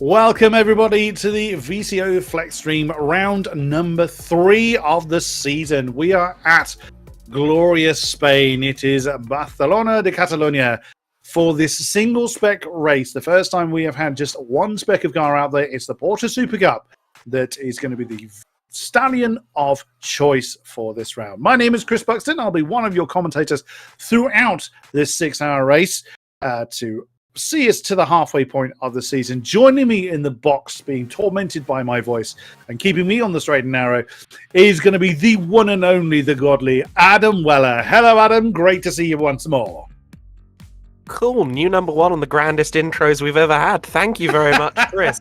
Welcome everybody to the VCO FLExTREME round number 3 of the season. We are at glorious Spain. It is Barcelona de Catalunya for this single spec race. The first time we have had just one spec of car out there. It's the Porsche Super Cup that is going to be the stallion of choice for this round. My name is Chris Buxton. I'll be one of your commentators throughout this 6-hour race to see us to the halfway point of the season. Joining me in the box, being tormented by my voice and keeping me on the straight and narrow, is going to be the one and only, the godly Adam Weller. Hello, Adam. Great to see you once more. Cool. New number 1 on the grandest intros we've ever had. Thank you very much, Chris.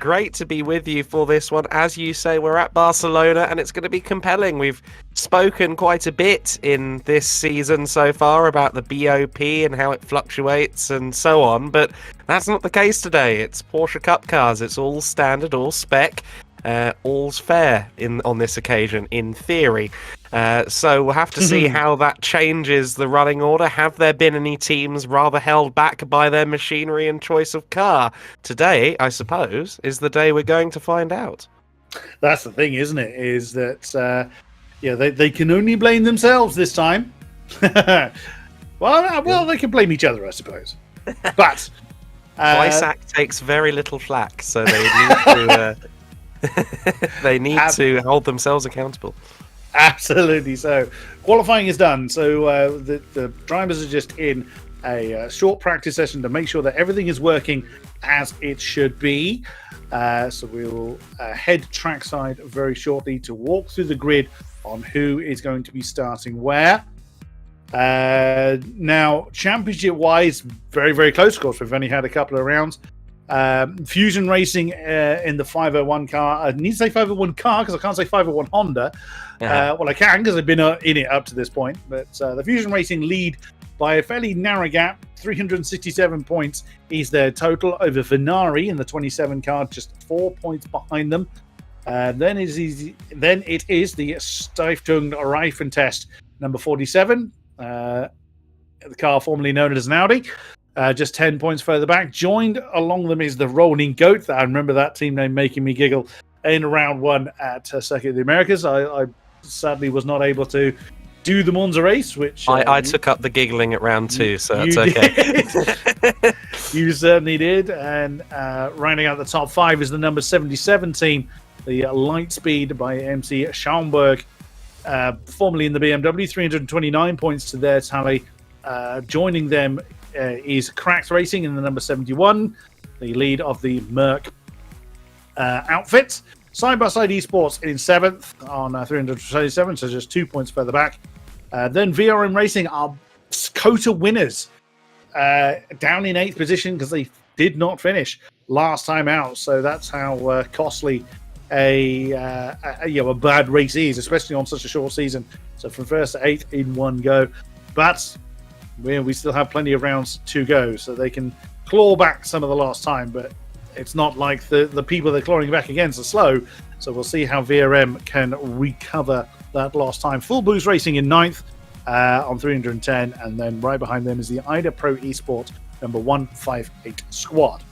Great to be with you for this one. As you say, we're at Barcelona and it's going to be compelling. We've spoken quite a bit in this season so far about the BOP and how it fluctuates and so on, but that's not the case today. It's Porsche Cup cars. It's all standard, all spec. All's fair on this occasion, in theory. So we'll have to see how that changes the running order. Have there been any teams rather held back by their machinery and choice of car? Today, I suppose, is the day we're going to find out. That's the thing, isn't it? Is that they can only blame themselves this time. well, they can blame each other, I suppose. But Isaac takes very little flack, so they need to. They need to hold themselves accountable. Absolutely. So qualifying is done. So the drivers are just in a short practice session to make sure that everything is working as it should be. So we will head trackside very shortly to walk through the grid on who is going to be starting where. Now, championship wise, very, very close. Of course, we've only had a couple of rounds. Fusion Racing in the 501 car. I need to say 501 car because I can't say 501 Honda. Well, I can because I've been in it up to this point. But the Fusion Racing lead by a fairly narrow gap. 367 points is their total over Venari in the 27 car, just 4 points behind them. Then it is the Stiftung Reifen Test number 47. The car formerly known as an Audi. Just 10 points further back. Joined along them is the Rolling Goat. I remember that team name making me giggle in round 1 at Circuit of the Americas. I sadly was not able to do the Monza race, which... I took up the giggling at round 2, so that's okay. You certainly did. And rounding out the top 5 is the number 77 team, the Lightspeed by MC Schaumburg, formerly in the BMW, 329 points to their tally. Joining them is Cracked Racing in the number 71, the lead of the Merc outfit. Side-by-Side Esports in 7th on 327, so just 2 points further back. Then VRM Racing are COTA winners, down in 8th position because they did not finish last time out. So that's how costly a bad race is, especially on such a short season. So from 1st to 8th in one go. But we still have plenty of rounds to go, so they can claw back some of the lost time, but it's not like the people they're clawing back against are slow, so we'll see how VRM can recover that lost time. Full Boost Racing in 9th on 310, and then right behind them is the IDA Pro Esports number 158 squad.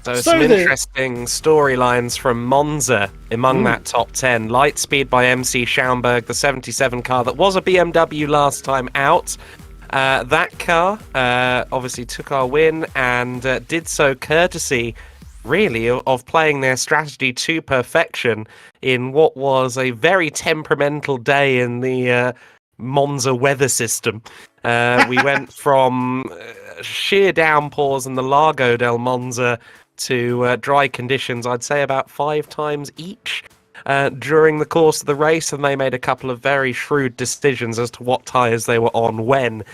So some interesting storylines from Monza among that top 10. Lightspeed by MC Schaumburg, the 77 car that was a BMW last time out. That car obviously took our win and did so courtesy, really, of playing their strategy to perfection in what was a very temperamental day in the Monza weather system. We went from sheer downpours in the Lago del Monza to dry conditions, I'd say about 5 times each. During the course of the race, and they made a couple of very shrewd decisions as to what tyres they were on when,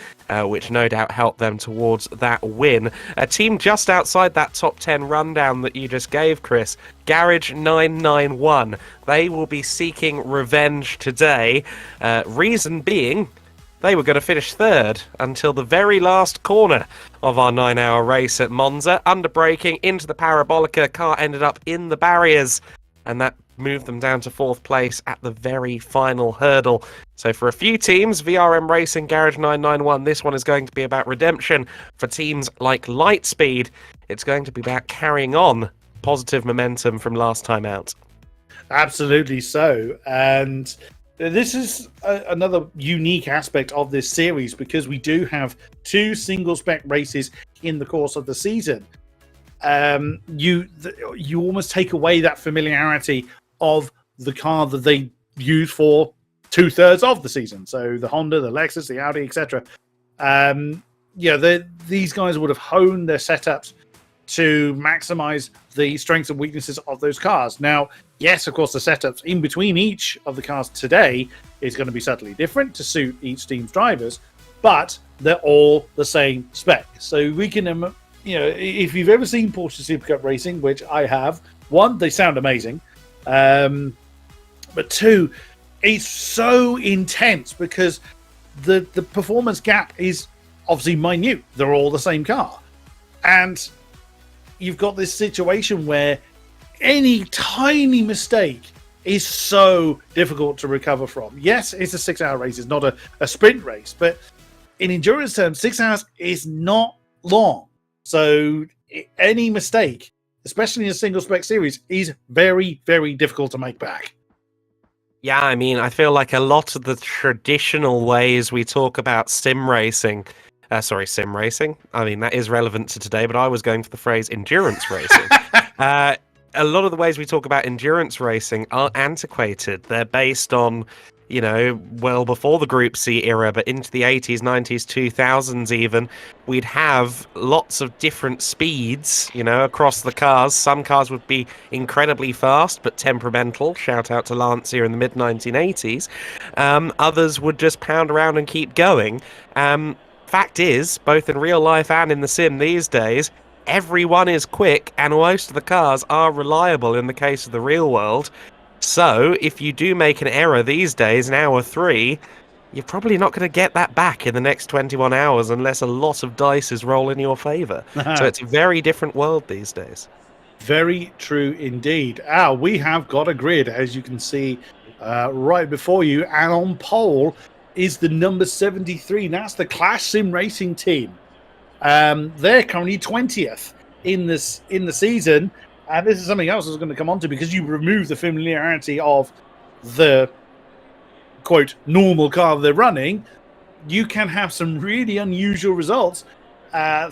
which no doubt helped them towards that win. A team just outside that top 10 rundown that you just gave, Chris, Garage 991. They will be seeking revenge today. Reason being, they were going to finish 3rd until the very last corner of our 9-hour race at Monza. Under braking into the Parabolica, car ended up in the barriers, and that moved them down to 4th place at the very final hurdle. So for a few teams, VRM Racing, Garage 991, this one is going to be about redemption. For teams like Lightspeed, it's going to be about carrying on positive momentum from last time out. Absolutely so. And this is another unique aspect of this series, because we do have 2 single spec races in the course of the season. You almost take away that familiarity of the car that they use for 2/3 of the season. So the Honda, the Lexus, the Audi, etc. These guys would have honed their setups to maximize the strengths and weaknesses of those cars. Now, yes, of course, the setups in between each of the cars today is going to be subtly different to suit each team's drivers, but they're all the same spec. So we can, if you've ever seen Porsche Super Cup racing, which I have, 1, they sound amazing, but 2, it's so intense because the performance gap is obviously minute. They're all the same car, and you've got this situation where any tiny mistake is so difficult to recover from. Yes, it's a 6-hour race. It's not a sprint race, but in endurance terms, 6 hours is not long. So any mistake, especially in a single spec series, is very, very difficult to make back. Yeah, I mean, I feel like a lot of the traditional ways we talk about sim racing. I mean, that is relevant to today, but I was going for the phrase endurance racing. A lot of the ways we talk about endurance racing are antiquated. They're based on, well before the Group C era, but into the 80s, 90s, 2000s even, we'd have lots of different speeds, across the cars. Some cars would be incredibly fast, but temperamental. Shout out to Lancia in the mid-1980s. Others would just pound around and keep going. Fact is, both in real life and in the sim these days, everyone is quick and most of the cars are reliable in the case of the real world. So if you do make an error these days, in hour 3, you're probably not going to get that back in the next 21 hours unless a lot of dice is roll in your favour. So it's a very different world these days. Very true indeed. We have got a grid, as you can see right before you, and on pole is the number 73. That's the Clash Sim Racing team. They're currently 20th in the season, and this is something else I was going to come on to, because you remove the familiarity of the quote normal car they're running, you can have some really unusual results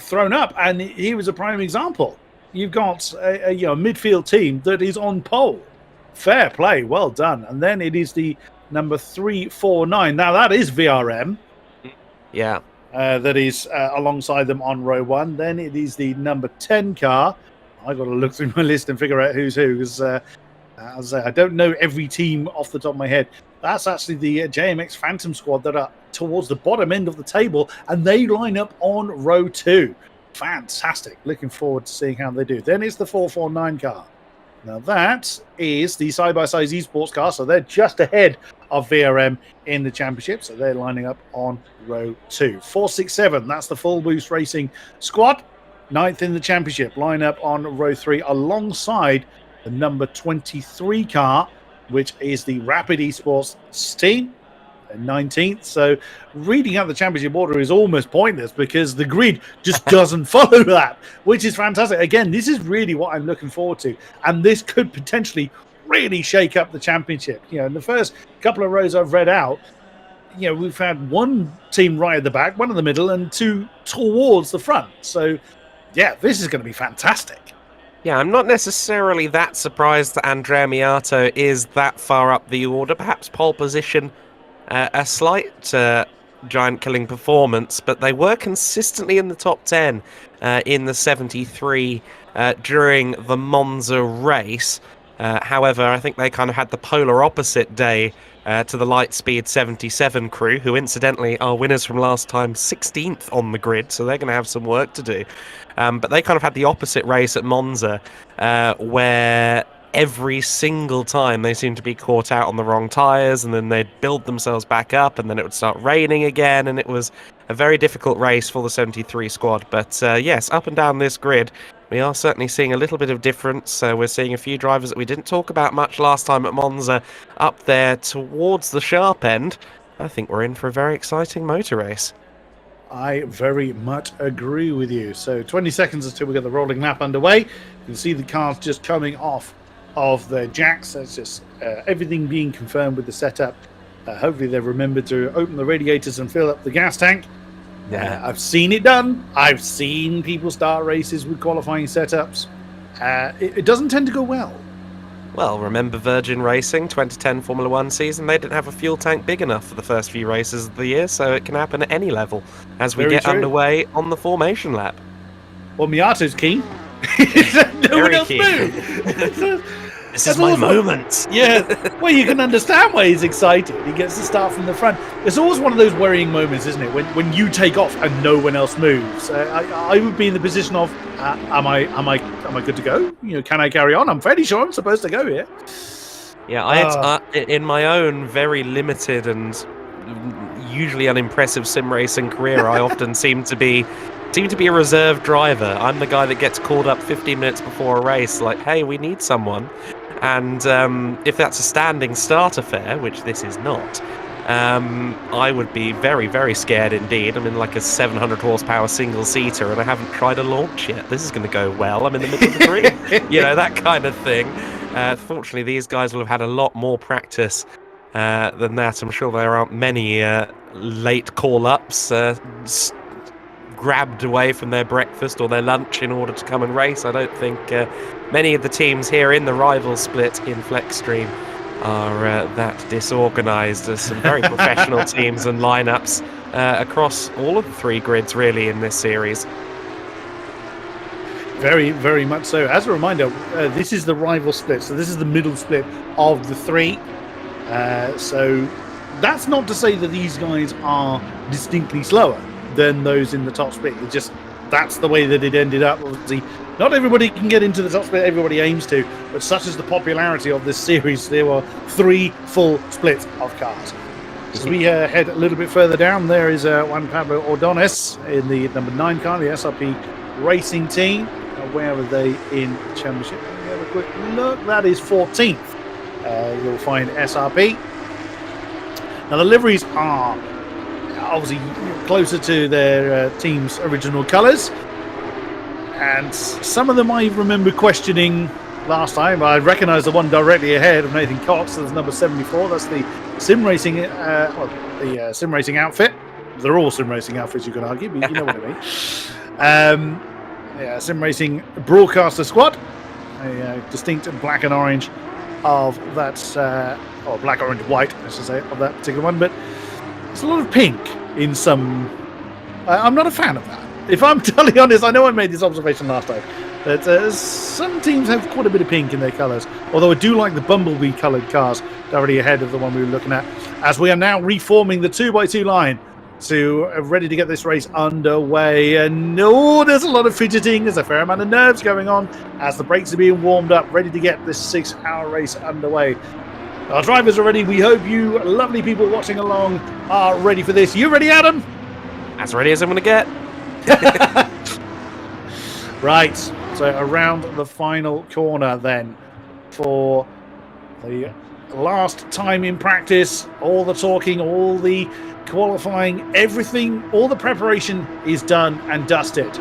thrown up, and here is a prime example. You've got a midfield team that is on pole. Fair play, well done. And then it is the number 349. Now that is VRM. Yeah. That is alongside them on row 1. Then it is the number 10 car. I got to look through my list and figure out who's who, because I don't know every team off the top of my head. That's actually the JMX Phantom squad that are towards the bottom end of the table, and they line up on row 2. Fantastic. Looking forward to seeing how they do. Then it's the 449 car. Now that is the side-by-side Esports car, so they're just ahead of VRM in the championship, so they're lining up on row 2. 467, that's the Full Boost Racing squad, 9th in the championship, line up on row 3 alongside the number 23 car, which is the Rapid Esports team, 19th. So reading out the championship order is almost pointless because the grid just doesn't follow that, which is fantastic. Again, this is really what I'm looking forward to, and this could potentially really shake up the championship. In the first couple of rows I've read out, we've had one team right at the back, one in the middle, and 2 towards the front. So yeah, this is going to be fantastic. Yeah, I'm not necessarily that surprised that Andrea Miato is that far up the order. Perhaps pole position, a slight giant killing performance, but they were consistently in the top 10 in the 73 during the Monza race. However, I think they kind of had the polar opposite day to the Lightspeed 77 crew, who incidentally are winners from last time, 16th on the grid, so they're going to have some work to do. But they kind of had the opposite race at Monza, where every single time they seemed to be caught out on the wrong tyres, and then they'd build themselves back up, and then it would start raining again, and it was a very difficult race for the 73 squad. But yes, up and down this grid, we are certainly seeing a little bit of difference. We're seeing a few drivers that we didn't talk about much last time at Monza up there towards the sharp end. I think we're in for a very exciting motor race. I very much agree with you. So 20 seconds until we get the rolling lap underway. You can see the cars just coming off of the jacks. That's just everything being confirmed with the setup. Hopefully they've remembered to open the radiators and fill up the gas tank. Yeah, I've seen it done. I've seen people start races with qualifying setups. It doesn't tend to go well. well, remember Virgin Racing, 2010 Formula 1 season? They didn't have a fuel tank big enough for the first few races of the year, so it can happen at any level as we Very get true. underway on the formation lap. Well, Miato's keen. No one else moved. This is my moment. Yeah, well, you can understand why he's excited. He gets to start from the front. It's always one of those worrying moments, isn't it? When you take off and no one else moves. I would be in the position of, am I good to go? You know, can I carry on? I'm fairly sure I'm supposed to go here. Yeah, in my own very limited and usually unimpressive sim racing career, I often seem to be a reserve driver. I'm the guy that gets called up 15 minutes before a race, like, hey, we need someone. And if that's a standing start affair, which this is not, I would be very, very scared indeed. I'm in like a 700 horsepower single-seater and I haven't tried a launch yet. This is going to go well. I'm in the middle of the grid. You know, that kind of thing. Fortunately, these guys will have had a lot more practice than that. I'm sure there aren't many late call-ups grabbed away from their breakfast or their lunch in order to come and race. I don't think many of the teams here in the rival split in FLExTREME are that disorganised. There's some very professional teams and lineups across all of the three grids really in this series. Very, very much so. As a reminder, this is the rival split, so this is the middle split of the three. So that's not to say that these guys are distinctly slower than those in the top split. It's just that's the way that it ended up. Obviously, not everybody can get into the top split, everybody aims to, but such is the popularity of this series, there were 3 full splits of cars. As we head a little bit further down, there is Juan Pablo Ordonez in the number 9 car, the SRP Racing team. Where are they in the championship? Let me have a quick look. That is 14th. You'll find SRP. Now the liveries are obviously closer to their team's original colours, and some of them I remember questioning last time. I recognise the one directly ahead of Nathan Cox. That's number 74. That's the sim racing, sim racing outfit. They're all sim racing outfits, you can argue, but you know what I mean. Yeah, sim racing broadcaster squad. A distinct black and orange of that, or black, orange, white, I should say, of that particular one. But there's a lot of pink in some. I'm not a fan of that. If I'm totally honest, I know I made this observation last time, that some teams have quite a bit of pink in their colours. Although I do like the Bumblebee coloured cars directly ahead of the one we were looking at. As we are now reforming the 2x2 line to ready to get this race underway. And there's a lot of fidgeting. There's a fair amount of nerves going on as the brakes are being warmed up, ready to get this 6-hour race underway. Our drivers are ready. We hope you lovely people watching along are ready for this. You ready, Adam? As ready as I'm going to get. Right, so around the final corner then for the last time in practice. All the talking, all the qualifying, everything, all the preparation is done and dusted.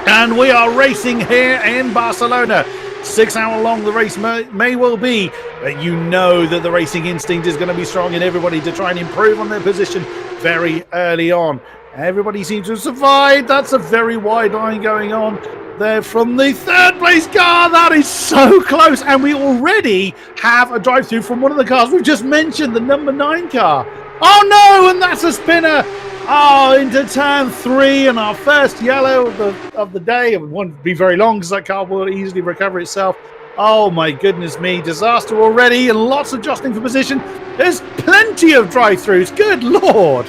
And we are racing here in Barcelona. 6 hour long the race may well be, but you know that the racing instinct is going to be strong in everybody to try and improve on their position very early on. Everybody seems to have survived. That's a very wide line going on there from the 3rd place car. That is so close, and we already have a drive-through from one of the cars we've just mentioned, the number 9 car. Oh no, and that's a spinner. Oh, into turn 3, and our first yellow of the day. It won't be very long because that car will easily recover itself. Oh my goodness me, disaster already, and lots of jostling for position. There's plenty of drive-throughs. Good lord.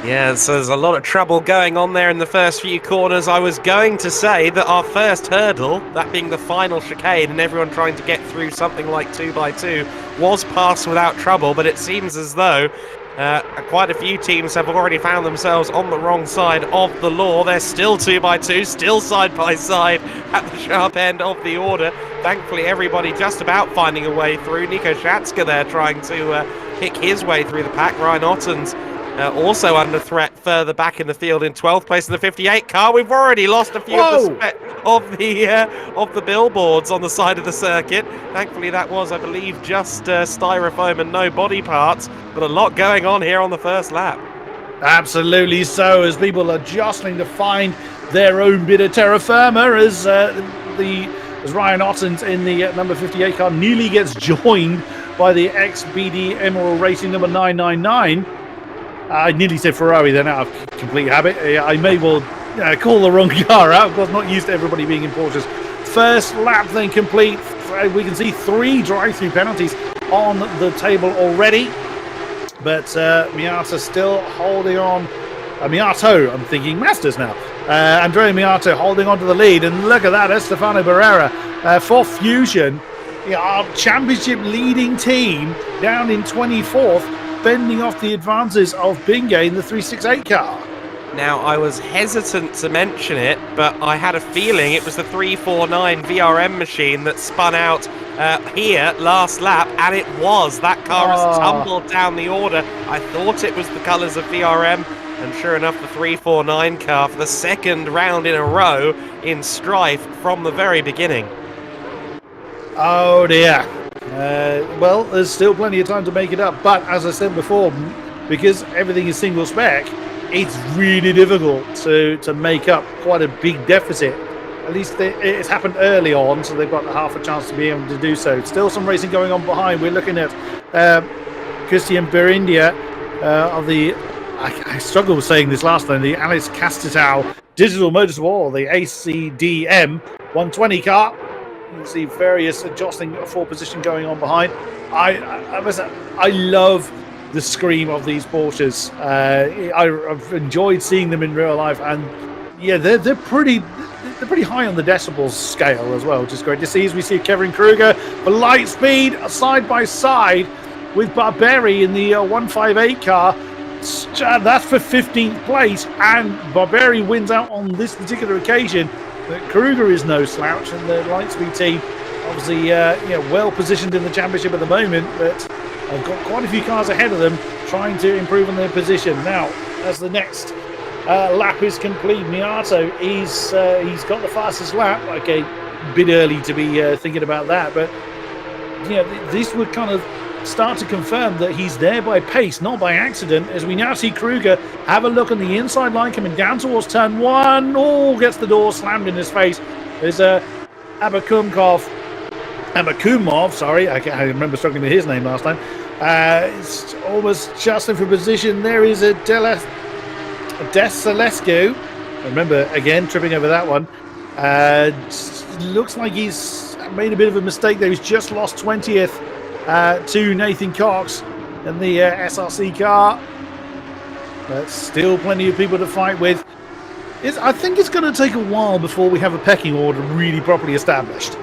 Yeah, so there's a lot of trouble going on there in the first few corners. I was going to say that our first hurdle, that being the final chicane and everyone trying to get through something like 2x2, was passed without trouble, but it seems as though quite a few teams have already found themselves on the wrong side of the law. They're still 2x2, still side by side at the sharp end of the order. Thankfully, everybody just about finding a way through. Nico Schatska there trying to pick his way through the pack. Ryan Otten's also under threat further back in the field in 12th place in the 58 car. We've already lost a few of the billboards on the side of the circuit. Thankfully that was, I believe, just styrofoam and no body parts, but a lot going on here on the first lap. Absolutely so, as people are jostling to find their own bit of terra firma, as Ryan Otten's in the number 58 car nearly gets joined by the ex-BD Emerald Racing number 999. I nearly said Ferrari then, out of complete habit. I may well call the wrong car out, because I'm not used to everybody being in Porsches. First lap then complete. We can see 3 drive-through penalties on the table already. But Miata still holding on. Miato, I'm thinking Masters now. Andrea Miato holding on to the lead. And look at that, Estefano Barrera for Fusion. Our championship leading team down in 24th. Fending off the advances of Bingay in the 368 car. Now, I was hesitant to mention it, but I had a feeling it was the 349 VRM machine that spun out here last lap, and it was. That car has tumbled down the order. I thought it was the colours of VRM, and sure enough, the 349 car for the second round in a row in strife from the very beginning. Oh dear. Well, there's still plenty of time to make it up, but as I said before, because everything is single spec, it's really difficult to make up quite a big deficit. At least it's happened early on, so they've got half a chance to be able to do so. Still some racing going on behind. We're looking at Christian Berindia of the, I struggled with saying this last time, the Alice Castitao Digital Motorsport, the ACDM 120 car. You can see various jostling for position going on behind. I love the scream of these Porsches. I've enjoyed seeing them in real life, and yeah, they're pretty high on the decibels scale as well, which is great to see. As we see Kevin Kruger for Lightspeed side by side with Barberi in the 158 car. That's for 15th place, and Barberi wins out on this particular occasion. But Kruger is no slouch, and the Lightspeed team obviously well positioned in the championship at the moment, but I've got quite a few cars ahead of them trying to improve on their position. Now, as the next lap is complete, Miato he's got the fastest lap. Okay, a bit early to be thinking about that, but this would kind of start to confirm that he's there by pace, not by accident, as we now see Kruger have a look on the inside line coming down towards turn 1. Oh, gets the door slammed in his face. There's Abakumov, sorry, I remember struggling with his name last time. It's almost just in for position. There is a Desalescu. Remember, again, tripping over that one. Looks like he's made a bit of a mistake there. He's just lost 20th to Nathan Cox in the SRC car. But still plenty of people to fight with. I think it's going to take a while before we have a pecking order really properly established.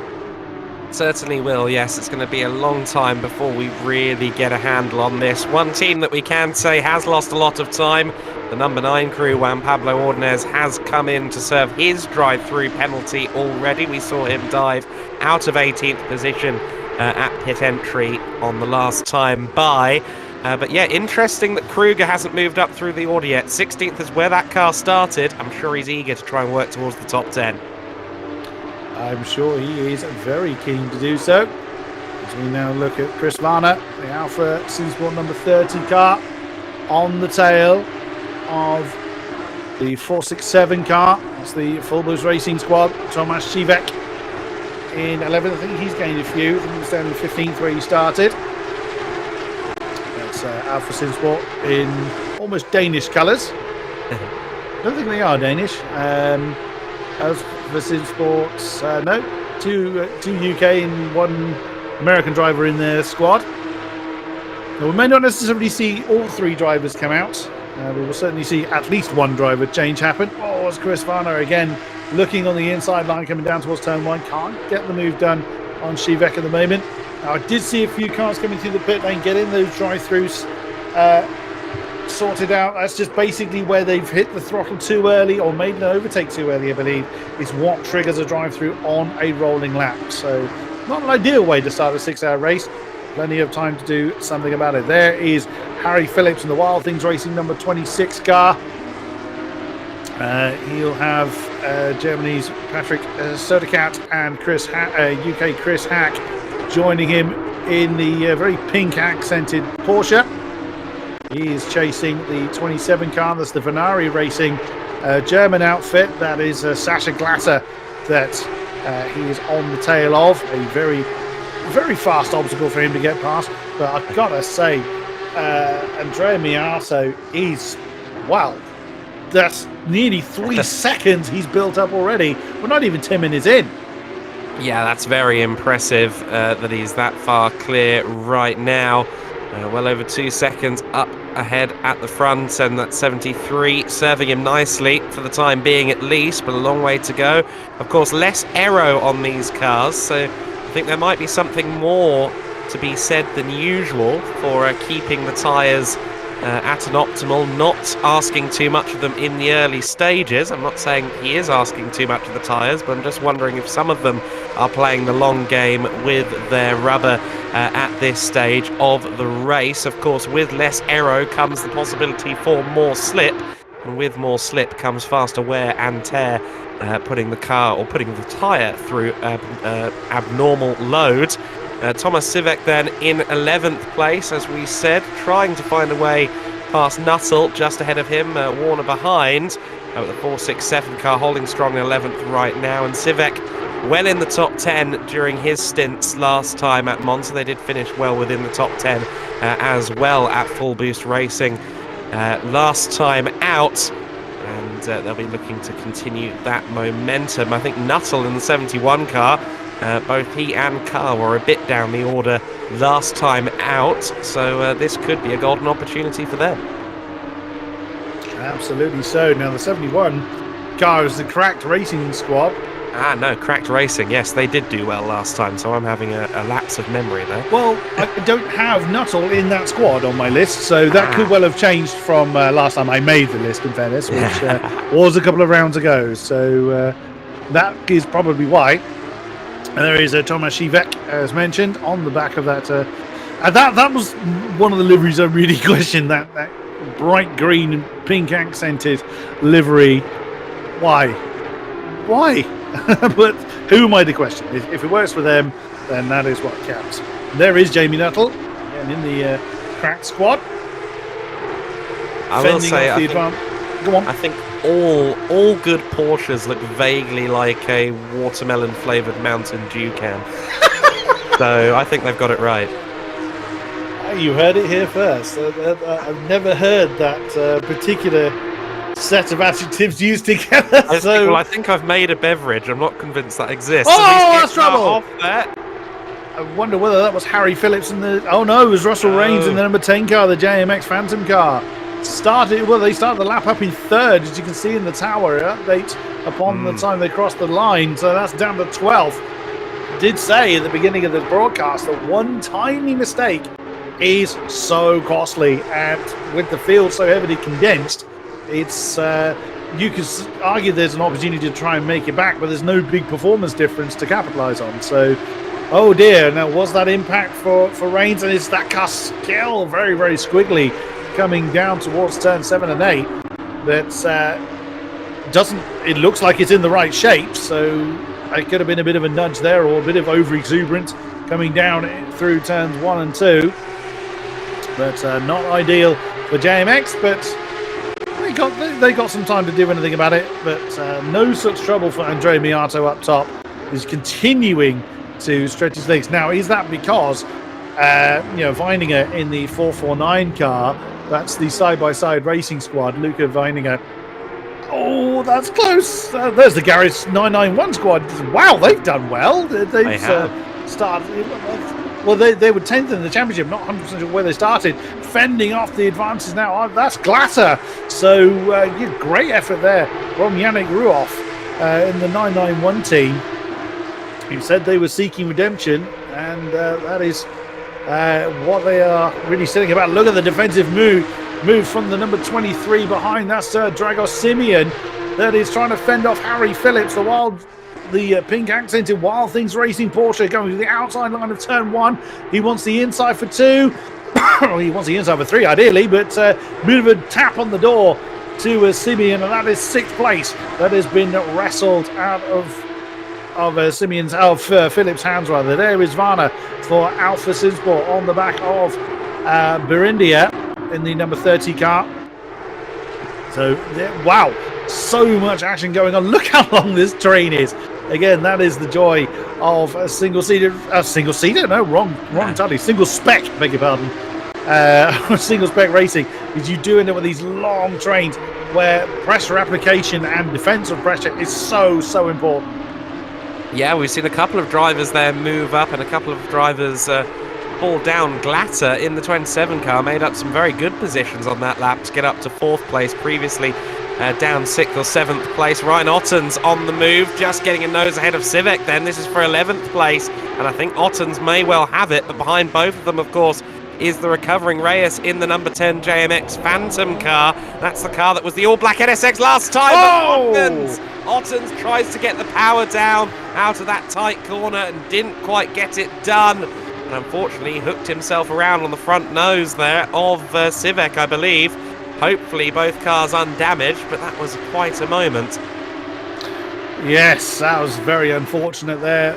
Certainly will, yes. It's going to be a long time before we really get a handle on this. One team that we can say has lost a lot of time, the number 9 crew, Juan Pablo Ordonez, has come in to serve his drive-through penalty already. We saw him dive out of 18th position at pit entry on the last time by. But yeah, interesting that Kruger hasn't moved up through the order yet. 16th is where that car started. I'm sure he's eager to try and work towards the top 10. I'm sure he is very keen to do so. As we now look at Chris Varner, the Alpha C-Sport number 30 car on the tail of the 467 car. That's the Full Blues Racing Squad. Tomasz Civek in 11th. I think he's gained a few. I think he was down in 15th where he started. That's Alpha C-Sport in almost Danish colours. I don't think they are Danish. Alpha C-Sports, no, two UK and one American driver in their squad. Now, we may not necessarily see all 3 drivers come out. We will certainly see at least one driver change happen. Oh, it's Chris Varner again looking on the inside line coming down towards turn 1. Can't get the move done on Shivek at the moment. Now, I did see a few cars coming through the pit lane, getting those drive-throughs sorted out. That's just basically where they've hit the throttle too early or made an overtake too early, I believe, is what triggers a drive-through on a rolling lap. So not an ideal way to start a 6-hour race. Plenty of time to do something about it. There is Harry Phillips in the Wild Things Racing number 26 car. He'll have Germany's Patrick Sodercat and UK Chris Hack joining him in the very pink accented Porsche. He is chasing the 27 car. That's the Venari Racing German outfit. That is Sasha Glasser that he is on the tail of. A very, very fast obstacle for him to get past. But I've got to say, Andrea Miato is, wow, that's nearly 3 seconds he's built up already. We're not even 10 minutes in. Yeah, that's very impressive that he's that far clear right now. Well over 2 seconds up ahead at the front, and that 73 serving him nicely for the time being at least, but a long way to go. Of course, less aero on these cars, so I think there might be something more to be said than usual for keeping the tyres at an optimal, not asking too much of them in the early stages. I'm not saying he is asking too much of the tyres, but I'm just wondering if some of them are playing the long game with their rubber at this stage of the race. Of course, with less aero comes the possibility for more slip, and with more slip comes faster wear and tear, putting the car or putting the tyre through abnormal load. Thomas Sivek then in 11th place, as we said, trying to find a way past Nuttall, just ahead of him, Warner behind, with the 467 car holding strong in 11th right now, and Sivek well in the top 10 during his stints last time at Monza. They did finish well within the top 10 as well at Full Boost Racing last time out, and they'll be looking to continue that momentum. I think Nuttall in the 71 car, both he and Carr were a bit down the order last time out, so this could be a golden opportunity for them. Absolutely so. Now the 71 car is the Cracked Racing squad. No, Cracked Racing, yes, they did do well last time, so I'm having a lapse of memory there. Well, I don't have Nuttall in that squad on my list, so that could well have changed from last time I made the list, in fairness, which was a couple of rounds ago, so that is probably why. And there is Thomas Shivek, as mentioned, on the back of that. That was one of the liveries I really questioned, that bright green and pink accented livery. Why? But who am I to question? If it works for them, then that is what counts. There is Jamie Nuttall, and in the Cracked squad. I will say, Go on. I think all good Porsches look vaguely like a watermelon-flavoured Mountain Dew can. So I think they've got it right. You heard it here first. I've never heard that particular set of adjectives used together. I think I've made a beverage. I'm not convinced that exists. Oh, that's trouble! Off there. I wonder whether that was Harry Phillips in the... Oh no, it was Russell Rains in the number 10 car, the JMX Phantom car. They started the lap up in third, as you can see in the tower update upon the time they crossed the line, so that's down to 12th. Did say at the beginning of the broadcast that one tiny mistake is so costly, and with the field so heavily condensed, it's you could argue there's an opportunity to try and make it back, but there's no big performance difference to capitalize on. So, oh dear, now was that impact for Rains, and is that car still very, very squiggly coming down towards turn 7 and 8, that it looks like it's in the right shape, so it could have been a bit of a nudge there, or a bit of over exuberance coming down through turns 1 and 2, but not ideal for JMX, but they got some time to do anything about it. But no such trouble for Andrea Miato up top, who's continuing to stretch his legs. Now, is that because Weininger in the 449 car, that's the side-by-side racing squad, Luca Weininger. Oh, that's close. There's the Garage 991 squad. Wow, they've done well. They've started. Well, they were 10th in the championship, not 100% sure where they started. Fending off the advances now. That's Glatter. So, great effort there from Yannick Ruoff in the 991 team. He said they were seeking redemption, and that is what they are really saying about. Look at the defensive move from the number 23 behind. That's Dragos Simeon that is trying to fend off Harry Phillips. The pink accented Wild Things Racing Porsche going to the outside line of turn 1. He wants the inside for 2. Well, he wants the inside for 3 ideally, but bit of a tap on the door to Simeon, and that is 6th place that has been wrestled out of Phillips' hands rather. There is Varner for Alpha Simsport on the back of Burindia in the number 30 car. So wow, so much action going on. Look how long this train is. Again, that is the joy of a single spec, beg your pardon. Single spec racing is you doing it with these long trains where pressure application and defense of pressure is so important. Yeah, we've seen a couple of drivers there move up and a couple of drivers fall down. Glatter in the 27 car made up some very good positions on that lap to get up to 4th place previously. Down 6th or 7th place. Ryan Otten's on the move, just getting a nose ahead of Civek then. This is for 11th place, and I think Otten's may well have it, but behind both of them, of course, is the recovering Reyes in the number 10 JMX Phantom car. That's the car that was the all-black NSX last time, but Ottens tries to get the power down out of that tight corner and didn't quite get it done. And unfortunately, he hooked himself around on the front nose there of Civek, I believe. Hopefully both cars undamaged, but that was quite a moment. Yes, that was very unfortunate there.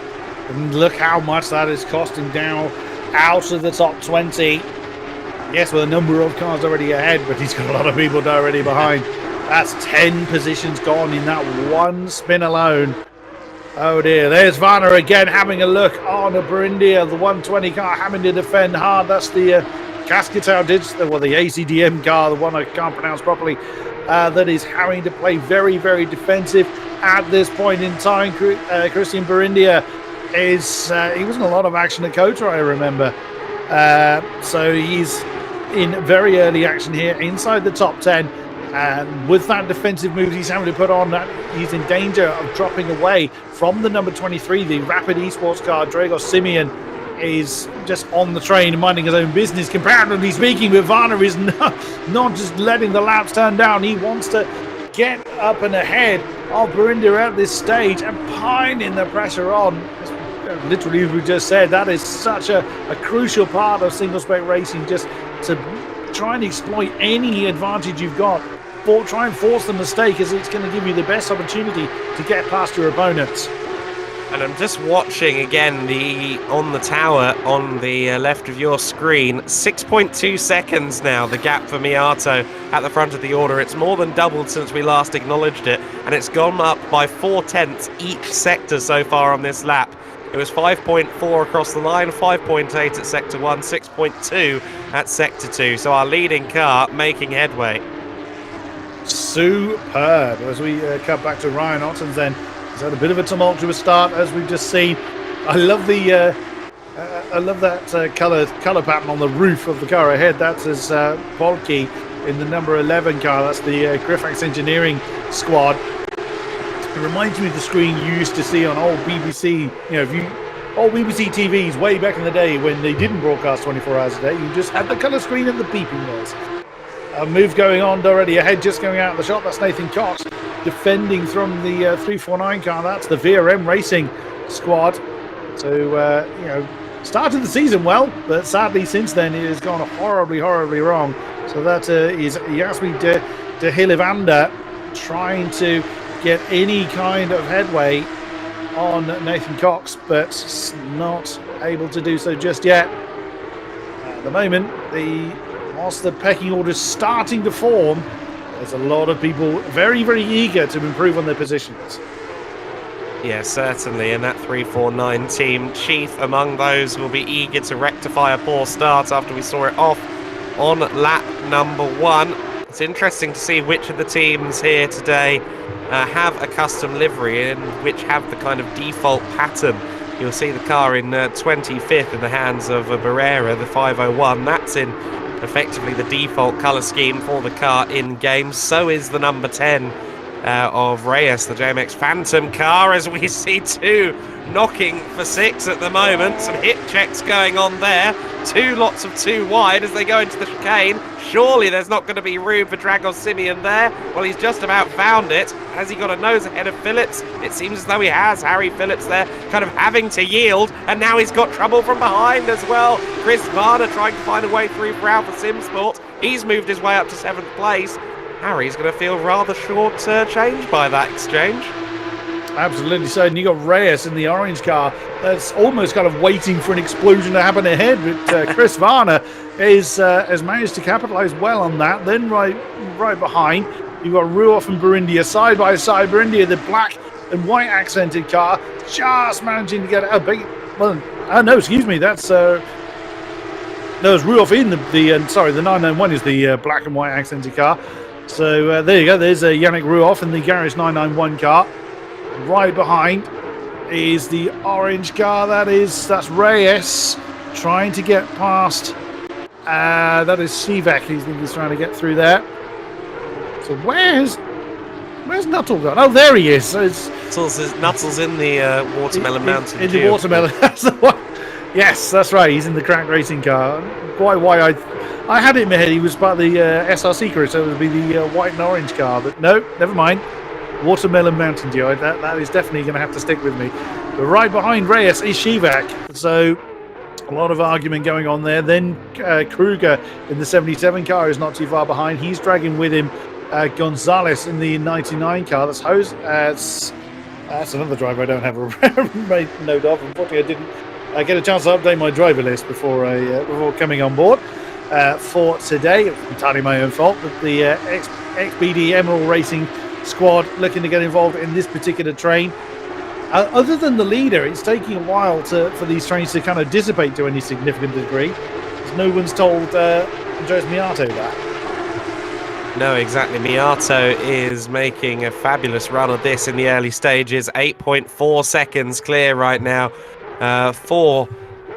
And look how much that is costing down out of the top 20. Yes, with a number of cars already ahead, but he's got a lot of people already behind. That's 10 positions gone in that one spin alone. Oh dear, there's Varner again having a look on a Burindia, the 120 car having to defend hard. That's the Cascatau the ACDM car, the one I can't pronounce properly, that is having to play very defensive at this point in time. Christian Burindia he was in a lot of action at Kota, I remember. So he's in very early action here inside the top 10. And with that defensive move he's having to put on, he's in danger of dropping away from the number 23, the Rapid Esports car. Dragos Simeon is just on the train and minding his own business, comparatively speaking, but Varner is not just letting the laps turn down. He wants to get up and ahead of Burindia at this stage and piling the pressure on. Literally, as we just said, that is such a crucial part of single spec racing, just to try and exploit any advantage you've got. Try and force the mistake, as it's going to give you the best opportunity to get past your opponents. And I'm just watching again on the tower on the left of your screen. 6.2 seconds now, the gap for Miato at the front of the order. It's more than doubled since we last acknowledged it, and it's gone up by 0.4 each sector so far on this lap. It was 5.4 across the line, 5.8 at sector 1, 6.2 at sector 2. So our leading car making headway. Superb. As we cut back to Ryan Ottens then. He's had a bit of a tumultuous start, as we've just seen. I love that color pattern on the roof of the car ahead. That's his Polke in the number 11 car. That's the Griphax Engineering squad. It reminds me of the screen you used to see on old BBC. Old BBC TVs way back in the day when they didn't broadcast 24 hours a day. You just had the color screen and the beeping noise. A move going on already ahead, just going out of the shot. That's Nathan Cox defending from the 349 car. That's the VRM Racing squad. So, started the season well, but sadly since then it has gone horribly wrong. So that is Jasmine de Hillevander trying to get any kind of headway on Nathan Cox, but not able to do so just yet. At the moment, whilst the pecking order is starting to form, there's a lot of people very eager to improve on their positions. Yeah, certainly, and that 349 team, chief among those, will be eager to rectify a poor start after we saw it off on lap number 1. It's interesting to see which of the teams here today have a custom livery and which have the kind of default pattern You'll see the car in 25th in the hands of Barrera, the 501. That's in effectively the default colour scheme for the car in game. So is the number 10 of Reyes, the JMX Phantom car, as we see two knocking for 6 at the moment. Some hit checks going on there. Two lots of 2 wide as they go into the chicane. Surely there's not going to be room for Dragos Simeon there. Well, he's just about found it. Has he got a nose ahead of Phillips? It seems as though he has. Harry Phillips there kind of having to yield, and now he's got trouble from behind as well. Chris Varner trying to find a way through for Alpha Simsport. He's moved his way up to 7th place. Harry's going to feel rather short changed by that exchange. Absolutely so. And you got Reyes in the orange car that's almost kind of waiting for an explosion to happen ahead. But Chris Varner has managed to capitalise well on that. Then right behind, you've got Ruoff and Burindia side by side. Burindia, the black and white accented car, just managing to get out. No, excuse me. That's no, it's Ruoff in the 991 is the black and white accented car. So there you go. There's Yannick Ruoff in the Garage 991 car. Right behind is the orange car. That's Reyes trying to get past. That is Sivak. He's trying to get through there. So where's Nuttall gone? Oh, there he is. Nuttall's in the Watermelon Mountain. In the Watermelon. That's the one. Yes, that's right. He's in the crack racing car. Quite why I had it in my head. He was part of the SRC crew, so it would be the white and orange car. But no, never mind. Watermelon Mountain Dew. That is definitely going to have to stick with me. But right behind Reyes is Shivak. So a lot of argument going on there. Then Kruger in the 77 car is not too far behind. He's dragging with him Gonzalez in the 99 car. That's another driver I don't have a note of. Unfortunately, I didn't get a chance to update my driver list before coming on board for today. Entirely my own fault. But the XBD Emerald Racing squad looking to get involved in this particular train. Other than the leader, it's taking a while for these trains to kind of dissipate to any significant degree. No one's told Andreas Miato that. No, exactly. Miato is making a fabulous run of this in the early stages. 8.4 seconds clear right now. 4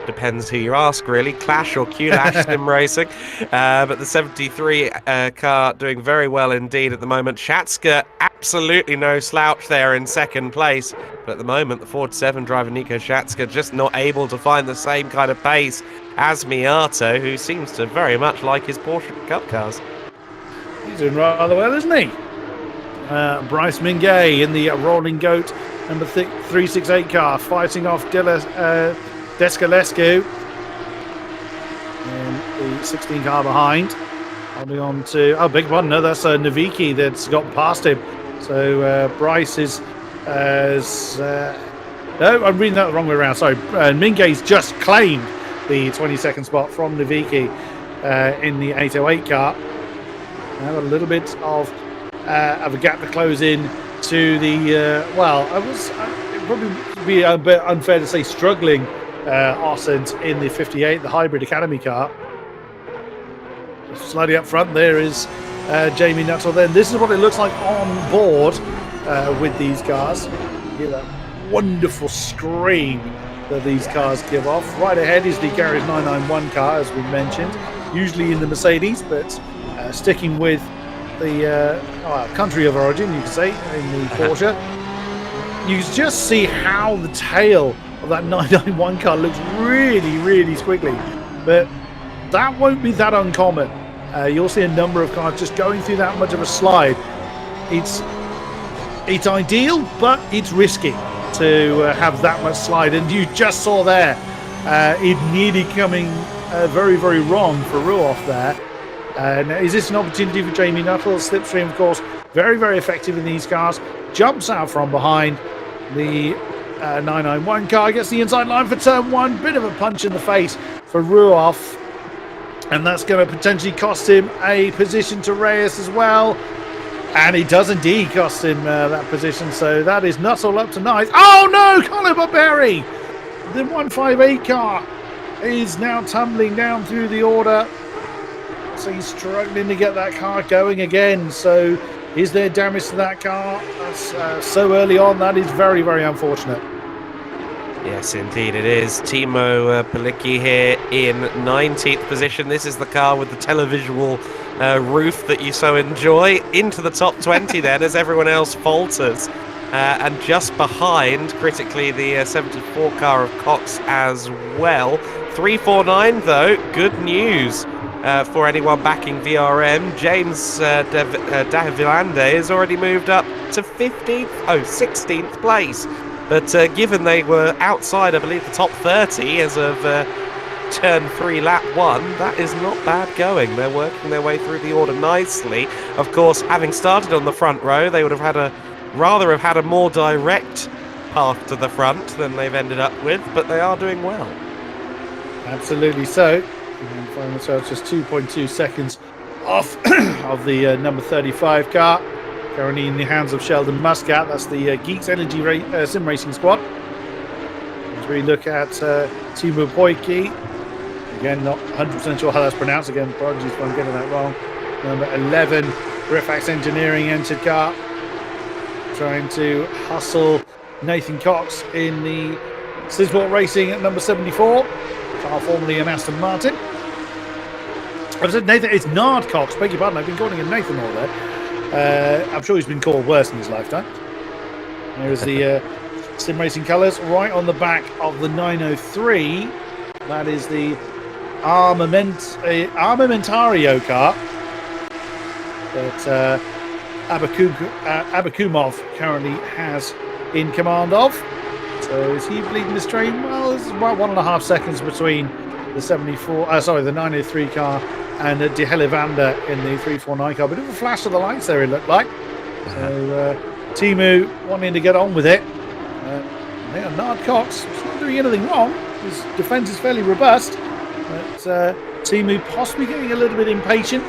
depends who you ask, really. Clash or Q-Lash Sim Racing. But the 73 car doing very well indeed at the moment. Shatska, absolutely no slouch there in second place. But at the moment, the Ford 7 driver Nico Shatska just not able to find the same kind of pace as Miato, who seems to very much like his Porsche Cup cars. He's doing rather well, isn't he? Bryce Mingay in the Rolling Goat number 368 car, fighting off Descalescu in the 16 car behind, holding on to big one. No, that's Naviki that's got past him. So Bryce is no, I'm reading that the wrong way around. Sorry, Mingay's just claimed the 22nd spot from Naviki in the 808 car. Now a little bit of a gap to close in to the it probably be a bit unfair to say struggling Ascent in the 58, the hybrid academy car. Slightly up front there is Jamie Nuttall. Then this is what it looks like on board with these cars. You hear that wonderful scream that these cars give off. Right ahead is the Garage 991 car, as we mentioned, usually in the Mercedes, but sticking with the country of origin, you could say, in the Porsche. You can just see how the tail of that 991 car looks really, really squiggly, but that won't be that uncommon. You'll see a number of cars just going through that much of a slide. It's ideal, but it's risky to have that much slide, and you just saw there it nearly coming very, very wrong for Ruoff there. And is this an opportunity for Jamie Nuttall? Slipstream, of course, very, very effective in these cars. Jumps out from behind the 991 car, gets the inside line for turn 1. Bit of a punch in the face for Ruoff, and that's going to potentially cost him a position to Reyes as well. And it does indeed cost him that position. So that is Nuttall up to 9th. Oh no, Colin Barberi! The 158 car is now tumbling down through the order. So he's struggling to get that car going again. So is there damage to that car? That's so early on. That is very, very unfortunate. Yes, indeed it is. Timo Palicki here in 19th position. This is the car with the televisual roof that you so enjoy. Into the top 20 then as everyone else falters. And just behind, critically, the 74 car of Cox as well. 349 though, good news for anyone backing VRM. James Davilande has already moved up to 16th place. But given they were outside, I believe, the top 30 as of turn 3, lap 1, that is not bad going. They're working their way through the order nicely. Of course, having started on the front row, they would have rather have had a more direct path to the front than they've ended up with, but they are doing well. Absolutely so. And find themselves just 2.2 seconds off of the number 35 car. Currently in the hands of Sheldon Muscat. That's the Geeks Energy Sim Racing squad. As we look at Timo Poiki, again, not 100% sure how that's pronounced. Again, apologies if I'm getting that wrong. Number 11, Grifax Engineering entered car, trying to hustle Nathan Cox in the Sisport Racing at number 74, car formerly an Aston Martin. I've said Nathan, it's Nard Cox, beg your pardon, I've been calling him Nathan all day. I'm sure he's been called worse in his lifetime. There's the sim racing colours right on the back of the 903. That is the Armamentario car that Abakumov currently has in command of. So is he bleeding this train? Well, there's about 1.5 seconds between the the 903 car and De Hellevander in the 349 car. Bit of a flash of the lights there, it looked like. So Timu wanting to get on with it. Nard Cox is not doing anything wrong. His defence is fairly robust. But Timu possibly getting a little bit impatient.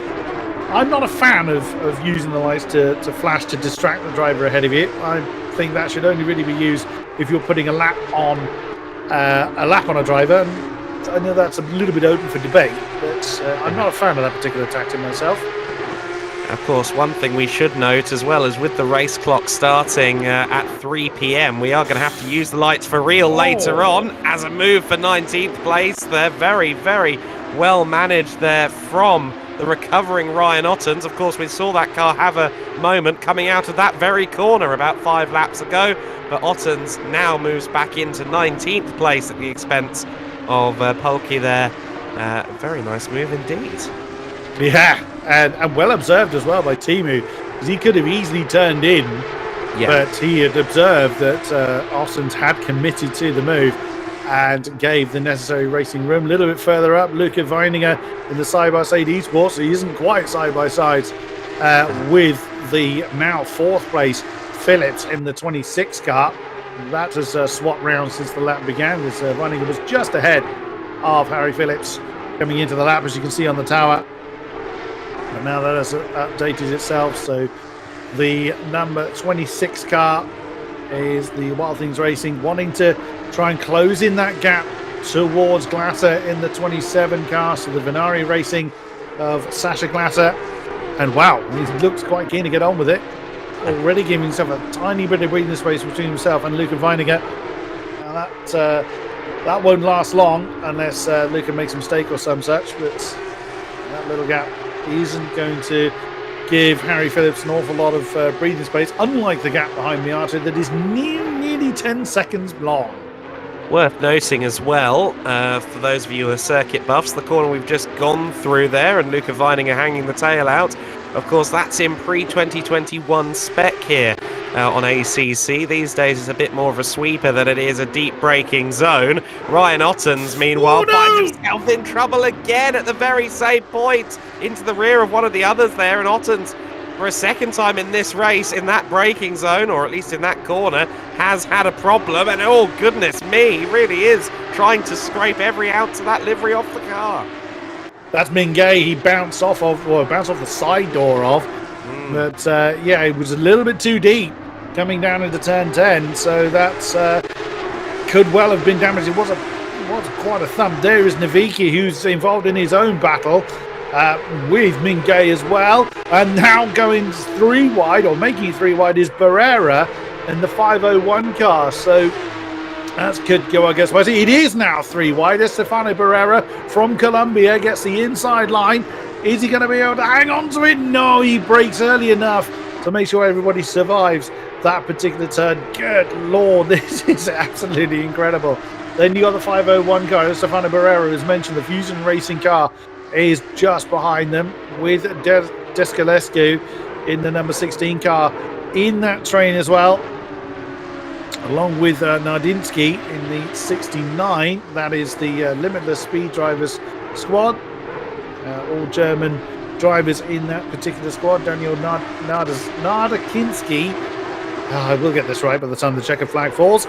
I'm not a fan of using the lights to flash to distract the driver ahead of you. I think that should only really be used if you're putting a lap on a driver. And I know that's a little bit open for debate, but I'm not a fan of that particular tactic myself. Of course, one thing we should note as well is with the race clock starting at 3 p.m, we are going to have to use the lights for real later on as a move for 19th place. They're very, very well managed there from the recovering Ryan Ottens. Of course, we saw that car have a moment coming out of that very corner about 5 laps ago, but Ottens now moves back into 19th place at the expense of Polke there. Very nice move indeed. Yeah, and well observed as well by Timu, because he could have easily turned in, but he had observed that Ottens had committed to the move and gave the necessary racing room. A little bit further up, Luca Weininger in the side-by-side Esports, so he isn't quite side-by-sides with the now 4th place Phillips in the 26 car. That has swapped round since the lap began, as Weininger was just ahead of Harry Phillips coming into the lap, as you can see on the tower. And now that has updated itself, so the number 26 car is the Wild Things Racing, wanting to try and close in that gap towards Glatter in the 27 car. So the Venari Racing of Sasha Glatter. And wow, he looks quite keen to get on with it. Already giving himself a tiny bit of breathing space between himself and Luca Weininger. Now that won't last long unless Luca makes a mistake or some such, but that little gap isn't going to give Harry Phillips an awful lot of breathing space, unlike the gap behind Miata that is nearly 10 seconds long. Worth noting as well, for those of you who are circuit buffs, the corner we've just gone through there and Luca Weininger hanging the tail out, of course that's in pre-2021 spec here on ACC. These days it's a bit more of a sweeper than it is a deep braking zone. Ryan Ottens, meanwhile, finds himself in trouble again at the very same point, into the rear of one of the others there, and Ottens, for a second time in this race, in that braking zone, or at least in that corner, has had a problem, and oh goodness me, he really is trying to scrape every ounce of that livery off the car. That's Mingay, he bounced off the side door of, but yeah, it was a little bit too deep coming down into turn 10, so that's could well have been damaged. It was quite a thump. There is Naviki, who's involved in his own battle with Mingay as well, and now going 3 wide, or making it 3 wide, is Barrera in the 501 car. So That could go against Wesley. It is now 3 wide. Stefano Barrera from Colombia gets the inside line. Is he going to be able to hang on to it? No, he breaks early enough to make sure everybody survives that particular turn. Good Lord, this is absolutely incredible. Then you got the 501 car, Stefano Barrera, as mentioned. The Fusion Racing car is just behind them with Descalescu in the number 16 car in that train as well, along with Nardinsky in the 69. That is the Limitless Speed Drivers squad. All German drivers in that particular squad. Daniel Nardakinski, I will get this right by the time the checkered flag falls,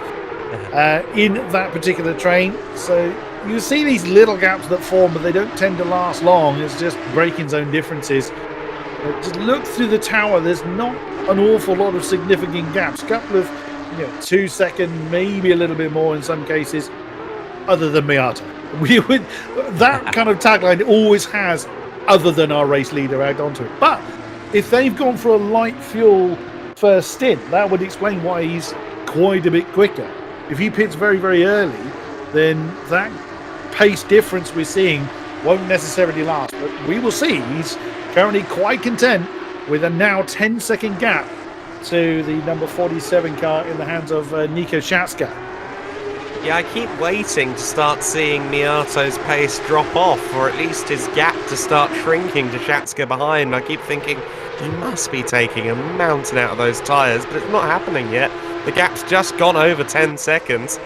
in that particular train. So you see these little gaps that form, but they don't tend to last long. It's just braking zone differences. Just look through the tower. There's not an awful lot of significant gaps. A couple of 2 second, maybe a little bit more in some cases, other than Miata. That kind of tagline always has other than our race leader add onto it. But if they've gone for a light fuel first stint, that would explain why he's quite a bit quicker. If he pits very, very early, then that pace difference we're seeing won't necessarily last. But we will see. He's currently quite content with a now 10-second gap to the number 47 car in the hands of Nico Schatska. Yeah, I keep waiting to start seeing Miato's pace drop off, or at least his gap to start shrinking to Schatska behind. I keep thinking he must be taking a mountain out of those tyres, but it's not happening yet. The gap's just gone over 10 seconds.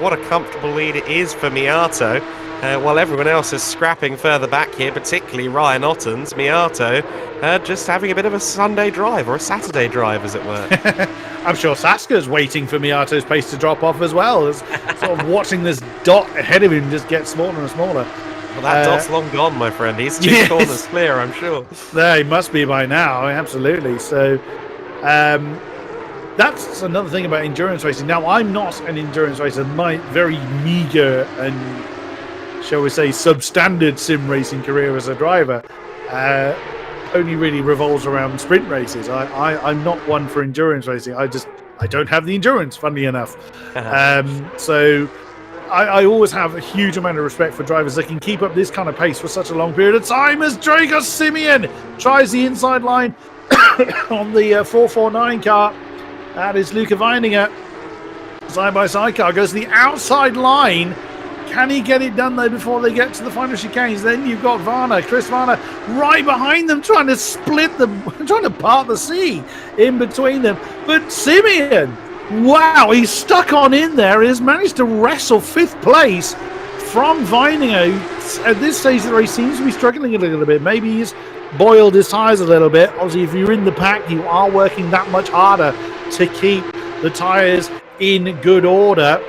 What a comfortable lead it is for Miato. While everyone else is scrapping further back here, particularly Ryan Ottens, Miato just having a bit of a Sunday drive, or a Saturday drive, as it were. I'm sure Saska's waiting for Miato's pace to drop off as well, as sort of watching this dot ahead of him just get smaller and smaller. Well, that dot's long gone, my friend. He's 2 corners clear, I'm sure. There, he must be by now, absolutely. So, that's another thing about endurance racing. Now, I'm not an endurance racer. My very meager and, shall we say, substandard sim racing career as a driver only really revolves around sprint races. I'm not one for endurance racing. I don't have the endurance, funnily enough. So I always have a huge amount of respect for drivers that can keep up this kind of pace for such a long period of time, as Drago Simeon tries the inside line on the 449 car. That is Luca Weininger. Side-by-side car goes to the outside line. Can he get it done, though, before they get to the final chicanes? Then you've got Chris Varner, right behind them, trying to split them, trying to part the sea in between them. But Simeon, wow, he's stuck on in there. He's managed to wrestle 5th place from Weininger, who at this stage of the race seems to be struggling a little bit. Maybe he's boiled his tyres a little bit. Obviously, if you're in the pack, you are working that much harder to keep the tyres in good order.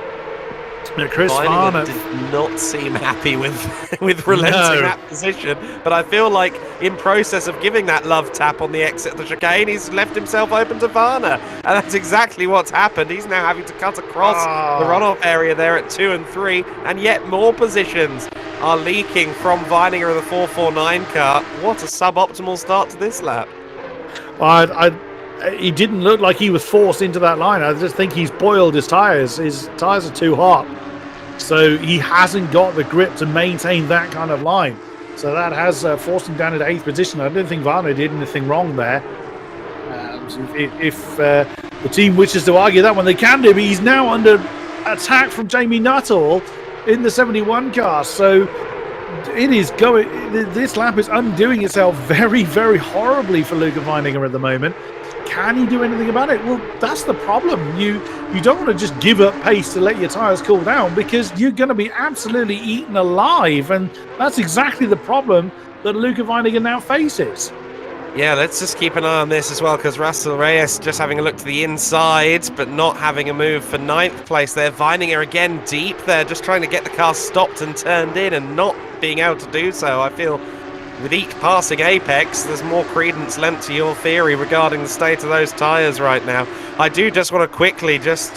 Chris Varner did not seem happy with relenting that position, but I feel like in process of giving that love tap on the exit of the chicane, he's left himself open to Varner, and that's exactly what's happened. He's now having to cut across the runoff area there at 2 and 3, and yet more positions are leaking from Weininger of the 449 car. What a suboptimal start to this lap. He didn't look like he was forced into that line. I just think he's boiled his tyres. His tyres are too hot. So he hasn't got the grip to maintain that kind of line. So that has forced him down into 8th position. I don't think Varner did anything wrong there. If the team wishes to argue that one, they can do, but he's now under attack from Jamie Nuttall in the 71 car. So it is going. This lap is undoing itself very, very horribly for Luca Weininger at the moment. Can he do anything about it? Well, that's the problem. You don't want to just give up pace to let your tyres cool down, because you're going to be absolutely eaten alive, and that's exactly the problem that Luca Weininger now faces. Yeah, let's just keep an eye on this as well, because Russell Reyes just having a look to the inside, but not having a move for 9th place there. Weininger again deep there, just trying to get the car stopped and turned in, and not being able to do so. I feel with each passing apex, there's more credence lent to your theory regarding the state of those tyres right now. I do just want to quickly just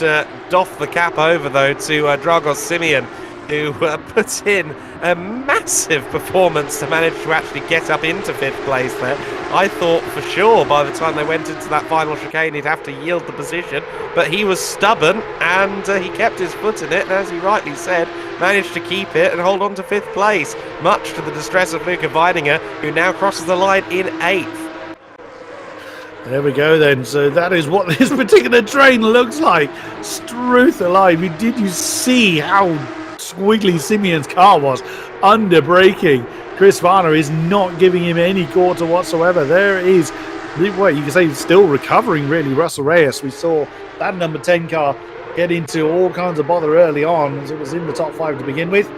doff the cap over, though, to Dragos Simeon, who put in a massive performance to manage to actually get up into 5th place there. I thought for sure by the time they went into that final chicane he'd have to yield the position, but he was stubborn and he kept his foot in it, and as he rightly said, managed to keep it and hold on to 5th place, much to the distress of Luca Weininger, who now crosses the line in 8th. There we go then. So that is what this particular train looks like. Struth alive. Did you see how squiggly Simeon's car was under braking? Chris Varner is not giving him any quarter whatsoever. There is, well, you can say still recovering really, Russell Reyes. We saw that number 10 car get into all kinds of bother early on as it was in the top 5 to begin with.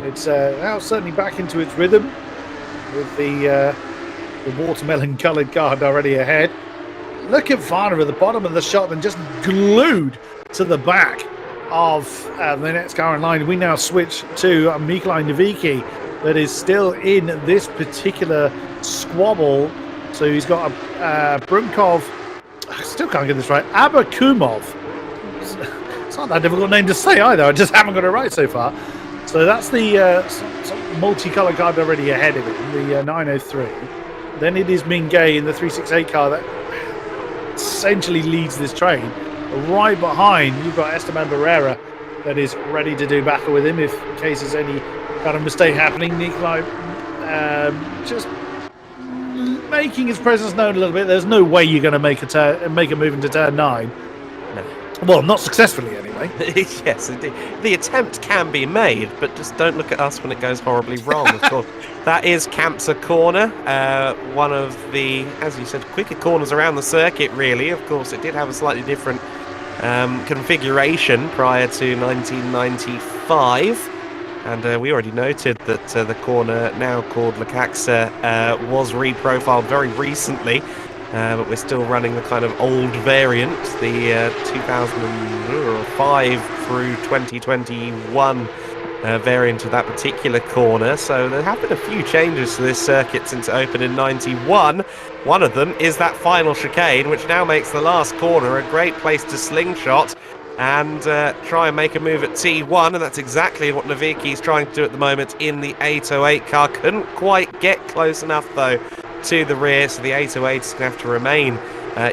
It's now certainly back into its rhythm with the watermelon coloured card already ahead. Look at Varner at the bottom of the shot and just glued to the back of the next car in line. We now switch to Mikolaj Navicki that is still in this particular squabble. So he's got Brumkov, I still can't get this right, Abakumov. It's not that difficult name to say either, I just haven't got it right so far. So that's the multicolour card already ahead of it, the 903. Then it is Mingay in the 368 car that essentially leads this train. Right behind, you've got Esteban Barrera that is ready to do battle with him if in case there's any kind of mistake happening. Nikolai just making his presence known a little bit. There's no way you're going to make a move into turn 9. No. Well, not successfully anyway. Yes, indeed. The attempt can be made, but just don't look at us when it goes horribly wrong, of course. That is Kampsa Corner, one of the, as you said, quicker corners around the circuit, really. Of course, it did have a slightly different configuration prior to 1995. And we already noted that the corner, now called Lecaxa, was reprofiled very recently. But we're still running the kind of old variant, the 2005 through 2021 variant of that particular corner. So there have been a few changes to this circuit since it opened in 91. One of them is that final chicane, which now makes the last corner a great place to slingshot and try and make a move at T1, and that's exactly what Navicki is trying to do at the moment in the 808 car. Couldn't quite get close enough, though, to the rear, so the 808 is going to have to remain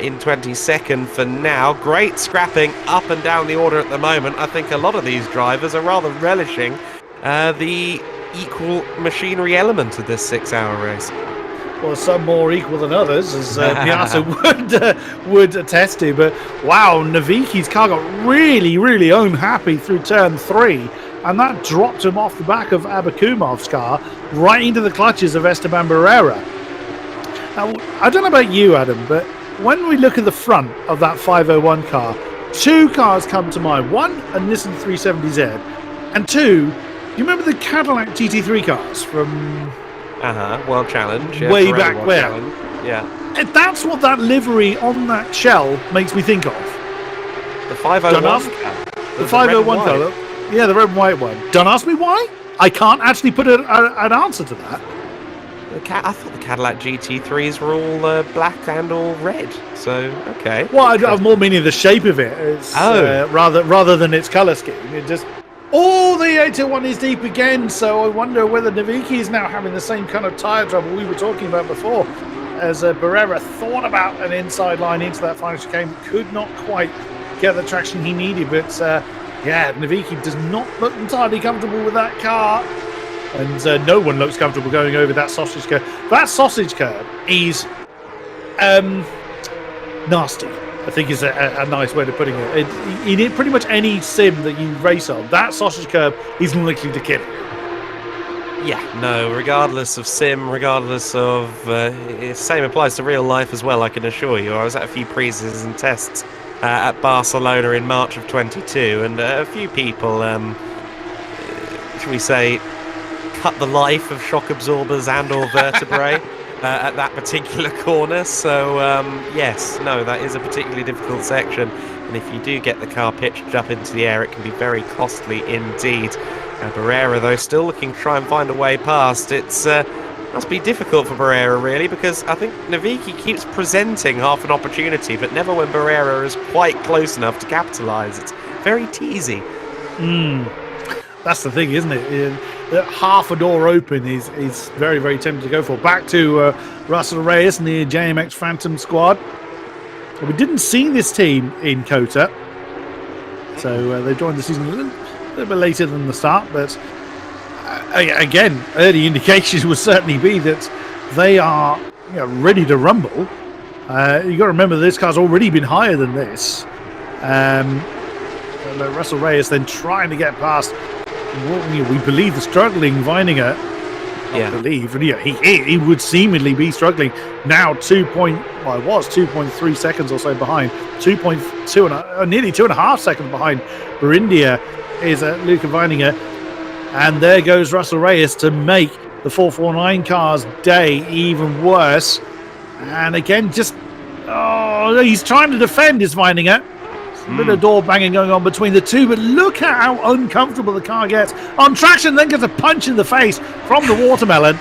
in 22nd for now. Great scrapping up and down the order at the moment. I think a lot of these drivers are rather relishing the equal machinery element of this 6-hour race. Well, some more equal than others, as Piazza would attest to. But wow, Navicki's car got really, really unhappy through turn 3, and that dropped him off the back of Abakumov's car right into the clutches of Esteban Barrera. Now, I don't know about you, Adam, but when we look at the front of that 501 car, 2 cars come to mind. One, a Nissan 370Z, and 2, do you remember the Cadillac GT3 cars from World Challenge? Yeah, way back when? Yeah. And that's what that livery on that shell makes me think of. The 501 car. The 501 car. Yeah, the red and white one. Don't ask me why. I can't actually put an answer to that. I thought the Cadillac GT3s were all black and all red. So, okay. Well, I have more meaning of the shape of it. It's, rather than its colour scheme. It just... Oh, the 801 is deep again. So I wonder whether Navicki is now having the same kind of tyre trouble we were talking about before. As Barrera thought about an inside line into that final chicane, could not quite get the traction he needed. But, yeah, Navicki does not look entirely comfortable with that car. And no one looks comfortable going over that sausage curb. That sausage curb is nasty, I think is a nice way of putting it. In pretty much any sim that you race on, that sausage curb is likely to kill you. Yeah, no, regardless of sim, regardless of... same applies to real life as well, I can assure you. I was at a few pre-season tests at Barcelona in March of 22, and a few people, shall we say, cut the life of shock absorbers and or vertebrae at that particular corner. So yes, no, that is a particularly difficult section, and if you do get the car pitched up into the air, it can be very costly indeed. Barrera, though, still looking to try and find a way past. It's must be difficult for Barrera, really, because I think Navicki keeps presenting half an opportunity, but never when Barrera is quite close enough to capitalise. It's very teasy. That's the thing, isn't it? Half a door open is very, very tempting to go for. Back to Russell Reyes and the JMX Phantom squad. We didn't see this team in COTA, so they joined the season a little bit later than the start, but again, early indications would certainly be that they are ready to rumble. You got to remember this car's already been higher than this. Russell Reyes then trying to get past what we believe the struggling Weininger. I believe, and he would seemingly be struggling now. 2.3 seconds or so behind, 2.2 nearly 2.5 seconds behind. Burindia is Luca Weininger, and there goes Russell Reyes to make the 449 car's day even worse. And again, he's trying to defend his Weininger. A bit of door banging going on between the two, but look at how uncomfortable the car gets on traction, then gets a punch in the face from the watermelon.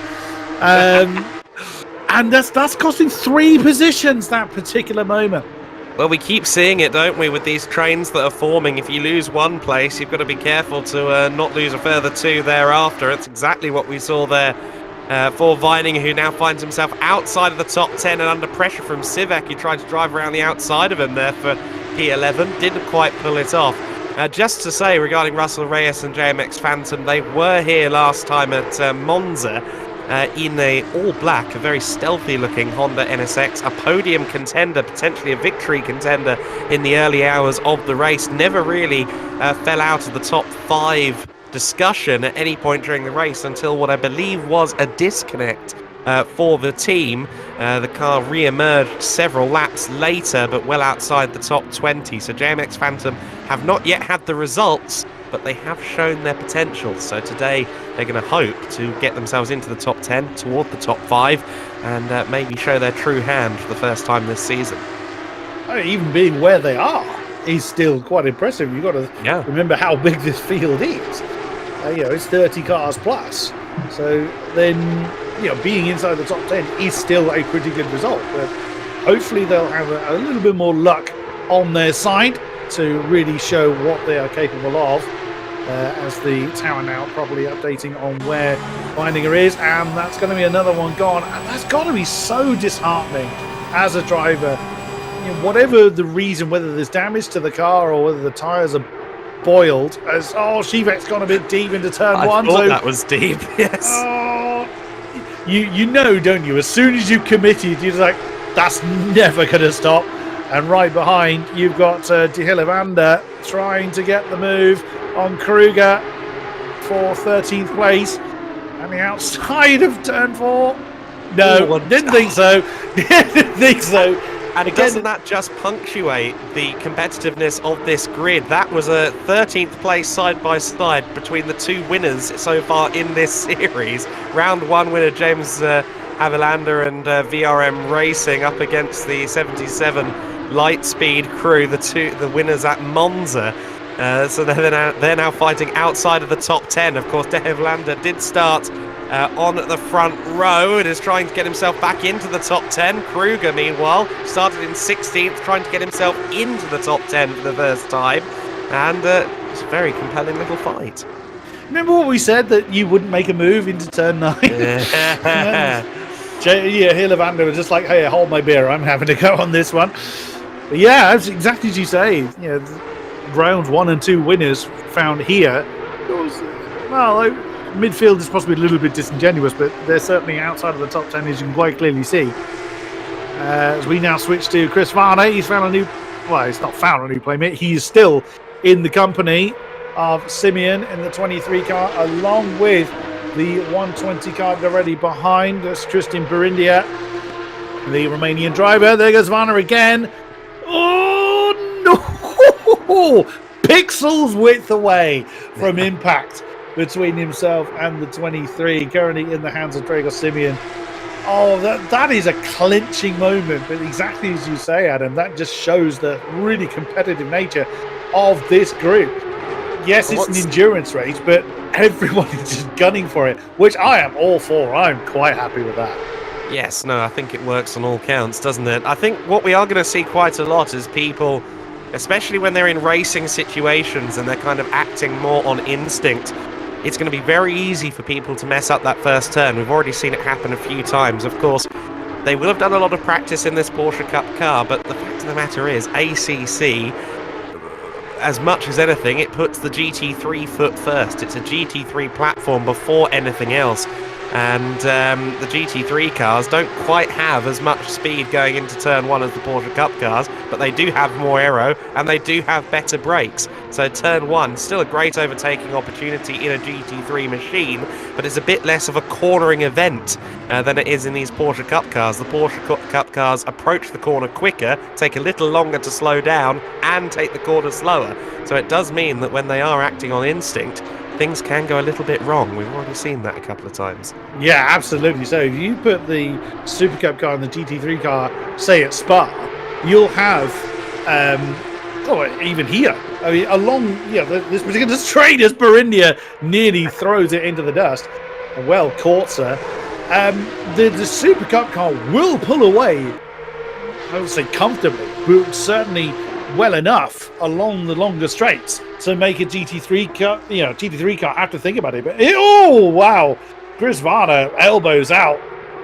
And that's costing 3 positions, that particular moment. Well, we keep seeing it, don't we, with these trains that are forming. If you lose one place, you've got to be careful to not lose a further 2 thereafter. It's exactly what we saw there for Weininger, who now finds himself outside of the top 10 and under pressure from Sivak, who tried to drive around the outside of him there for P11, didn't quite pull it off. Just to say regarding Russell Reyes and JMX Phantom, they were here last time at Monza in a all-black, a very stealthy-looking Honda NSX, a podium contender, potentially a victory contender in the early hours of the race. Never really fell out of the top 5 discussion at any point during the race until what I believe was a disconnect for the team. The car re-emerged several laps later, but well outside the top 20. So JMX Phantom have not yet had the results, but they have shown their potential. So today they're going to hope to get themselves into the top 10, toward the top 5, and maybe show their true hand for the first time this season. Even being where they are is still quite impressive. You've got to remember how big this field is. It's 30 cars plus. So then, being inside the top 10 is still a pretty good result. But hopefully they'll have a little bit more luck on their side to really show what they are capable of, as the tower now probably updating on where Weininger is, and that's going to be another one gone. And that's got to be so disheartening as a driver. Whatever the reason, whether there's damage to the car or whether the tyres are boiled, as Shivak's gone a bit deep into turn 1. I thought that was deep, yes. You know, don't you? As soon as you committed, you're like, that's never going to stop. And right behind, you've got De Hillevander trying to get the move on Kruger for 13th place. And the outside of turn 4. No, didn't think so. Didn't think so. And doesn't that just punctuate the competitiveness of this grid? That was a 13th place side-by-side between the 2 winners so far in this series. Round 1 winner James Havilander and VRM Racing up against the 77 Lightspeed crew, the winners at Monza. So they're now fighting outside of the top 10. Of course, De Hillevander did start on the front row and is trying to get himself back into the top 10. Kruger, meanwhile, started in 16th, trying to get himself into the top 10 for the first time. And it's a very compelling little fight. Remember what we said, that you wouldn't make a move into turn 9? Hillevander was just like, hey, hold my beer, I'm having to go on this one. But yeah, that's exactly as you say. Rounds 1 and 2 winners found here. Midfield is possibly a little bit disingenuous, but they're certainly outside of the top 10, as you can quite clearly see. As we now switch to Chris Varner, he's found a new... Well, he's not found a new playmate. He's still in the company of Simeon in the 23 car, along with the 120 car already behind. That's Tristan Burindia, the Romanian driver. There goes Varner again. Oh, no! Pixels width away from impact between himself and the 23, currently in the hands of Drago Simeon. Oh, that is a clinching moment, but exactly as you say, Adam, that just shows the really competitive nature of this group. Yes, it's an endurance race, but everyone is just gunning for it, which I am all for. I'm quite happy with that. Yes, no, I think it works on all counts, doesn't it? I think what we are going to see quite a lot is people, especially when they're in racing situations and they're kind of acting more on instinct, it's going to be very easy for people to mess up that first turn. We've already seen it happen a few times. Of course, they will have done a lot of practice in this Porsche Cup car, but the fact of the matter is, ACC, as much as anything, it puts the GT3 foot first. It's a GT3 platform before anything else. And the GT3 cars don't quite have as much speed going into turn 1 as the Porsche Cup cars, but they do have more aero and they do have better brakes. So turn 1, still a great overtaking opportunity in a GT3 machine, but it's a bit less of a cornering event than it is in these Porsche Cup cars. The Porsche Cup cars approach the corner quicker, take a little longer to slow down, and take the corner slower. So it does mean that when they are acting on instinct, things can go a little bit wrong. We've already seen that a couple of times. Yeah, absolutely. So if you put the Super Cup car and the GT3 car, say at Spa, you'll have, even here, I mean, along this particular straight as Barindia nearly throws it into the dust. Well, Corsa, the Super Cup car will pull away, I would say comfortably, but certainly well enough along the longer straights to make a GT3 car have to think about it. But oh wow, Chris Varner elbows out.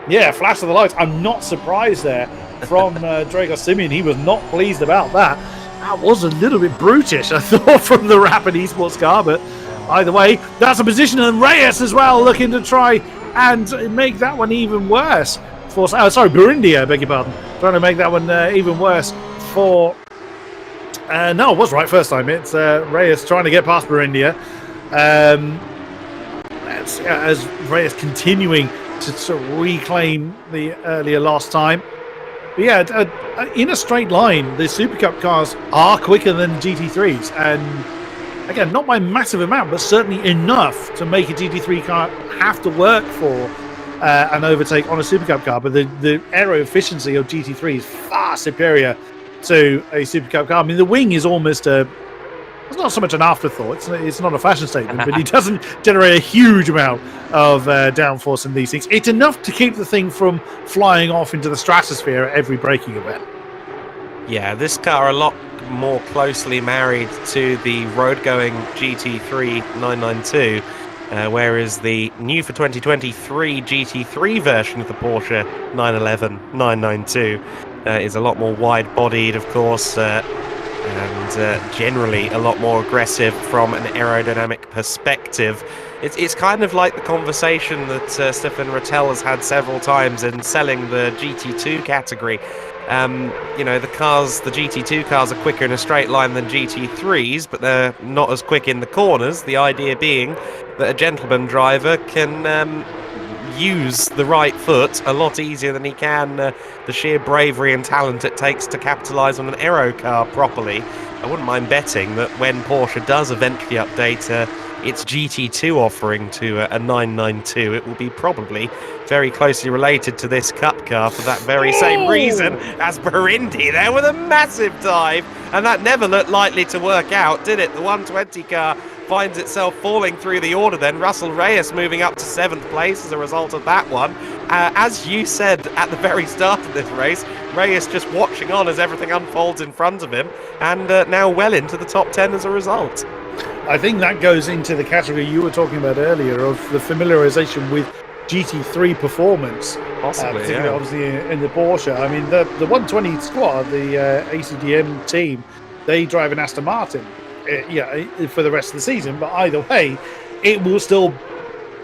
Yeah, flash of the lights. I'm not surprised there from Drago Simeon. He was not pleased about that. That was a little bit brutish, I thought, from the Rapid Esports car. But either way, that's a position, and Reyes as well looking to try and make that one even worse. Burindia, I beg your pardon. Trying to make that one even worse for. No, it was right first time. It's Reyes trying to get past Barindia. As Reyes continuing to sort of reclaim the earlier lost time. But yeah, in a straight line, the Super Cup cars are quicker than GT3s. And again, not by a massive amount, but certainly enough to make a GT3 car have to work for an overtake on a Super Cup car. But the aero efficiency of GT3 is far superior to a Super Cup car. I mean, the wing is almost it's not so much an afterthought, it's not a fashion statement, but it doesn't generate a huge amount of downforce in these things. It's enough to keep the thing from flying off into the stratosphere at every braking event. Yeah, this car a lot more closely married to the road-going GT3 992, whereas the new for 2023 GT3 version of the Porsche 911 992 is a lot more wide-bodied, of course, and generally a lot more aggressive from an aerodynamic perspective. It's kind of like the conversation that Stefan Rattel has had several times in selling the GT2 category. The GT2 cars are quicker in a straight line than GT3s, but they're not as quick in the corners. The idea being that a gentleman driver can use the right foot a lot easier than he can the sheer bravery and talent it takes to capitalise on an aero car properly. I wouldn't mind betting that when Porsche does eventually update its GT2 offering to a 992, it will be probably very closely related to this Cup car for that very same reason as Barindi there with a massive dive, and that never looked likely to work out, did it? The 120 car finds itself falling through the order then. Russell Reyes moving up to 7th place as a result of that one. As you said at the very start of this race, Reyes just watching on as everything unfolds in front of him, and now well into the top 10 as a result. I think that goes into the category you were talking about earlier of the familiarization with GT3 performance. Possibly, particularly obviously in the Porsche. I mean, the 120 squad, the ACDM team, they drive an Aston Martin for the rest of the season, but either way, it will still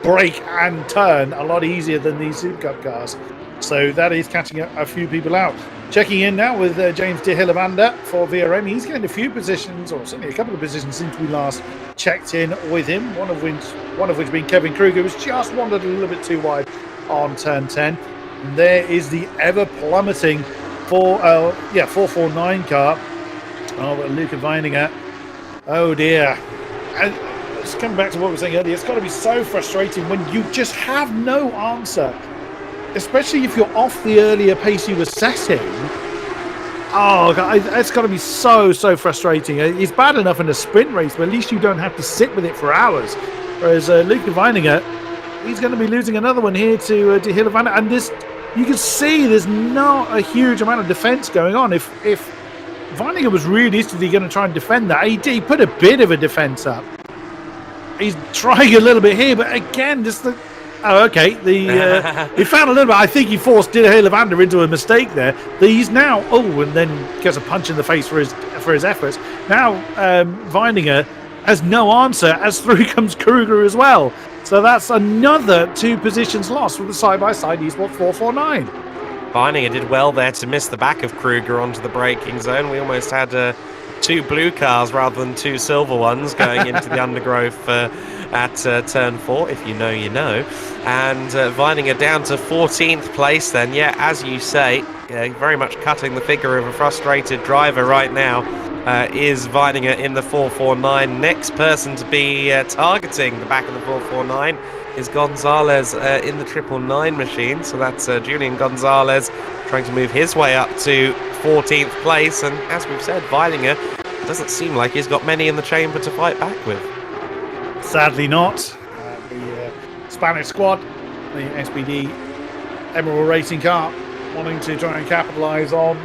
brake and turn a lot easier than these Super Cup cars. So that is catching a few people out. Checking in now with James de Hilavander for VRM. He's gained a few positions, or certainly a couple of positions since we last checked in with him. One of which being Kevin Kruger, who's just wandered a little bit too wide on turn 10. And there is the ever plummeting 449 car. Luca Weininger. Oh dear. And let's come back to what we were saying earlier. It's got to be so frustrating when you just have no answer. Especially if you're off the earlier pace you were setting. Oh, God, it's got to be so frustrating. It's bad enough in a sprint race, but at least you don't have to sit with it for hours. Whereas Luca Weininger, he's going to be losing another one here to De Hilavander. And you can see there's not a huge amount of defense going on. If Weininger was realistically going to try and defend that, he put a bit of a defense up. He's trying a little bit here, but again, just the... Oh, okay. He found a little bit. I think he forced Levander into a mistake there. He's now... Oh, and then gets a punch in the face for his efforts. Now, Weininger has no answer as through comes Kruger as well. So that's another 2 positions lost with the side-by-side Esports 449. Weininger did well there to miss the back of Kruger onto the braking zone. We almost had 2 blue cars rather than 2 silver ones going into the undergrowth at turn 4, if you know, you know. And Weininger down to 14th place then. Yeah, as you say, very much cutting the figure of a frustrated driver right now is Weininger in the 449. Next person to be targeting the back of the 449 is Gonzalez in the 999 machine. So that's Julian Gonzalez trying to move his way up to 14th place. And as we've said, Weininger doesn't seem like he's got many in the chamber to fight back with. Sadly not. The Spanish squad, the SPD Emerald Racing car, wanting to try and capitalise on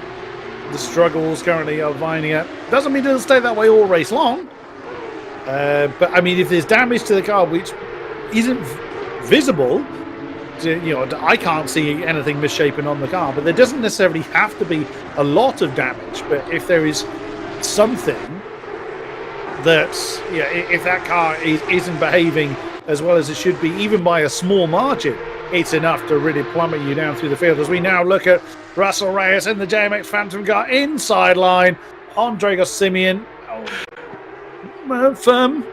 the struggles currently of Weininger. Doesn't mean it'll stay that way all race long. But I mean, if there's damage to the car which isn't visible, I can't see anything misshapen on the car, but there doesn't necessarily have to be a lot of damage. But if there is something that, if that car isn't behaving as well as it should be, even by a small margin, it's enough to really plummet you down through the field. As we now look at Russell Reyes in the JMX Phantom car inside line on Dragos Simeon. Firm.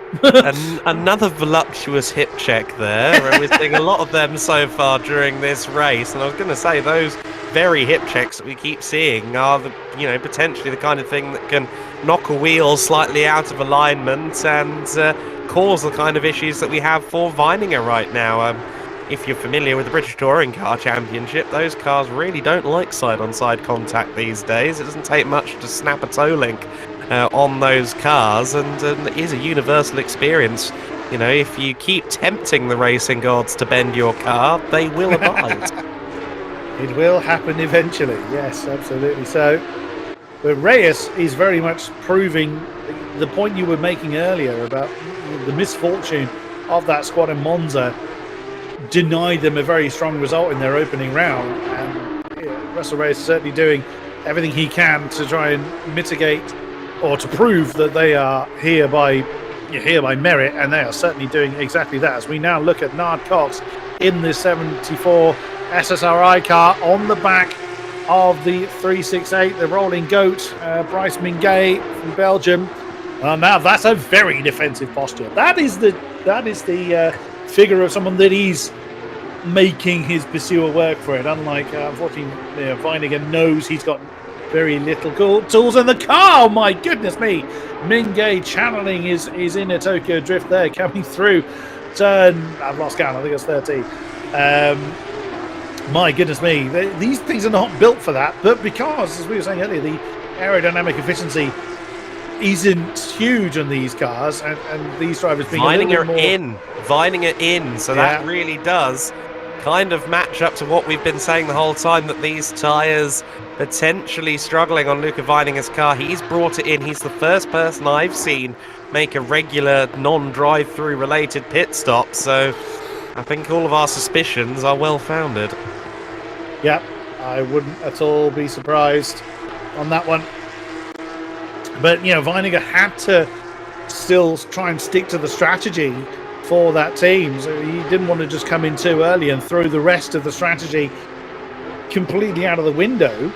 Another voluptuous hip check there. We're seeing a lot of them so far during this race, and I was going to say those very hip checks that we keep seeing are potentially the kind of thing that can knock a wheel slightly out of alignment and cause the kind of issues that we have for Weininger right now. If you're familiar with the British Touring Car Championship, those cars really don't like side-on-side contact these days. It doesn't take much to snap a toe link on those cars, and it is a universal experience. If you keep tempting the racing gods to bend your car, they will abide. It will happen eventually, yes, absolutely. So, but Reyes is very much proving the point you were making earlier about the misfortune of that squad in Monza denied them a very strong result in their opening round, and Russell Reyes is certainly doing everything he can to try and mitigate or to prove that they are here by merit, and they are certainly doing exactly that. As we now look at Nard Cox in the 74 SSRI car on the back of the 368, the Rolling Goat, Bryce Mingay from Belgium. Now that's a very defensive posture. That is the figure of someone that is making his pursuer work for it. Unlike, unfortunately, Weininger knows he's got very little tools in the car. Oh my goodness me! Mingay channeling his inner Tokyo drift there, coming through turn. I've lost count. I think it's 13. My goodness me! These things are not built for that. But because, as we were saying earlier, the aerodynamic efficiency isn't huge on these cars, and these drivers being Weininger in. So that really does kind of match up to what we've been saying the whole time, that these tyres potentially struggling on Luca Weininger's car. He's brought it in. He's the first person I've seen make a regular non-drive-through related pit stop. So I think all of our suspicions are well founded. Yeah, I wouldn't at all be surprised on that one. But, Weininger had to still try and stick to the strategy for that team. So he didn't want to just come in too early and throw the rest of the strategy completely out of the window.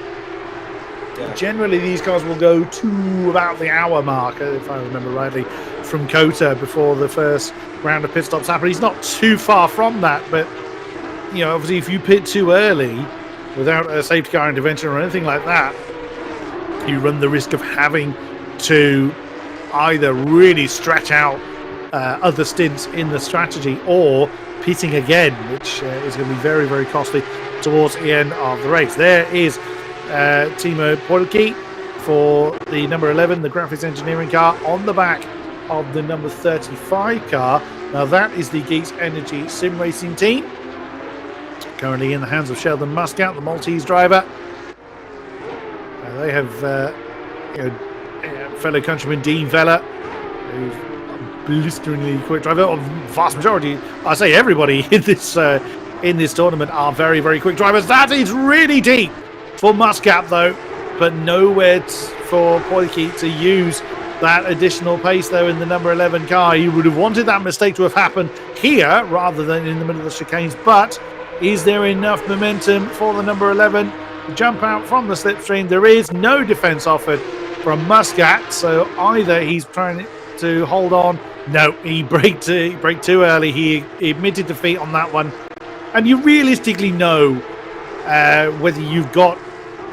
Yeah. Generally, these cars will go to about the hour mark, if I remember rightly, from Kota before the first round of pit stops happen. He's not too far from that, but, obviously if you pit too early without a safety car intervention or anything like that, you run the risk of having to either really stretch out other stints in the strategy or pitting again, which is going to be very, very costly towards the end of the race. There is Timo Polki for the number 11, the graphics engineering car, on the back of the number 35 car. Now that is the Geeks Energy Sim Racing team, currently in the hands of Sheldon Muscat, the Maltese driver. They have fellow countryman Dean Vella, who's blisteringly quick driver. A vast majority, I say everybody in this tournament are very, very quick drivers. That is really deep for Muscat, though, but nowhere for Poiki to use that additional pace, though, in the number 11 car. You would have wanted that mistake to have happened here rather than in the middle of the chicanes, but is there enough momentum for the number 11 to jump out from the slipstream? There is no defense offered from Muscat, so either he's trying to hold on. No, he braked too early. He admitted defeat on that one, and you realistically know whether you've got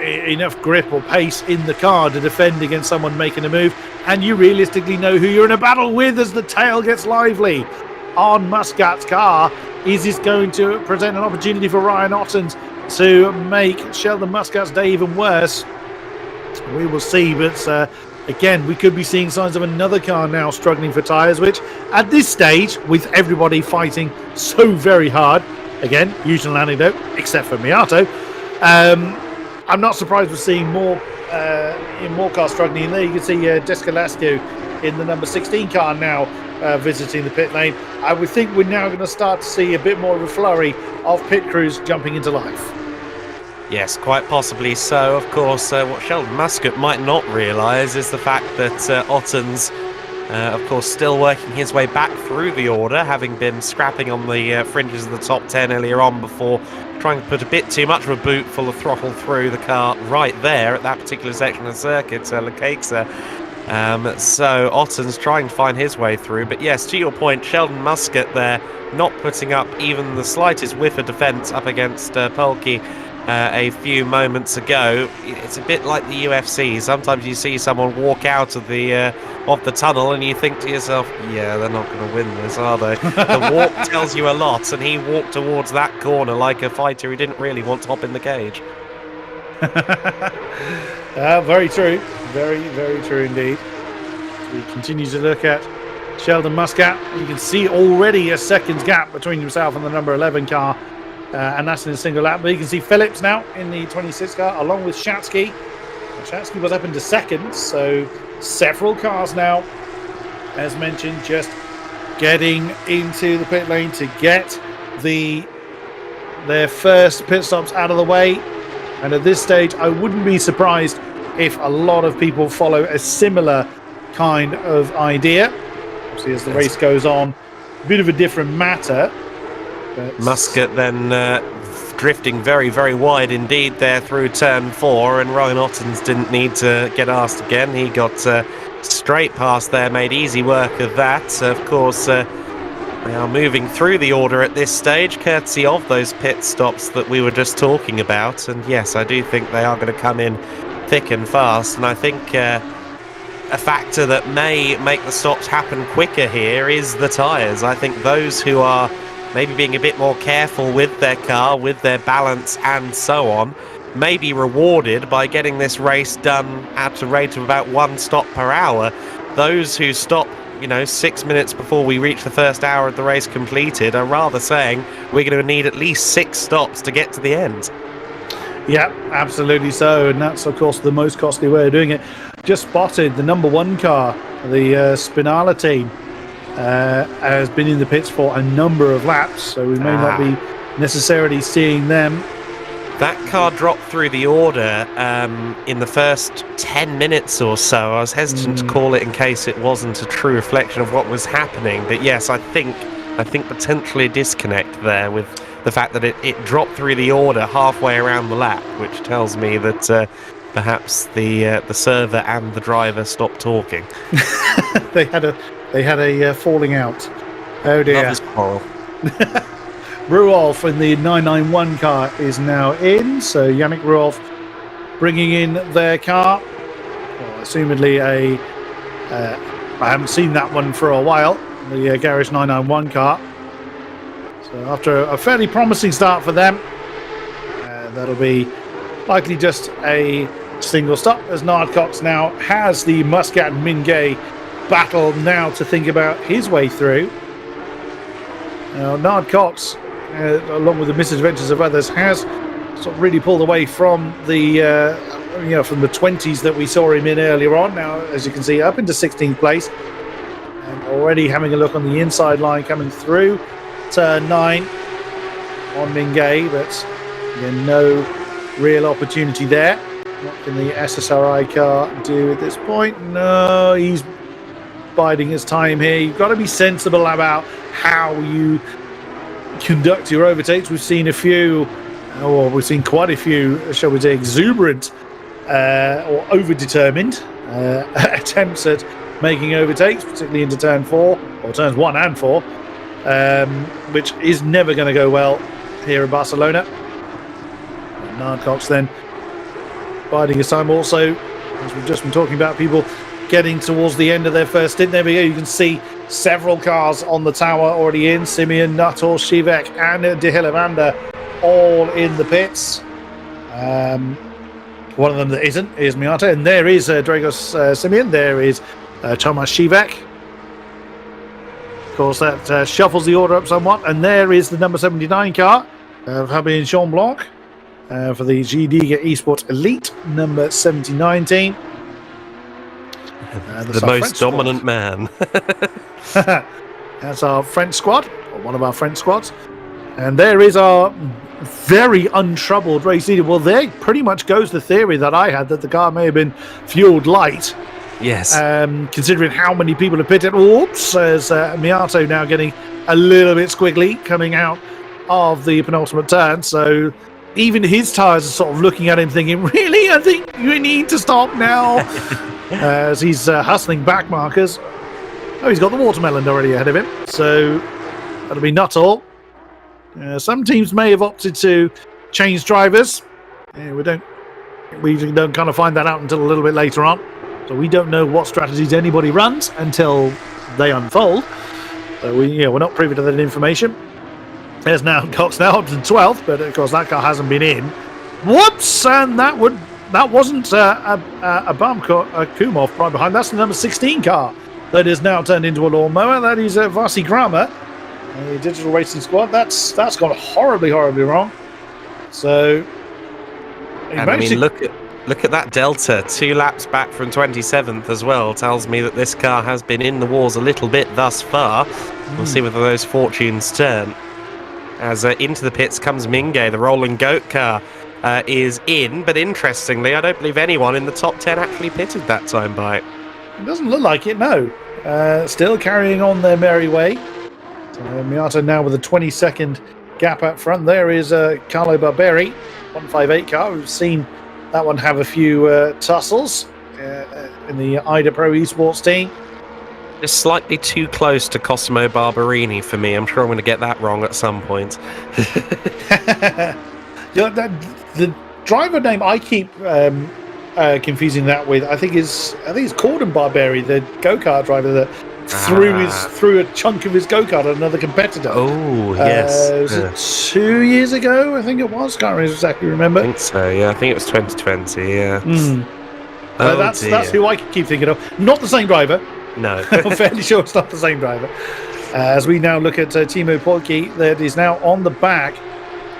enough grip or pace in the car to defend against someone making a move, and you realistically know who you're in a battle with as the tail gets lively on Muscat's car. Is this going to present an opportunity for Ryan Ottens to make Sheldon Muscat's day even worse? We will see, but again, we could be seeing signs of another car now struggling for tyres, which at this stage, with everybody fighting so very hard, again, usual anecdote, except for Miato, I'm not surprised we're seeing more cars struggling in there. You can see Descalescu in the number 16 car now visiting the pit lane. I would think we're now going to start to see a bit more of a flurry of pit crews jumping into life. Yes, quite possibly so. Of course, what Sheldon Muscat might not realise is the fact that Ottens, of course, still working his way back through the order, having been scrapping on the fringes of the top 10 earlier on before trying to put a bit too much of a boot full of throttle through the car right there at that particular section of the circuit, Lekeksa. So Ottens trying to find his way through. But yes, to your point, Sheldon Muscat there not putting up even the slightest whiff of defence up against Polke a few moments ago. It's a bit like the UFC. Sometimes you see someone walk out of the tunnel and you think to yourself, yeah, they're not going to win this, are they? The walk tells you a lot, and he walked towards that corner like a fighter who didn't really want to hop in the cage. Very true. Very, very true indeed. As we continue to look at Sheldon Muscat, you can see already a seconds gap between himself and the number 11 car. And that's in a single lap. But you can see Phillips now in the 26 car, along with Shatsky. Shatsky was up into second, so several cars now, as mentioned, just getting into the pit lane to get their first pit stops out of the way. And at this stage, I wouldn't be surprised if a lot of people follow a similar kind of idea. Obviously, as the race goes on, a bit of a different matter. Muscat then drifting very, very wide indeed there through turn 4, and Ryan Ottens didn't need to get asked again. He got straight past there, made easy work of that. Of course, they are moving through the order at this stage, courtesy of those pit stops that we were just talking about. And yes, I do think they are going to come in thick and fast, and I think a factor that may make the stops happen quicker here is the tyres. I think those who are maybe being a bit more careful with their car, with their balance and so on, may be rewarded by getting this race done at a rate of about 1 stop per hour. Those who stop, 6 minutes before we reach the first hour of the race completed are rather saying we're going to need at least 6 stops to get to the end. Yeah, absolutely so. And that's, of course, the most costly way of doing it. Just spotted the number 1 car, the Spinala team, has been in the pits for a number of laps, so we may not be necessarily seeing them. That car dropped through the order in the first 10 minutes or so. I was hesitant to call it in case it wasn't a true reflection of what was happening, but yes, I think potentially a disconnect there with the fact that it dropped through the order halfway around the lap, which tells me that perhaps the server and the driver stopped talking. They had a falling out. Oh dear. Lovers quarrel. Ruolf in the 991 car is now in, so Yannick Ruolf bringing in their car. Well, assumedly I haven't seen that one for a while, the Garage 991 car. So after a fairly promising start for them, that'll be likely just a single stop, as Nard Cox now has the Muscat Mingay battle now to think about his way through. Now, Nard Cox, along with the misadventures of others, has sort of really pulled away from the from the 20s that we saw him in earlier on. Now, as you can see, up into 16th place, and already having a look on the inside line coming through. Turn 9 on Mingay, but again, no real opportunity there. What can the SSRI car do at this point? No, he's biding his time here. You've got to be sensible about how you conduct your overtakes. We've seen a few, or we've seen quite a few, shall we say, exuberant or over-determined attempts at making overtakes, particularly into turn 4, or turns 1 and 4, which is never going to go well here in Barcelona. Nardcox then biding his time also, as we've just been talking about, people getting towards the end of their first stint. There we go, you can see several cars on the tower already in. Simeon, Nuttall, Shivek and De Hilavander all in the pits. One of them that isn't is Miata, and there is Dragos Simeon, there is Tomas Shivek. Of course, that shuffles the order up somewhat, and there is the number 79 car of Fabien Jean-Blanc for the GD Esports Elite number 79 team. The most dominant man. That's our French squad, or one of our French squads. And there is our very untroubled race leader. Well, there pretty much goes the theory that I had, that the car may have been fueled light. Yes. Considering how many people have pitted. Oops, as Miato now getting a little bit squiggly coming out of the penultimate turn. So even his tyres are sort of looking at him thinking, really? I think you need to stop now. As he's hustling back markers. Oh, he's got the watermelon already ahead of him. So that'll be Nuttall. Some teams may have opted to change drivers. We don't kind of find that out until a little bit later on. So we don't know what strategies anybody runs until they unfold. So we're not privy to that information. There's now Cox now up to 12th, but of course that car hasn't been in. Whoops! And that wasn't a bump, a Kumov right behind. That's the number 16 car that is now turned into a lawnmower. That is Vasi Grama, a digital racing squad. That's gone horribly wrong. So, and I mean, look at that delta. 2 laps back from 27th as well. Tells me that this car has been in the wars a little bit thus far. We'll see whether those fortunes turn. As into the pits comes Mingay, the rolling goat car. Is in, but interestingly, I don't believe anyone in the top 10 actually pitted that time by. It doesn't look like it, no. Still carrying on their merry way. So Miata now with a 20-second gap up front. There is Carlo Barberi, 158 car. We've seen that one have a few tussles in the Ida Pro Esports team. Just slightly too close to Cosimo Barberini for me. I'm sure I'm going to get that wrong at some point. The driver name I keep confusing that with, I think it's Corden Barberi, the go-kart driver that threw a chunk of his go-kart at another competitor. Oh, yes. Was it 2 years ago? I think it was. Can't exactly remember. I think so. Yeah, I think it was 2020. Yeah. That's who I keep thinking of. Not the same driver. No. I'm fairly sure it's not the same driver. As we now look at Timo Polki, that is now on the back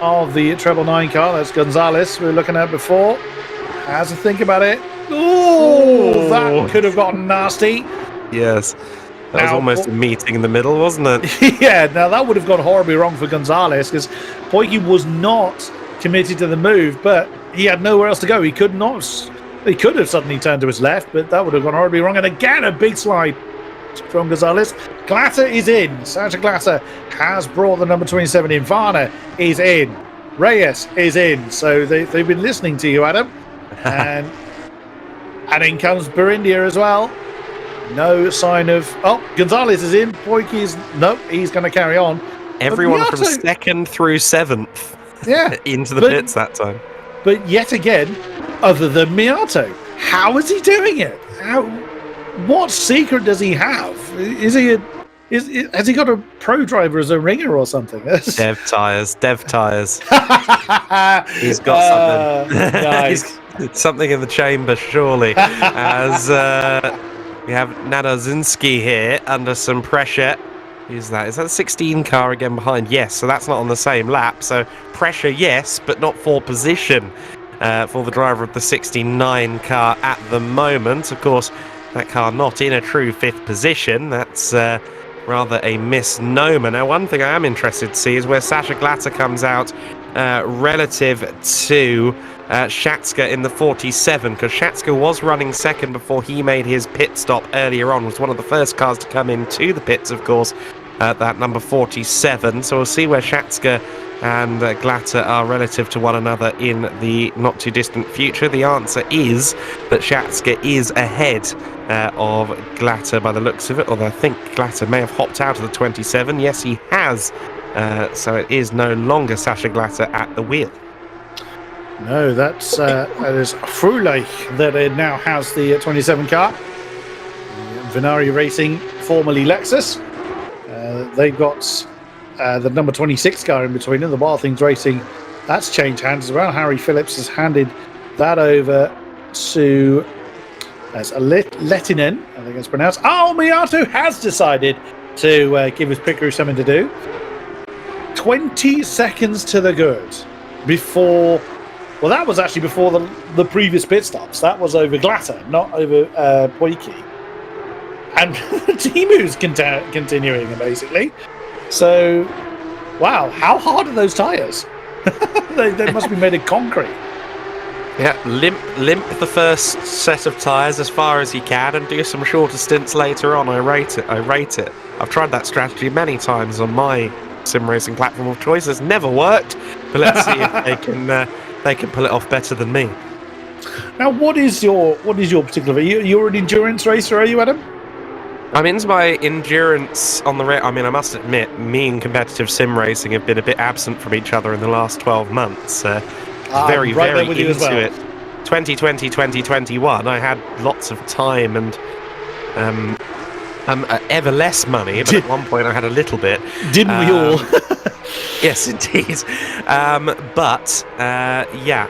of the treble 9 car. That's Gonzalez we were looking at before. Has a think about it. Oh, that could have gotten nasty. Yes. That was almost a meeting in the middle, wasn't it? Yeah, now that would have gone horribly wrong for Gonzalez, because Poiki was not committed to the move, but he had nowhere else to go. He could have suddenly turned to his left, but that would have gone horribly wrong. And again, a big slide from Gonzalez. Glatter is in. Sasha Glatter has brought the number 27 in. Varna is in. Reyes is in. So they've been listening to you, Adam. And in comes Burindia as well. No sign of... Oh, Gonzalez is in. Poiki's... Nope, he's going to carry on. Everyone from 2nd through 7th into the pits that time. But yet again, other than Miato, how is he doing it? What secret does he have? Has he got a pro driver as a ringer or something? Dev tires. He's got something. Nice. Something in the chamber, surely. As we have Nadazinski here under some pressure. Who's that? Is that the 16 car again behind? Yes, so that's not on the same lap. So pressure, yes, but not for position for the driver of the 69 car at the moment. Of course, that car not in a true 5th position. That's rather a misnomer. Now, one thing I am interested to see is where Sasha Glatter comes out relative to Schatska in the 47, because Schatska was running second before he made his pit stop earlier on, was one of the first cars to come into the pits, of course, that number 47. So we'll see where Schatska and Glatter are relative to one another in the not too distant future. The answer is that Schatska is ahead of Glatter by the looks of it, although I think Glatter may have hopped out of the 27. Yes, he has. So it is no longer Sasha Glatter at the wheel. No, that is FLExTREME that it now has the 27 car. Venari Racing, formerly Lexus. They've got the number 26 car in between them, the Barthings Racing. That's changed hands as well. Harry Phillips has handed that over to Lettinen, I think it's pronounced. Oh, Miyato has decided to give his pit crew something to do. 20 seconds to the good before... Well, that was actually before the previous pit stops. That was over Glatter, not over Poiki. And Timu's continuing, basically. So, wow, how hard are those tyres? they must be made of concrete. Yeah, limp the first set of tyres as far as you can and do some shorter stints later on. I rate it. I've tried that strategy many times on my sim racing platform of choice. It's never worked, but let's see if they can pull it off better than me. Now, what is your particular... You're an endurance racer, are you, Adam? I'm into my endurance on the... I mean, I must admit, me and competitive sim racing have been a bit absent from each other in the last 12 months. Very into it. 2020, 2021, I had lots of time and ever less money, but at one point I had a little bit. Didn't we all? Yes, indeed. Yeah,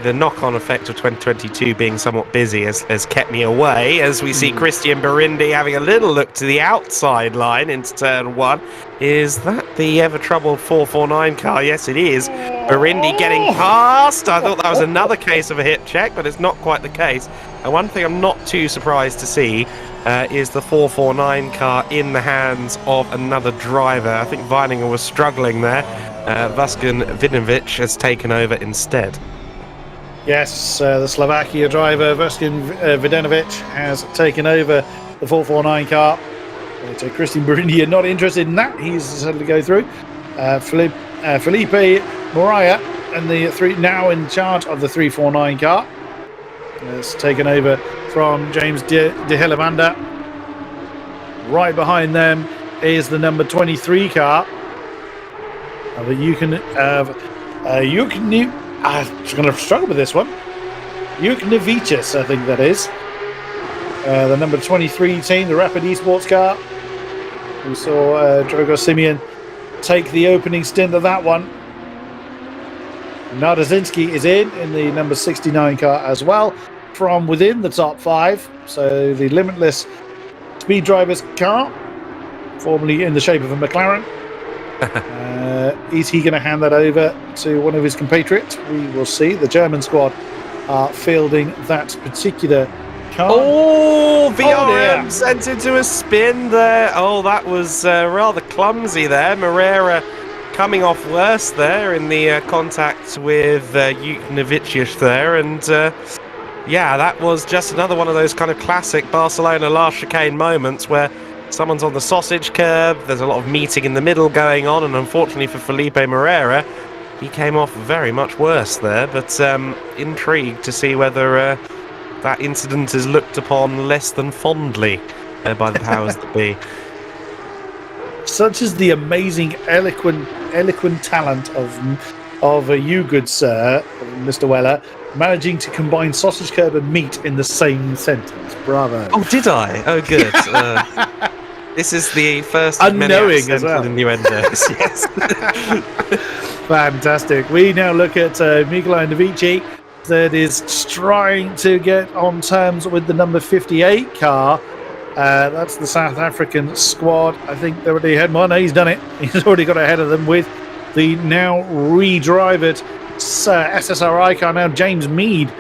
the knock-on effect of 2022 being somewhat busy has kept me away, as we see Christian Barindi having a little look to the outside line into turn 1. Is that the ever-troubled 449 car? Yes, it is. Barindi getting past. I thought that was another case of a hip check, but it's not quite the case. And one thing I'm not too surprised to see is the 449 car in the hands of another driver. I think Weininger was struggling there. Vaskan Vidinovic has taken over instead. Yes, the Slovakia driver, Vaskan Vidinovic, has taken over the 449 car. So Christian Barindi not interested in that. He's decided to go through. Felipe Moraya and the now in charge of the 349 car. It's taken over from James de Hillemanda. Right behind them is the number 23 car. I'm going to struggle with this one. Juknevicius, I think that is. The number 23 team, the Rapid Esports car. We saw Drogo Simeon take the opening stint of that one. Nardazinski is in the number 69 car as well, from within the top 5. So the Limitless Speed Drivers car, formerly in the shape of a McLaren. Is he going to hand that over to one of his compatriots? We will see. The German squad are fielding that particular car. Oh, VRM sent into a spin there. Oh, that was rather clumsy there. Moreira coming off worse there in the contact with Juknevicius there. And yeah, that was just another one of those kind of classic Barcelona last chicane moments where someone's on the sausage curb, there's a lot of meeting in the middle going on, and unfortunately for Felipe Moreira, he came off very much worse there, but intrigued to see whether that incident is looked upon less than fondly by the powers that be. Such is the amazing, eloquent talent of you, good sir, Mr. Weller, managing to combine sausage curb and meat in the same sentence. Bravo. Oh, did I? Oh, good. This is the first unknowing as well. Innuendos. Yes. Fantastic. We now look at Mikolaj Novici, that is trying to get on terms with the number 58 car. That's the South African squad. I think they already had one. No, he's done it. He's already got ahead of them with the now re-drivered SSRI car. Now James Mead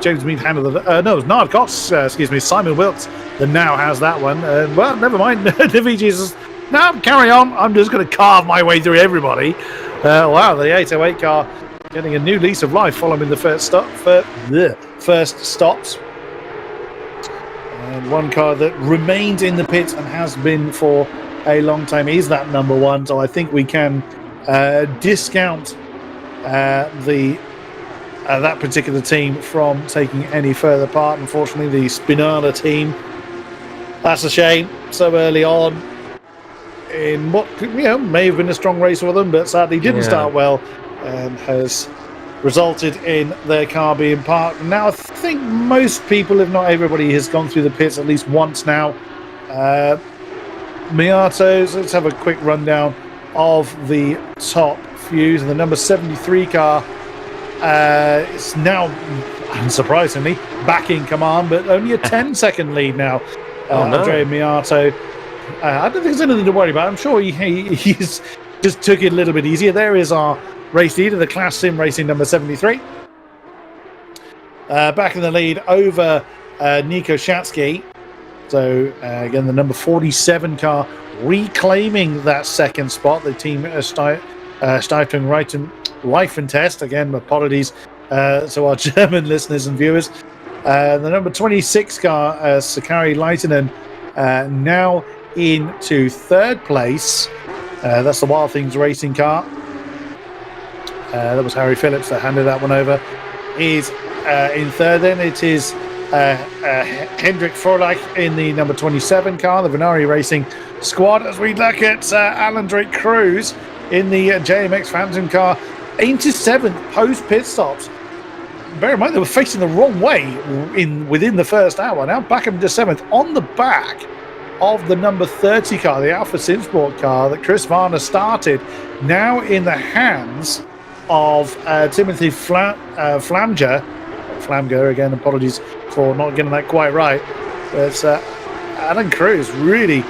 James Mead handled it. No, it was Nard Cox, excuse me, Simon Wilkes that now has that one. Well, never mind. Davici says, no, carry on. I'm just going to carve my way through everybody. Wow, the 808 car getting a new lease of life following the first stops. And one car that remained in the pits and has been for a long time is that number one. So I think we can discount that particular team from taking any further part. Unfortunately, the Spinana team, that's a shame. So early on in what may have been a strong race for them, but sadly didn't start well and has resulted in their car being parked. Now I think most people, if not everybody, has gone through the pits at least once now. Miatos, let's have a quick rundown of the top few. The number 73 car is now, unsurprisingly, back in command, but only a 10-second lead now. Andrea Miato. I don't think there's anything to worry about. I'm sure he's just took it a little bit easier. There is our race leader, the Class Sim Racing number 73. Back in the lead over Nico Shatsky. So, again, the number 47 car reclaiming that second spot. The team Stiftung Reifen Test. Again, apologies to our German listeners and viewers. The number 26 car, Sakari Leitinen, now into third place. That's the Wild Things Racing car. That was Harry Phillips that handed that one over. Is in third. Then it is Hendrik Froelich in the number 27 car, the Venari Racing squad. As we look at Alan Drake Cruz in the JMX Phantom car, into seventh post pit stops. Bear in mind they were facing the wrong way within the first hour. Now back up into seventh on the back of the number 30 car, the Alpha Simsport car that Chris Varner started. Now in the hands of Timothy Flamger, again, apologies for not getting that quite right. But Alan Cruz really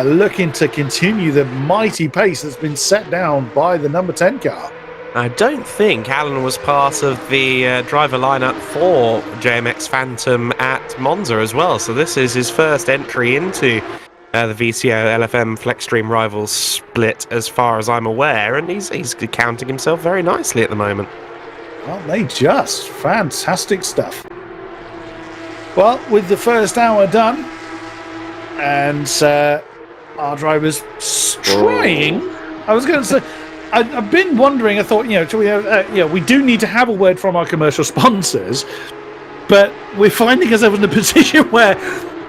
looking to continue the mighty pace that's been set down by the number 10 car. I don't think Alan was part of the driver lineup for JMX Phantom at Monza as well. So this is his first entry into the VCO LFM FLExTREME Rivals split, as far as I'm aware, and he's counting himself very nicely at the moment. Aren't they just? Fantastic stuff. Well, with the first hour done, and our drivers trying, I was going to say, I've been wondering, I thought, we do need to have a word from our commercial sponsors, but we're finding ourselves in a position where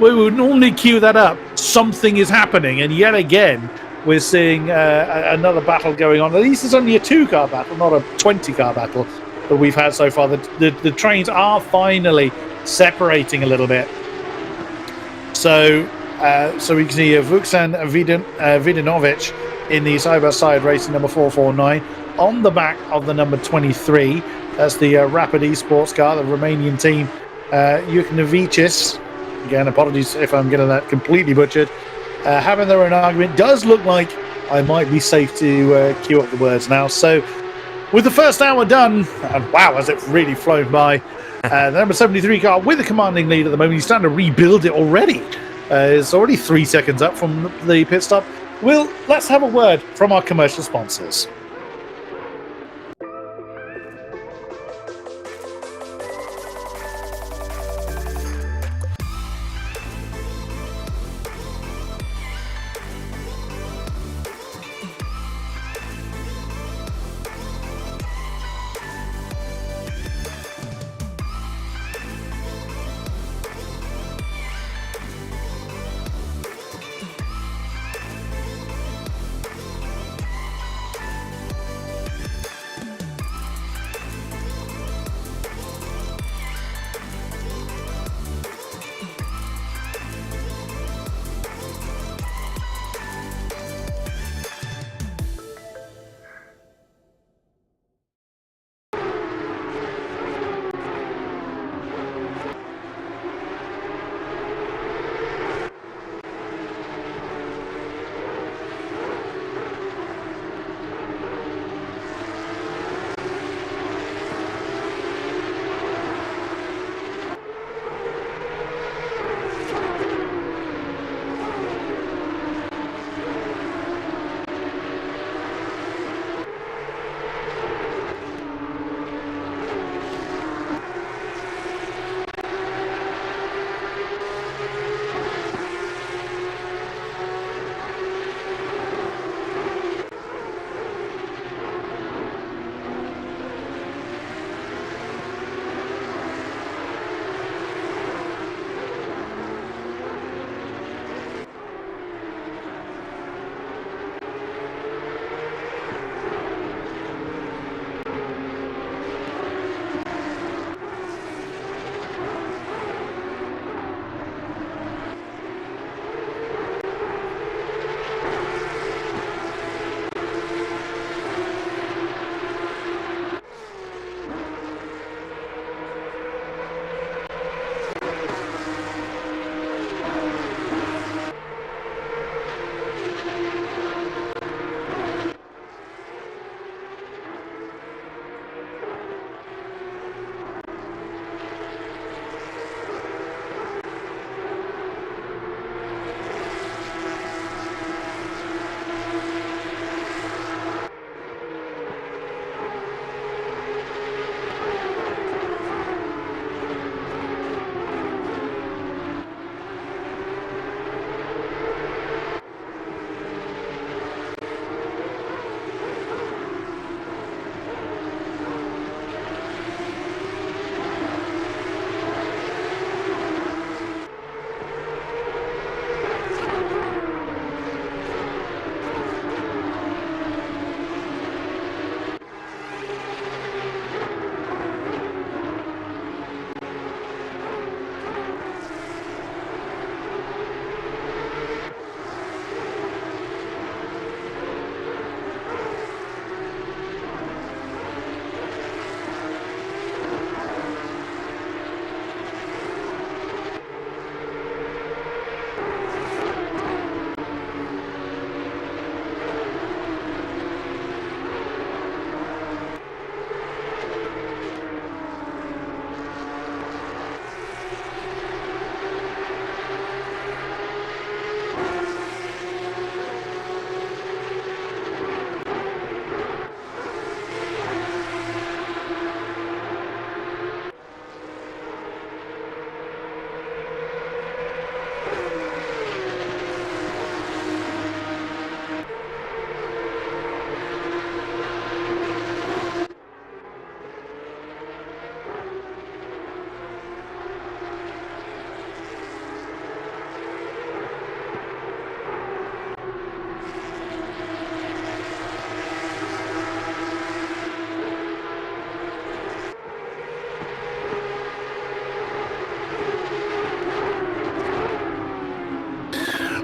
we would normally queue that up. Something is happening, and yet again, we're seeing another battle going on. At least it's only a 2-car battle, not a 20-car battle that we've had so far. The trains are finally separating a little bit. So we can see Vuksan Vidinovic in the side-by-side racing number 449 on the back of the number 23. That's the Rapid Esports car, the Romanian team. Yuknovicis, again, apologies if I'm getting that completely butchered, having their own argument. Does look like I might be safe to queue up the words now. So with the first hour done, and wow, has it really flown by, the number 73 car with a commanding lead at the moment. He's starting to rebuild it already. It's already 3 seconds up from the pit stop. Let's have a word from our commercial sponsors.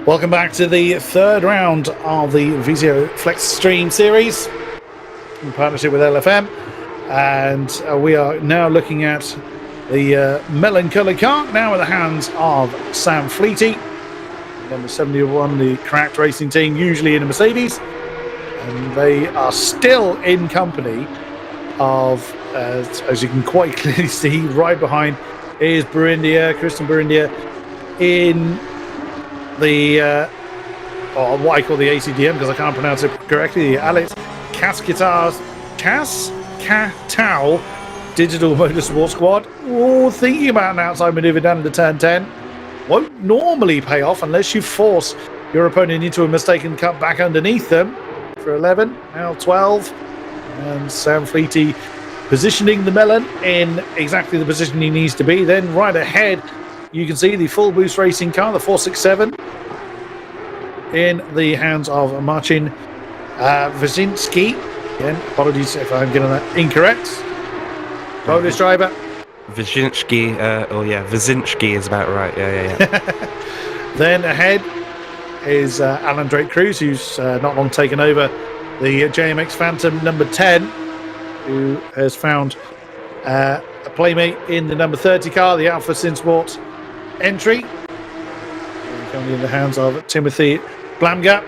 Welcome back to the third round of the VCO FLExTREME series in partnership with LFM, and we are now looking at the melon-coloured car, now in the hands of Sam Fleety, number 71, the cracked racing team, usually in a Mercedes, and they are still in company of, as you can quite clearly see, right behind is Christian Burindia in the what I call the ACDM, because I can't pronounce it correctly, the Alex Cascatau Digital Motorsport Squad. Thinking about an outside maneuver down into turn 10 won't normally pay off unless you force your opponent into a mistaken cut back underneath them. For 11, now 12, and Sam Fleety positioning the melon in exactly the position he needs to be. Then right ahead, you can see the full boost racing car, the 467, in the hands of Marcin Wyszynski. Again, apologies if I'm getting that incorrect. Polish driver. Wyszynski, Wyszynski is about right. Yeah. Then ahead is Alan Drake Cruz, who's not long taken over the JMX Phantom number 10, who has found a playmate in the number 30 car, the Alpha Synsport entry, currently in the hands of Timothy Blamga.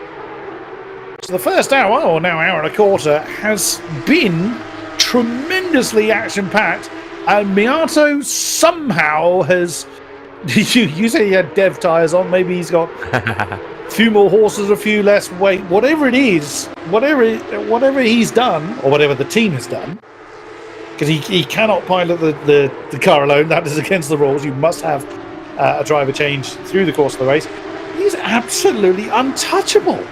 So the first hour, or now hour and a quarter, has been tremendously action-packed, and Miato somehow has... you say he had dev tyres on, maybe he's got a few more horses, a few less weight, whatever it is, whatever he's done, or whatever the team has done, because he cannot pilot the car alone. That is against the rules. You must have a driver change through the course of the race. He's absolutely untouchable.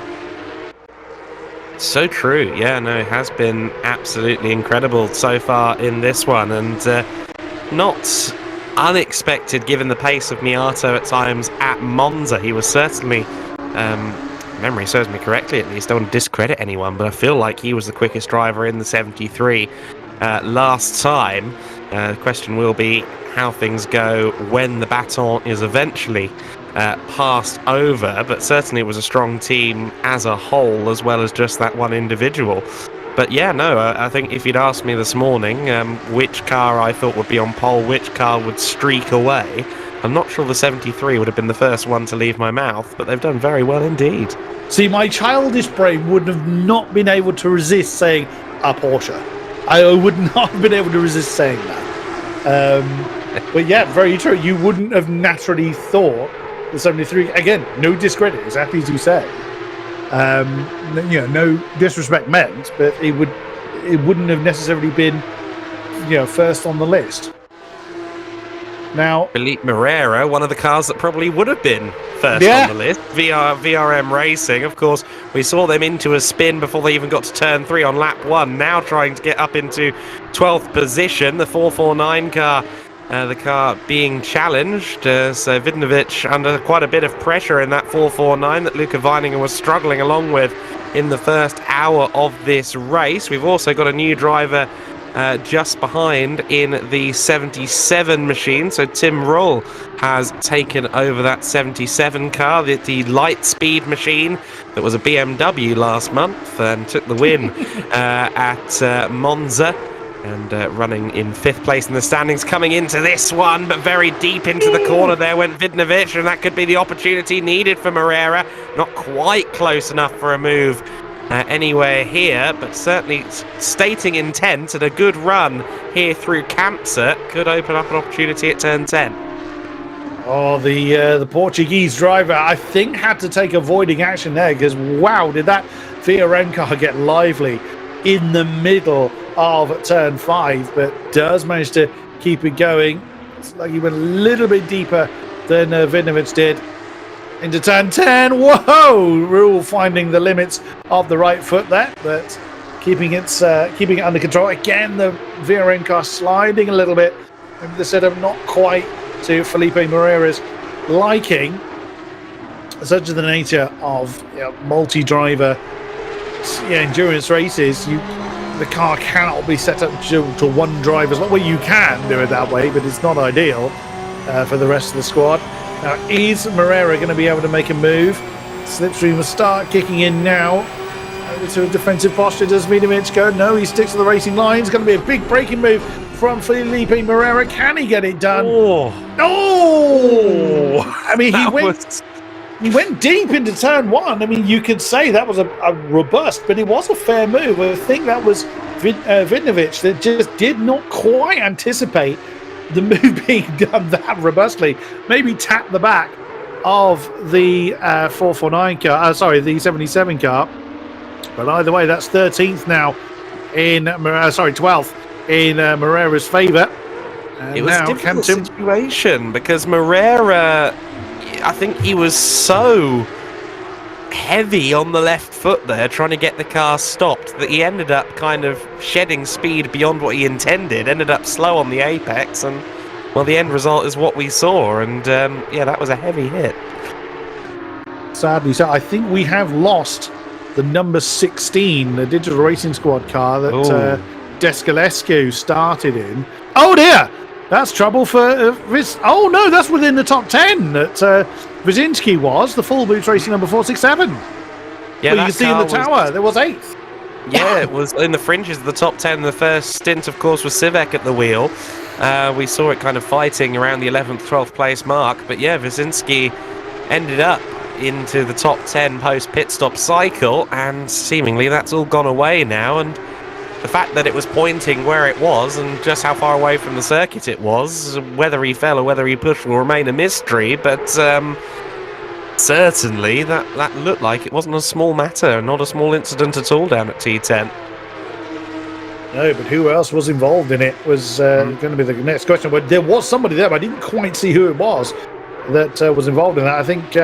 So true. Yeah, no, it has been absolutely incredible so far in this one, and not unexpected given the pace of Miato at times at Monza. He was certainly, memory serves me correctly at least, I don't want to discredit anyone, but I feel like he was the quickest driver in the 73 last time. The question will be how things go when the baton is eventually passed over, but certainly it was a strong team as a whole as well as just that one individual. But yeah, no, I think if you'd asked me this morning which car I thought would be on pole, which car would streak away, I'm not sure the 73 would have been the first one to leave my mouth, but they've done very well indeed. See, my childish brain would have not been able to resist saying a Porsche. I would not have been able to resist saying that. But yeah, very true. You wouldn't have naturally thought the 73, again, no discredit, exactly as you say. No disrespect meant, but it wouldn't have necessarily been, first on the list. Now, Felipe Moreira, one of the cars that probably would have been first on the list. VRM Racing, of course, we saw them into a spin before they even got to turn 3 on lap 1. Now trying to get up into 12th position, the 449 car. The car being challenged, so Vidnovic under quite a bit of pressure in that 449 that Luca Weininger was struggling along with in the first hour of this race. We've also got a new driver just behind in the 77 machine, so Tim Roll has taken over that 77 car, the light speed machine that was a BMW last month and took the win at Monza. And running in 5th place in the standings, coming into this one, but very deep into the corner there went Vidnovic, and that could be the opportunity needed for Moreira. Not quite close enough for a move anywhere here, but certainly stating intent and a good run here through Campsat could open up an opportunity at turn 10. Oh, the Portuguese driver, I think, had to take avoiding action there, because wow, did that VRM car get lively in the middle of turn 5, but does manage to keep it going. It's like he went a little bit deeper than Vidnovic did into turn 10. Whoa! Rule finding the limits of the right foot there, but keeping it under control. Again, the VRM car sliding a little bit. Maybe the setup not quite to Felipe Moreira's liking. Such is the nature of multi-driver endurance races. The car cannot be set up to one driver's. Well, you can do it that way, but it's not ideal for the rest of the squad. Now, is Moreira going to be able to make a move? Slipstream will start kicking in now. Over to a defensive posture. Does Vidovic go? No, he sticks to the racing line. It's going to be a big braking move from Felipe Moreira. Can he get it done? Oh! I mean, he went deep into turn one. I mean, you could say that was a robust, but it was a fair move. I think that was Vidovic that just did not quite anticipate the move being done that robustly. Maybe tap the back of the 449 car, the 77 car. But either way, that's 13th now in 12th in Moreira's favour. It was a difficult situation because Moreira, I think he was so heavy on the left foot there trying to get the car stopped that he ended up kind of shedding speed beyond what he intended, ended up slow on the apex, and well, the end result is what we saw, and yeah, that was a heavy hit. Sadly, so I think we have lost the number 16, the Digital Racing Squad car that Descalescu started in. Oh dear! That's trouble for oh no, that's within the top 10 that Wyszynski was, the full boots racing number 467. Yeah, well, you can see in the tower, there was 8th. Yeah, it was in the fringes of the top 10. The first stint, of course, was Sivek at the wheel. We saw it kind of fighting around the 11th, 12th place mark. But yeah, Wyszynski ended up into the top 10 post-pit stop cycle, and seemingly that's all gone away now. And the fact that it was pointing where it was and just how far away from the circuit it was, whether he fell or whether he pushed will remain a mystery, but certainly that looked like it wasn't a small matter, not a small incident at all down at T10. No, but who else was involved in it was going to be the next question. But there was somebody there, but I didn't quite see who it was that was involved in that. I think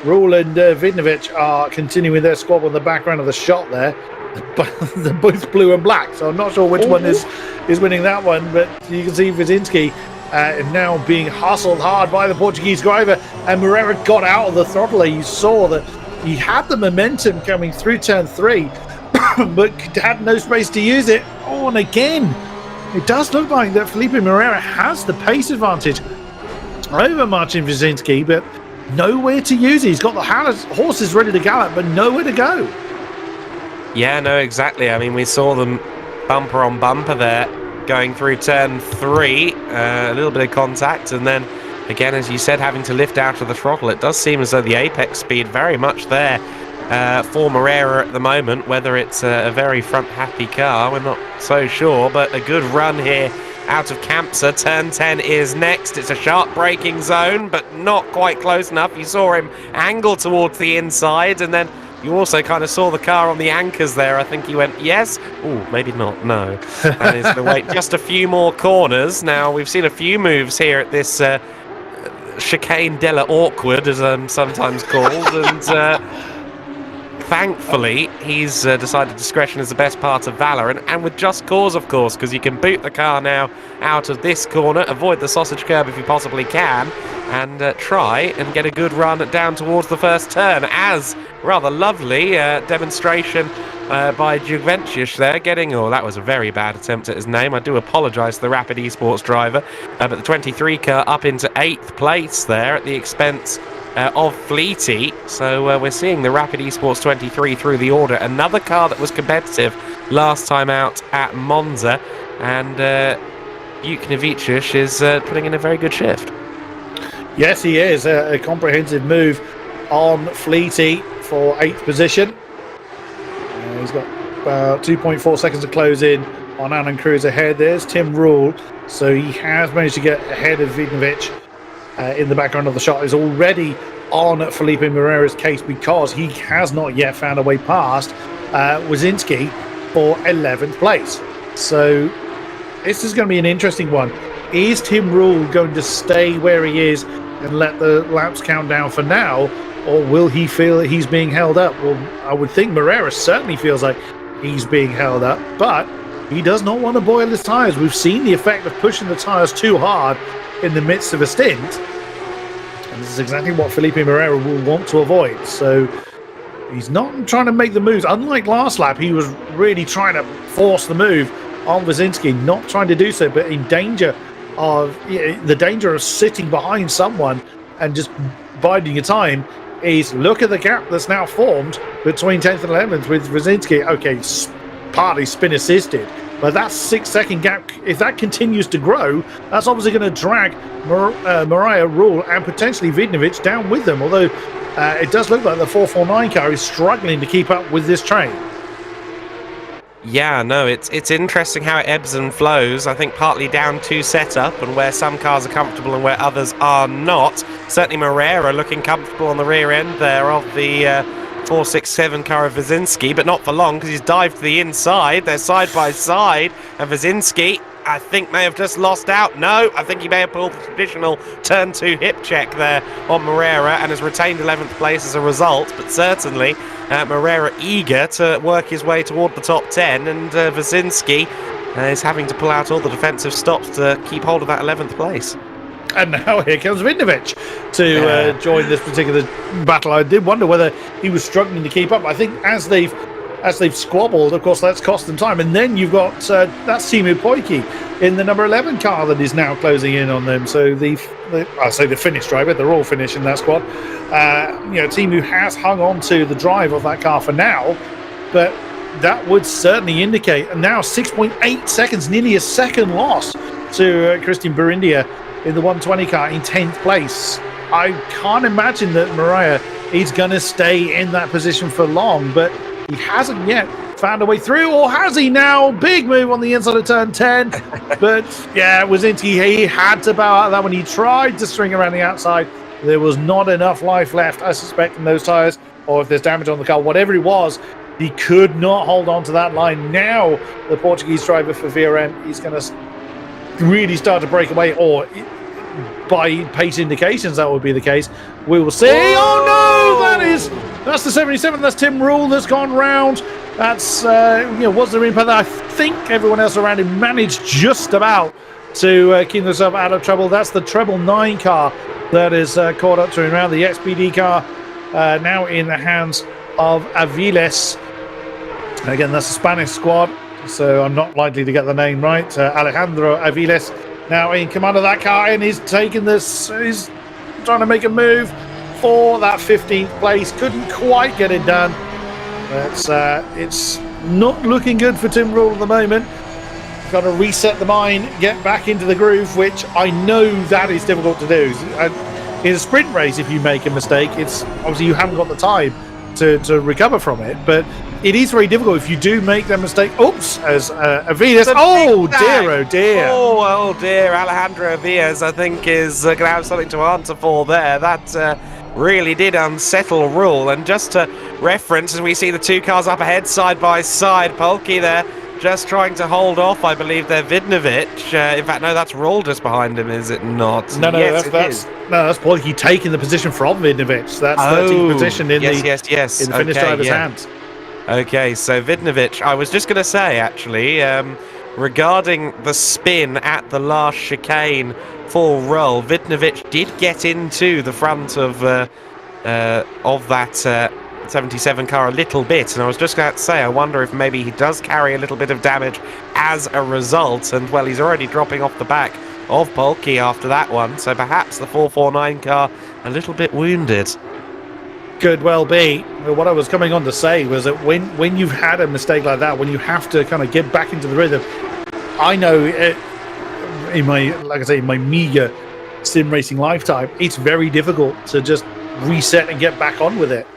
Rule and Vidnovic are continuing their squad on the background of the shot there. But they're both blue and black, so I'm not sure which one is winning that one. But you can see Wyszynski now being hustled hard by the Portuguese driver, and Moreira got out of the throttle. You saw that he had the momentum coming through turn 3, but had no space to use it. Oh, and again, it does look like that Felipe Moreira has the pace advantage over Marcin Wyszynski, but nowhere to use it. He's got the horses ready to gallop, but nowhere to go. Yeah, no, exactly. I mean, we saw them bumper on bumper there going through turn 3, a little bit of contact, and then again, as you said, having to lift out of the throttle. It does seem as though the apex speed very much there for Moreira at the moment. Whether it's a very front happy car, we're not so sure, but a good run here out of Campsa. Turn 10 is next. It's a sharp braking zone, but not quite close enough. You saw him angle towards the inside, and then you also kind of saw the car on the anchors there. I think he went, yes. Oh, maybe not. No. That is the wait. Just a few more corners. Now, we've seen a few moves here at this chicane della awkward, as I'm sometimes called. And thankfully, he's decided discretion is the best part of valor. And with just cause, of course, because you can boot the car now out of this corner, avoid the sausage curb if you possibly can, and try and get a good run down towards the first turn. As rather lovely demonstration by Juvencius there, getting, oh, that was a very bad attempt at his name. I do apologise to the Rapid Esports driver, but the 23 car up into 8th place there at the expense of Fleety. So we're seeing the Rapid Esports 23 through the order. Another car that was competitive last time out at Monza, and Juvencius is putting in a very good shift. Yes, he is. A comprehensive move on Fleety for 8th position. He's got about 2.4 seconds to close in on Alan Cruz ahead. There's Tim Rule. So he has managed to get ahead of Vidnovic in the background of the shot. Is already on Felipe Moreira's case because he has not yet found a way past Wyszynski for 11th place. So this is going to be an interesting one. Is Tim Rule going to stay where he is and let the laps count down for now, or will he feel that he's being held up? Well, I would think Moreira certainly feels like he's being held up, but he does not want to boil his tyres. We've seen the effect of pushing the tyres too hard in the midst of a stint, and this is exactly what Felipe Moreira will want to avoid. So he's not trying to make the moves. Unlike last lap, he was really trying to force the move on Wyszynski, not trying to do so, but in danger of the danger of sitting behind someone and just biding your time is look at the gap that's now formed between 10th and 11th with Brzezinski. Okay, partly spin assisted, but that 6-second gap, if that continues to grow, that's obviously going to drag Mariah, Rule, and potentially Vidnovic down with them, although it does look like the 449 car is struggling to keep up with this train. Yeah, no, it's interesting how it ebbs and flows. I think partly down to setup and where some cars are comfortable and where others are not. Certainly Moreira looking comfortable on the rear end there of the 467 car of Brzezinski, but not for long because he's dived to the inside. They're side by side, and Brzezinski, I think, may have just lost out. No, I think he may have pulled the traditional turn 2 hip check there on Moreira and has retained 11th place as a result, but certainly Moreira eager to work his way toward the top 10, and Brzezinski is having to pull out all the defensive stops to keep hold of that 11th place. And now here comes Vidnovic to join this particular battle. I did wonder whether he was struggling to keep up. I think as they've squabbled, of course, that's cost them time. And then you've got that's Timu Poiki in the number 11 car that is now closing in on them. So I say the Finnish driver, they're all Finnish in that squad. Timu has hung on to the drive of that car for now, but that would certainly indicate, and now 6.8 seconds, nearly a second loss to Christian Burindia in the 120 car in 10th place. I can't imagine that Mariah is going to stay in that position for long, but he hasn't yet found a way through, or has he now? Big move on the inside of turn 10. But yeah, Brzezinski, he had to bow out of that when he tried to string around the outside. There was not enough life left, I suspect, in those tyres, or if there's damage on the car, whatever it was, he could not hold on to that line. Now, the Portuguese driver for VRM, he's going to really start to break away, or by pace indications that would be the case. We will see. Oh no, that's the 77. That's Tim Rule that's gone round. That's was the impact that I think everyone else around him managed just about to keep themselves out of trouble. That's the treble 9 car that is caught up to him now. The XPD car now in the hands of Aviles. Again, that's a Spanish squad, so I'm not likely to get the name right. Alejandro Aviles now in command of that car, and he's taking this. He's trying to make a move for that 15th place. Couldn't quite get it done. It's not looking good for Tim Rule at the moment. Got to reset the mind, get back into the groove, which I know that is difficult to do. In a sprint race, if you make a mistake, it's obviously you haven't got the time to recover from it, but it is very difficult if you do make that mistake. Oops, as Aviles. Oh dear. Oh dear. Alejandro Aviles, I think, is going to have something to answer for there. That really did unsettle Rule. And just to reference, as we see the two cars up ahead, side by side, Polke there just trying to hold off, I believe, they're Vidnovic. In fact, no, that's Rule just behind him, is it not? No, yes, that's Polke taking the position from Vidnovic. That's 13th position in the Finnish driver's hands. Okay, so Vidnovic, I was just going to say, actually, regarding the spin at the last chicane for Rule, Vidnovic did get into the front of that 77 car a little bit, and I was just going to say, I wonder if maybe he does carry a little bit of damage as a result, and well, he's already dropping off the back of Polke after that one, so perhaps the 449 car a little bit wounded. Could well be. What I was coming on to say was that when you've had a mistake like that, when you have to kind of get back into the rhythm, I know in my meager sim racing lifetime, it's very difficult to just reset and get back on with it.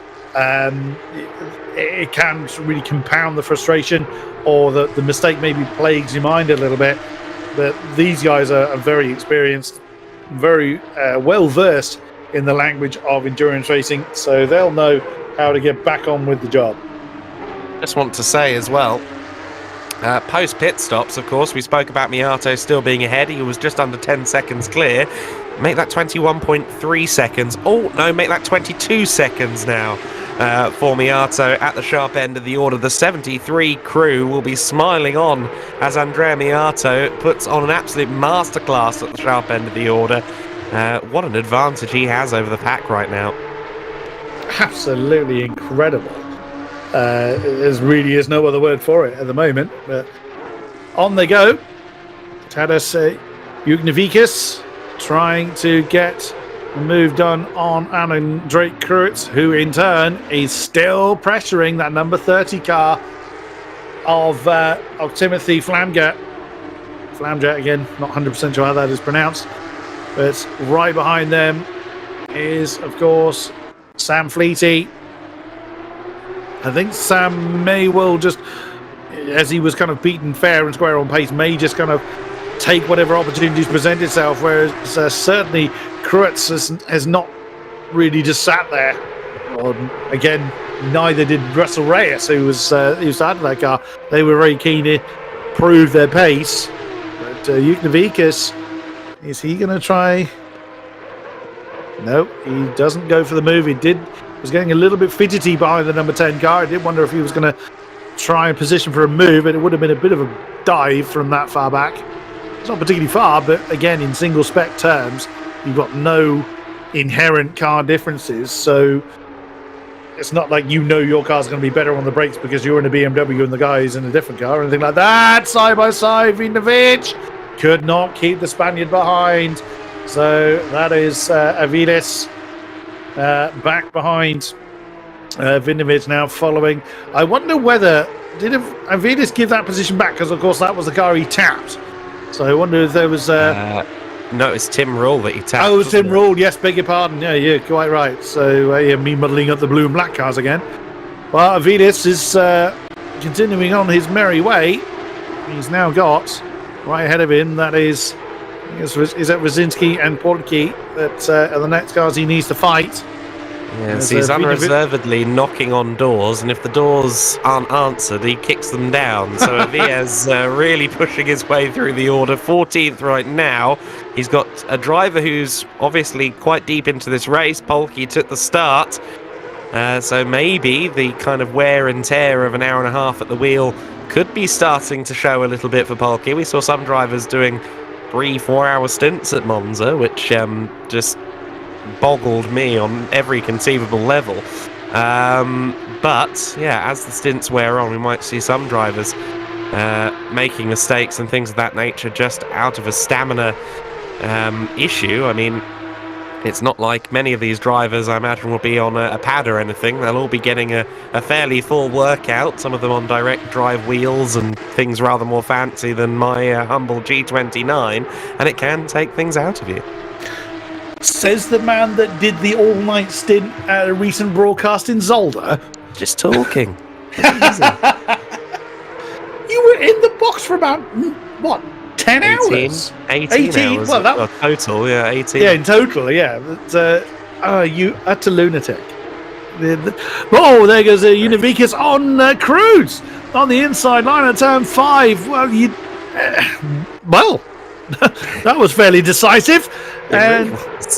It can really compound the frustration, or the mistake maybe plagues your mind a little bit. But these guys are very experienced, very well versed in the language of endurance racing, so they'll know how to get back on with the job. Just want to say as well, post pit stops, of course, we spoke about Miato still being ahead. He was just under 10 seconds clear. Make that 21.3 seconds. Oh no, make that 22 seconds now for Miato at the sharp end of the order. The 73 crew will be smiling on as Andrea Miato puts on an absolute masterclass at the sharp end of the order. What an advantage he has over the pack right now. Absolutely incredible. There really is no other word for it at the moment. But on they go. Tadas Jugnavikas trying to get Move done on Alan Drake Kurtz, who in turn is still pressuring that number 30 car of Timothy Flamjet. Flamjet again, not 100% sure how that is pronounced. But right behind them is, of course, Sam Fleety. I think Sam may well just, as he was kind of beaten fair and square on pace, may just kind of take whatever opportunities present itself, whereas certainly Kurtz has not really just sat there. Again, neither did Russell Reyes, who was out of that car. They were very keen to prove their pace. But Juknevikas, is he going to try? No, he doesn't go for the move. He was getting a little bit fidgety behind the number 10 car. I did wonder if he was going to try and position for a move, but it would have been a bit of a dive from that far back. It's not particularly far, but again, in single spec terms, you've got no inherent car differences, so it's not like your car's going to be better on the brakes because you're in a BMW and the guy is in a different car or anything like that. Side by side, Vinovic could not keep the Spaniard behind. So that is Aviles back behind Vinovic now following. I wonder whether, did Aviles give that position back? Because, of course, that was the car he tapped. So I wonder if there was... no, it's Tim Rule that he tapped. Oh, it was Tim Rule. Yes, beg your pardon. Yeah, you're quite right. So, me muddling up the blue and black cars again. Well, Aviles is continuing on his merry way. He's now got right ahead of him, that is that Rosinski and Portky that are the next cars he needs to fight. Yes, he's unreservedly knocking on doors, and if the doors aren't answered, he kicks them down. So Aviles really pushing his way through the order. 14th right now. He's got a driver who's obviously quite deep into this race. Polky took the start. So maybe the kind of wear and tear of an hour and a half at the wheel could be starting to show a little bit for Polky. We saw some drivers doing 3-4 hour stints at Monza, which just boggled me on every conceivable level. But yeah, as the stints wear on, we might see some drivers making mistakes and things of that nature just out of a stamina issue. I mean, it's not like many of these drivers, I imagine, will be on a pad or anything. They'll all be getting a fairly full workout, some of them on direct drive wheels and things rather more fancy than my humble G29, and it can take things out of you. Says the man that did the all-night stint at a recent broadcast in Zolder. Just talking. You were in the box for about, what, 10 hours? 18 hours. Well, that was total, yeah, 18. Yeah, in total, yeah. But, you utter lunatic. Oh, there goes Juknevikas on Cruz on the inside line of turn 5. Well, that was fairly decisive. And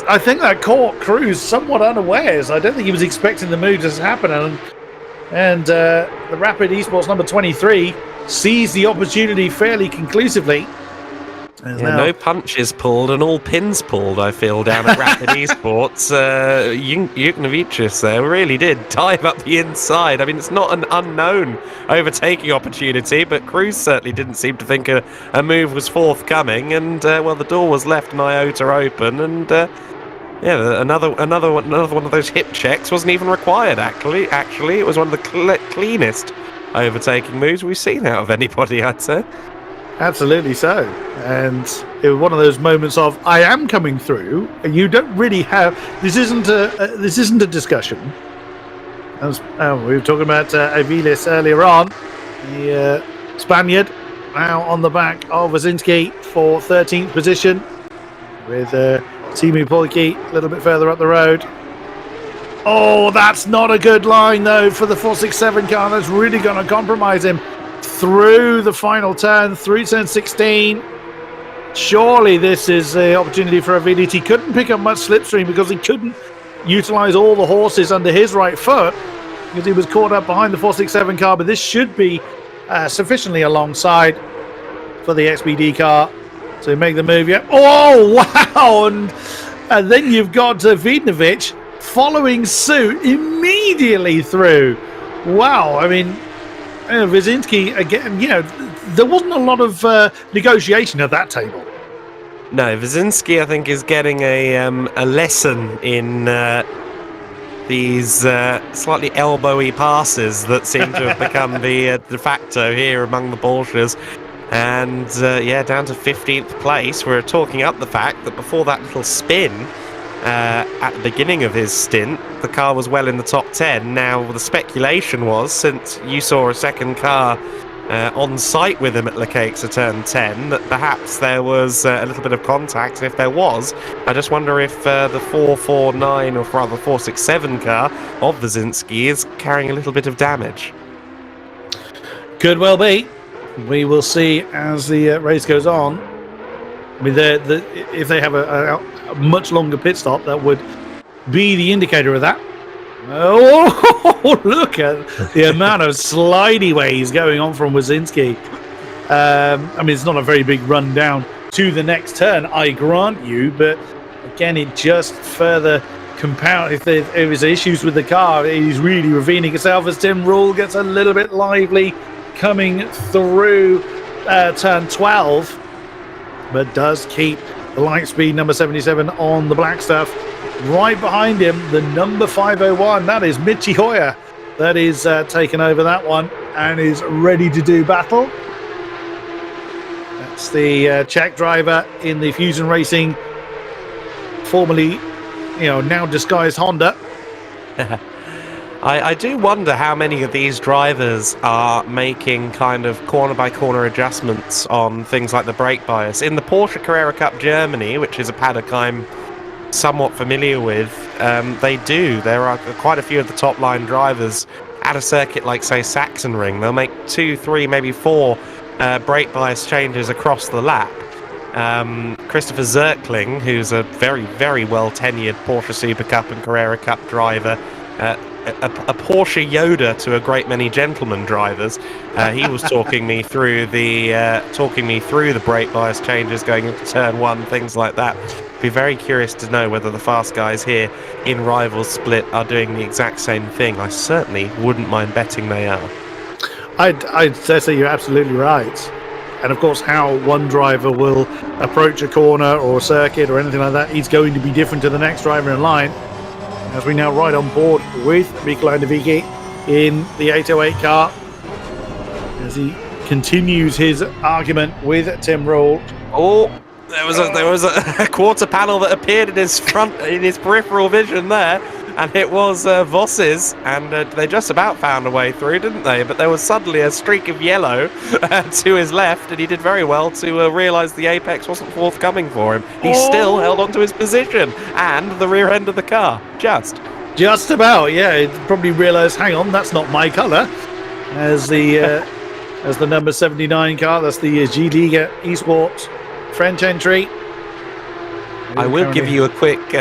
I think that caught Cruz somewhat unawares. I don't think he was expecting the move to happen. And the Rapid Esports number 23 seized the opportunity fairly conclusively. Yeah, no punches pulled and all pins pulled, I feel, down at Rapid Esports. Juknevikas there really did dive up the inside. I mean, it's not an unknown overtaking opportunity, but Cruz certainly didn't seem to think a move was forthcoming. And, the door was left an iota open. And, another one of those hip checks wasn't even required, actually. It was one of the cleanest overtaking moves we've seen out of anybody, I'd say. Absolutely so, and it was one of those moments of I am coming through, and you don't really have. This isn't a discussion. As we were talking about Aviles earlier on, the Spaniard now on the back of Wazinski for 13th position, with Timu Polki a little bit further up the road. Oh, that's not a good line though for the 467 car. That's really going to compromise him through the final turn, through turn 16. Surely this is the opportunity for Aviles. He couldn't pick up much slipstream because he couldn't utilize all the horses under his right foot because he was caught up behind the 467 car, but this should be sufficiently alongside for the XBD car to make the move. Yeah. Oh, wow! And then you've got Vidnovic following suit immediately through. Wow, I mean, Wazinski, again, there wasn't a lot of negotiation at that table. No, Wyszynski, I think, is getting a lesson in these slightly elbowy passes that seem to have become the de facto here among the Porsches. And yeah, down to 15th place. We're talking up the fact that before that little spin at the beginning of his stint, the car was well in the top 10. Now, the speculation was, since you saw a second car on site with him at Lecaix turn 10, that perhaps there was a little bit of contact. And if there was, I just wonder if the 449 or rather 467 car of Wyszynski is carrying a little bit of damage. Could well be. We will see as the race goes on. I mean, if they have a much longer pit stop, that would be the indicator of that. Oh, look at the amount of slidey ways going on from Wyszynski. I mean, it's not a very big run down to the next turn, I grant you, but again, it just further compounds. If there's issues with the car, he's really revealing itself as Tim Rule gets a little bit lively coming through turn 12, but does keep the light speed number 77 on the black stuff. Right behind him, the number 501, that is Michi Hoyer, that is taken over that one and is ready to do battle. That's the Czech driver in the Fusion Racing, formerly, now disguised Honda. I do wonder how many of these drivers are making kind of corner-by-corner adjustments on things like the brake bias. In the Porsche Carrera Cup Germany, which is a paddock I'm somewhat familiar with, they do. There are quite a few of the top-line drivers at a circuit like, say, Sachsenring. They'll make 2, 3, maybe 4 brake bias changes across the lap. Christopher Zirkling, who's a very, very well-tenured Porsche Super Cup and Carrera Cup driver, a Porsche Yoda to a great many gentleman drivers. He was talking me through the brake bias changes going into turn 1, things like that. Be very curious to know whether the fast guys here in Rivals Split are doing the exact same thing. I certainly wouldn't mind betting they are. I'd say you're absolutely right. And of course, how one driver will approach a corner or a circuit or anything like that is going to be different to the next driver in line. As we now ride on board with Mikołaj Nowicki in the 808 car as he continues his argument with Tim Rule. Oh, there was a quarter panel that appeared in his peripheral vision there, and it was Voss's, and they just about found a way through, didn't they? But there was suddenly a streak of yellow to his left, and he did very well to realise the apex wasn't forthcoming for him. He still held on to his position and the rear end of the car, just about. Yeah, he probably realised, hang on, that's not my colour. As the number 79 car, that's the G-Liga Esports French entry. I will give you a quick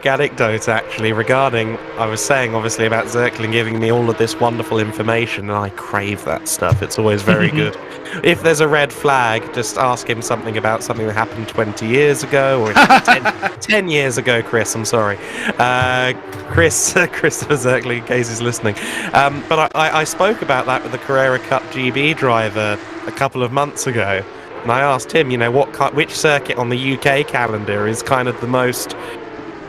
anecdote, actually, regarding, I was saying, obviously, about Zirkling giving me all of this wonderful information, and I crave that stuff. It's always very good. If there's a red flag, just ask him something about something that happened 20 years ago, or 10 years ago, Chris, I'm sorry. Christopher Zirkling, in case he's listening. But I spoke about that with the Carrera Cup GB driver a couple of months ago. And I asked him, which circuit on the UK calendar is kind of the most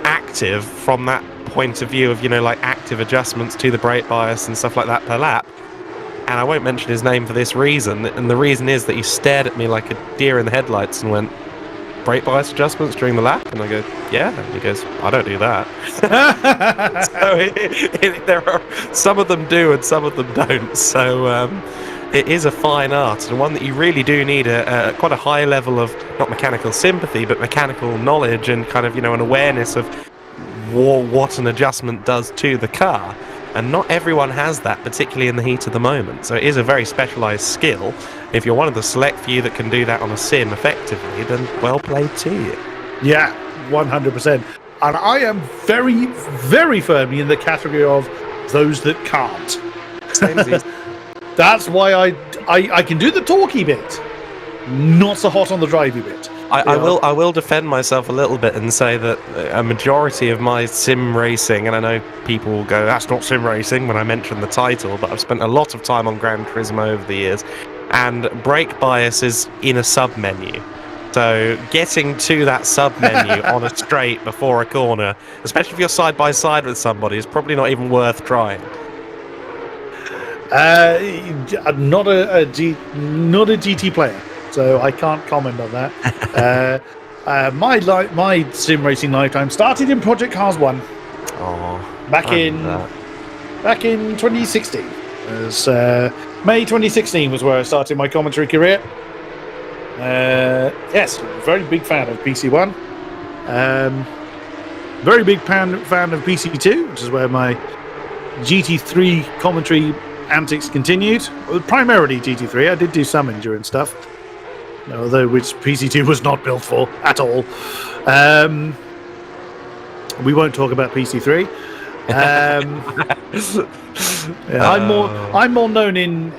active from that point of view of, like active adjustments to the brake bias and stuff like that per lap. And I won't mention his name for this reason. And the reason is that he stared at me like a deer in the headlights and went, brake bias adjustments during the lap? And I go, yeah. And he goes, I don't do that. So there are some of them do and some of them don't. So it is a fine art, and one that you really do need quite a high level of, not mechanical sympathy, but mechanical knowledge and kind of, an awareness of what an adjustment does to the car. And not everyone has that, particularly in the heat of the moment. So it is a very specialised skill. If you're one of the select few that can do that on a sim effectively, then well played to you. Yeah, 100%. And I am very, very firmly in the category of those that can't. That's why I can do the talky bit, not so hot on the drivey bit. I will defend myself a little bit and say that a majority of my sim racing, and I know people will go, that's not sim racing when I mention the title, but I've spent a lot of time on Gran Turismo over the years, and brake bias is in a sub-menu. So getting to that sub-menu on a straight before a corner, especially if you're side by side with somebody, is probably not even worth trying. Not a GT player, so I can't comment on that. My sim racing lifetime started in Project Cars 1. Oh, back in 2016. May 2016 was where I started my commentary career. Yes, very big fan of PC1. Very big fan of PC2, which is where my GT3 commentary antics continued. Well, primarily GT3. I did do some endurance stuff, although which PC2 was not built for at all. We won't talk about PC3. I'm more known in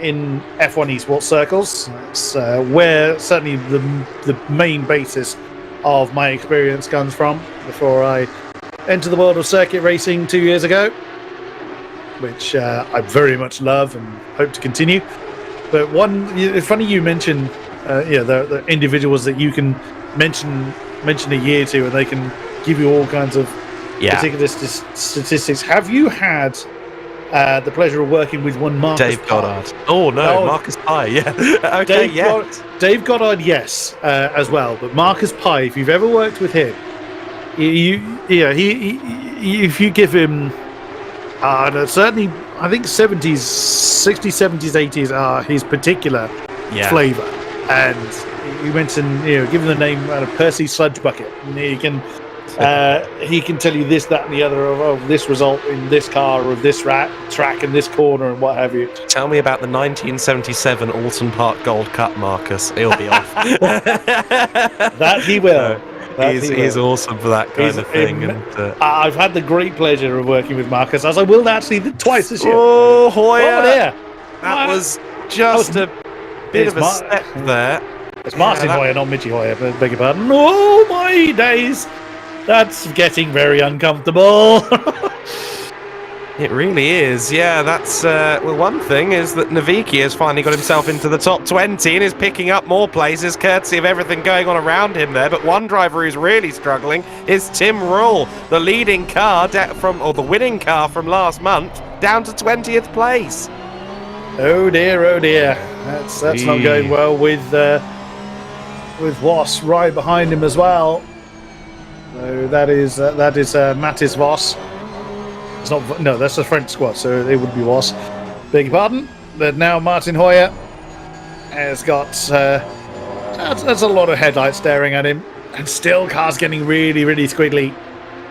F1 esports circles. It's where certainly the main basis of my experience comes from before I entered the world of circuit racing 2 years ago, which I very much love and hope to continue. But it's funny you mention the individuals that you can mention a year to, and they can give you all kinds of particular statistics. Have you had the pleasure of working with one Marcus Dave Goddard? Oh no, Marcus Pye. Yeah. Okay. Dave Goddard, yes, as well. But Marcus Pye, if you've ever worked with him, if you give him certainly, I think 60s, 70s, 80s are his particular flavour. And you mentioned, give him the name Percy Sludge Bucket, and he can tell you this, that, and the other of this result in this car or this track and this corner and what have you. Tell me about the 1977 Alton Park Gold Cup, Marcus. He'll be off. That he will. He's awesome for that kind of thing. I've had the great pleasure of working with Marcus, as I will actually twice this year. Oh, Hoya! Oh, dear. That was just a bit of a step there. It's Martin Hoya, not Mitchie Hoya, beg your pardon. Oh, my days. That's getting very uncomfortable. It really is. Yeah, that's one thing is that Naviki has finally got himself into the top 20 and is picking up more places courtesy of everything going on around him there. But one driver who's really struggling is Tim Rule, the leading car the winning car from last month, down to 20th place. Oh dear. That's not going well with Voss right behind him as well. So that is Mattis Voss. It's not. No, that's the French squad, so it would be Voss. Beg your pardon. But now Martin Hoya has got that's a lot of headlights staring at him, and still cars getting really, really squiggly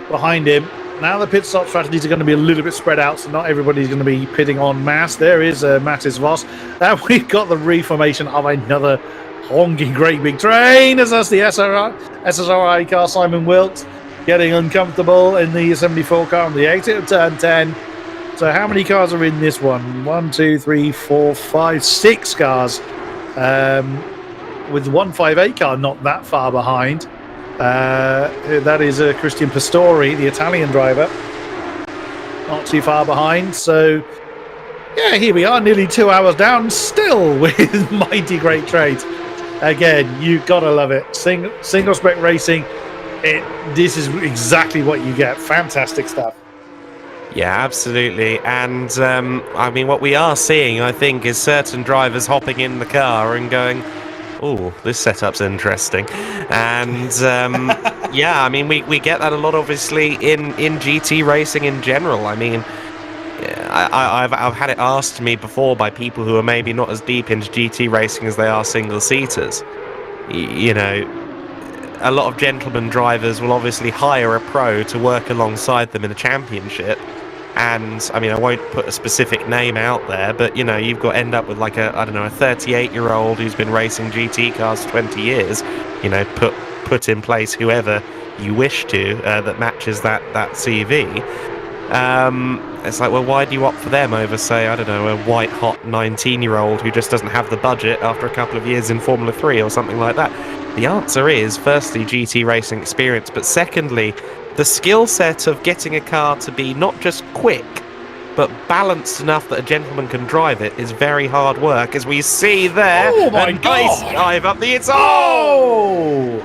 behind him. Now the pit stop strategies are going to be a little bit spread out, so not everybody's going to be pitting en masse. There is Mattis Voss. And we've got the reformation of another honking great big train, as that's the SSRI car, Simon Wilkes, getting uncomfortable in the 74 car on the exit of turn 10. So how many cars are in this one? 1, 2, 3, 4, 5, 6 cars. With 158 car not that far behind. That is Christian Pastori, the Italian driver. Not too far behind. So, yeah, here we are, nearly 2 hours down, still with mighty great trades. Again, you gotta love it. Single spec racing. This is exactly what you get. Fantastic stuff. Yeah, absolutely. And what we are seeing, I think, is certain drivers hopping in the car and going, "Oh, this setup's interesting." And we get that a lot, obviously, in GT racing in general. I mean, I've had it asked to me before by people who are maybe not as deep into GT racing as they are single seaters. A lot of gentleman drivers will obviously hire a pro to work alongside them in a championship. And I mean, I won't put a specific name out there, but you've got to end up with like a 38-year-old who's been racing GT cars for 20 years. Put in place whoever you wish to that matches that CV. It's like, well, why do you opt for them over, say, I don't know, a white-hot 19-year-old who just doesn't have the budget after a couple of years in Formula 3 or something like that? The answer is, firstly, GT racing experience, but secondly, the skill set of getting a car to be not just quick, but balanced enough that a gentleman can drive it is very hard work, as we see there. Oh my God! Nice dive up the inside. Oh!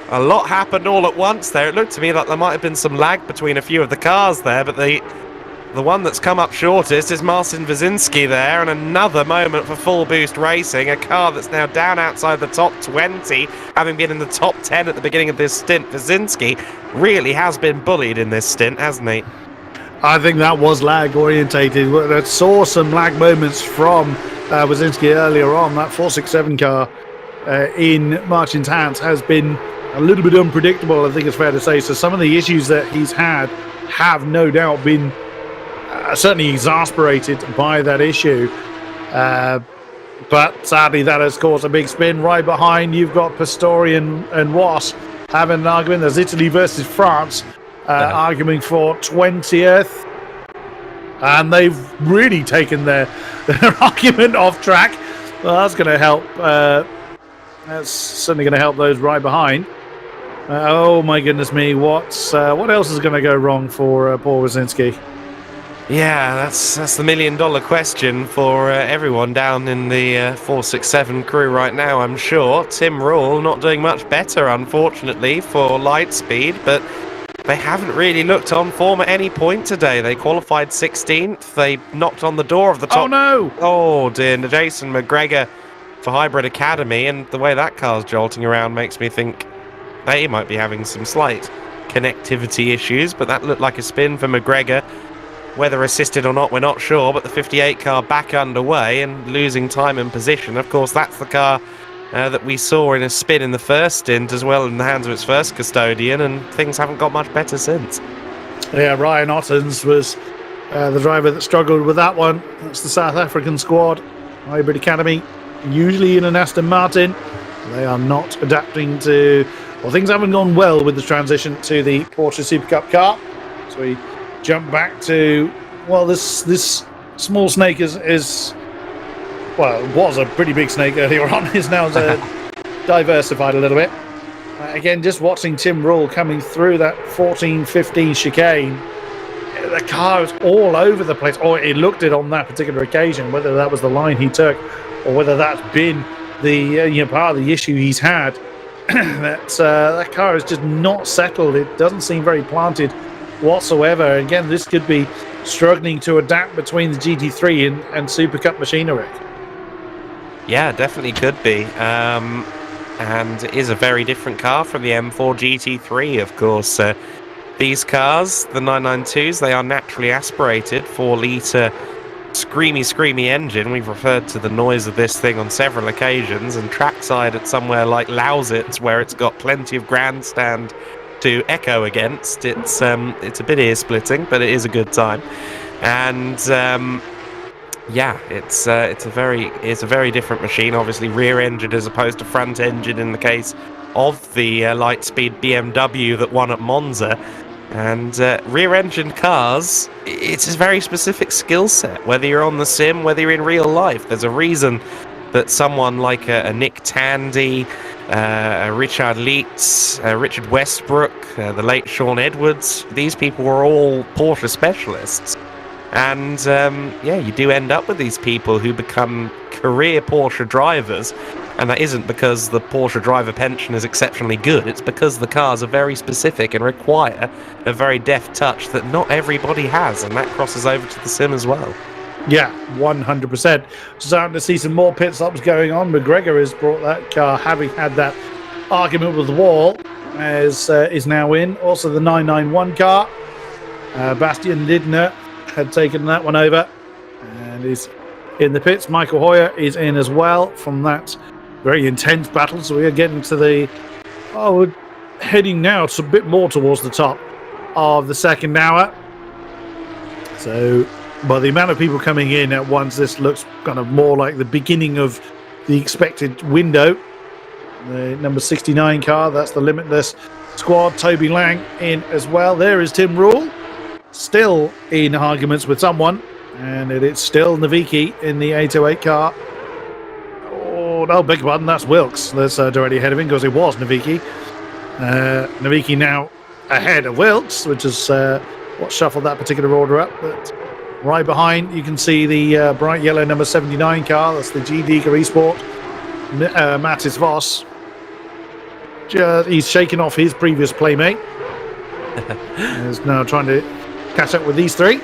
A lot happened all at once there. It looked to me like there might have been some lag between a few of the cars there, but the one that's come up shortest is Marcin Wazinski there, and another moment for Full Boost Racing, a car that's now down outside the top 20, having been in the top 10 at the beginning of this stint. Wazinski really has been bullied in this stint, hasn't he? I think that was lag orientated. I saw some lag moments from Wazinski earlier on. That 467 car in Martin's hands has been a little bit unpredictable, I think it's fair to say. So some of the issues that he's had have no doubt been certainly exasperated by that issue. But sadly, that has caused a big spin. Right behind, you've got Pistorian and Ross having an argument. There's Italy versus France, arguing for 20th. And they've really taken their argument off track. Well, that's going to help. That's certainly going to help those right behind. Oh my goodness me! What else is going to go wrong for Paul Wazinski? Yeah, that's the $1 million question for everyone down in the 467 crew right now, I'm sure. Tim Rule not doing much better, unfortunately, for Lightspeed, but they haven't really looked on form at any point today. They qualified 16th. They knocked on the door of the top. Oh no! Oh dear, Jason McGregor for Hybrid Academy, and the way that car's jolting around makes me think they might be having some slight connectivity issues, but that looked like a spin for McGregor. Whether assisted or not, we're not sure, but the 58 car back underway and losing time and position. Of course, that's the car that we saw in a spin in the first stint as well in the hands of its first custodian, and things haven't got much better since. Yeah, Ryan Ottens was the driver that struggled with that one. That's the South African squad, Hybrid Academy, usually in an Aston Martin. They are not adapting to... Well, things haven't gone well with the transition to the Porsche Super Cup car. So we jump back to... Well, this small snake is well, it was a pretty big snake earlier on. Is now diversified a little bit. Again, just watching Tim Rule coming through that 14-15 chicane. The car is all over the place, or it looked it on that particular occasion, whether that was the line he took or whether that's been the part of the issue he's had. that car is just not settled. It doesn't seem very planted whatsoever. Again, this could be struggling to adapt between the GT3 and Super Cup machinery. Yeah, definitely could be. And it is a very different car from the M4 GT3, of course. These cars, the 992s, they are naturally aspirated, 4-litre screamy engine. We've referred to the noise of this thing on several occasions, and trackside at somewhere like Lausitz, where it's got plenty of grandstand to echo against, it's a bit ear-splitting, but it is a good time. And yeah, it's a very different machine. Obviously, rear engine as opposed to front engine in the case of the Lightspeed BMW that won at Monza. And rear-engine cars, it's a very specific skill set. Whether you're on the sim, whether you're in real life, there's a reason that someone like a Nick Tandy, Richard Leitz, Richard Westbrook, the late Sean Edwards, these people were all Porsche specialists. And yeah, you do end up with these people who become career Porsche drivers, and that isn't because the Porsche driver pension is exceptionally good. It's because the cars are very specific and require a very deft touch that not everybody has, and that crosses over to the sim as well. Yeah, 100%. Starting to see some more pit stops going on. McGregor has brought that car, having had that argument with the wall, as is now in. Also the 991 car. Bastian Lindner had taken that one over and is in the pits. Michael Hoyer is in as well from that very intense battle. So we are getting to the... Oh, we're heading now a bit more towards the top of the second hour. So... by the amount of people coming in at once, this looks kind of more like the beginning of the expected window. The number 69 car, that's the Limitless squad. Toby Lang in as well. There is Tim Rule, still in arguments with someone, and it is still Naviki in the 808 car. Oh, no, beg your pardon, that's Wilkes. That's directly ahead of him because it was Naviki. Naviki now ahead of Wilkes, which is what shuffled that particular order up. But right behind, you can see the bright yellow number 79 car. That's the GT3 Esports. Mattis Voss He's shaken off his previous playmate. He's now trying to catch up with these three.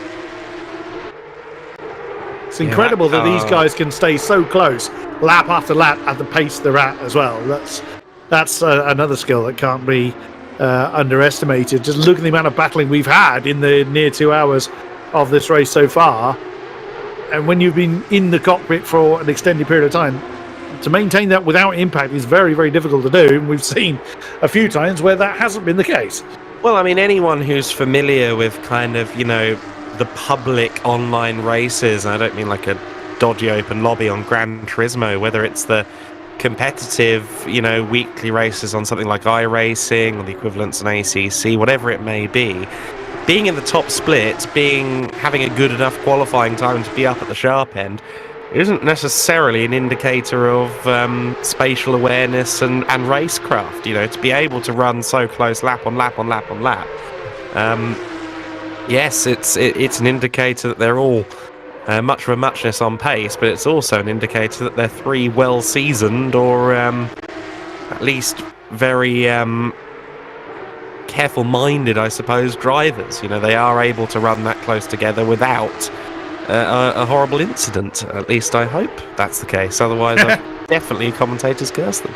It's incredible that these guys can stay so close, lap after lap, at the pace they're at as well. That's another skill that can't be underestimated. Just look at the amount of battling we've had in the near 2 hours of this race so far. And when you've been in the cockpit for an extended period of time, to maintain that without impact is very, very difficult to do. And we've seen a few times where that hasn't been the case. Well, I mean, anyone who's familiar with kind of, the public online races, I don't mean like a dodgy open lobby on Gran Turismo, whether it's the competitive, weekly races on something like iRacing or the equivalents in ACC, whatever it may be, being in the top split, having a good enough qualifying time to be up at the sharp end, isn't necessarily an indicator of spatial awareness and racecraft. To be able to run so close, lap on lap on lap on lap. Yes, it's an indicator that they're all much of a muchness on pace, but it's also an indicator that they're three well-seasoned or at least very careful-minded, I suppose, drivers. They are able to run that close together without a horrible incident. At least I hope that's the case. Otherwise, definitely commentators curse them.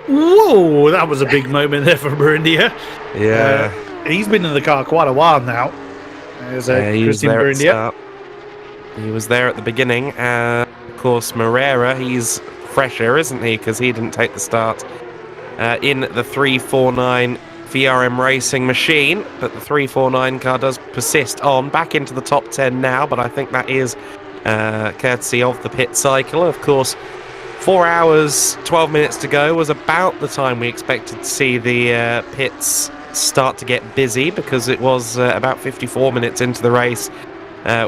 Whoa, that was a big moment there for Burindia. Yeah. He's been in the car quite a while now. There's Christian Burindia. He was there at the beginning. Of course, Moreira, he's fresher, isn't he? Because he didn't take the start in the 349 VRM racing machine. But the 349 car does persist on. Back into the top 10 now, but I think that is courtesy of the pit cycle. Of course, 4 hours, 12 minutes to go was about the time we expected to see the pits start to get busy, because it was about 54 minutes into the race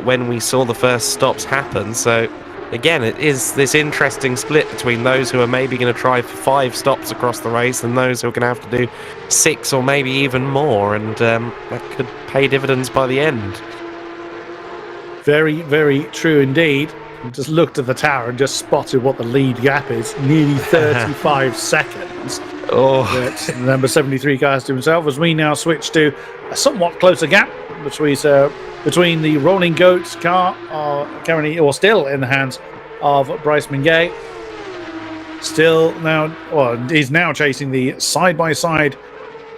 when we saw the first stops happen. So again, it is this interesting split between those who are maybe going to try for 5 stops across the race and those who are going to have to do 6 or maybe even more, and that could pay dividends by the end. Very, very true indeed. Just looked at the tower and just spotted what the lead gap is. Nearly 35 seconds. Oh, that the number 73 car has to himself, as we now switch to a somewhat closer gap between the Rolling Goats car, currently or still in the hands of Bryce Mingay. He's now chasing the side-by-side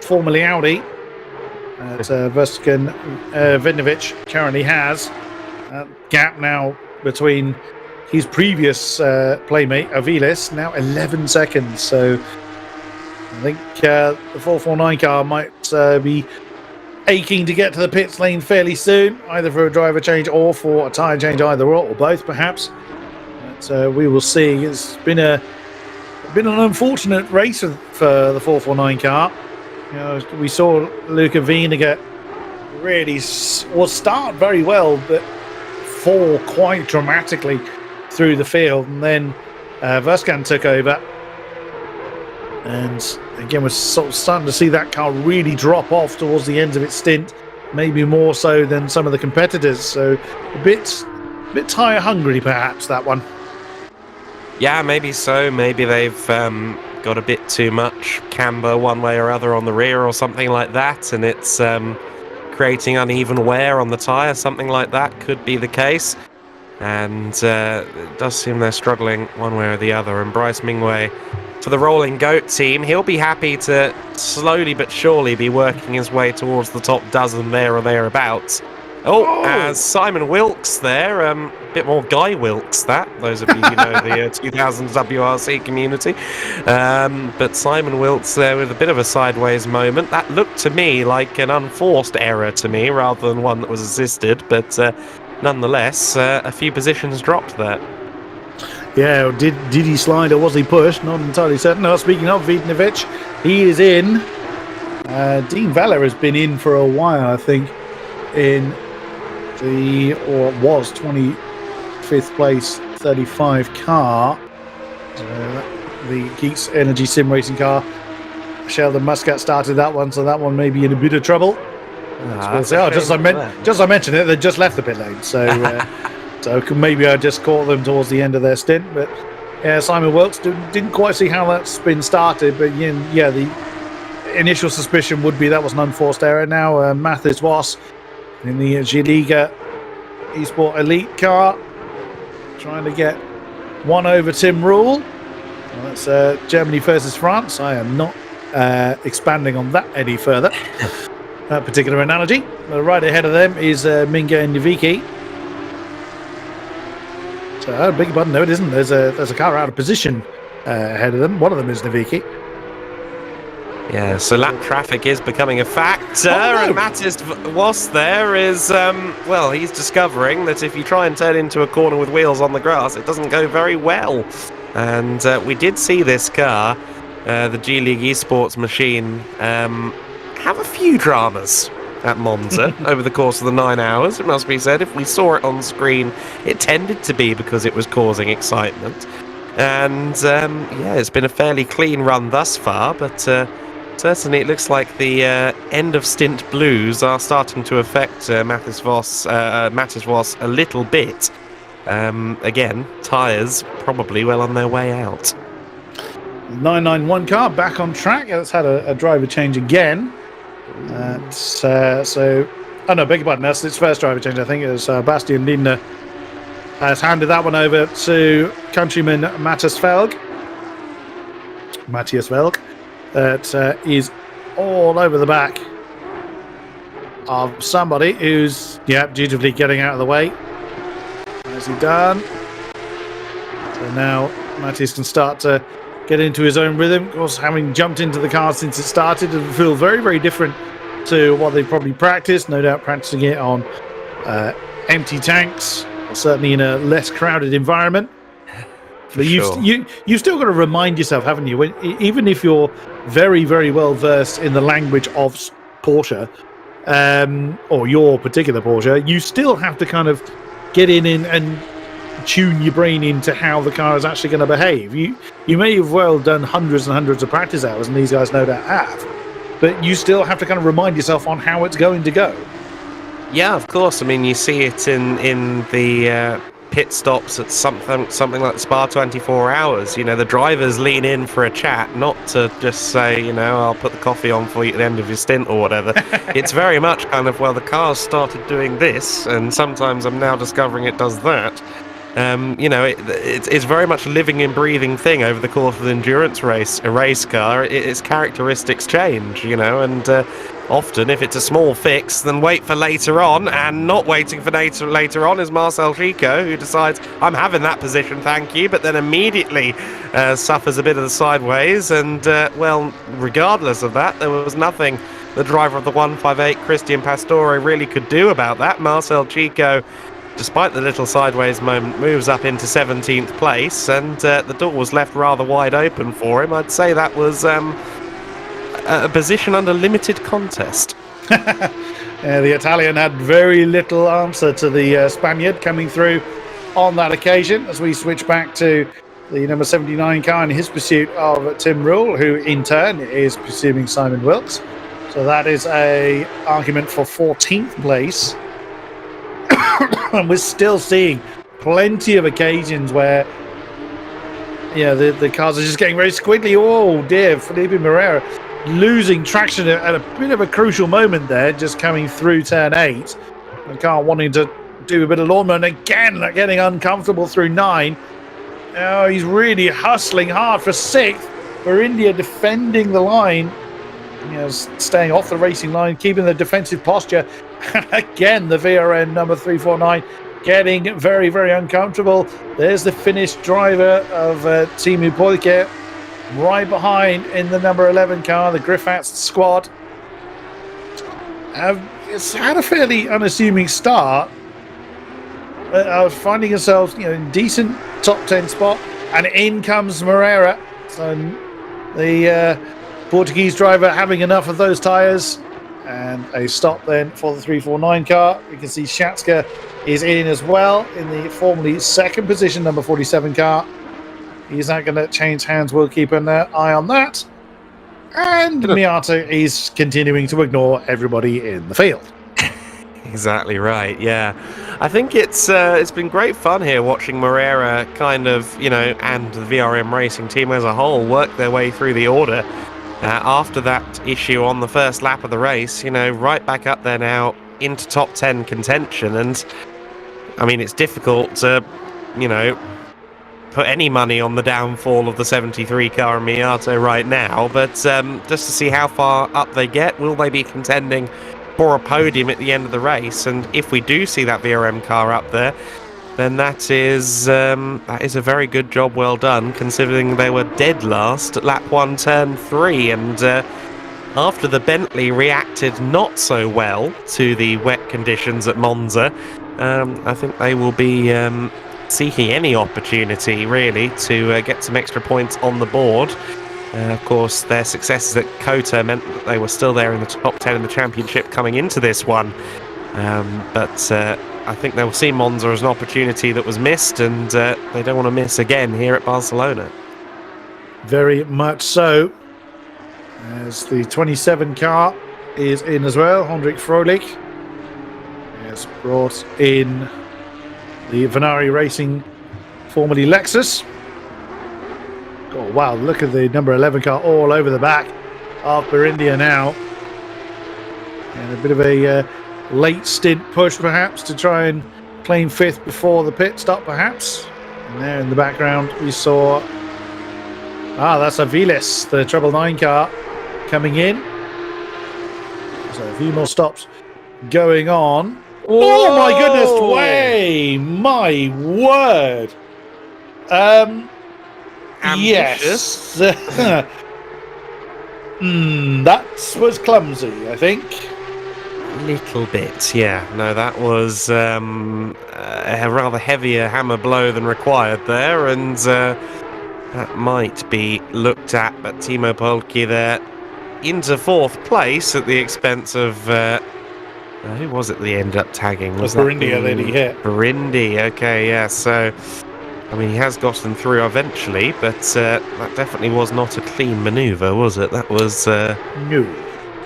formerly Audi that Verskan Vidnovic currently has. Gap now between his previous playmate Aviles, now 11 seconds. So I think the 449 car might be aching to get to the pits lane fairly soon, either for a driver change or for a tyre change, either or both perhaps. But we will see. It's been an unfortunate race for the 449 car. We saw Luca Vinegar really start very well, but fall quite dramatically through the field, and then Verskan took over. And again, we're sort of starting to see that car really drop off towards the end of its stint, maybe more so than some of the competitors. So a bit tyre hungry, perhaps, that one. Yeah, maybe so. Maybe they've got a bit too much camber one way or other on the rear or something like that, and it's creating uneven wear on the tyre. Something like that could be the case. And it does seem they're struggling one way or the other. And Bryce Mingway, for the Rolling Goat team, he'll be happy to slowly but surely be working his way towards the top dozen there or thereabouts. As Simon Wilkes there, a bit more Guy Wilkes, those of you who know the 2000s WRC community. But Simon Wilkes there with a bit of a sideways moment. That looked to me like an unforced error to me, rather than one that was assisted. But nonetheless, a few positions dropped there. Yeah, did he slide or was he pushed? Not entirely certain. No, speaking of Vidnovic, he is in. Dean Vella has been in for a while, I think, was 25th place 35 car. The Geeks Energy Sim Racing car. Sheldon Muscat started that one, so that one may be in a bit of trouble. Just as I mentioned it, they just left the pit lane, so so maybe I just caught them towards the end of their stint. But Simon Wilkes didn't quite see how that's been started, but yeah, the initial suspicion would be that was an unforced error. Now Mathis Voss in the G-Liga Esport Elite car trying to get one over Tim Rule. Well, that's Germany versus France. I am not expanding on that any further. That particular analogy. Right ahead of them is Minga and Naviki. So, big button. No, it isn't. There's a car out of position ahead of them. One of them is Naviki. Yeah, so lap traffic is becoming a factor, and Mathis Voss there is, well, he's discovering that if you try and turn into a corner with wheels on the grass, it doesn't go very well. And we did see this car, the G-League Esports machine, have a few dramas at Monza over the course of the 9 hours, it must be said. If we saw it on screen, it tended to be because it was causing excitement. And, yeah, it's been a fairly clean run thus far, but certainly it looks like the end of stint blues are starting to affect Mathis Voss a little bit. Again, tyres probably well on their way out. 991 car back on track. It's had a driver change again. Oh no, beg your pardon, that's its first driver change. I think it was Bastian Lindner has handed that one over to countryman Matthias Velg. That is all over the back of somebody who's, dutifully getting out of the way. Has he done? So now Matthias can start to get into his own rhythm. Of course, having jumped into the car since it started, it'll feel very, very different to what they've probably practiced. No doubt practicing it on empty tanks, or certainly in a less crowded environment. But you've still got to remind yourself, haven't you? Even if you're very, very well versed in the language of Porsche, or your particular Porsche, you still have to kind of get in and tune your brain into how the car is actually going to behave. You may have well done hundreds and hundreds of practice hours, and these guys no doubt have, but you still have to kind of remind yourself on how it's going to go. Yeah, of course. I mean, you see it in the pit stops at something like Spa 24 Hours. You know, the drivers lean in for a chat, not to just say, I'll put the coffee on for you at the end of your stint or whatever. It's very much kind of, well, the car's started doing this, and sometimes I'm now discovering it does that. It's very much a living and breathing thing over the course of an endurance race. A race car, its characteristics change, and often if it's a small fix, then wait for later on. And not waiting for later on is Marcel Chico, who decides, I'm having that position, thank you, but then immediately suffers a bit of the sideways. And well, regardless of that, there was nothing the driver of the 158, Christian Pastore, really could do about that. Marcel Chico, despite the little sideways moment, moves up into 17th place, and the door was left rather wide open for him. I'd say that was a position under limited contest. The Italian had very little answer to the Spaniard coming through on that occasion, as we switch back to the number 79 car in his pursuit of Tim Rule, who in turn is pursuing Simon Wilkes. So that is a argument for 14th place. And we're still seeing plenty of occasions where the cars are just getting very squiggly. Oh dear, Felipe Moreira losing traction at a bit of a crucial moment there, just coming through turn 8. The car wanting to do a bit of lawnmower, and again getting uncomfortable through 9. Oh, he's really hustling hard for 6th. For India defending the line, staying off the racing line, keeping the defensive posture. And again, the VRN number 349 getting very, very uncomfortable. There's the Finnish driver of Teemu Poike right behind in the number 11 car, the Griffiths squad. It's had a fairly unassuming start. Finding yourselves, in decent top 10 spot, and in comes Moreira. So the Portuguese driver having enough of those tyres. And a stop then for the 349 car. We can see Shatska is in as well in the formerly second position, number 47 car. He's not going to change hands. We'll keep an eye on that. And Miata is continuing to ignore everybody in the field. Exactly right. Yeah, I think it's been great fun here watching Moreira kind of, and the VRM racing team as a whole work their way through the order after that issue on the first lap of the race. Right back up there now into top 10 contention, and I mean it's difficult to, put any money on the downfall of the 73 car in Miato right now, but just to see how far up they get. Will they be contending for a podium at the end of the race? And if we do see that VRM car up there, then that is a very good job well done, considering they were dead last at lap 1 turn 3, and after the Bentley reacted not so well to the wet conditions at Monza, I think they will be seeking any opportunity really to get some extra points on the board. Of course, their successes at Kota meant that they were still there in the top 10 in the championship coming into this one. But I think they will see Monza as an opportunity that was missed, and they don't want to miss again here at Barcelona. Very much so. As the 27 car is in as well, Hendrik Frolik has brought in the Venari Racing, formerly Lexus. Oh wow, look at the number 11 car all over the back of Berindia now. And a bit of a late stint push perhaps to try and claim 5th before the pit stop perhaps. And there in the background we saw, that's Aviles, the Treble 9 car coming in. So a few more stops going on. Oh my goodness, way! My word! Ambitious. Yes. That was clumsy, I think. Little bit, yeah. No, that was a rather heavier hammer blow than required there, and that might be looked at. But Timo Polke there into 4th place at the expense of who was it they ended up tagging? Was that Berindia that he hit? Berindia, okay, yeah. So, I mean, he has gotten through eventually, but that definitely was not a clean manoeuvre, was it? That was no.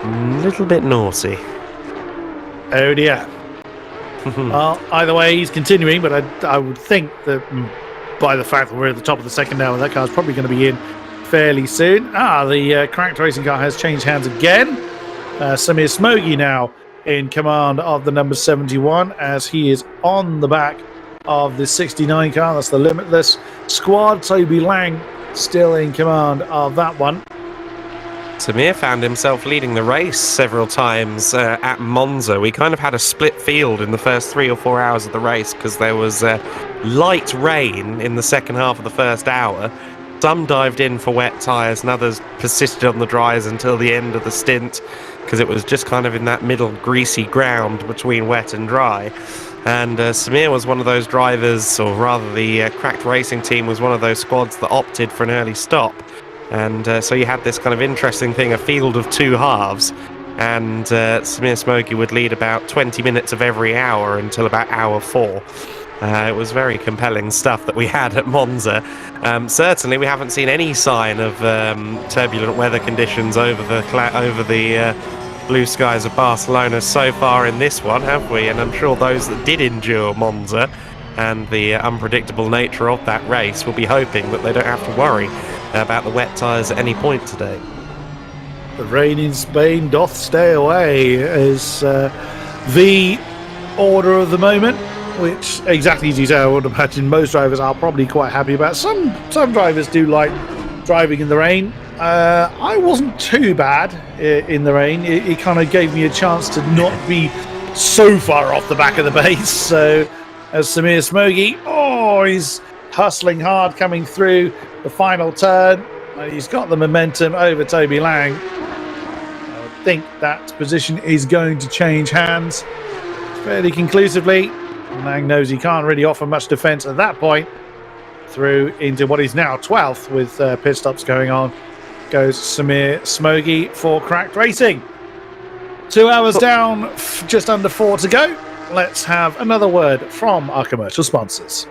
A little bit naughty. Oh dear. Well, either way, he's continuing, but I would think that by the fact that we're at the top of the second now, that car's probably going to be in fairly soon. The cracked racing car has changed hands again. Samir Smogi now in command of the number 71, as he is on the back of the 69 car. That's the Limitless squad. Toby Lang still in command of that one. Samir found himself leading the race several times at Monza. We kind of had a split field in the first 3 or 4 hours of the race because there was light rain in the second half of the first hour. Some dived in for wet tyres and others persisted on the dries until the end of the stint because it was just kind of in that middle greasy ground between wet and dry. And Samir was one of those drivers, or rather the cracked racing team was one of those squads that opted for an early stop. And so you had this kind of interesting thing, a field of 2 halves, and Samir Smogi would lead about 20 minutes of every hour until about hour 4. It was very compelling stuff that we had at Monza. Certainly we haven't seen any sign of turbulent weather conditions over the blue skies of Barcelona so far in this one, have we? And I'm sure those that did endure Monza and the unpredictable nature of that race will be hoping that they don't have to worry about the wet tyres at any point today. The rain in Spain doth stay away is the order of the moment, which exactly as you say, I would imagine most drivers are probably quite happy about. Some drivers do like driving in the rain. I wasn't too bad in the rain. It kind of gave me a chance to not be so far off the back of the base. So as Samir Smogi, he's hustling hard coming through the final turn. He's got the momentum over Toby Lang. I think that position is going to change hands fairly conclusively. Lang knows he can't really offer much defence at that point. Through into what is now 12th with pit stops going on goes Samir Smogi for cracked racing. 2 hours down, just under 4 to go. Let's have another word from our commercial sponsors.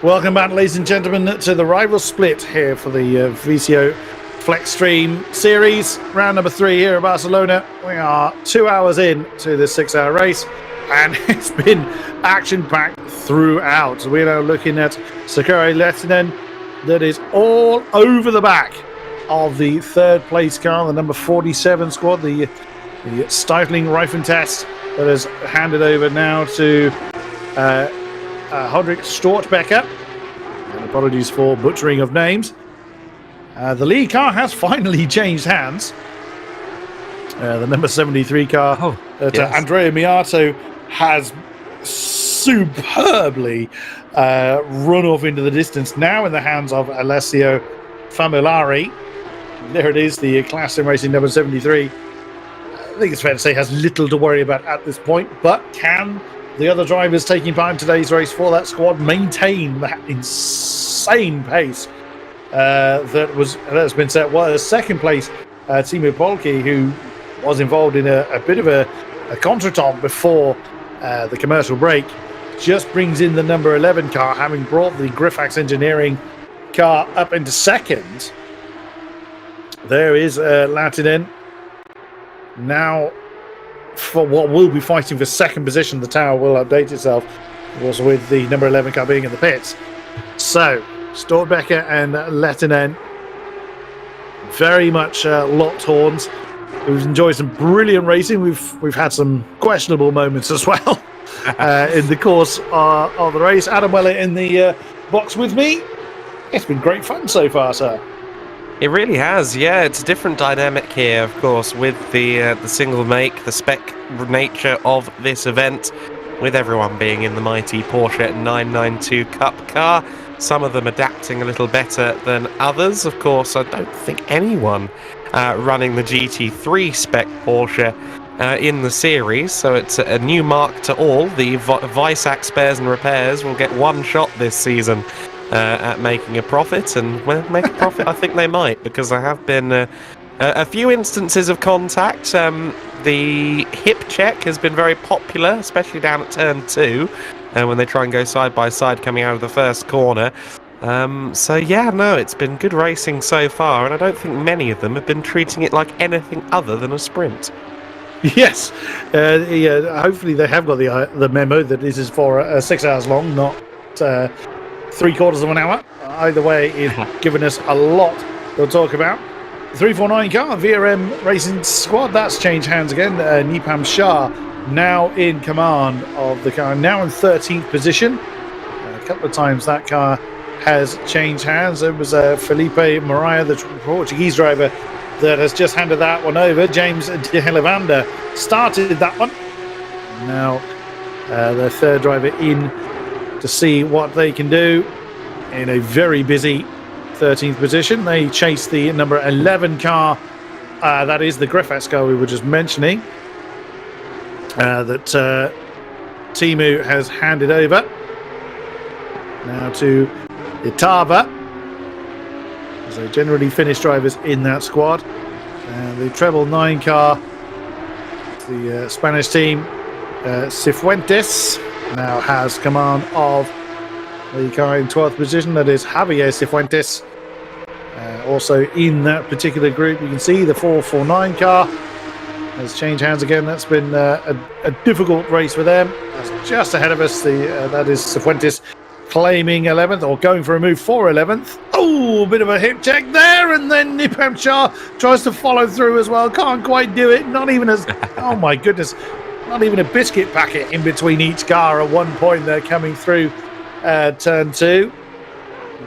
Welcome back, ladies and gentlemen, to the rival split here for the VCO FLExTREME series. Round number 3 here at Barcelona. We are 2 hours in to this 6-hour race, and it's been action-packed throughout. We're now looking at Sakura Lehtinen that is all over the back of the third place car, the number 47 squad, the stifling Reifen test that is handed over now to Hodrik Stortbecker. And apologies for butchering of names. The lead car has finally changed hands. The number 73 car that Andrea Miato has superbly run off into the distance, now in the hands of Alessio Famulari. There it is, the Class Sim Racing number 73. I think it's fair to say has little to worry about at this point, but can the other drivers taking part in today's race for that squad maintain that insane pace that's been set? Well, second place, Timo Polke, who was involved in a bit of a contretemps before the commercial break, just brings in the number 11 car, having brought the Griphax Engineering car up into second. There is Latinen now for what will be fighting for second position. The tower will update itself, also with the number 11 car being in the pits. So Stortbecker and Lehtinen very much locked horns. We've enjoyed some brilliant racing. We've had some questionable moments as well in the course of the race. Adam Weller in the box with me. It's been great fun so far, sir. It really has, yeah. It's a different dynamic here, of course, with the single make, the spec nature of this event, with everyone being in the mighty Porsche 992 Cup car. Some of them adapting a little better than others. Of course, I don't think anyone running the GT3 spec Porsche in the series, so it's a new mark to all. The Weissach spares and repairs will get one shot this season at making a profit, and well, make a profit I think they might, because there have been a few instances of contact. The hip check has been very popular, especially down at turn 2, when they try and go side by side coming out of the first corner. So yeah, no, it's been good racing so far, and I don't think many of them have been treating it like anything other than a sprint. Yes, hopefully they have got the memo that this is for 6 hours long, not 3/4 of an hour. Either way, it's given us a lot to talk about. 349 car, VRM Racing Squad, that's changed hands again. Nipam Shah now in command of the car, now in 13th position. A couple of times that car has changed hands. It was Felipe Moraia, the Portuguese driver, that has just handed that one over. James de Hellevander started that one. Now the third driver in to see what they can do in a very busy 13th position. They chase the number 11 car, that is the Griphax car we were just mentioning, that Timu has handed over now to Itava. So generally finished drivers in that squad. The treble 9 car, the Spanish team, Cifuentes, now has command of the car in 12th position. That is Javier Cifuentes. Also in that particular group, you can see the 449 car has changed hands again. That's been a difficult race for them. That's just ahead of us. That is Cifuentes claiming 11th, or going for a move for 11th. Oh, a bit of a hip check there, and then Nipam Shah tries to follow through as well. Can't quite do it. Not even as, oh my goodness, not even a biscuit packet in between each car at one point. They're coming through turn 2.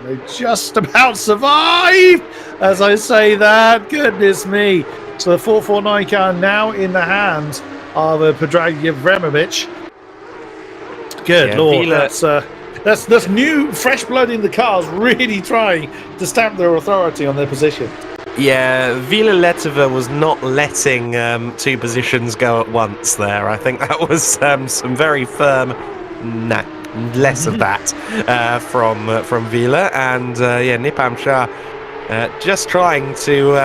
They just about survive as I say that. Goodness me. So the 449 car now in the hands of Predrag Vremovic. Good Lord, that's new, fresh blood in the cars, really trying to stamp their authority on their position. Yeah, Vila Letova was not letting 2 positions go at once there. I think that was some very firm, less of that from Vila. And yeah, Nipam Shah just trying to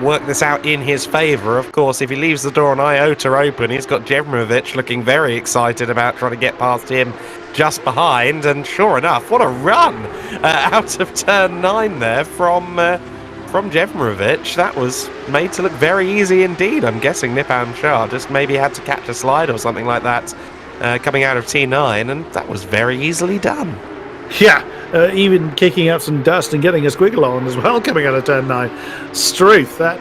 work this out in his favour. Of course, if he leaves the door on iota open, he's got Jevmovic looking very excited about trying to get past him just behind, and sure enough, what a run out of turn 9 there from Jevmerovic. That was made to look very easy indeed. I'm guessing Nipam Shah just maybe had to catch a slide or something like that coming out of T9, and that was very easily done. Yeah, even kicking up some dust and getting a squiggle on as well coming out of turn 9. Struth, that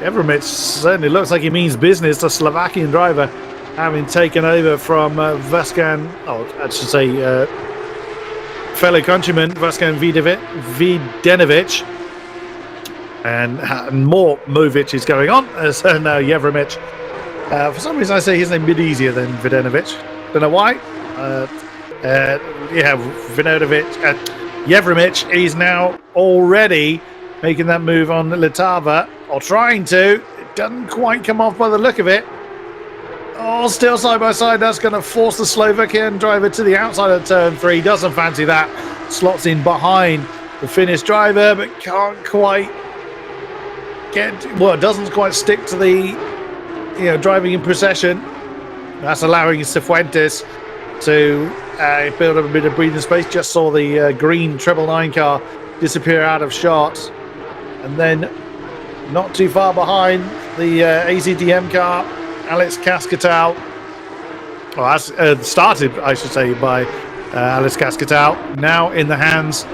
Evremovic certainly looks like he means business. The Slovakian driver having taken over from fellow countryman Vaskan Videnovic. And more Movic is going on as now Jevremovic. For some reason I say his name a bit easier than Videnovic. Don't know why. Jevremovic is now already making that move on Litava, or trying to. It doesn't quite come off by the look of it. Oh, still side by side. That's going to force the Slovakian driver to the outside of turn 3. Doesn't fancy that. Slots in behind the Finnish driver, but can't quite doesn't quite stick to the driving in procession. That's allowing Cifuentes to build up a bit of breathing space. Just saw the green 999 car disappear out of shot, and then not too far behind the AZDM car, Alex Cascatau. Started, I should say, by Alex Cascatau. Now in the hands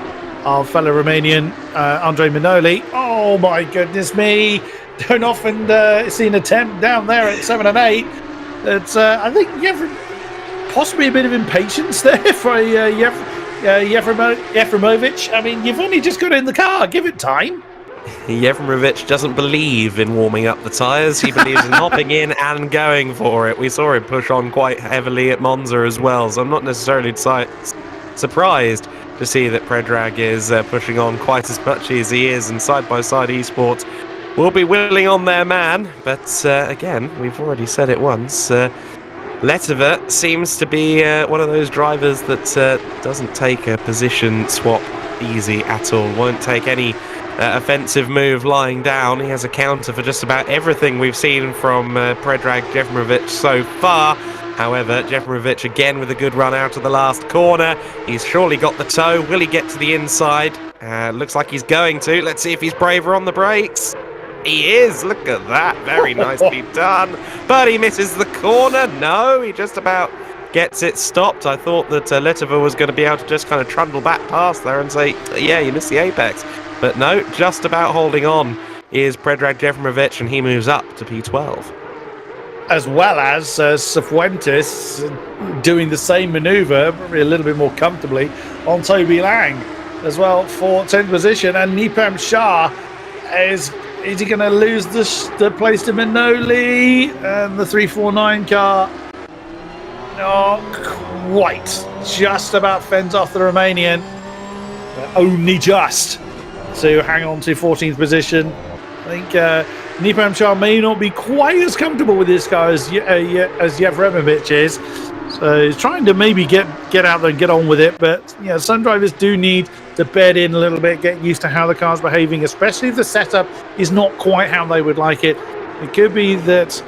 of fellow Romanian Andrei Minoli. Oh my goodness me! Don't often see an attempt down there at 7 and 8. It's I think possibly a bit of impatience there for Jevremovic. I mean, you've only just got in the car. Give it time. Jevmerovic doesn't believe in warming up the tyres. He believes in hopping in and going for it. We saw him push on quite heavily at Monza as well, so I'm not necessarily surprised to see that Predrag is pushing on quite as much as he is, and side-by-side Esports will be willing on their man. But again, we've already said it once, Letova seems to be one of those drivers that doesn't take a position swap easy at all, won't take any offensive move lying down. He has a counter for just about everything we've seen from Predrag Jevmerovic so far. However, Jevmerovic again with a good run out of the last corner. He's surely got the toe. Will he get to the inside? Looks like he's going to. Let's see if he's braver on the brakes. He is. Look at that. Very nicely done. But he misses the corner. No, he just about gets it stopped. I thought that Letova was going to be able to just kind of trundle back past there and say, yeah, you missed the apex. But no, just about holding on is Predrag Jevmerovic, and he moves up to P12. As well as Cifuentes doing the same manoeuvre, probably a little bit more comfortably, on Toby Lang as well for 10th position. And Nipam Shah is he going to lose the place to Minoli? And the 349 car, not quite. Just about fends off the Romanian, but only just to hang on to 14th position. I think Nipam Shah may not be quite as comfortable with this guy as Jevremovic is. So he's trying to maybe get out there and get on with it. But some drivers do need to bed in a little bit, get used to how the car's behaving, especially if the setup is not quite how they would like it. It could be that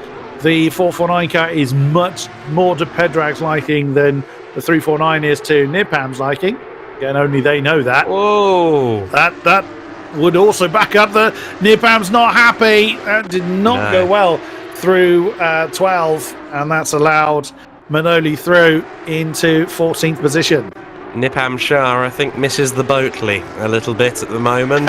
the 449 car is much more to Predrag's liking than the 349 is to Nipam's liking. Again, only they know that. Whoa! That would also back up the Nipam's not happy. That did not go well through 12, and that's allowed Minoli through into 14th position. Nipam Shah, I think, misses the Boatley a little bit at the moment.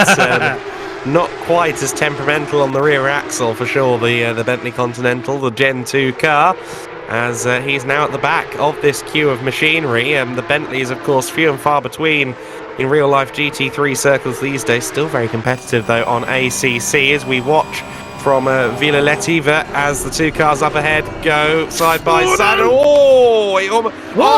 Not quite as temperamental on the rear axle for sure, the Bentley Continental, the Gen 2 car, as he's now at the back of this queue of machinery. The Bentleys, of course, few and far between in real-life GT3 circles these days. Still very competitive, though, on ACC, as we watch from Villaletiva as the two cars up ahead go side by side. Oh,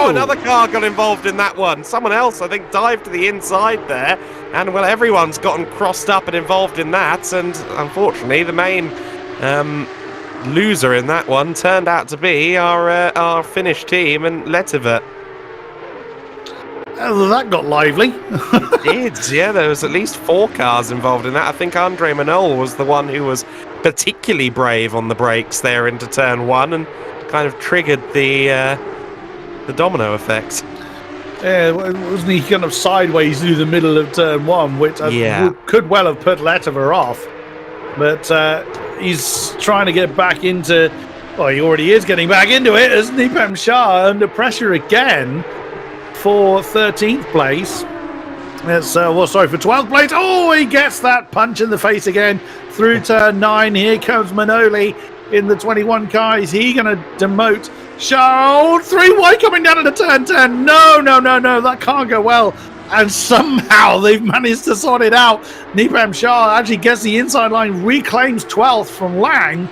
another car got involved in that one. Someone else, I think, dived to the inside there. And, well, everyone's gotten crossed up and involved in that. And, unfortunately, the main loser in that one turned out to be our Finnish team and Letova. Oh, that got lively. It did, yeah. There was at least 4 cars involved in that. I think Andre Manol was the one who was particularly brave on the brakes there into turn 1 and kind of triggered the the domino effect. Yeah, wasn't he kind of sideways through the middle of turn 1, which could well have put Letiver off. But he's trying to get back into... Well, he already is getting back into it, as Nipam Shah under pressure again for 13th place. It's, for 12th place. Oh, he gets that punch in the face again through turn 9. Here comes Manoli in the 21 car. Is he going to demote Shah? Oh, 3 wide coming down into turn 10. No, that can't go well. And somehow they've managed to sort it out. Nipam Shah actually gets the inside line, reclaims 12th from Lang,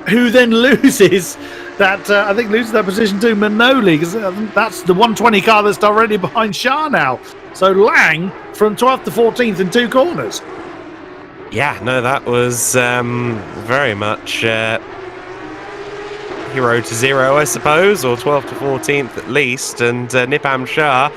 who then loses that, loses that position to Manoli, because that's the 120 car that's directly behind Shah now. So Lang from 12th to 14th in 2 corners. Yeah, no, that was very much 0 to 0, I suppose, or 12th to 14th at least. And Nipam Shah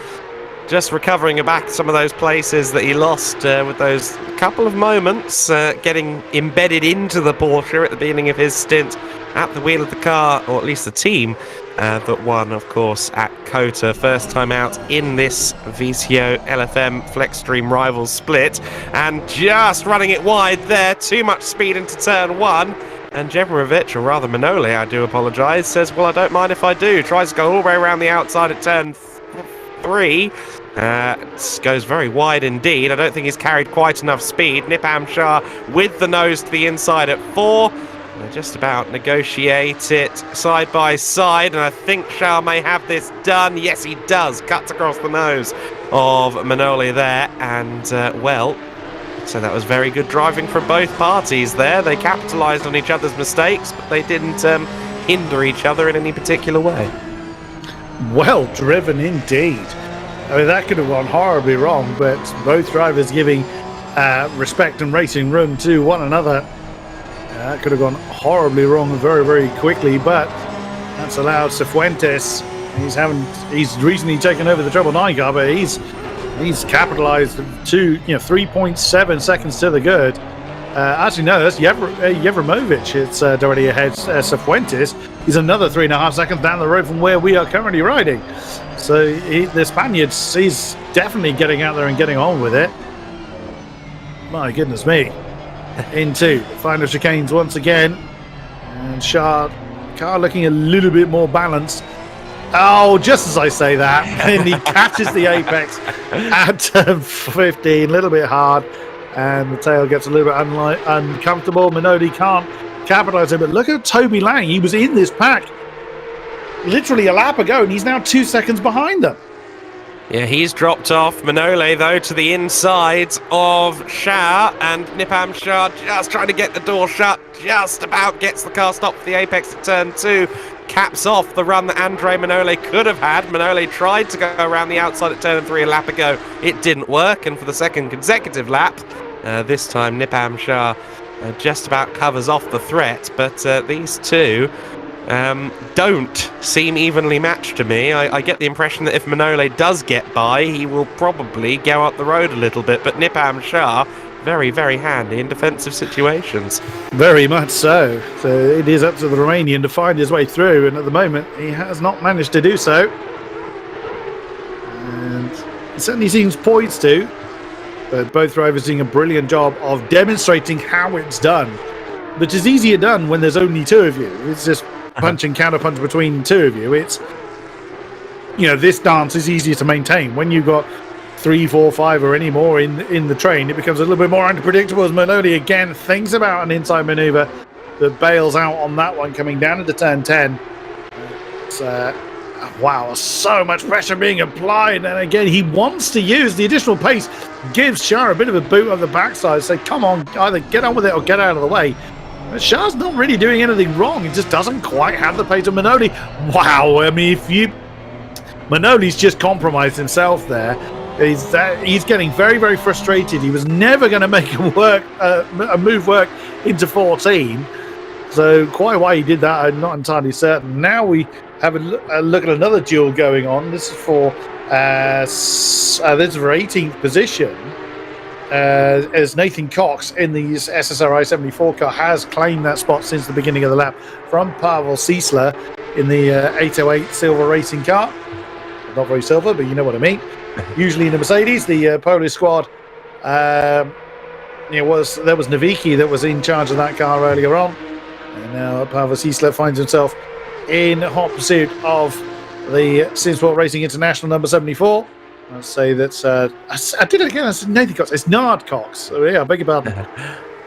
just recovering back some of those places that he lost with those couple of moments, getting embedded into the Porsche at the beginning of his stint at the wheel of the car, or at least the team that won, of course, at COTA. First time out in this VCO LFM FLExTREME Rivals split, and just running it wide there. Too much speed into turn 1. And Jevrovic, or rather Manoli, I do apologise, says, well, I don't mind if I do. Tries to go all the way around the outside at turn 3. Goes very wide indeed. I don't think he's carried quite enough speed. Nipam Shah with the nose to the inside at 4. They just about negotiate it side by side, and I think Shah may have this done. Yes, he does. Cuts across the nose of Manoli there, and so that was very good driving from both parties there. They capitalised on each other's mistakes, but they didn't hinder each other in any particular way. Well driven indeed. I mean, that could have gone horribly wrong, but both drivers giving respect and racing room to one another. That could have gone horribly wrong very, very quickly, but that's allowed Cifuentes. He's recently taken over the Treble 9 car, but he's capitalised to 3.7 seconds to the good. Actually, no, that's Jevromovic. It's directly ahead. Cifuentes. He's another 3.5 seconds down the road from where we are currently riding. So the Spaniard, he's definitely getting out there and getting on with it. My goodness me. Into final chicanes once again. And Shah, car looking a little bit more balanced. Oh, just as I say that, and he catches the apex at 15, a little bit hard, and the tail gets a little bit uncomfortable. Manoli can't capitalise it, but look at Toby Lang. He was in this pack literally a lap ago, and he's now 2 seconds behind them. Yeah, he's dropped off. Manoli, though, to the inside of Shah, and Nipam Shah just trying to get the door shut, just about gets the car stopped for the apex at turn 2, caps off the run that Andre Manoli could have had. Manoli tried to go around the outside at turn 3 a lap ago. It didn't work, and for the second consecutive lap, this time Nipam Shah just about covers off the threat, but these two don't seem evenly matched to me. I get the impression that if Manoli does get by, he will probably go up the road a little bit, but Nipam Shah, very, very handy in defensive situations. Very much so. So it is up to the Romanian to find his way through, and at the moment he has not managed to do so. And he certainly seems poised to, but both drivers doing a brilliant job of demonstrating how it's done, which is easier done when there's only 2 of you. It's just punch and counter punch between 2 of you. It's, this dance is easier to maintain. When you've got 3, 4, 5 or any more in the train, it becomes a little bit more unpredictable, as Manoli again thinks about an inside maneuver that bails out on that one coming down into turn 10. It's, wow, so much pressure being applied, and again he wants to use the additional pace, gives Shah a bit of a boot on the backside, say come on, either get on with it or get out of the way. But Shah's not really doing anything wrong, he just doesn't quite have the pace of Manoli. Wow, I mean, Manoli's just compromised himself there. He's getting very, very frustrated. He was never going to make a move work into 14. So quite why he did that, I'm not entirely certain. Now we have a look at another duel going on. This is for 18th position. As Nathan Cox in the SSRI 74 car has claimed that spot since the beginning of the lap from Pavel Ciesla. in the 808 silver racing car. Not very silver, but you know what I mean. Usually in the Mercedes, the Polish squad, there was Nowicki that was in charge of that car earlier on. And now Pavel Cieślar finds himself in hot pursuit of the Simsport Racing International number 74. I'll say that I did it again. I said Nathan Cox. It's Nard Cox. So yeah, I beg your pardon.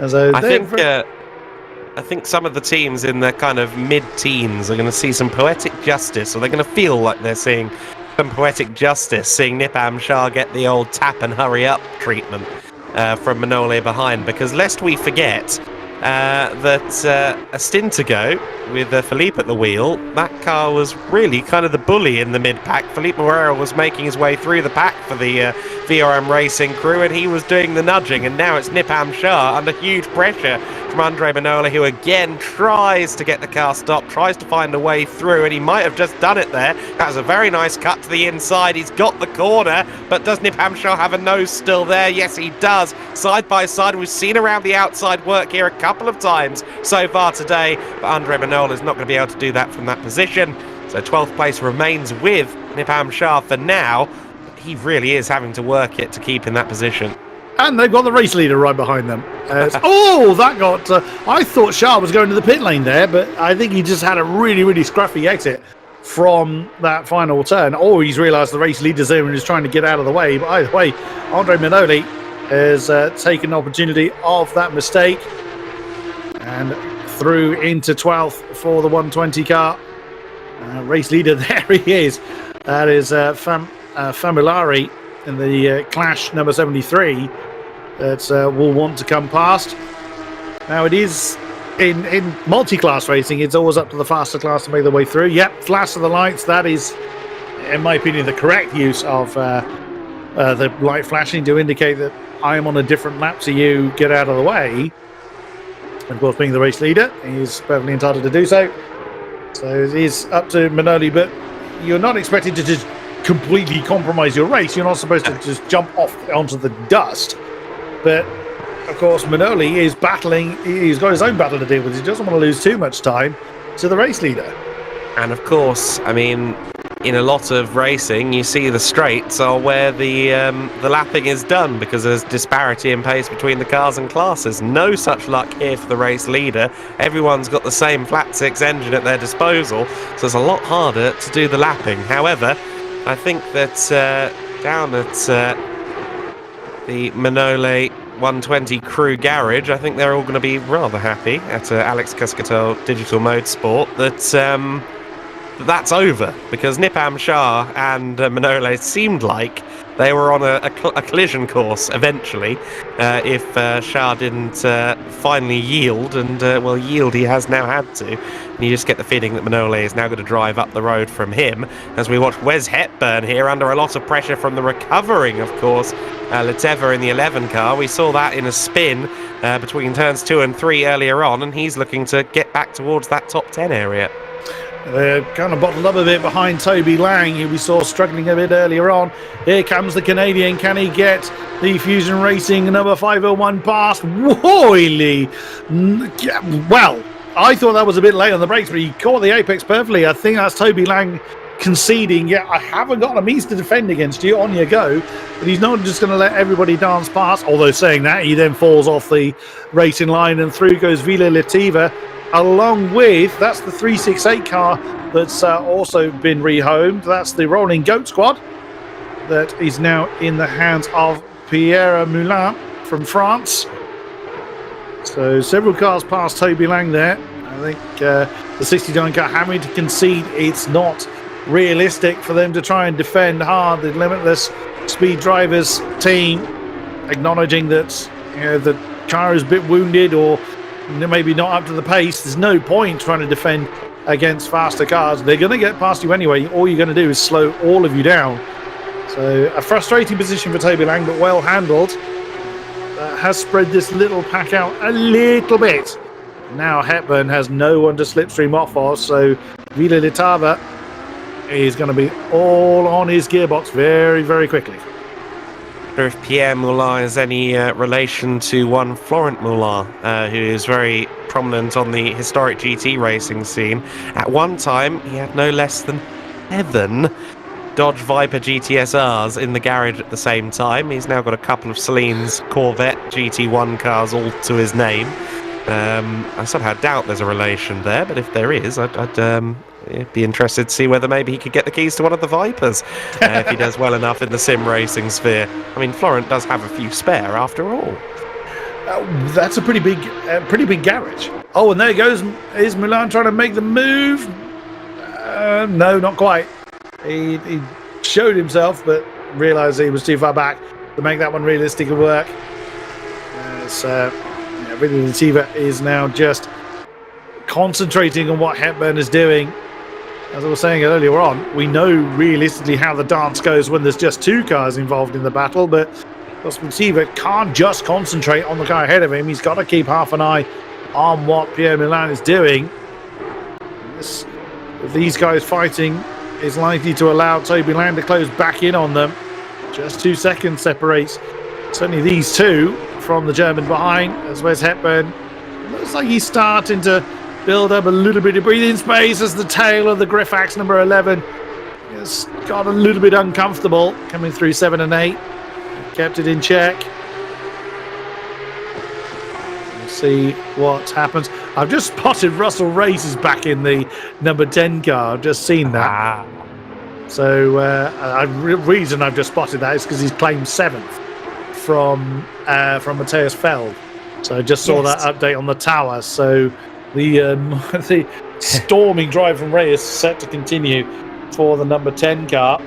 So I think some of the teams in their kind of mid-teens are going to see some poetic justice, or they're going to feel like they're seeing some poetic justice, seeing Nipam Shah get the old tap and hurry up treatment from Manole behind, because lest we forget that a stint ago, with Philippe at the wheel, that car was really kind of the bully in the mid-pack. Philippe Moreira was making his way through the pack for the VRM Racing crew, and he was doing the nudging, and now it's Nipam Shah under huge pressure from Andre Manola, who again tries to get the car stopped, tries to find a way through, and he might have just done it there. That was a very nice cut to the inside. He's got the corner, but does Nipam Shah have a nose still there? Yes, he does. Side by side, we've seen around the outside work here a couple of times so far today, but Andre Manola is not going to be able to do that from that position. So 12th place remains with Nipam Shah for now. He really is having to work it to keep in that position. And they've got the race leader right behind them. That got... I thought Shah was going to the pit lane there, but I think he just had a really, really scruffy exit from that final turn. Or he's realised the race leader's there and is trying to get out of the way. But either way, Andre Manoli has taken opportunity of that mistake and through into 12th for the 120 car. Race leader, there he is. That is Famulari in the Clash number 73 that will want to come past. Now it is in multi-class racing, it's always up to the faster class to make their way through. Yep, flash of the lights, that is, in my opinion, the correct use of the light flashing to indicate that I am on a different lap to you, get out of the way. And of course, being the race leader, he's perfectly entitled to do so. So it is up to Manoli, but you're not expected to just completely compromise your race. You're not supposed to just jump off onto the dust. But of course, Manoli is battling. He's got his own battle to deal with. He doesn't want to lose too much time to the race leader. And of course, I mean, in a lot of racing, you see the straights are where the lapping is done, because there's disparity in pace between the cars and classes. No such luck here for the race leader. Everyone's got the same flat six engine at their disposal, so it's a lot harder to do the lapping. However, I think that down at the Manole 120 crew garage, I think they're all going to be rather happy at Alex Cascatel Digital Motorsport that that's over, because Nipam Shah and Manole seemed like they were on a collision course eventually, if Shah didn't finally yield, and well, yield he has now had to. And you just get the feeling that Manole is now going to drive up the road from him, as we watch Wes Hepburn here under a lot of pressure from the recovering, of course, Leteva in the 11 car. We saw that in a spin between turns 2 and 3 earlier on, and he's looking to get back towards that top 10 area. They're kind of bottled up a bit behind Toby Lang, who we saw struggling a bit earlier on. Here comes the Canadian. Can he get the Fusion Racing number 501 past? Woily! Well, I thought that was a bit late on the brakes, but he caught the apex perfectly. I think that's Toby Lang conceding, yeah, I haven't got a means to defend against you, on you go. But he's not just going to let everybody dance past. Although saying that, he then falls off the racing line and through goes Vila Letiva. Along with, that's the 368 car that's also been rehomed. That's the Rolling Goat squad that is now in the hands of Pierre Moulin from France. So several cars past Toby Lang there. I think the 69 car having to concede it's not realistic for them to try and defend hard. The Limitless Speed Drivers team acknowledging that, you know, the car is a bit wounded or maybe not up to the pace. There's no point trying to defend against faster cars. They're going to get past you anyway. All you're going to do is slow all of you down. So a frustrating position for Toby Lang, but well handled. Has spread this little pack out a little bit. Now Hepburn has no one to slipstream off of, so Vila Letava is going to be all on his gearbox very, very quickly. I wonder if Pierre Moulin has any relation to one Florent Moulin, who is very prominent on the historic GT racing scene. At one time, he had no less than 7 Dodge Viper GTSRs in the garage at the same time. He's now got a couple of Celine's Corvette GT1 cars all to his name. I somehow doubt there's a relation there, but if there is, I'd be interested to see whether maybe he could get the keys to one of the Vipers if he does well enough in the sim racing sphere. I mean, Florent does have a few spare after all. That's a pretty big garage. Oh, and there goes. Is Milan trying to make the move? No, not quite. He showed himself, but realised he was too far back to make that one realistic and work. Really, Latifa is now just concentrating on what Hepburn is doing. As I was saying earlier on, we know realistically how the dance goes when there's just 2 cars involved in the battle, but Latifa can't just concentrate on the car ahead of him. He's got to keep half an eye on what Pierre Milan is doing. These guys fighting is likely to allow Toby Land to close back in on them. Just 2 seconds separates certainly these two from the German behind, as Wes Hepburn looks like he's starting to build up a little bit of breathing space as the tail of the Griffax number 11 has got a little bit uncomfortable coming through 7 and 8. Kept it in check. We'll see what happens. I've just spotted Russell Race is back in the number 10 car. I've just seen that. So the reason I've just spotted that is because he's claimed 7th from Matthias Feld. So I just saw that update on the tower. So the storming drive from Ray is set to continue for the number 10 car.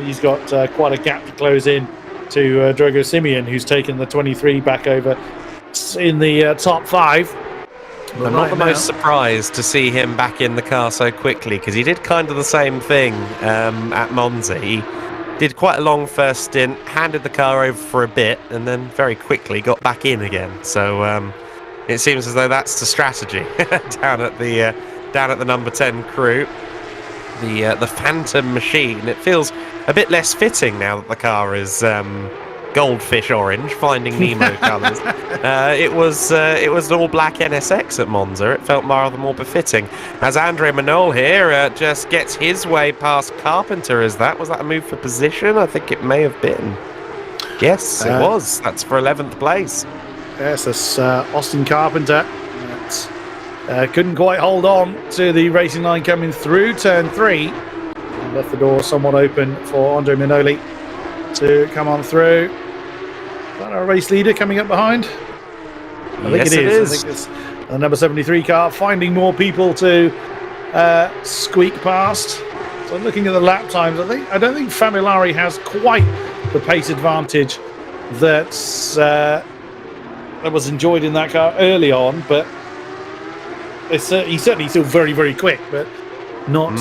He's got quite a gap to close in to Drogo Simeon, who's taken the 23 back over in the top 5. I'm not the most surprised to see him back in the car so quickly, because he did kind of the same thing at Monza. He did quite a long first stint, handed the car over for a bit, and then very quickly got back in again. So it seems as though that's the strategy down at the number 10 crew. The Phantom machine. It feels a bit less fitting now that the car is goldfish orange, Finding Nemo colours. It was an all black NSX at Monza. It felt rather more befitting. As Andre Manol here just gets his way past Carpenter. Was that a move for position? I think it may have been. Yes, it was. That's for 11th place. Yes, that's Austin Carpenter. Couldn't quite hold on to the racing line coming through turn 3. And left the door somewhat open for Andre Minoli to come on through. Is that our race leader coming up behind? I think it is. I think it's the number 73 car finding more people to squeak past. So looking at the lap times, I don't think Famulari has quite the pace advantage that was enjoyed in that car early on, but he's certainly still very, very quick, but not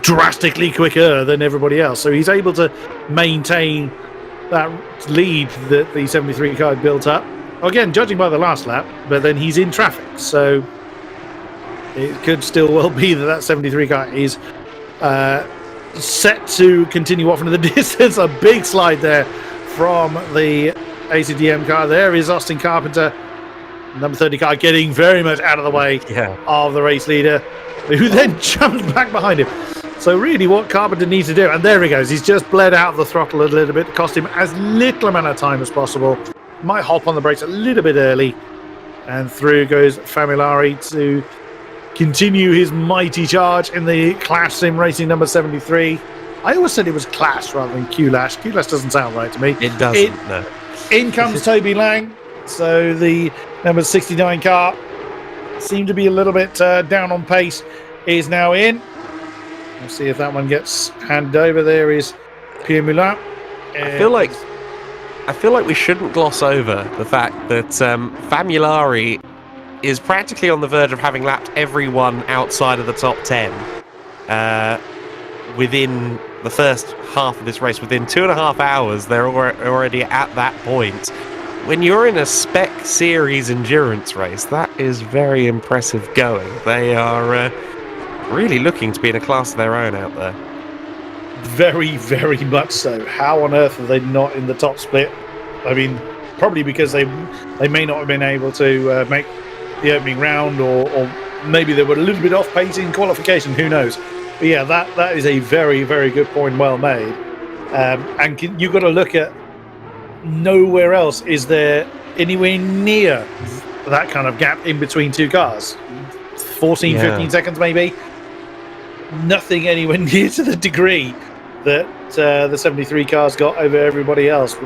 drastically quicker than everybody else. So he's able to maintain that lead that the 73 car had built up. Again, judging by the last lap, but then he's in traffic. So it could still well be that 73 car is set to continue off into the distance. A big slide there from the ACDM car. There is Austin Carpenter, number 30 car, getting very much out of the way of the race leader, who then jumps back behind him. So really what Carpenter needs to do, and there he goes, he's just bled out of the throttle a little bit to cost him as little amount of time as possible. Might hop on the brakes a little bit early, and through goes Famulari to continue his mighty charge in the Clash Sim Racing number 73. I always said it was Clash rather than Q-Lash. Q-Lash doesn't sound right to me. It doesn't, no. In comes Toby Lang. So the number 69 car seemed to be a little bit down on pace, is now in. We'll see if that one gets handed over. There is Pierre Moulin. I feel like we shouldn't gloss over the fact that Famulari is practically on the verge of having lapped everyone outside of the top 10 within the first half of this race. Within 2.5 hours, they're already at that point. When you're in a spec series endurance race, that is very impressive going. They are really looking to be in a class of their own out there. Very, very much so. How on earth are they not in the top split? I mean, probably because they may not have been able to make the opening round, or maybe they were a little bit off pace in qualification. Who knows? But yeah, that is a very, very good point, well made. And you've got to look at nowhere else is there anywhere near that kind of gap in between two cars. 14, 15 seconds maybe. Nothing anywhere near to the degree that the 73 cars got over everybody else.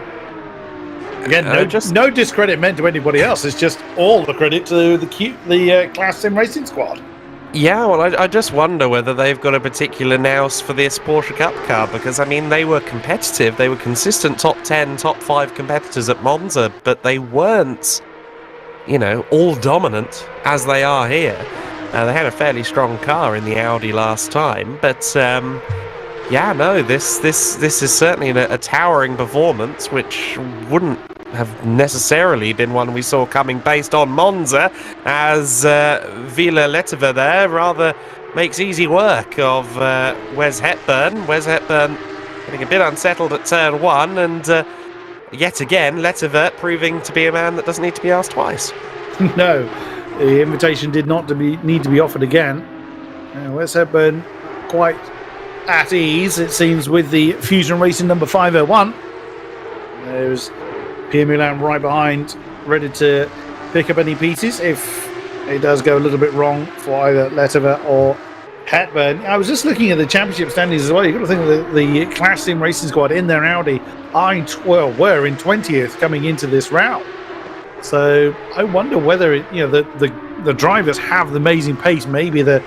Again, no discredit meant to anybody else. It's just all the credit to the Class Sim Racing squad. Yeah, well, I just wonder whether they've got a particular nous for this Porsche Cup car, because, I mean, they were competitive. They were consistent top 10, top 5 competitors at Monza, but they weren't, all dominant as they are here. They had a fairly strong car in the Audi last time, but this is certainly a towering performance, which wouldn't have necessarily been one we saw coming based on Monza, as FLExTREME there rather makes easy work of Wes Hepburn. Wes Hepburn getting a bit unsettled at turn 1, and yet again, Lettevert proving to be a man that doesn't need to be asked twice. No. The invitation did not need to be offered again. Wes Hepburn quite at ease, it seems, with the Fusion Racing number 501. There's Pierre Moulin right behind, ready to pick up any pieces if it does go a little bit wrong for either Lettevert or Hepburn. I was just looking at the championship standings as well. You've got to think that the Class Sim Racing squad in their Audi were in 20th coming into this round. So I wonder whether the drivers have the amazing pace. Maybe the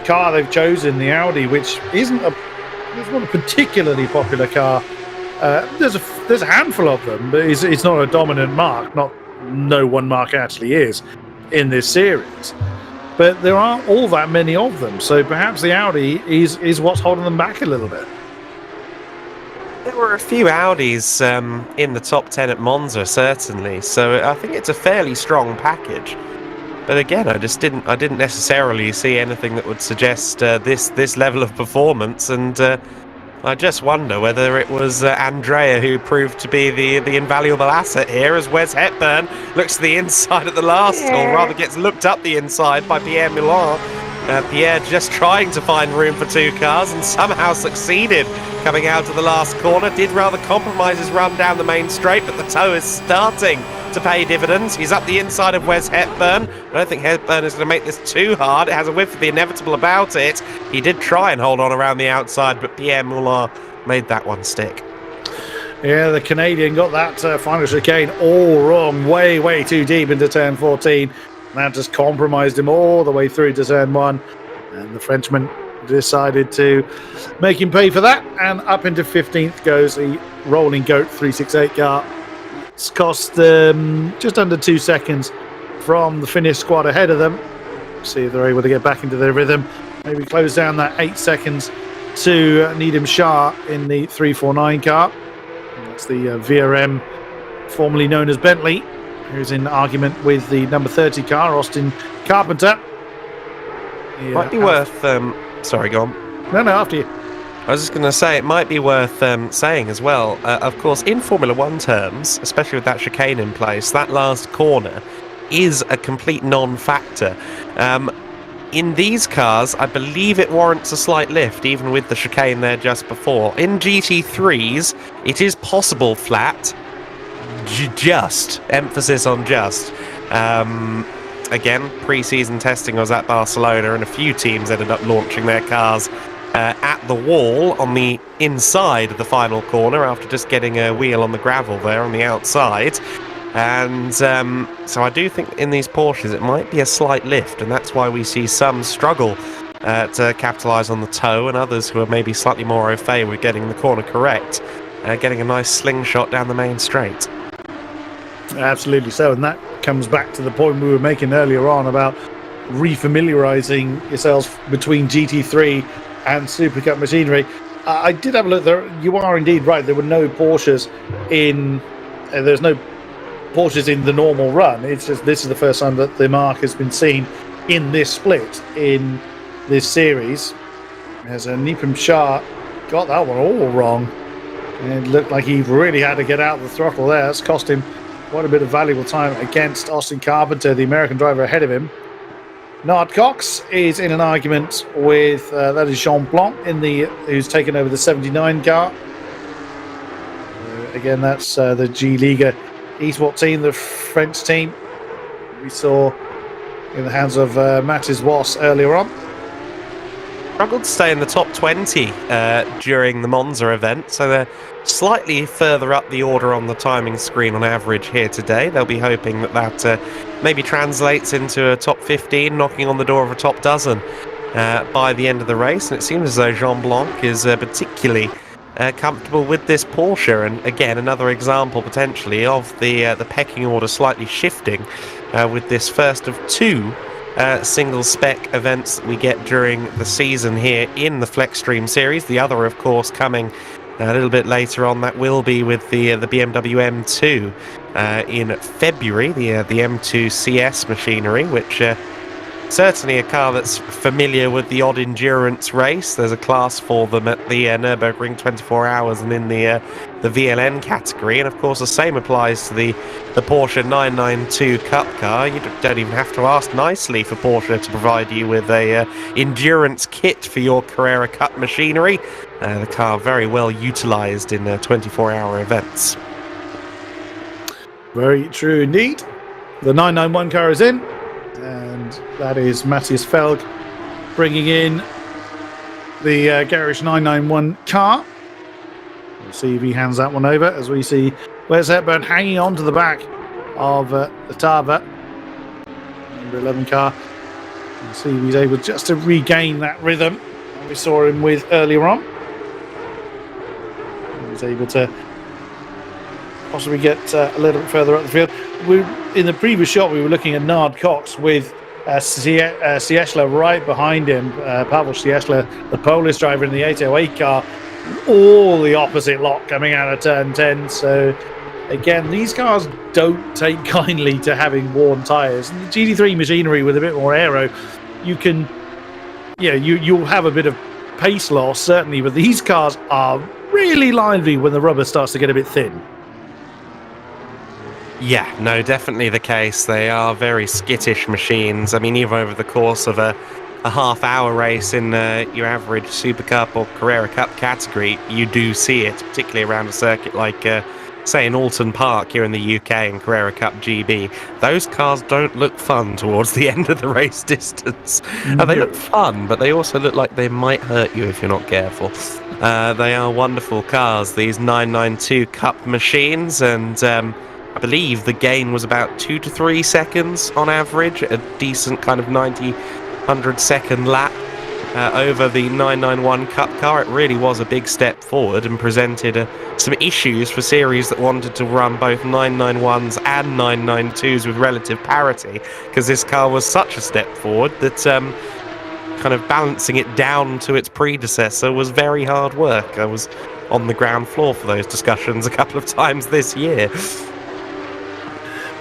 car they've chosen, the Audi, which it's not a particularly popular car. There's a handful of them, but it's not a dominant mark. No one mark actually is in this series. But there aren't all that many of them. So perhaps the Audi is what's holding them back a little bit. There were a few Audis in the top 10 at Monza, certainly. So I think it's a fairly strong package. But again, I didn't necessarily see anything that would suggest this level of performance. And I just wonder whether it was Andrea who proved to be the invaluable asset here, as Wes Hepburn looks to the inside at the last, or rather gets looked up the inside by Pierre Moulin. Pierre just trying to find room for two cars and somehow succeeded coming out of the last corner. Did rather compromise his run down the main straight, but the toe is starting to pay dividends. He's up the inside of Wes Hepburn. I don't think Hepburn is going to make this too hard. It has a whiff of the inevitable about it. He did try and hold on around the outside, but Pierre Moulin made that one stick. Yeah, the Canadian got that final chicane all wrong, way too deep into turn 14. That just compromised him all the way through to turn 1. And the Frenchman decided to make him pay for that. And up into 15th goes the Rolling Goat 368 car. It's cost just under 2 seconds from the Finnish squad ahead of them. See if they're able to get back into their rhythm. Maybe close down that 8 seconds to Needham Shah in the 349 car. That's the VRM, formerly known as Bentley, who's in argument with the number 30 car, Austin Carpenter. Might be worth... sorry, go on. No, after you. I was just going to say, it might be worth saying as well, of course, in Formula 1 terms, especially with that chicane in place, that last corner is a complete non-factor. In these cars, I believe it warrants a slight lift, even with the chicane there just before. In GT3s, it is possible flat. Just. Emphasis on just. Again, pre-season testing was at Barcelona, and a few teams ended up launching their cars at the wall on the inside of the final corner after just getting a wheel on the gravel there on the outside. And so I do think in these Porsches it might be a slight lift, and that's why we see some struggle to capitalise on the toe, and others who are maybe slightly more au fait with getting the corner correct, getting a nice slingshot down the main straight. Absolutely so, and that comes back to the point we were making earlier on about refamiliarising yourselves between GT3 and Super Cup machinery. I did have a look there. You are indeed right. There were no Porsches in. There's no Porsches in the normal run. It's just this is the first time that the mark has been seen in this split in this series. As Needham Shah got that one all wrong. And it looked like he really had to get out of the throttle there. It's cost him quite a bit of valuable time against Austin Carpenter, the American driver ahead of him. Nard Cox is in an argument with that is Jean Blanc who's taken over the 79 car. Again, that's the G Liga Esports team, the French team we saw in the hands of Mathis Wass earlier on. Struggled to stay in the top 20 during the Monza event, so they're slightly further up the order on the timing screen on average here today. They'll be hoping that maybe translates into a top 15, knocking on the door of a top dozen by the end of the race. And it seems as though Jean Blanc is particularly comfortable with this Porsche, and again another example potentially of the pecking order slightly shifting with this first of two single spec events that we get during the season here in the FLExTREME series. The other, of course, coming a little bit later on. That will be with the BMW M2 in February, the M2 CS machinery, which certainly a car that's familiar with the odd endurance race. There's a class for them at the Nürburgring 24 hours and in the VLN category. And of course the same applies to the Porsche 992 Cup car. You don't even have to ask nicely for Porsche to provide you with a endurance kit for your Carrera Cup machinery. The car very well utilised in 24-hour events. Very true indeed. The 991 car is in. And that is Matthias Felg bringing in the Garage 991 car. We'll see if he hands that one over as we see Wes Hepburn hanging on to the back of the Tava number 11 car. We'll see if he's able just to regain that rhythm that we saw him with earlier on. He was able to possibly get a little bit further up the field. In the previous shot, we were looking at Nard Cox with Cieśla right behind him, Pavel Cieśla, the Polish driver in the 808 car, all the opposite lot coming out of turn 10. So again, these cars don't take kindly to having worn tyres. And the GT3 machinery with a bit more aero, you can, you'll have a bit of pace loss certainly, but these cars are really lively when the rubber starts to get a bit thin. Yeah, no, definitely the case. They are very skittish machines. I mean, even over the course of a half-hour race in your average Super Cup or Carrera Cup category, you do see it, particularly around a circuit like, say, in Alton Park here in the UK in Carrera Cup GB. Those cars don't look fun towards the end of the race distance. They look fun, but they also look like they might hurt you if you're not careful. They are wonderful cars, these 992 Cup machines, and I believe the gain was about 2 to 3 seconds on average, a decent kind of 100 second lap over the 991 Cup car. It really was a big step forward and presented some issues for series that wanted to run both 991s and 992s with relative parity, because this car was such a step forward that kind of balancing it down to its predecessor was very hard work. I was on the ground floor for those discussions a couple of times this year.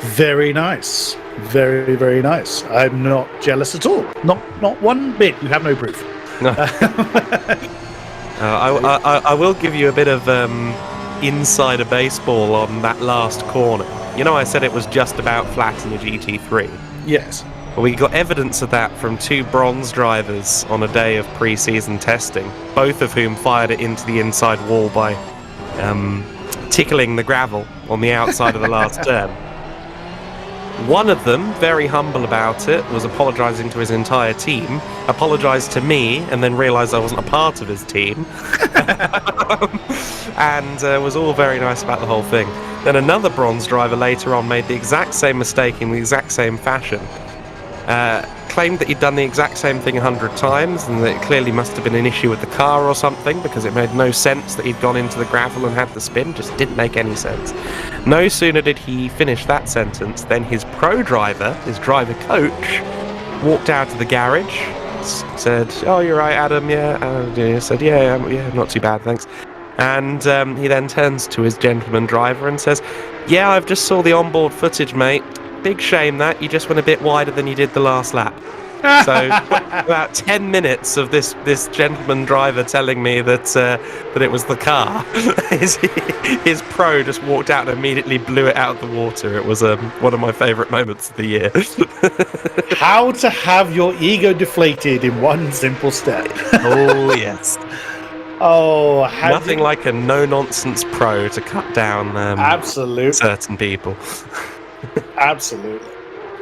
Very nice. Very, very nice. I'm not jealous at all. Not one bit. You have no proof. No. I will give you a bit of insider baseball on that last corner. You know, I said it was just about flat in the GT3. Yes. Well, we got evidence of that from two bronze drivers on a day of pre-season testing, both of whom fired it into the inside wall by tickling the gravel on the outside of the last turn. One of them, very humble about it, was apologising to his entire team, apologised to me, and then realised I wasn't a part of his team, and was all very nice about the whole thing. Then another bronze driver later on made the exact same mistake in the exact same fashion. Claimed that he'd done the exact same thing 100 times, and that it clearly must have been an issue with the car or something, because it made no sense that he'd gone into the gravel and had the spin. Just didn't make any sense. No sooner did he finish that sentence than his pro driver, his driver coach, walked out of the garage, said, "Oh, you're right, Adam, yeah." He said, yeah, not too bad, thanks. And he then turns to his gentleman driver and says, "Yeah, I've just saw the onboard footage, mate. Big shame that you just went a bit wider than you did the last lap." So about 10 minutes of this gentleman driver telling me that it was the car. his pro just walked out and immediately blew it out of the water. It was one of my favourite moments of the year. How to have your ego deflated in one simple step. Oh, yes. Oh, nothing like a no-nonsense pro to cut down absolutely certain people. Absolutely.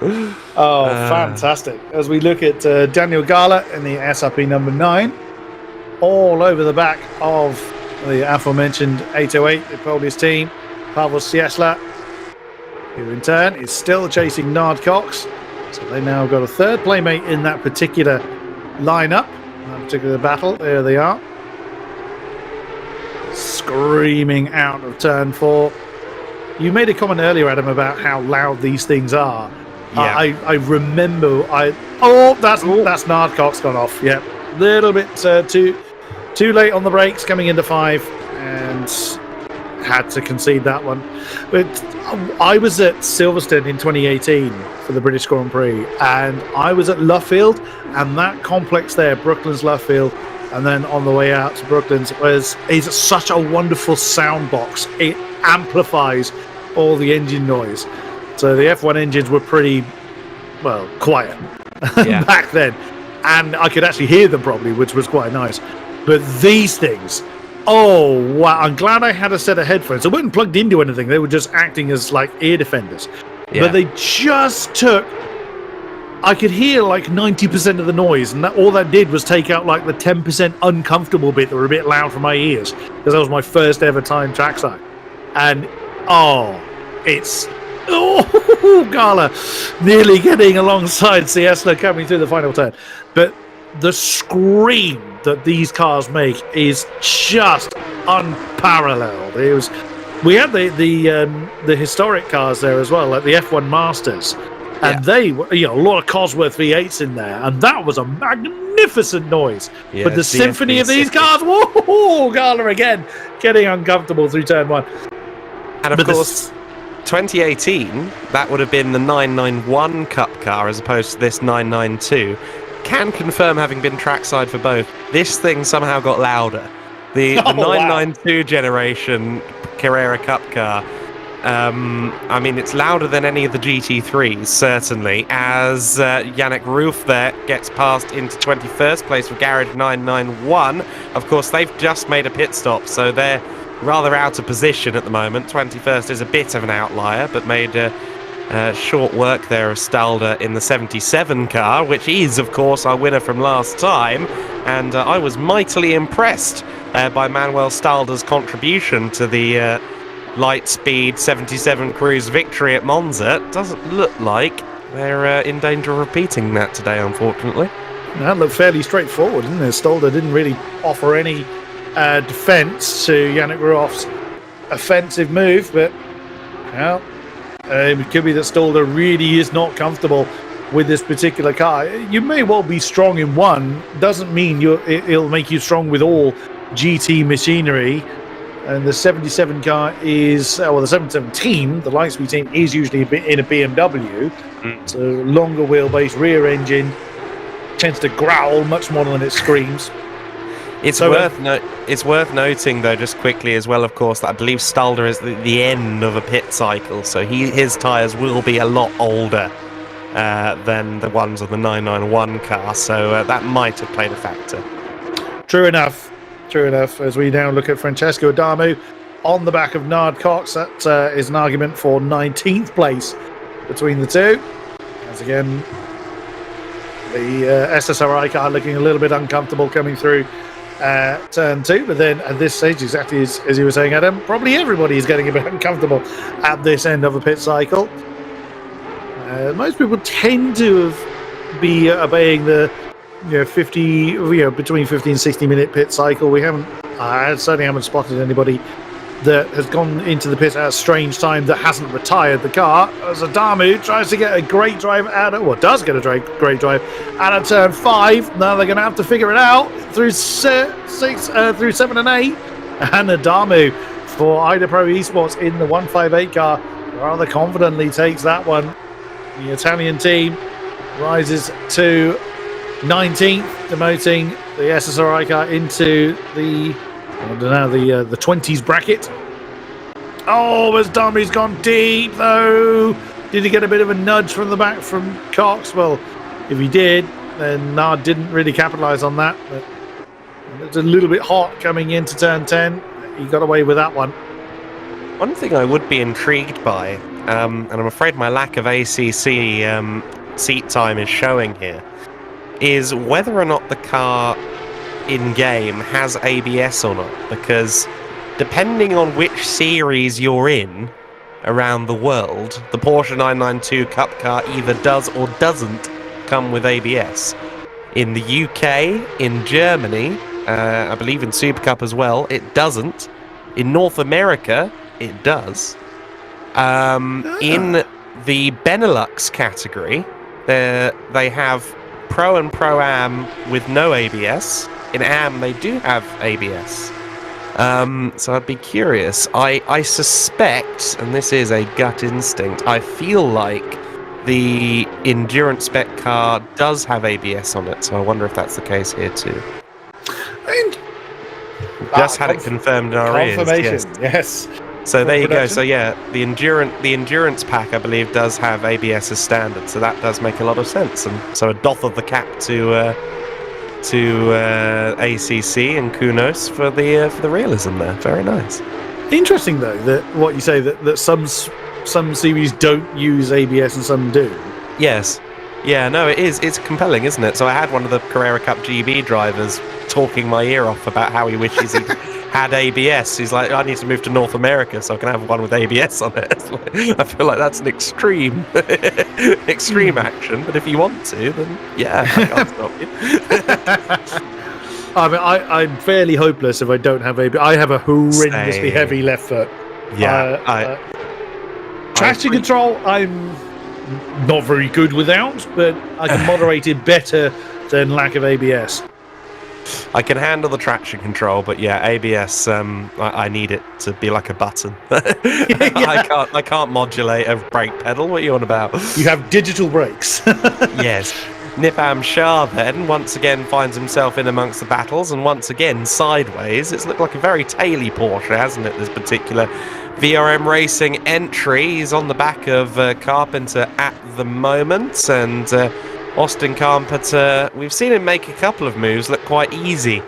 Oh, fantastic. As we look at Daniel Gala in the SRP number 9, all over the back of the aforementioned 808, the Polish team, Pavel Ciesla, who in turn is still chasing Nard Cox. So they now got a third playmate in that particular lineup, in that particular battle. There they are. Screaming out of turn 4. You made a comment earlier, Adam, about how loud these things are. Yeah. I remember. That's Nard Cox gone off. Yep, little bit too late on the brakes coming into 5, and had to concede that one. But I was at Silverstone in 2018 for the British Grand Prix, and I was at Luffield, and that complex there, Brooklands Luffield, and then on the way out to Brooklands is such a wonderful sound box. It amplifies all the engine noise. So the F1 engines were pretty, well, quiet back then. And I could actually hear them properly, which was quite nice. But these things, oh, wow. I'm glad I had a set of headphones. They weren't plugged into anything. They were just acting as like ear defenders. Yeah. But they just took, I could hear like 90% of the noise. And all that did was take out like the 10% uncomfortable bit that were a bit loud for my ears. Because that was my first ever time trackside. And, it's... Oh, Gala nearly getting alongside Ciesla coming through the final turn. But the scream that these cars make is just unparalleled. We had the historic cars there as well, like the F1 Masters. And they were, a lot of Cosworth V8s in there. And that was a magnificent noise. Yeah, but the symphony of these cars, whoa, Gala again, getting uncomfortable through turn 1. And of course... 2018, that would have been the 991 Cup car as opposed to this 992. Can confirm, having been trackside for both, this thing somehow got louder. The 992 generation Carrera Cup car, I mean, it's louder than any of the GT3s, certainly, as Yannick Roof there gets passed into 21st place with Garage 991. Of course, they've just made a pit stop, so they're rather out of position at the moment. 21st is a bit of an outlier, but made short work there of Stalder in the 77 car, which is, of course, our winner from last time. And I was mightily impressed by Manuel Stalder's contribution to the Lightspeed 77 Cruise victory at Monza. Doesn't look like they're in danger of repeating that today, unfortunately. That looked fairly straightforward, didn't it? Stalder didn't really offer any defence to Yannick Ruoff's offensive move, but it could be that Stalder really is not comfortable with this particular car. You may well be strong in one, doesn't mean it'll make you strong with all GT machinery. And the 77 car is, the 77 team, the Lightspeed team, is usually in a BMW. It's a longer wheelbase, rear engine, tends to growl much more than it screams. It's worth noting, though, just quickly as well, of course, that I believe Stalder is the end of a pit cycle, so his tyres will be a lot older than the ones on the 991 car, so that might have played a factor. True enough. As we now look at Francesco Adamu on the back of Nard Cox, that is an argument for 19th place between the two. As again, the SSRI car looking a little bit uncomfortable coming through turn 2, but then at this stage, exactly as you were saying, Adam, probably everybody is getting a bit uncomfortable at this end of a pit cycle. Most people tend to be obeying the 50, between 50 and 60 minute pit cycle. I certainly haven't spotted anybody that has gone into the pit at a strange time that hasn't retired the car. As Adamu tries to get a great drive does get a great drive out of turn 5. Now they're going to have to figure it out through 7 and 8. And Adamu for Ida Pro Esports in the 158 car rather confidently takes that one. The Italian team rises to 19th, demoting the SSRI car into the, I don't know, the 20s bracket. Oh, as Dami's gone deep though. Did he get a bit of a nudge from the back from Cox? Well, if he did, then Nard didn't really capitalise on that. But it was a little bit hot coming into turn 10. He got away with that one. One thing I would be intrigued by, and I'm afraid my lack of ACC seat time is showing here, is whether or not the car in-game has ABS or not. Because depending on which series you're in around the world, the Porsche 992 Cup car either does or doesn't come with ABS. In the UK, in Germany, I believe in Super Cup as well, it doesn't. In North America, it does. In the Benelux category, they have Pro and Pro-Am with no ABS. In Am, they do have ABS. So I'd be curious. I suspect, and this is a gut instinct, I feel like the Endurance spec car does have ABS on it, so I wonder if that's the case here too. Just had it confirmed in our ears. Confirmation, yes. So there you go. So yeah, the endurance pack, I believe, does have ABS as standard. So that does make a lot of sense. And so a doff of the cap to ACC and kudos for the realism there. Very nice. Interesting though that what you say that some series don't use ABS and some do. Yes. Yeah, no, it is. It's compelling, isn't it? So I had one of the Carrera Cup GB drivers talking my ear off about how he wishes he had ABS. He's like, I need to move to North America so I can have one with ABS on it. I feel like that's an extreme action, but if you want to, then yeah, I can't stop you. I mean, I'm fairly hopeless if I don't have ABS. I have a horrendously heavy left foot. Yeah, traction control, I'm not very good without, but I can moderate it better than lack of ABS. I can handle the traction control, but yeah, ABS, I need it to be like a button. I can't modulate a brake pedal. What are you on about? You have digital brakes. Yes. Nipam Shah then once again finds himself in amongst the battles, and once again sideways. It's looked like a very taily Porsche, hasn't it, this particular VRM Racing entry. He's on the back of Carpenter at the moment, and Austin Carpenter, we've seen him make a couple of moves look quite easy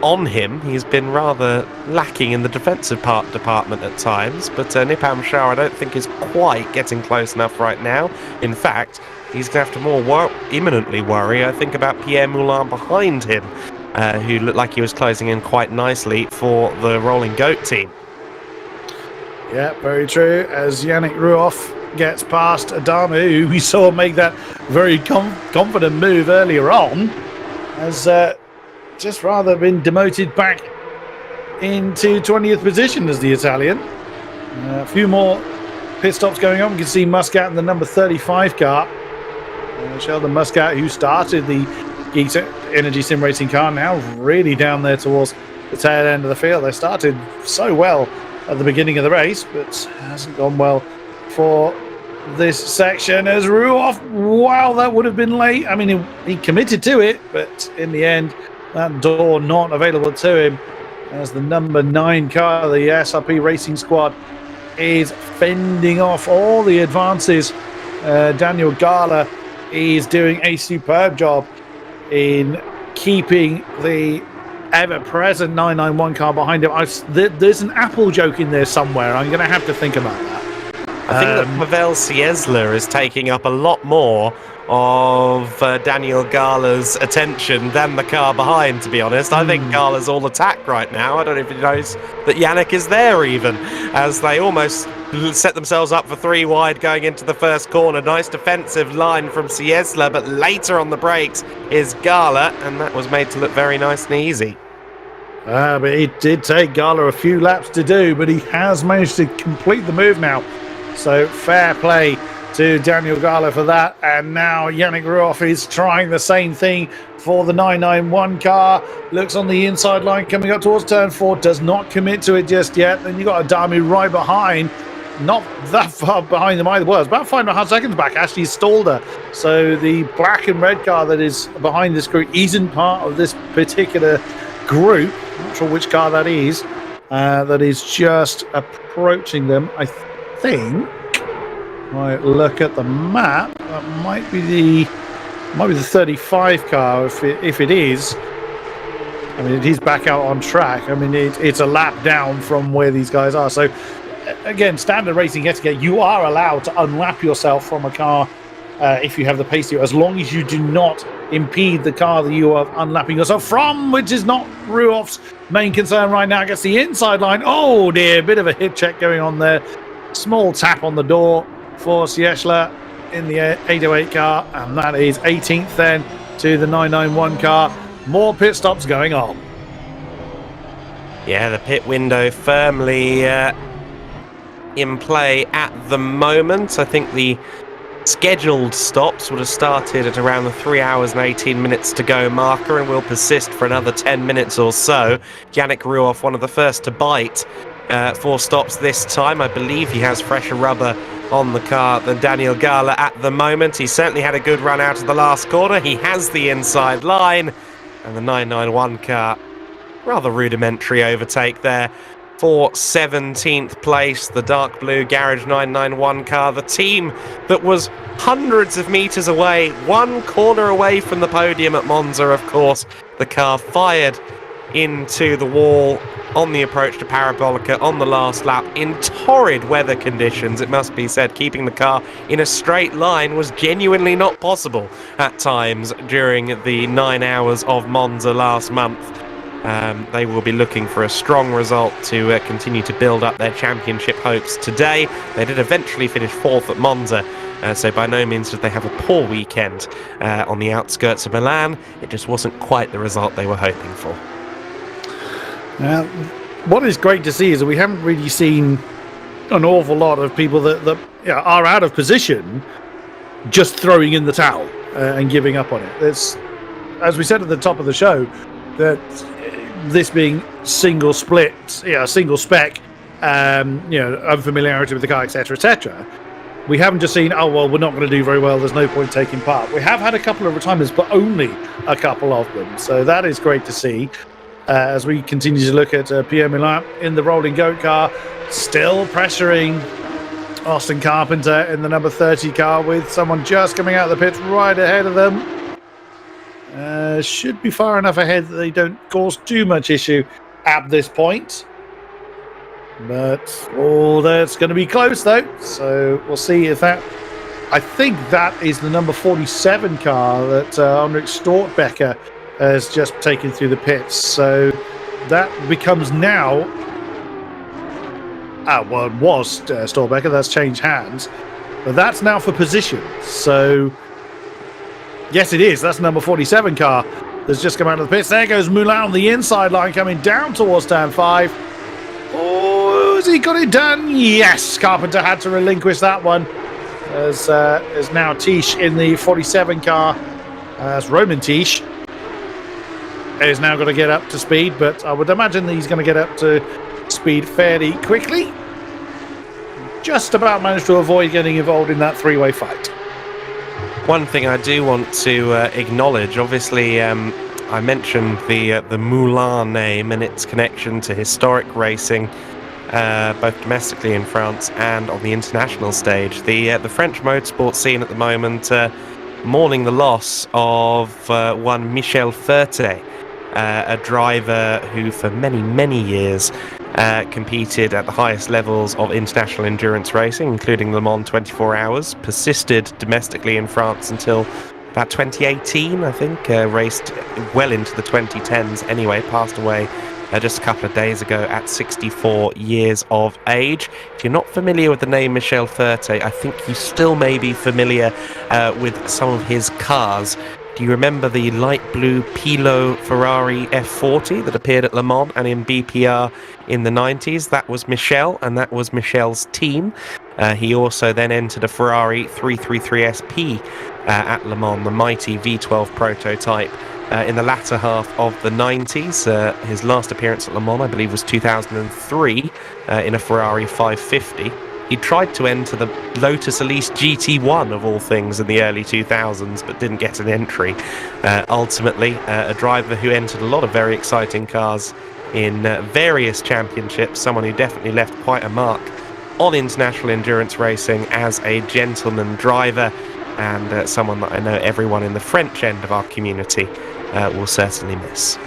on him. He's been rather lacking in the defensive department at times, but Nipam Shah I don't think is quite getting close enough right now. In fact, he's going to have to more imminently worry, I think, about Pierre Moulin behind him, who looked like he was closing in quite nicely for the Rolling Goat team. Yeah, very true. As Yannick Ruoff gets past Adamu, who we saw make that very confident move earlier on, has just rather been demoted back into 20th position as the Italian. A few more pit stops going on. We can see Muscat in the number 35 car. Sheldon Muscat, who started the Geeks Energy Sim Racing car, now really down there towards the tail end of the field. They started so well at the beginning of the race, but hasn't gone well for this section as Ruoff. Wow, that would have been late. I mean, he committed to it, but in the end, that door not available to him as the number 9 car, the SRP Racing Squad, is fending off all the advances. Daniel Gala is doing a superb job in keeping the ever-present 991 car behind him. There's an Apple joke in there somewhere. I'm going to have to think about that. I think that Pavel Ciesla is taking up a lot more of Daniel Gala's attention than the car behind, to be honest. I think Gala's all attack right now. I don't know if he knows that Yannick is there even, as they almost set themselves up for 3 wide going into the first corner. Nice defensive line from Ciesla, but later on the brakes is Gala, and that was made to look very nice and easy. But it did take Gala a few laps to do, but he has managed to complete the move now. So fair play to Daniel Gala for that. And now Yannick Ruoff is trying the same thing for the 991 car. Looks on the inside line coming up towards turn 4. Does not commit to it just yet. Then you've got Adamu right behind. not that far behind them either. Well, it's about 5.5 seconds back. Actually stalled her. So the black and red car that is behind this group isn't part of this particular group. I'm not sure which car that is. That is just approaching them. I think. I look at the map. That might be the 35 car. If it is, I mean, it is back out on track. I mean, it's a lap down from where these guys are. So, again, standard racing etiquette, you are allowed to unlap yourself from a car if you have the pace to, as long as you do not impede the car that you are unlapping yourself from, which is not Ruoff's main concern right now. Gets the inside line. Oh, dear. Bit of a hit check going on there. Small tap on the door for Sieschler in the 808 car. And that is 18th then to the 991 car. More pit stops going on. Yeah, the pit window firmly in play at the moment. I think the scheduled stops would have started at around the 3 hours and 18 minutes to go marker and will persist for another 10 minutes or so. Yannick Ruoff, one of the first to bite 4 stops this time. I believe he has fresher rubber on the car than Daniel Gala at the moment. He certainly had a good run out of the last corner. He has the inside line. And the 991 car, rather rudimentary overtake there for 17th place. The dark blue Garage 991 car, the team that was hundreds of meters away, 1 corner away from the podium at Monza, of course. The car fired into the wall on the approach to Parabolica on the last lap in torrid weather conditions. It must be said, keeping the car in a straight line was genuinely not possible at times during the 9 hours of Monza last month. They will be looking for a strong result to continue to build up their championship hopes today. They did eventually finish 4th at Monza, so by no means did they have a poor weekend on the outskirts of Milan. It just wasn't quite the result they were hoping for. Now, what is great to see is that we haven't really seen an awful lot of people that are out of position just throwing in the towel and giving up on it. It's, as we said at the top of the show, that this being single split, single spec, unfamiliarity with the car, etc., etc., we haven't just seen, oh, well, we're not going to do very well, there's no point taking part. We have had a couple of retirements, but only a couple of them. So that is great to see. As we continue to look at Pierre Millin in the rolling goat car, still pressuring Austin Carpenter in the number 30 car with someone just coming out of the pits right ahead of them. Should be far enough ahead that they don't cause too much issue at this point. But, that's going to be close though. So we'll see if that... I think that is the number 47 car that Henrik Stortbecker has just taken through the pits. So that becomes now... it was Stortbecker. That's changed hands. But that's now for position. So... yes, it is. That's number 47 car that's just come out of the pits. There goes Moulin on the inside line coming down towards turn 5. Oh, has he got it done? Yes, Carpenter had to relinquish that one. As now Tish in the 47 car. As Roman Tish is now going to get up to speed, but I would imagine that he's going to get up to speed fairly quickly. Just about managed to avoid getting involved in that three-way fight. One thing I do want to acknowledge, obviously, I mentioned the Moulin name and its connection to historic racing, both domestically in France and on the international stage. The French motorsport scene at the moment mourning the loss of one Michel Ferté, a driver who for many, many years competed at the highest levels of international endurance racing, including Le Mans 24 Hours, persisted domestically in France until about 2018, I think, raced well into the 2010s anyway, passed away just a couple of days ago at 64 years of age. If you're not familiar with the name Michel Ferté, I think you still may be familiar with some of his cars. Do you remember the light blue Pilot Ferrari F40 that appeared at Le Mans and in BPR in the 90s? That was Michel, and that was Michel's team. He also then entered a Ferrari 333 SP at Le Mans, the mighty V12 prototype, in the latter half of the 90s. His last appearance at Le Mans, I believe, was 2003 in a Ferrari 550. He tried to enter the Lotus Elise GT1 of all things in the early 2000s, but didn't get an entry. Ultimately, a driver who entered a lot of very exciting cars in various championships, someone who definitely left quite a mark on international endurance racing as a gentleman driver, and someone that I know everyone in the French end of our community will certainly miss.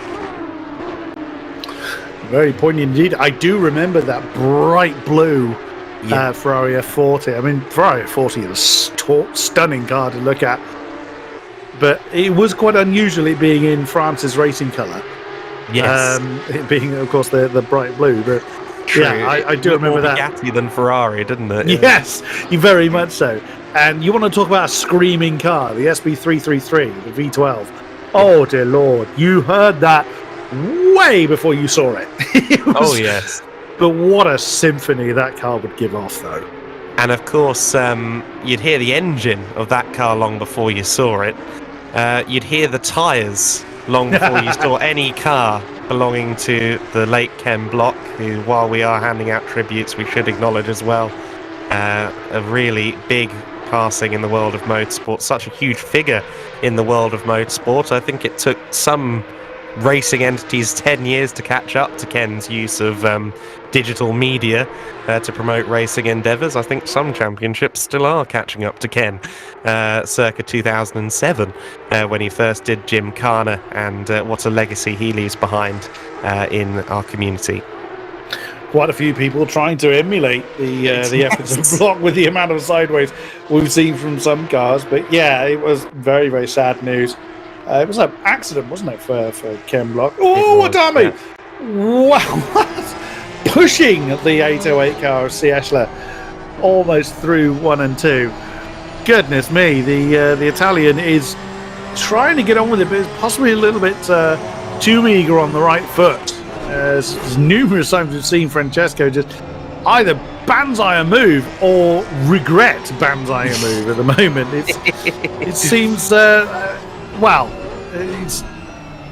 Very poignant indeed. I do remember that bright blue Ferrari F40. I mean, Ferrari F40 is a stunning car to look at, but it was quite unusual it being in France's racing colour. Yes. It being, of course, the bright blue, but True. yeah, I do remember that. Bugatti than Ferrari, didn't it? Yes, very much so. And you want to talk about a screaming car, the SB333, the V12. Oh dear Lord, you heard that way before you saw it. Oh yes. But what a symphony that car would give off, though. And of course, you'd hear the engine of that car long before you saw it. You'd hear the tyres long before you saw any car belonging to the late Ken Block, who, while we are handing out tributes, we should acknowledge as well, a really big passing in the world of motorsport, such a huge figure in the world of motorsport. I think it took some racing entities 10 years to catch up to Ken's use of digital media to promote racing endeavours. I think some championships still are catching up to Ken, circa 2007, when he first did Gymkhana, and what a legacy he leaves behind in our community. Quite a few people trying to emulate the efforts of Block with the amount of sideways we've seen from some cars. But yeah, it was very, very sad news. It was an accident, wasn't it, for Ken Block? Oh, what damn it! Wow, pushing the 808 car of Eschler almost through 1 and 2. Goodness me, the Italian is trying to get on with it, but is possibly a little bit too eager on the right foot. As numerous times we've seen Francesco just either banzai a move or regret banzai a move at the moment. It seems,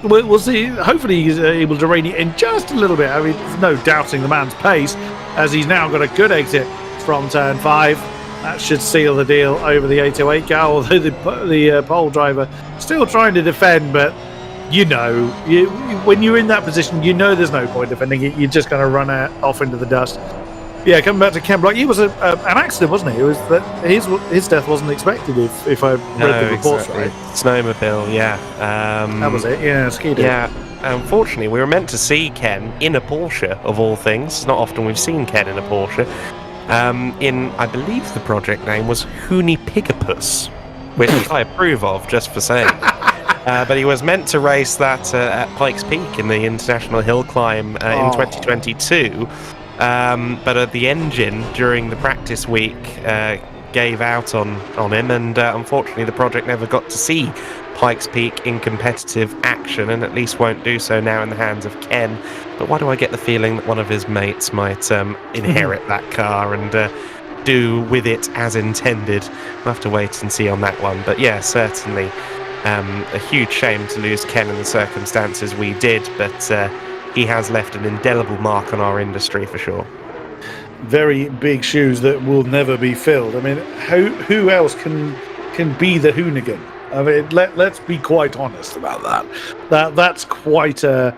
we'll see. Hopefully he's able to rein it in just a little bit. I mean, there's no doubting the man's pace, as he's now got a good exit from turn 5. That should seal the deal over the 808 car, although the pole driver still trying to defend, but you know, when you're in that position, you know there's no point defending it. You're just going to run off into the dust. Yeah, coming back to Ken Block, he was an accident, wasn't he? It was that his death wasn't expected, if I read the reports right. Snowmobile, yeah. That was it, yeah, skied it. Yeah, unfortunately, we were meant to see Ken in a Porsche, of all things. It's not often we've seen Ken in a Porsche. I believe the project name was Hunipigapus, which I approve of, just for saying. But he was meant to race that at Pikes Peak in the International Hill Climb in 2022. But the engine during the practice week gave out on him, and unfortunately the project never got to see Pikes Peak in competitive action, and at least won't do so now in the hands of Ken. But why do I get the feeling that one of his mates might inherit that car and do with it as intended? We'll have to wait and see on that one. But yeah, certainly a huge shame to lose Ken in the circumstances we did, but he has left an indelible mark on our industry for sure. Very big shoes that will never be filled. I mean, who else can be the hoonigan? I mean, let's be quite honest about that. That's quite a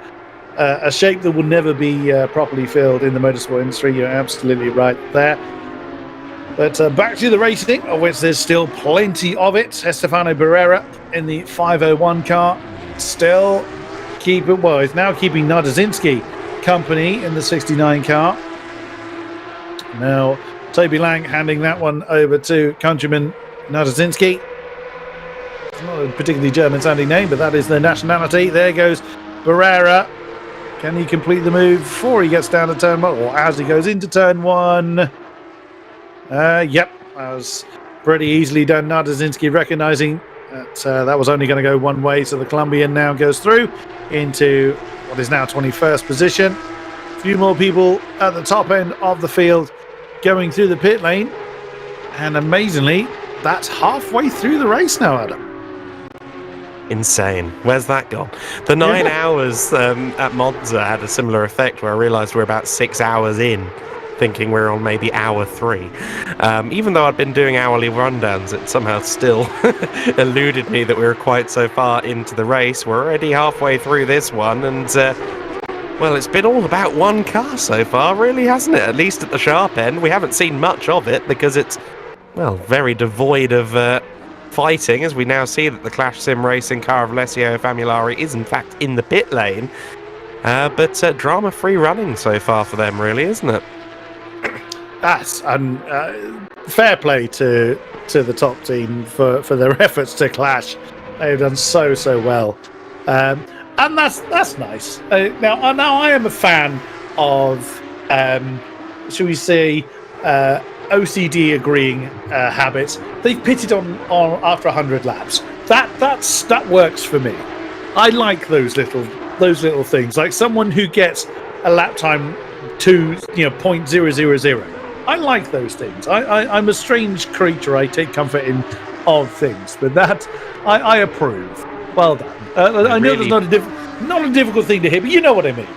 shape that will never be properly filled in the motorsport industry. You're absolutely right there. But back to the racing, of which there's still plenty of it. Estefano Barrera in the 501 car, still he's now keeping Nardazinski company in the 69 car. Now, Toby Lang handing that one over to countryman Nardazinski. It's not a particularly German-sounding name, but that is their nationality. There goes Barrera. Can he complete the move before he gets down to turn 1, or as he goes into turn 1? Yep, that was pretty easily done. Nardazinski recognizing that that was only going to go one way, so the Colombian now goes through into what is now 21st position. A few more people at the top end of the field going through the pit lane, and amazingly, that's halfway through the race now, Adam. Insane. Where's that gone? The 9 hours at Monza had a similar effect, where I realised we're about 6 hours in thinking we're on maybe hour 3. Even though I'd been doing hourly rundowns, it somehow still eluded me that we were quite so far into the race. We're already halfway through this one, and well, it's been all about one car so far, really, hasn't it? At least at the sharp end. We haven't seen much of it because it's, well, very devoid of fighting, as we now see that the Clash Sim Racing car of Alessio Famulari is in fact in the pit lane. But drama-free running so far for them, really, isn't it? That's fair play to the top team for their efforts to clash. They've done so well, and that's nice. Now I am a fan of, shall we say, OCD agreeing habits. They've pitted on after 100 laps. That works for me. I like those little things, like someone who gets a lap time to 0.000. I like those things. I'm a strange creature. I take comfort in odd things, but that I approve. Well done. I know really, there's not a difficult thing to hear, but you know what I mean.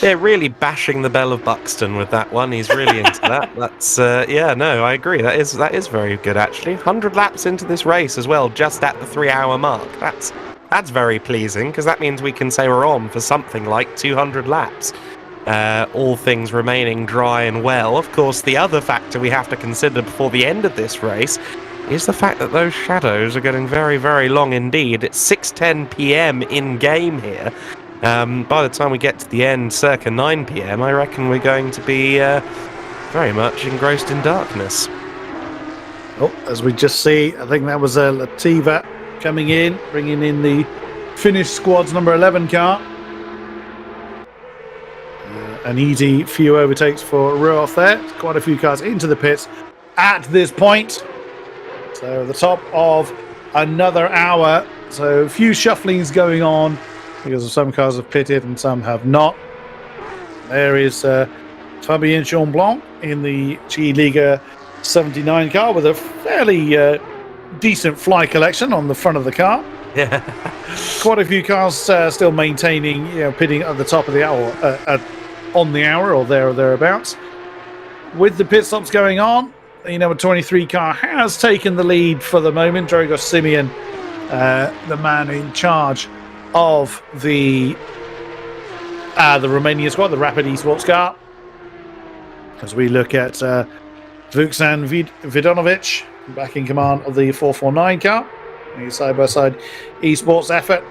They're really bashing the bell of Buxton with that one. He's really into that. That's yeah, no, I agree. That is very good actually. 100 laps into this race as well, just at the 3-hour mark. That's very pleasing, because that means we can say we're on for something like 200 laps. All things remaining dry and well. Of course, the other factor we have to consider before the end of this race is the fact that those shadows are getting very, very long indeed. It's 6:10 p.m. in game here. By the time we get to the end, circa 9 p.m, I reckon we're going to be very much engrossed in darkness. Oh, as we just see, I think that was Latifa coming in, bringing in the Finnish squad's number 11 car. An easy few overtakes for Ruoff there. Quite a few cars into the pits at this point. So the top of another hour. So a few shufflings going on because some cars have pitted and some have not. There is Fabien Chamblon in the G Liga 79 car with a fairly decent fly collection on the front of the car. Yeah. Quite a few cars still maintaining, pitting at the top of the hour, on the hour or there or thereabouts. With the pit stops going on, the number 23 car has taken the lead for the moment. Dragos Simeon, the man in charge of the Romanian squad, the Rapid Esports car. As we look at Vuksan Vidonovic back in command of the 449 car. Side by side Esports effort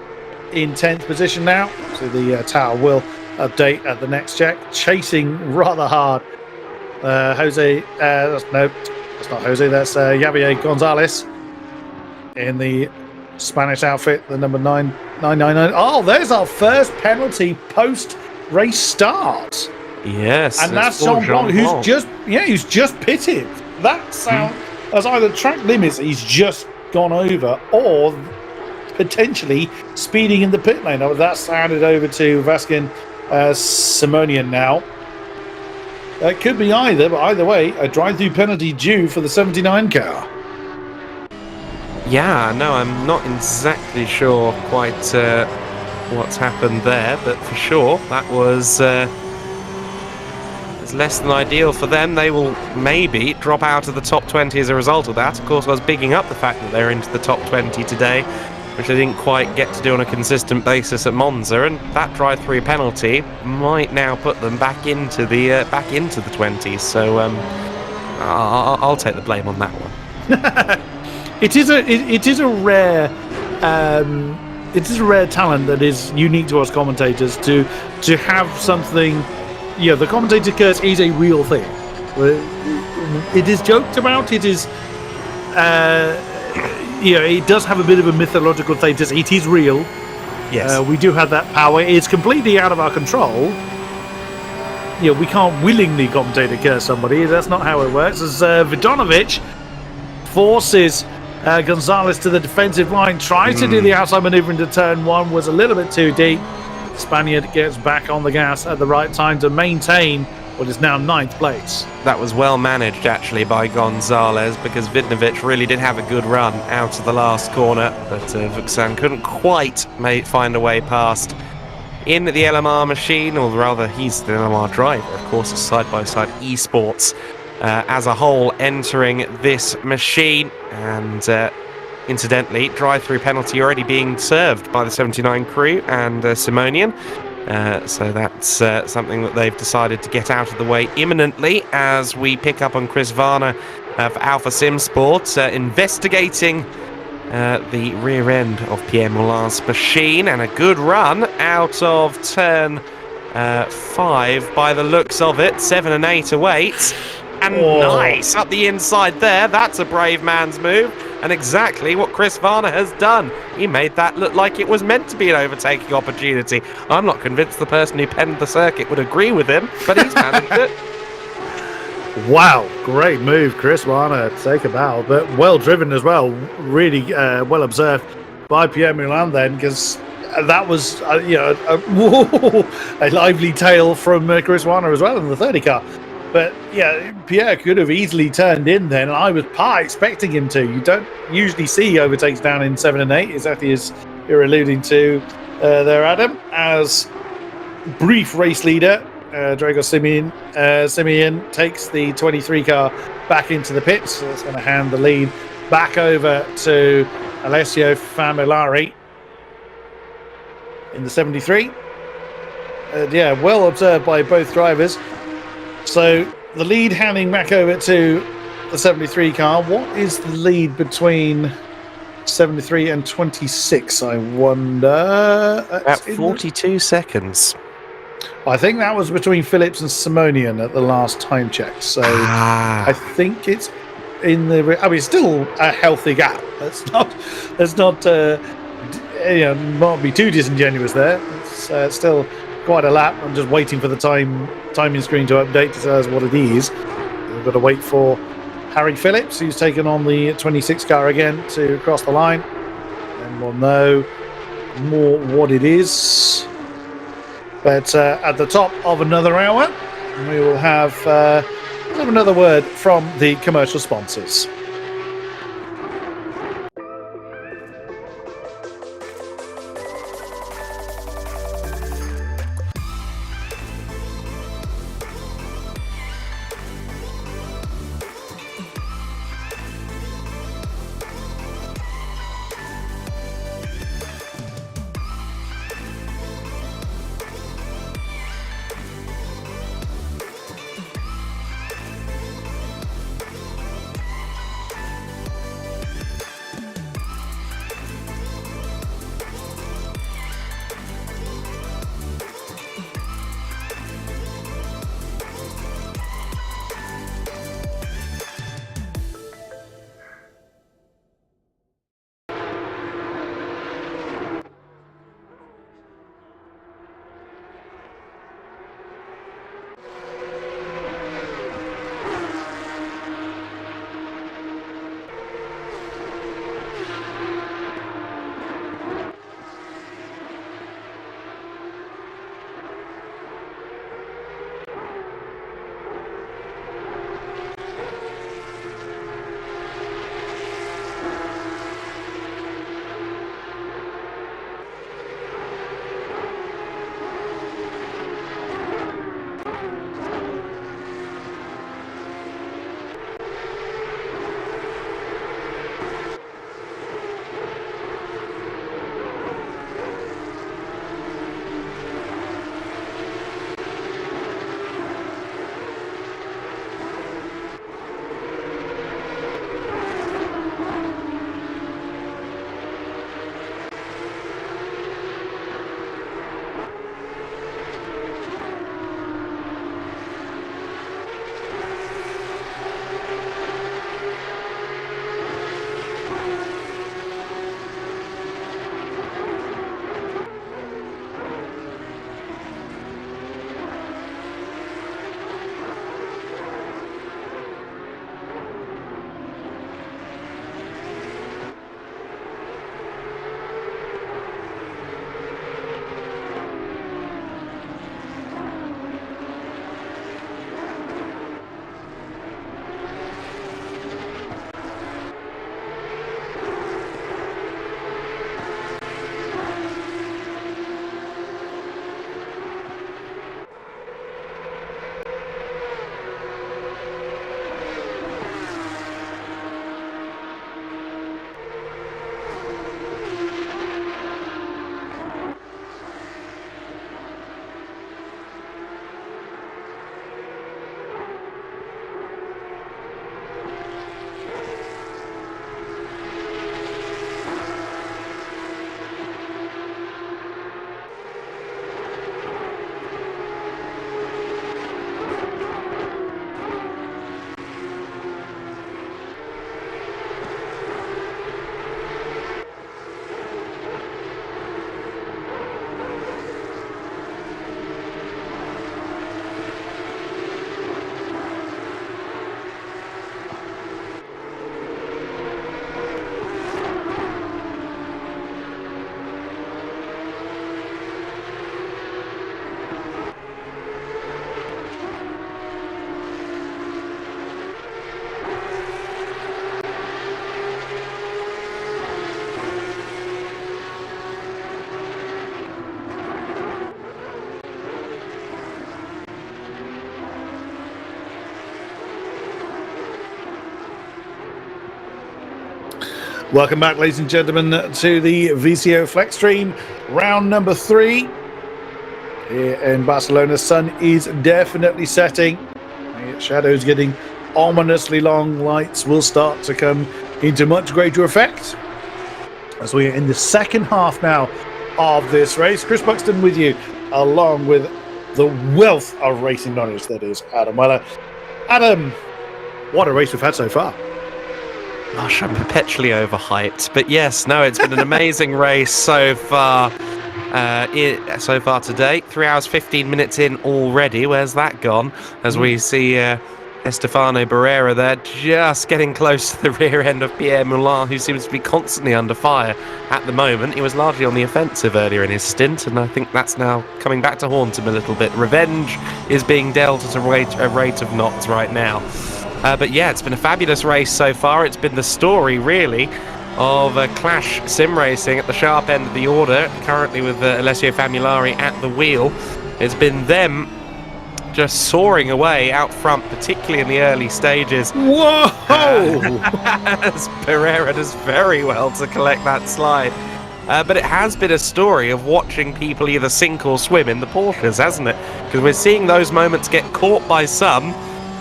in 10th position now. So the tower will update at the next check. Chasing rather hard. Jose, that's not Jose, that's Javier Gonzalez in the Spanish outfit, the number 999. Oh, there's our first penalty post race start. Yes, and that's Jean Blanc, who's just pitted. That sound as either track limits he's just gone over, or potentially speeding in the pit lane. That's handed over to Vaskin Simonian now. It could be either, but either way, a drive-through penalty due for the 79 car. Yeah, no, I'm not exactly sure quite what's happened there, but for sure that was less than ideal for them. They will maybe drop out of the top 20 as a result of that. Of course, I was bigging up the fact that they're into the top 20 today, which they didn't quite get to do on a consistent basis at Monza, and that drive-through penalty might now put them back into the 20s. So I'll take the blame on that one. It is a rare talent that is unique to us commentators to have something. The commentator curse is a real thing. It is joked about. It is, it does have a bit of a mythological status. It is real. Yes, we do have that power. It's completely out of our control. We can't willingly commentator curse somebody. That's not how it works. As Vidonovic forces Gonzalez to the defensive line, tries to do the outside maneuver into turn one, was a little bit too deep. Spaniard gets back on the gas at the right time to maintain what is now 9th place. That was well managed actually by Gonzalez, because Vidnovic really did have a good run out of the last corner, but Vuksan couldn't quite find a way past in the LMR machine, or rather he's the LMR driver, of course, it's side-by-side esports as a whole entering this machine. And incidentally, drive-through penalty already being served by the 79 crew and Simonian. So that's something that they've decided to get out of the way imminently, as we pick up on Chris Varner of Alpha Sim Sports investigating the rear end of Pierre Moulin's machine, and a good run out of turn 5 by the looks of it. 7 and 8 await, and nice up the inside there. That's a brave man's move, and exactly what Chris Varner has done. He made that look like it was meant to be an overtaking opportunity. I'm not convinced the person who penned the circuit would agree with him, but he's managed it. Wow, great move, Chris Varner. Take a bow, but well driven as well. Really well observed by Pierre Moulin then, because that was a lively tale from Chris Varner as well in the 30 car. But yeah, Pierre could have easily turned in then, and I was expecting him to. You don't usually see overtakes down in 7 and 8, exactly as you're alluding to there, Adam. As brief race leader, Drago Simeon takes the 23 car back into the pits. So it's going to hand the lead back over to Alessio Famolari in the 73. Yeah, well observed by both drivers. So the lead handing back over to the 73 car. What is the lead between 73 and 26, I wonder? About 42 seconds. I think that was between Phillips and Simonian at the last time check. So I think it's in the. I mean, still a healthy gap. Let's not be too disingenuous there. It's still quite a lap. I'm just waiting for the timing screen to update to tell us what it is. We've got to wait for Harry Phillips, who's taken on the 26 car again, to cross the line, and we'll know more what it is. But at the top of another hour, we will have another word from the commercial sponsors. Welcome back, ladies and gentlemen, to the VCO FLExTREME round number 3. Here in Barcelona, sun is definitely setting. The shadows getting ominously long. Lights will start to come into much greater effect as we are in the second half now of this race. Chris Buxton with you, along with the wealth of racing knowledge that is Adam Weller. Adam, what a race we've had so far. Gosh, I'm perpetually overhyped. But yes, no, it's been an amazing race so far. So far today, 3 hours 15 minutes in already. Where's that gone? As we see Estefano Barrera there, just getting close to the rear end of Pierre Moulin, who seems to be constantly under fire at the moment. He was largely on the offensive earlier in his stint, and I think that's now coming back to haunt him a little bit. Revenge is being dealt at a rate of knots right now. But yeah, it's been a fabulous race so far. It's been the story, really, of Clash Sim Racing at the sharp end of the order, currently with Alessio Famulari at the wheel. It's been them just soaring away out front, particularly in the early stages. Whoa! As Pereira does very well to collect that slide. But it has been a story of watching people either sink or swim in the Porsches, hasn't it? Because we're seeing those moments get caught by some,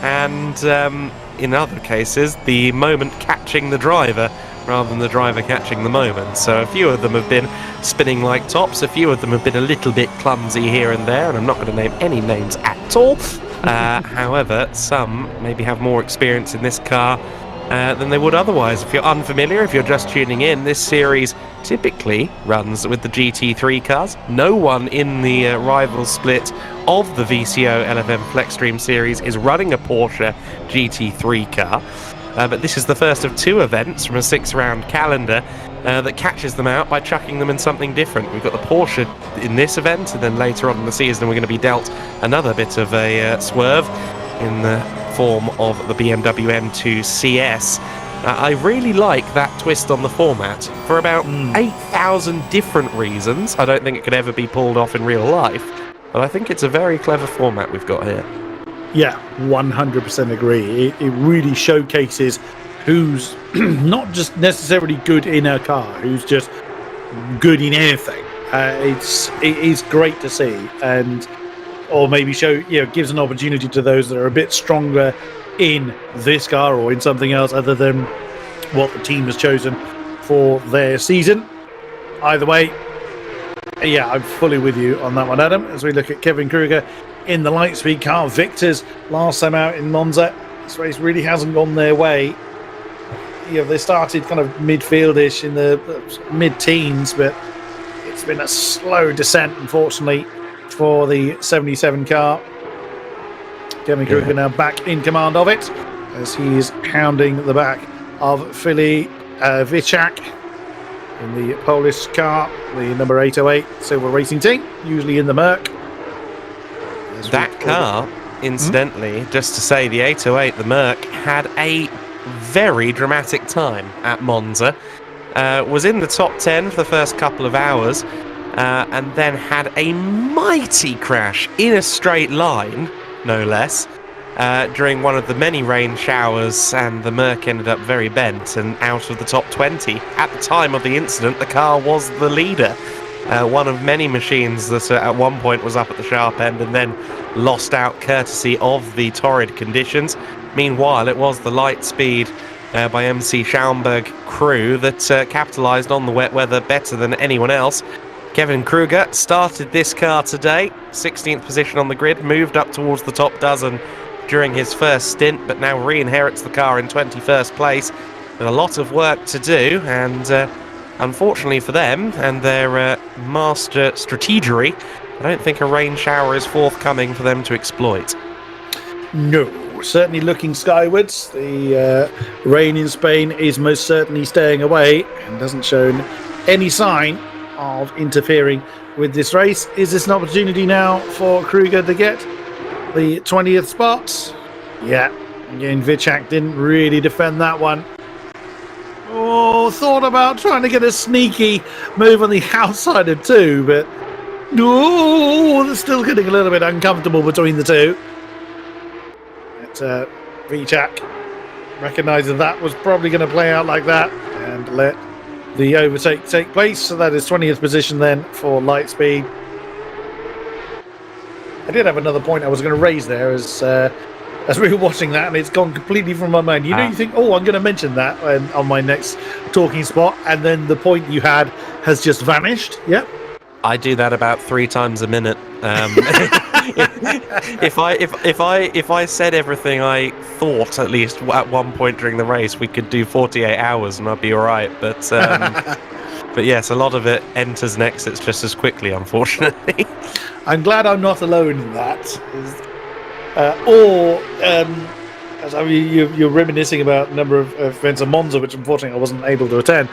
and in other cases, the moment catching the driver rather than the driver catching the moment. So a few of them have been spinning like tops, a few of them have been a little bit clumsy here and there, and I'm not going to name any names at all. However, some maybe have more experience in this car than they would otherwise. If you're unfamiliar, if you're just tuning in, this series typically runs with the GT3 cars. No one in the rival split of the VCO LFM FLExTREME series is running a Porsche GT3 car. But this is the first of 2 events from a 6-round calendar that catches them out by chucking them in something different. We've got the Porsche in this event, and then later on in the season we're going to be dealt another bit of a swerve in the form of the BMW M2 CS. I really like that twist on the format for about 8,000 different reasons. I don't think it could ever be pulled off in real life, but I think it's a very clever format we've got here. Yeah, 100% agree. It really showcases who's not just necessarily good in a car, who's just good in anything. It is great to see, and or maybe gives an opportunity to those that are a bit stronger in this car or in something else other than what the team has chosen for their season. Either way, yeah, I'm fully with you on that one, Adam. As we look at Kevin Kruger in the Lightspeed car, Victor's last time out in Monza, this race really hasn't gone their way. They started kind of midfieldish in the mid-teens, but it's been a slow descent, unfortunately, for the 77 car. Kevin Kruger now back in command of it as he is hounding the back of Philly Vichak in the Polish car, the number 808 Silver Racing team, usually in the Merc. That car, incidentally, just to say, the 808, the Merc, had a very dramatic time at Monza. Was in the top 10 for the first couple of hours, and then had a mighty crash in a straight line, no less, during one of the many rain showers, and the Merc ended up very bent and out of the top 20. At the time of the incident, the car was the leader. One of many machines that at one point was up at the sharp end and then lost out courtesy of the torrid conditions. Meanwhile, it was the Lightspeed by MC Schaumburg crew that capitalised on the wet weather better than anyone else. Kevin Kruger started this car today, 16th position on the grid, moved up towards the top dozen during his first stint, but now re-inherits the car in 21st place with a lot of work to do, and unfortunately for them and their master strategery, I don't think a rain shower is forthcoming for them to exploit. No, certainly looking skywards. The rain in Spain is most certainly staying away and doesn't show any sign of interfering with this race. Is this an opportunity now for Kruger to get the 20th spot? Yeah, again, Vichak didn't really defend that one. Oh, thought about trying to get a sneaky move on the outside of 2, but they're still getting a little bit uncomfortable between the two. But Vichak recognised that was probably going to play out like that, and let the overtake take place. So that is 20th position then for Lightspeed. I did have another point I was going to raise there as we were watching that, and it's gone completely from my mind. You know, you think, oh, I'm going to mention that on my next talking spot, and then the point you had has just vanished. Yep. I do that about 3 times a minute. If I said everything I thought, at least at one point during the race, we could do 48 hours and I'd be all right. But but yes, a lot of it enters and exits just as quickly, unfortunately. I'm glad I'm not alone in that. As I mean, you're reminiscing about a number of events of Monza, which unfortunately I wasn't able to attend.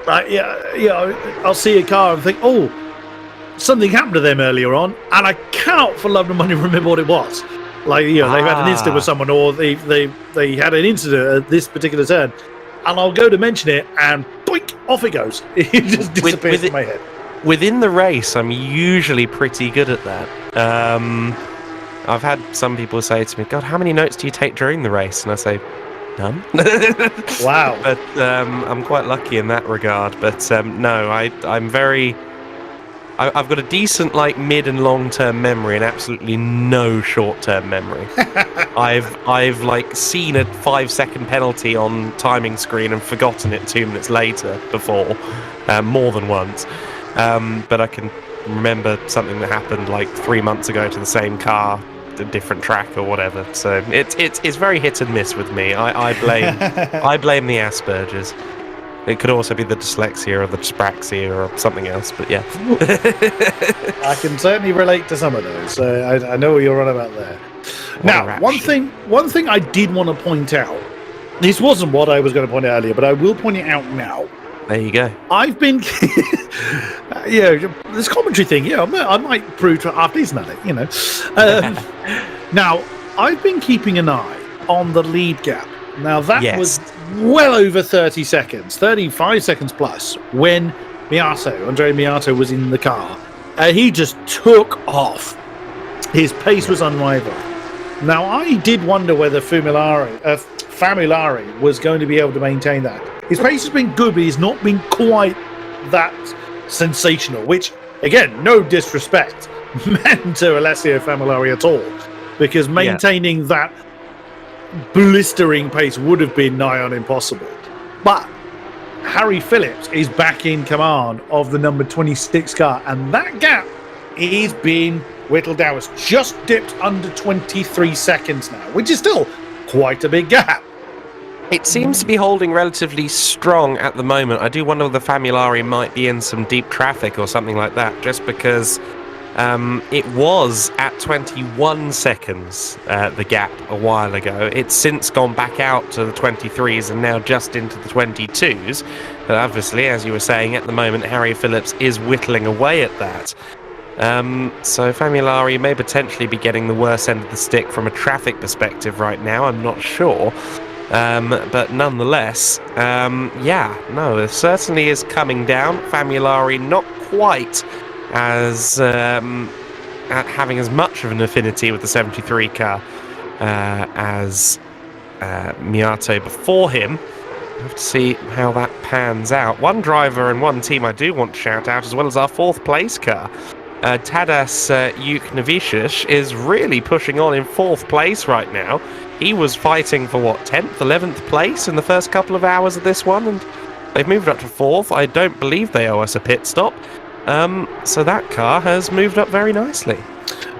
I'll see a car and think, oh, something happened to them earlier on, and I cannot for love nor money remember what it was. Like, they've had an incident with someone, or they had an incident at this particular turn, and I'll go to mention it, and boink, off it goes. It just disappears from my head. Within the race, I'm usually pretty good at that. I've had some people say to me, God, how many notes do you take during the race? And I say, none. Wow. But I'm quite lucky in that regard. But no, I'm very... I've got a decent mid and long term memory and absolutely no short term memory. I've seen a 5-second penalty on timing screen and forgotten it 2 minutes later before, more than once. But I can remember something that happened 3 months ago to the same car, a different track or whatever. So it's very hit and miss with me. I blame the Asperger's. It could also be the dyslexia or the dyspraxia or something else, but yeah. I can certainly relate to some of those. So I know what you're on about there. Now, one thing I did want to point out. This wasn't what I was going to point out earlier, but I will point it out now. There you go. I've been, this commentary thing. I might prove to after he's not it. Now, I've been keeping an eye on the lead gap. Now that was well over 30 seconds, 35 seconds plus, when Andrea Miato was in the car. He just took off. His pace was unrivaled. Now, I did wonder whether Famulari was going to be able to maintain that. His pace has been good, but he's not been quite that sensational, which, again, no disrespect meant to Alessio Famulari at all, because maintaining that blistering pace would have been nigh on impossible. But Harry Phillips is back in command of the number 26 car, and that gap is being whittled down. It's just dipped under 23 seconds now, which is still quite a big gap. It seems to be holding relatively strong at the moment. I do wonder whether Famulari might be in some deep traffic or something like that, just because it was at 21 seconds, the gap, a while ago. It's since gone back out to the 23s and now just into the 22s. But obviously, as you were saying, at the moment, Harry Phillips is whittling away at that. So Famulari may potentially be getting the worst end of the stick from a traffic perspective right now. I'm not sure. But nonetheless, it certainly is coming down. Famulari not quite as having as much of an affinity with the 73 car as Miato before him. We'll have to see how that pans out. One driver and one team I do want to shout out, as well as our 4th place car. Tadas Juknavicius is really pushing on in 4th place right now. He was fighting for 10th, 11th place in the first couple of hours of this one, and they've moved up to 4th. I don't believe they owe us a pit stop. So that car has moved up very nicely.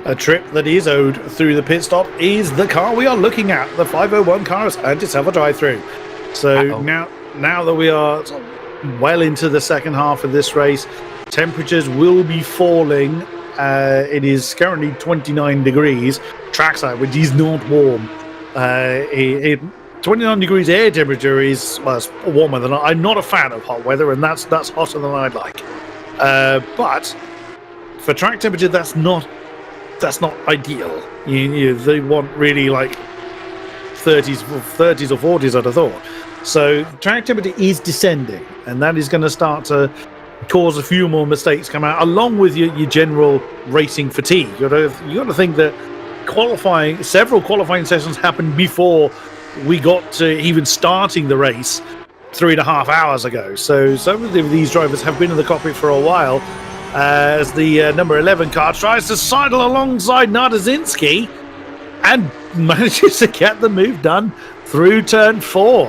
A trip that is owed through the pit stop is the car we are looking at. The 501 car has earned itself a drive-through. So now that we are well into the second half of this race, temperatures will be falling. It is currently 29 degrees trackside, which is not warm. 29 degrees air temperature is warmer than I'm not a fan of hot weather, and that's hotter than I'd like. But for track temperature, that's not ideal. They want really 30s or 40s, I'd have thought. So track temperature is descending, and that is going to start to cause a few more mistakes come out, along with your general racing fatigue. You got to think that several qualifying sessions happened before we got to even starting the race, 3.5 hours ago. So some of these drivers have been in the cockpit for a while. As the number 11 car tries to sidle alongside Nardazinski and manages to get the move done through turn 4.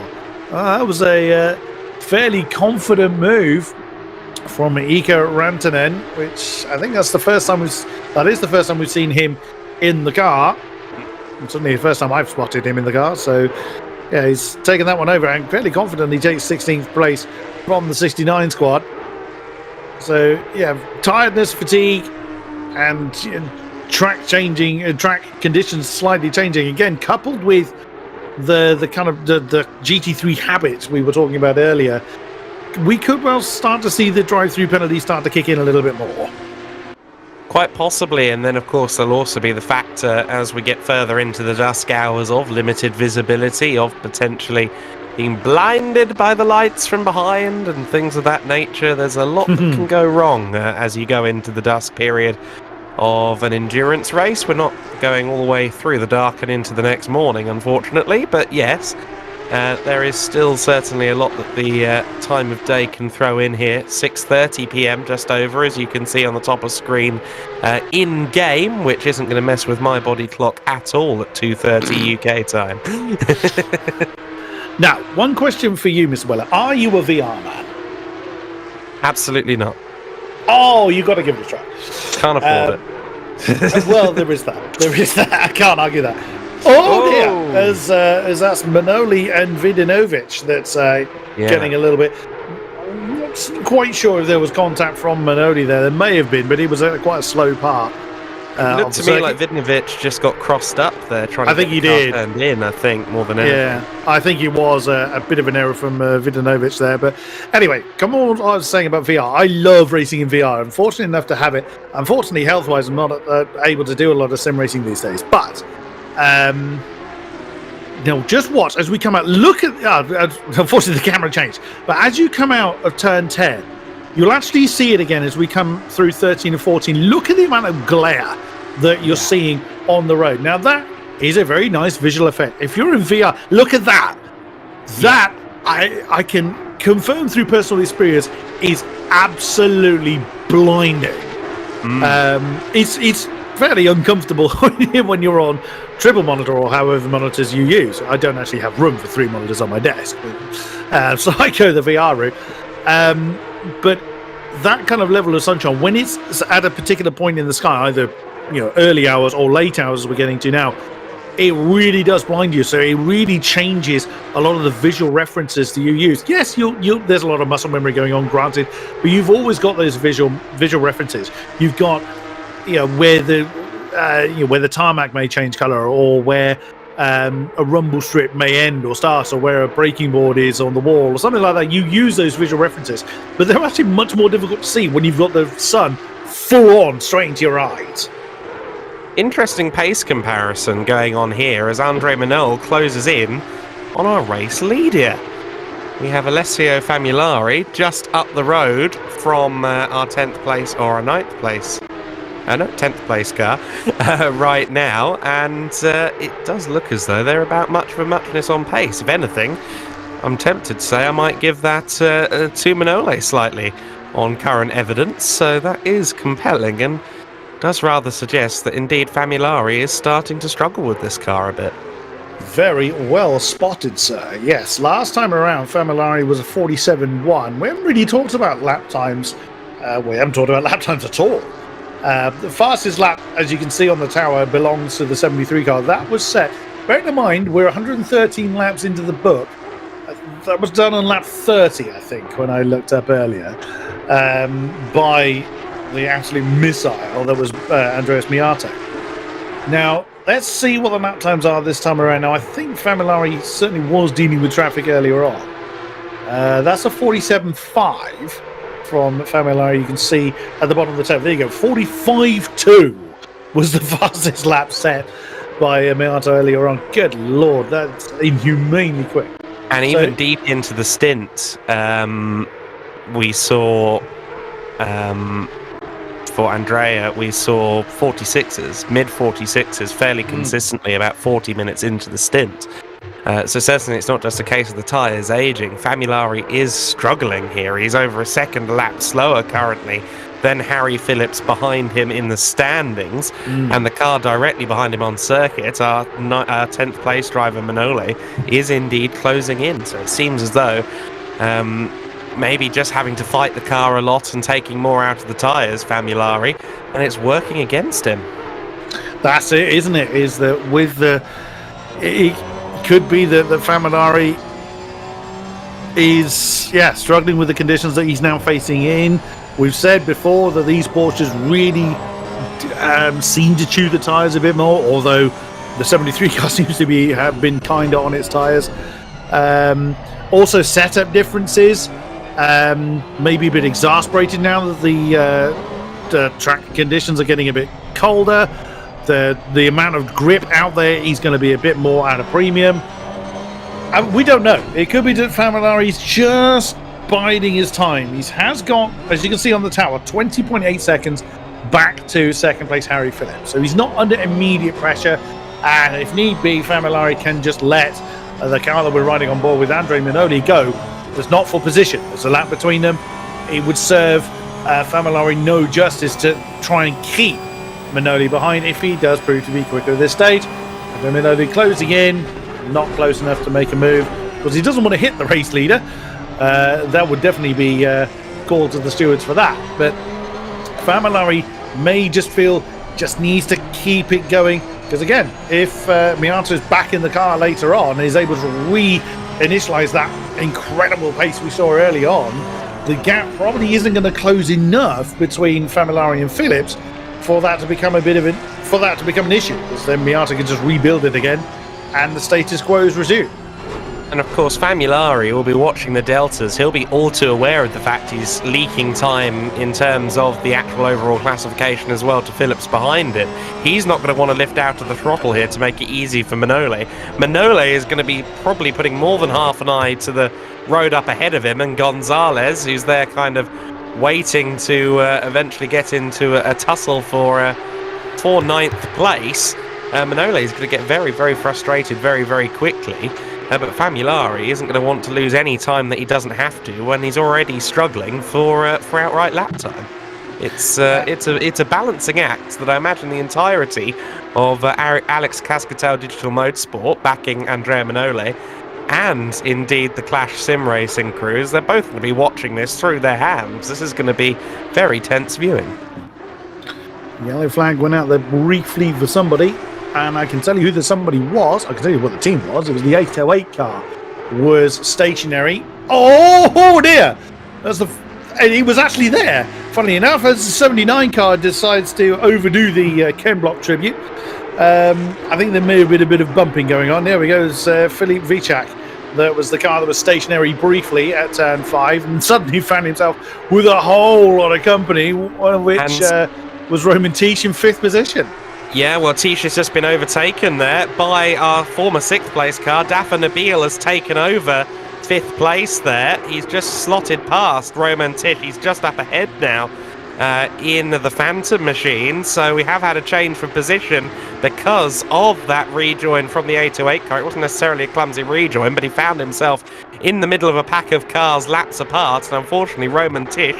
That was a fairly confident move from Ika Rantanen, which I think that's the first time we've seen him in the car. And certainly the first time I've spotted him in the car. So yeah, he's taken that one over and fairly confidently takes 16th place from the 69 squad. So yeah, tiredness, fatigue, and track conditions slightly changing again, coupled with the kind of the GT3 habits we were talking about earlier. We could well start to see the drive-through penalty start to kick in a little bit more. Quite possibly, and then of course there'll also be the factor as we get further into the dusk hours of limited visibility, of potentially being blinded by the lights from behind and things of that nature. There's a lot that can go wrong as you go into the dusk period of an endurance race. We're not going all the way through the dark and into the next morning, unfortunately, but yes, there is still certainly a lot that the time of day can throw in here. 6:30 p.m. just over, as you can see on the top of screen, in game, which isn't going to mess with my body clock at all at 2:30 UK time. Now, one question for you, Mr. Weller. Are you a VR man? Absolutely not. Oh, you got to give it a try. Can't afford it. Well, there is that. There is that. I can't argue that. Oh, dear. As that's Manoli and Vidinovic that's getting a little bit... I'm not quite sure if there was contact from Manoli there. There may have been, but he was at quite a slow part. It looked to me like Vidinovic just got crossed up there trying to get the car turned in, I think, more than anything. Yeah, I think it was a bit of an error from Vidinovic there. But anyway, come on, what I was saying about VR. I love racing in VR. I'm fortunate enough to have it. Unfortunately, health-wise, I'm not able to do a lot of sim racing these days. But now, just watch as we come out. Look at... unfortunately, the camera changed. But as you come out of turn 10, you'll actually see it again as we come through 13 and 14. Look at the amount of glare that you're seeing on the road. Now, that is a very nice visual effect. If you're in VR, look at that. That, I can confirm through personal experience, is absolutely blinding. It's fairly uncomfortable when you're on triple monitor or however monitors you use. I don't actually have room for 3 monitors on my desk. So I go the VR route. But that kind of level of sunshine, when it's at a particular point in the sky, either early hours or late hours as we're getting to now, it really does blind you. So it really changes a lot of the visual references that you use. Yes, there's a lot of muscle memory going on, granted, but you've always got those visual references. You've got where the tarmac may change color, or where a rumble strip may end or start, or where a braking board is on the wall or something like that. You use those visual references, but they're actually much more difficult to see when you've got the sun full on straight into your eyes. Interesting pace comparison going on here as Andre Manol closes in on our race leader. We have Alessio Famulari just up the road from our 10th place or our 9th place. No, 10th place car right now, and it does look as though they're about much of a muchness on pace. If anything, I'm tempted to say I might give that to Manole slightly on current evidence, so that is compelling and does rather suggest that indeed Famulari is starting to struggle with this car a bit. Very well spotted, sir. Yes, last time around Famulari was a 47.1. We haven't really talked about lap times. We haven't talked about lap times at all. The fastest lap, as you can see on the tower, belongs to the 73 car. That was set. Bearing in mind, we're 113 laps into the book. That was done on lap 30, I think, when I looked up earlier, by the absolute missile that was Andreas Miato. Now, let's see what the lap times are this time around. Now, I think Famulari certainly was dealing with traffic earlier on. That's a 47.5 from Famulari. You can see at the bottom of the tab. There you go. 45.2 was the fastest lap set by Miato earlier on. Good lord, that's inhumanely quick. And even deep into the stint, we saw for Andrea, we saw 46s, mid 46s, fairly consistently about 40 minutes into the stint. So certainly it's not just a case of the tyres aging. Famulari is struggling here. He's over a second lap slower currently than Harry Phillips behind him in the standings, and the car directly behind him on circuit, our 10th place driver Manole, is indeed closing in. So it seems as though maybe just having to fight the car a lot and taking more out of the tyres, Famulari, and it's working against him. That's it, isn't it? Is that with the... It could be that Famulari is, struggling with the conditions that he's now facing in. We've said before that these Porsches really seem to chew the tyres a bit more, although the 73 car seems to have been kind of on its tyres. Also, setup differences, maybe a bit exasperated now that the track conditions are getting a bit colder. The amount of grip out there is going to be a bit more at a premium. We don't know. It could be that Famulari's just biding his time. He has got, as you can see on the tower, 20.8 seconds back to second place Harry Phillips. So he's not under immediate pressure, and if need be, Famulari can just let the car that we're riding on board with Andre Minoli go. There's not for position. There's a lap between them. It would serve Famulari no justice to try and keep Minoli behind if he does prove to be quicker at this stage. Andre Minoli closing in, not close enough to make a move because he doesn't want to hit the race leader. That would definitely be called to the stewards for that. But Famulari may just needs to keep it going. Because again, if Miata is back in the car later on and is able to re-initialize that incredible pace we saw early on, the gap probably isn't going to close enough between Famulari and Phillips for that to become an issue. Because then Miata can just rebuild it again, and the status quo is resumed. And of course, Famulari will be watching the deltas. He'll be all too aware of the fact he's leaking time in terms of the actual overall classification as well to Phillips behind it. He's not going to want to lift out of the throttle here to make it easy for Minole. Minole is going to be probably putting more than half an eye to the road up ahead of him, and Gonzalez, who's there kind of waiting to eventually get into a tussle for 9th place. Minole is going to get very, very frustrated very, very quickly. But Famulari isn't going to want to lose any time that he doesn't have to when he's already struggling for outright lap time. It's a balancing act that I imagine the entirety of Alex Cascatel Digital Motorsport backing Andrea Minole and indeed the Clash Sim Racing crews, they're both going to be watching this through their hands. This is going to be very tense viewing. Yellow flag went out there briefly for somebody. And I can tell you who the somebody was. I can tell you what the team was. It was the 808 car. Was stationary. Oh dear! And he was actually there. Funnily enough, as the 79 car decides to overdo the Ken Block tribute. I think there may have been a bit of bumping going on. There we go. It's Philippe Vicak. That was the car that was stationary briefly at turn 5, and suddenly found himself with a whole lot of company, one of which was Roman Tisch in 5th position. Yeah, well, Tisch has just been overtaken there by our former 6th place car. Dafa Nabil has taken over 5th place there. He's just slotted past Roman Tisch. He's just up ahead now in the Phantom machine. So we have had a change for position because of that rejoin from the 808 car. It wasn't necessarily a clumsy rejoin, but he found himself in the middle of a pack of cars laps apart. And unfortunately, Roman Tisch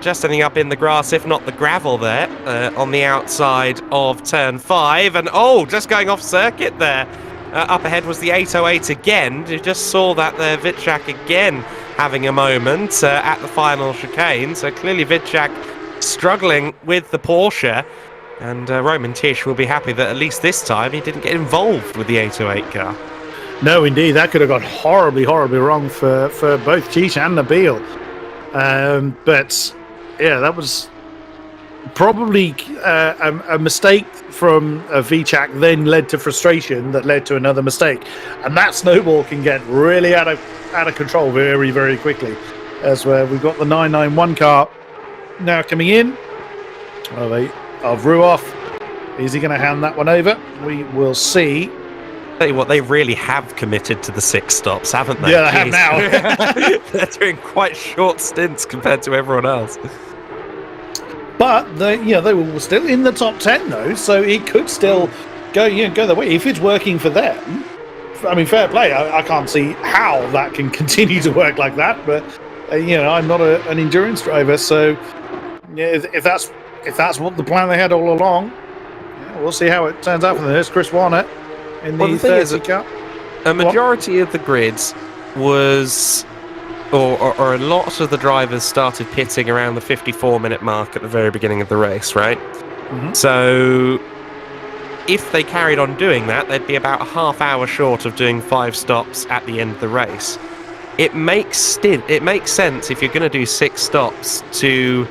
just ending up in the grass, if not the gravel there, on the outside of turn 5. And just going off circuit there. Up ahead was the 808 again. You just saw that there, Vicak again having a moment at the final chicane. So clearly Vicak struggling with the Porsche. And Roman Tisch will be happy that at least this time he didn't get involved with the 808 car. No, indeed. That could have gone horribly, horribly wrong for both Tisch and Nabil. But yeah, that was probably a mistake from Vicak, then led to frustration that led to another mistake, and that snowball can get really out of control very, very quickly. As we've got the 991 car now coming in of Ruoff. Is he going to hand that one over? We will see. Tell you what, they really have committed to the 6 stops, haven't they? Yeah, they have now. They're doing quite short stints compared to everyone else. But they were still in the top 10 though, so it could still go the way if it's working for them. I mean, fair play. I can't see how that can continue to work like that. But I'm not an endurance driver, so if that's what the plan they had all along, we'll see how it turns out for them. There's Chris Warner in the 30 Cup. A majority of the grids was, or a lot of the drivers started pitting around the 54-minute mark at the very beginning of the race, right? Mm-hmm. So if they carried on doing that, they'd be about a half hour short of doing 5 stops at the end of the race. It makes sense if you're going to do 6 stops to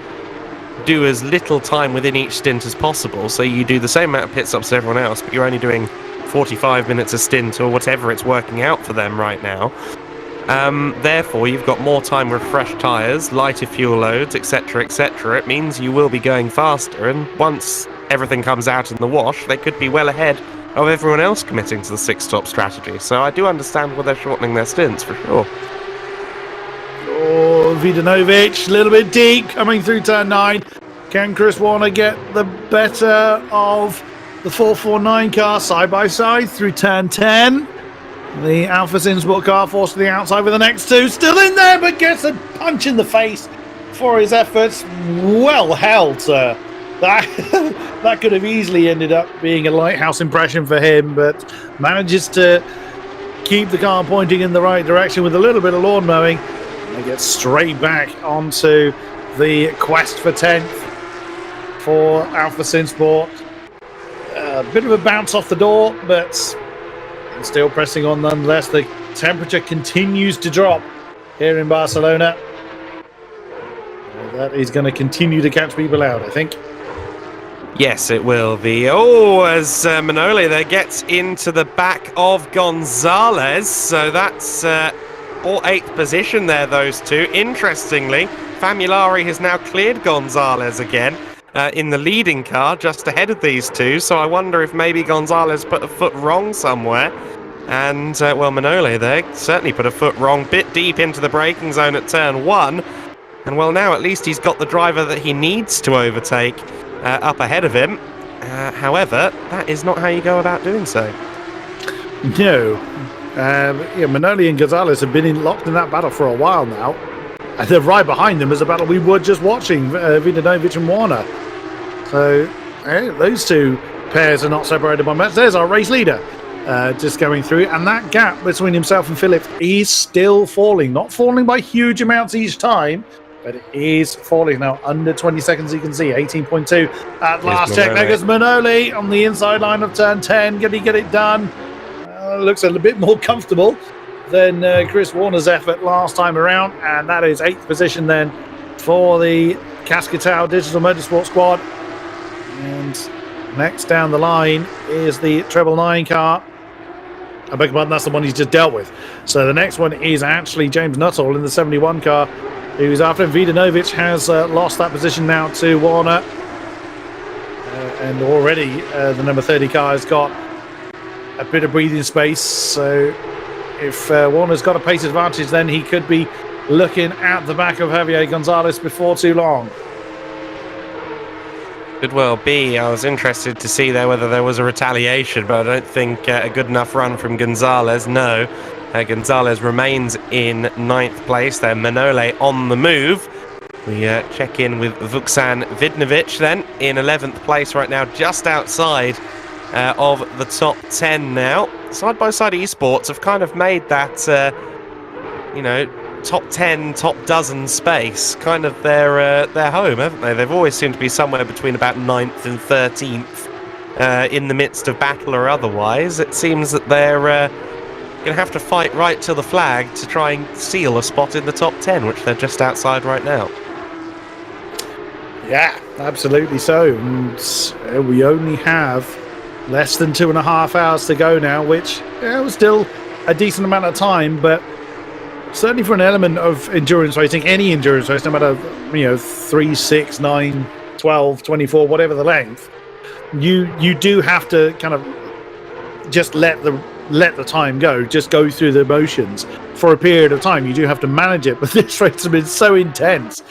do as little time within each stint as possible. So you do the same amount of pit stops as everyone else, but you're only doing 45 minutes a stint or whatever it's working out for them right now. Therefore, you've got more time with fresh tyres, lighter fuel loads, etc., etc. It means you will be going faster, and once everything comes out in the wash, they could be well ahead of everyone else committing to the 6-stop strategy. So I do understand why they're shortening their stints, for sure. Oh, Vidanovic, a little bit deep, coming through turn 9. Can Chris Warner get the better of the 449 car side by side through turn 10? The Alfa Sinsport car forced to the outside with the next 2. Still in there, but gets a punch in the face for his efforts. Well held, sir. That could have easily ended up being a lighthouse impression for him, but manages to keep the car pointing in the right direction with a little bit of lawn mowing. And gets straight back onto the quest for 10th for Alfa Sinsport. A bit of a bounce off the door, but still pressing on nonetheless. The temperature continues to drop here in Barcelona. That is going to continue to catch people out, I think. Yes, it will be. Oh, as Manole there gets into the back of Gonzalez. So that's all 8th position there, those two. Interestingly, Famulari has now cleared Gonzalez again in the leading car, just ahead of these two. So I wonder if maybe Gonzalez put a foot wrong somewhere. And, Manole there certainly put a foot wrong, bit deep into the braking zone at turn 1. And, now at least he's got the driver that he needs to overtake up ahead of him. However, that is not how you go about doing so. No. Manoli and Gonzalez have been locked in that battle for a while now. And they're right behind them as a battle we were just watching, Vidanovic and Warner. So, those two pairs are not separated by much. There's our race leader just going through. And that gap between himself and Philip is still falling. Not falling by huge amounts each time, but it is falling now. Under 20 seconds, you can see 18.2 at last check. There goes Manoli on the inside line of turn 10. Can he get it done? Looks a little bit more comfortable than Chris Warner's effort last time around. And that is 8th position then for the Cascatao Digital Motorsport squad. And next down the line is the Treble 9 car. I beg your pardon, that's the one he's just dealt with. So the next one is actually James Nuttall in the 71 car, who's after him. Vidanovic has lost that position now to Warner. And already the number 30 car has got a bit of breathing space. So if Warner's got a pace advantage, then he could be looking at the back of Javier Gonzalez before too long. Could well be. I was interested to see there whether there was a retaliation, but I don't think a good enough run from Gonzalez. No. Gonzalez remains in 9th place there. Manole on the move. We check in with Vuksan Vidnovic then in 11th place right now, just outside of the top 10 now. Side by Side Esports have kind of made that, top 10, top dozen space kind of their home, haven't they? They've always seemed to be somewhere between about 9th and 13th in the midst of battle or otherwise. It seems that they're going to have to fight right till the flag to try and seal a spot in the top 10, which they're just outside right now. Yeah, absolutely so. And we only have less than 2.5 hours to go now, which was still a decent amount of time, but certainly for an element of endurance racing, any endurance race, no matter 3, 6, 9, 12, 24, whatever the length, you do have to kind of just let the time go, just go through the motions for a period of time. You do have to manage it, but this race has been so intense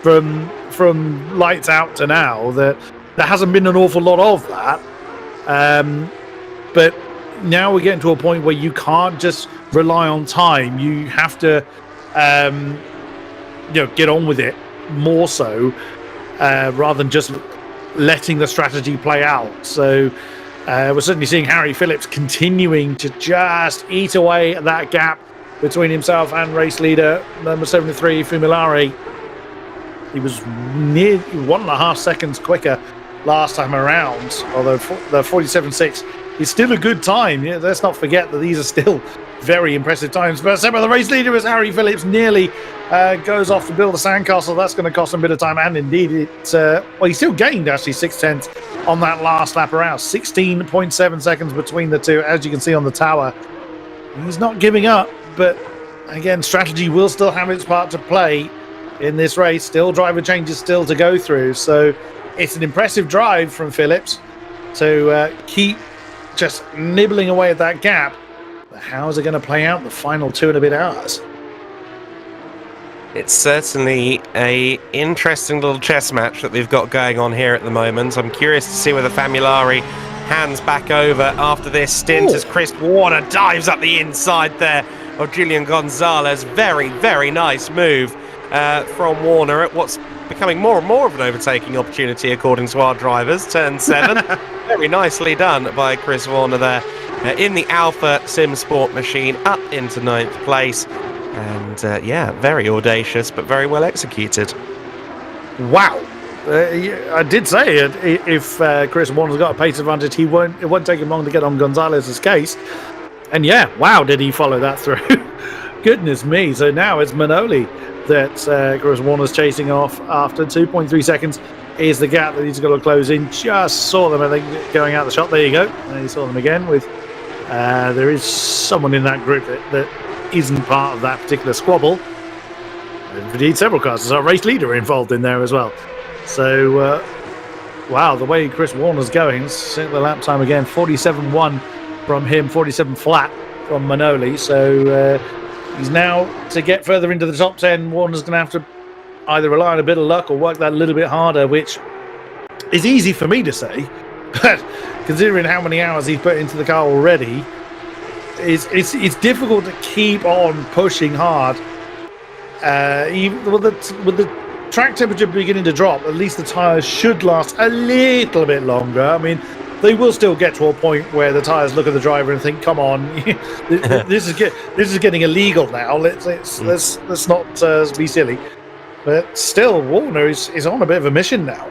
from lights out to now that there hasn't been an awful lot of that. But now we're getting to a point where you can't just rely on time. You have to, get on with it more so, rather than just letting the strategy play out. So we're certainly seeing Harry Phillips continuing to just eat away at that gap between himself and race leader number 73, Fumilari. He was near 1.5 seconds quicker last time around, although the 47.6 is still a good time. Yeah, let's not forget that these are still very impressive times. But the race leader is Harry Phillips, nearly goes off to build a sandcastle. That's going to cost him a bit of time, and indeed, he still gained actually 0.6 on that last lap around. 16.7 seconds between the two, as you can see on the tower. He's not giving up, but again, strategy will still have its part to play in this race. Still, driver changes still to go through. So it's an impressive drive from Phillips to keep just nibbling away at that gap. But how is it going to play out the final 2 and a bit hours? It's certainly a interesting little chess match that we've got going on here at the moment. I'm curious to see whether Famulari hands back over after this stint as Chris Warner dives up the inside there of Julian Gonzalez. Very, very nice move from Warner at what's becoming more and more of an overtaking opportunity according to our drivers. Turn 7. Very nicely done by Chris Warner there in the Alpha Sim Sport machine, up into 9th place. And very audacious, but very well executed. Wow. I did say it. If Chris Warner's got a pace advantage, it won't take him long to get on Gonzalez's case. And wow, did he follow that through? Goodness me. So now it's Manoli that Chris Warner's chasing off after 2.3 seconds is the gap that he's got to close in. Just saw them, I think, going out the shot. There you go. And you saw them again with there is someone in that group that isn't part of that particular squabble. Indeed, several cars. There's our race leader involved in there as well. So, wow, the way Chris Warner's going, the lap time again, 47.1 from him, 47 flat from Manoli. So he's now, to get further into the top 10, Warner's going to have to either rely on a bit of luck or work that a little bit harder, which is easy for me to say, but considering how many hours he's put into the car already, it's difficult to keep on pushing hard. Even with the track temperature beginning to drop, at least the tyres should last a little bit longer. I mean, they will still get to a point where the tyres look at the driver and think, "Come on, this is getting illegal now. Let's not be silly." But still, Warner is on a bit of a mission now.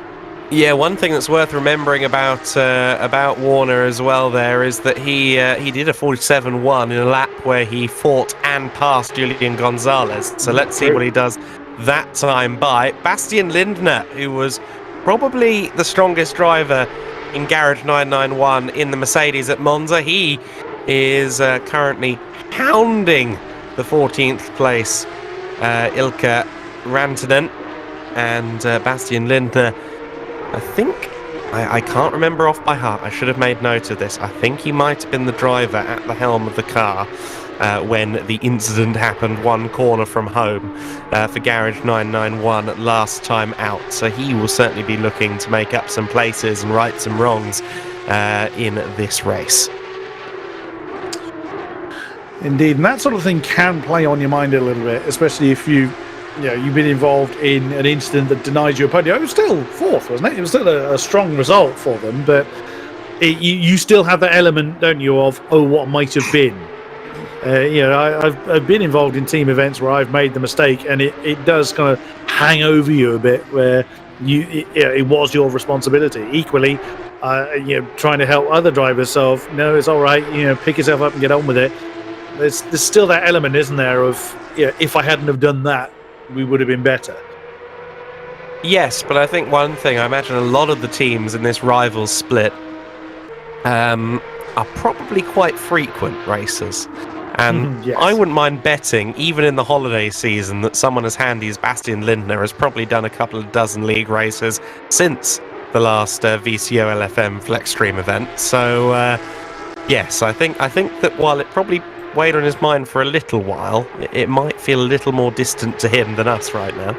Yeah, one thing that's worth remembering about Warner as well there is that he did a 47.1 in a lap where he fought and passed Julian Gonzalez. So let's see what he does that time by Bastian Lindner, who was probably the strongest driver in Garage 991 in the Mercedes at Monza. He is currently hounding the 14th place Ilkka Rantanen, and Bastian Lindner, I think, I can't remember off by heart, I should have made note of this, I think he might have been the driver at the helm of the car when the incident happened one corner from home for Garage 991 last time out. So he will certainly be looking to make up some places and right some wrongs in this race. Indeed, and that sort of thing can play on your mind a little bit, especially if you've been involved in an incident that denied you a podium. It was still 4th, wasn't it? It was still a strong result for them, but you still have that element, don't you, of, what might have been. I've been involved in team events where I've made the mistake, and it does kind of hang over you a bit, where it was your responsibility. Equally, trying to help other drivers, so no, it's all right, pick yourself up and get on with it. There's still that element, isn't there, of if I hadn't have done that, we would have been better. Yes, but I think one thing, I imagine a lot of the teams in this rivals split are probably quite frequent racers. And yes. I wouldn't mind betting, even in the holiday season, that someone as handy as Bastian Lindner has probably done a couple of dozen league races since the last VCO LFM FLExTREME event. So, yes, I think that while it probably weighed on his mind for a little while, it might feel a little more distant to him than us right now.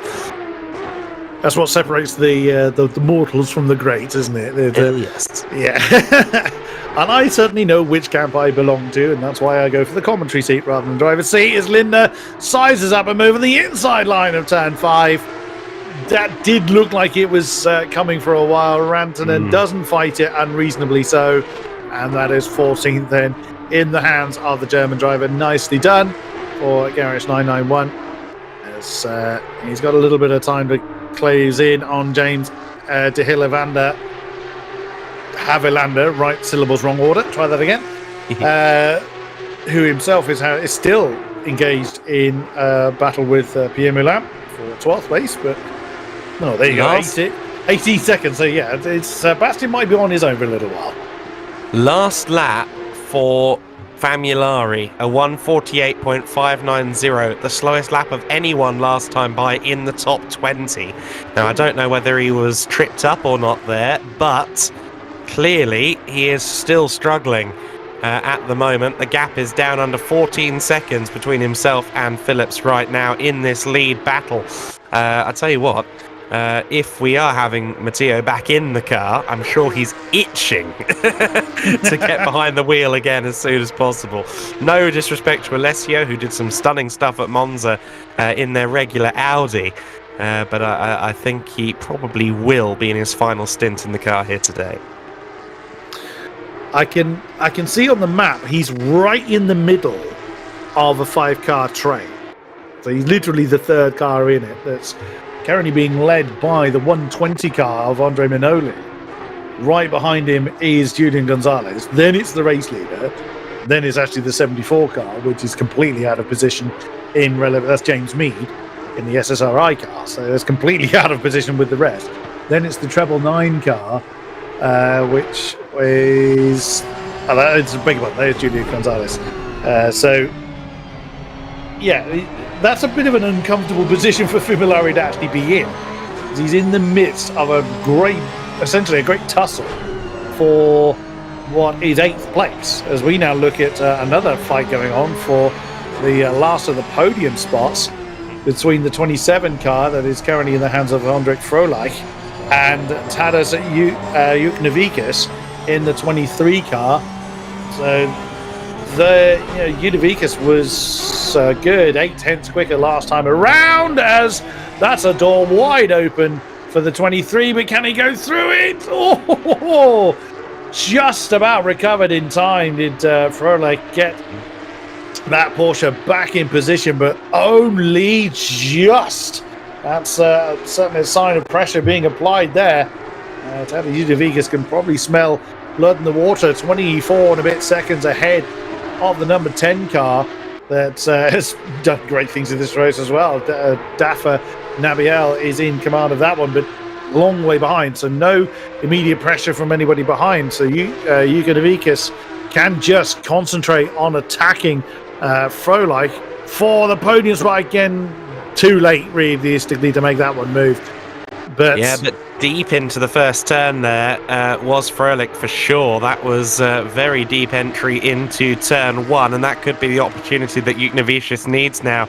That's what separates the mortals from the great, isn't it? Yes. Yeah. And I certainly know which camp I belong to, and that's why I go for the commentary seat rather than driver's seat, as Linda sizes up and moving the inside line of turn 5. That did look like it was coming for a while. Rantanen doesn't fight it, unreasonably so, and that is 14th then in the hands of the German driver. Nicely done for Garage 991. As he's got a little bit of time to close in on James de Havilander, right syllables, wrong order. Try that again. Who himself is still engaged in battle with Pierre Moulin for 12th place, but no, there you go. 18 seconds. So yeah, it's Bastian might be on his own for a little while. Last lap for Famulari, a 1:48.590, the slowest lap of anyone last time by in the top 20. Now, I don't know whether he was tripped up or not there, but clearly he is still struggling at the moment. The gap is down under 14 seconds between himself and Phillips right now in this lead battle. I tell you what, if we are having Matteo back in the car, I'm sure he's itching to get behind the wheel again as soon as possible. No disrespect to Alessio, who did some stunning stuff at Monza in their regular Audi, but I think he probably will be in his final stint in the car here today. I can see on the map he's right in the middle of a 5-car train. So he's literally the 3rd car in it that's currently being led by the 120 car of Andre Minoli. Right behind him is Julian Gonzalez. Then it's the race leader. Then it's actually the 74 car, which is completely out of position in that's James Mead in the SSRI car. So it's completely out of position with the rest. Then it's the treble 9 car, which is it's a big one. There's Julian Gonzalez. So yeah, that's a bit of an uncomfortable position for Famulari to actually be in. He's in the midst of essentially a great tussle for what is 8th place, as we now look at another fight going on for the last of the podium spots between the 27 car that is currently in the hands of Hendrik Froelich and Tadas Juknevičius in the 23 car. So Juknevičius was good 8/10 quicker last time around, as that's a door wide open for the 23, but can he go through it? Oh, just about recovered in time did Froelich get that Porsche back in position, but only just. That's certainly a sign of pressure being applied there. Tadas Juknevičius can probably smell blood in the water. 24 and a bit seconds ahead of the number 10 car that has done great things in this race as well. Dafa Nabiel is in command of that one, but long way behind, so no immediate pressure from anybody behind. So Juknevičius can just concentrate on attacking Froelich for the podium spot. Again, too late realistically to make that one move. But deep into the first turn there was Froelich for sure. That was a very deep entry into turn 1, and that could be the opportunity that Juknevičius needs now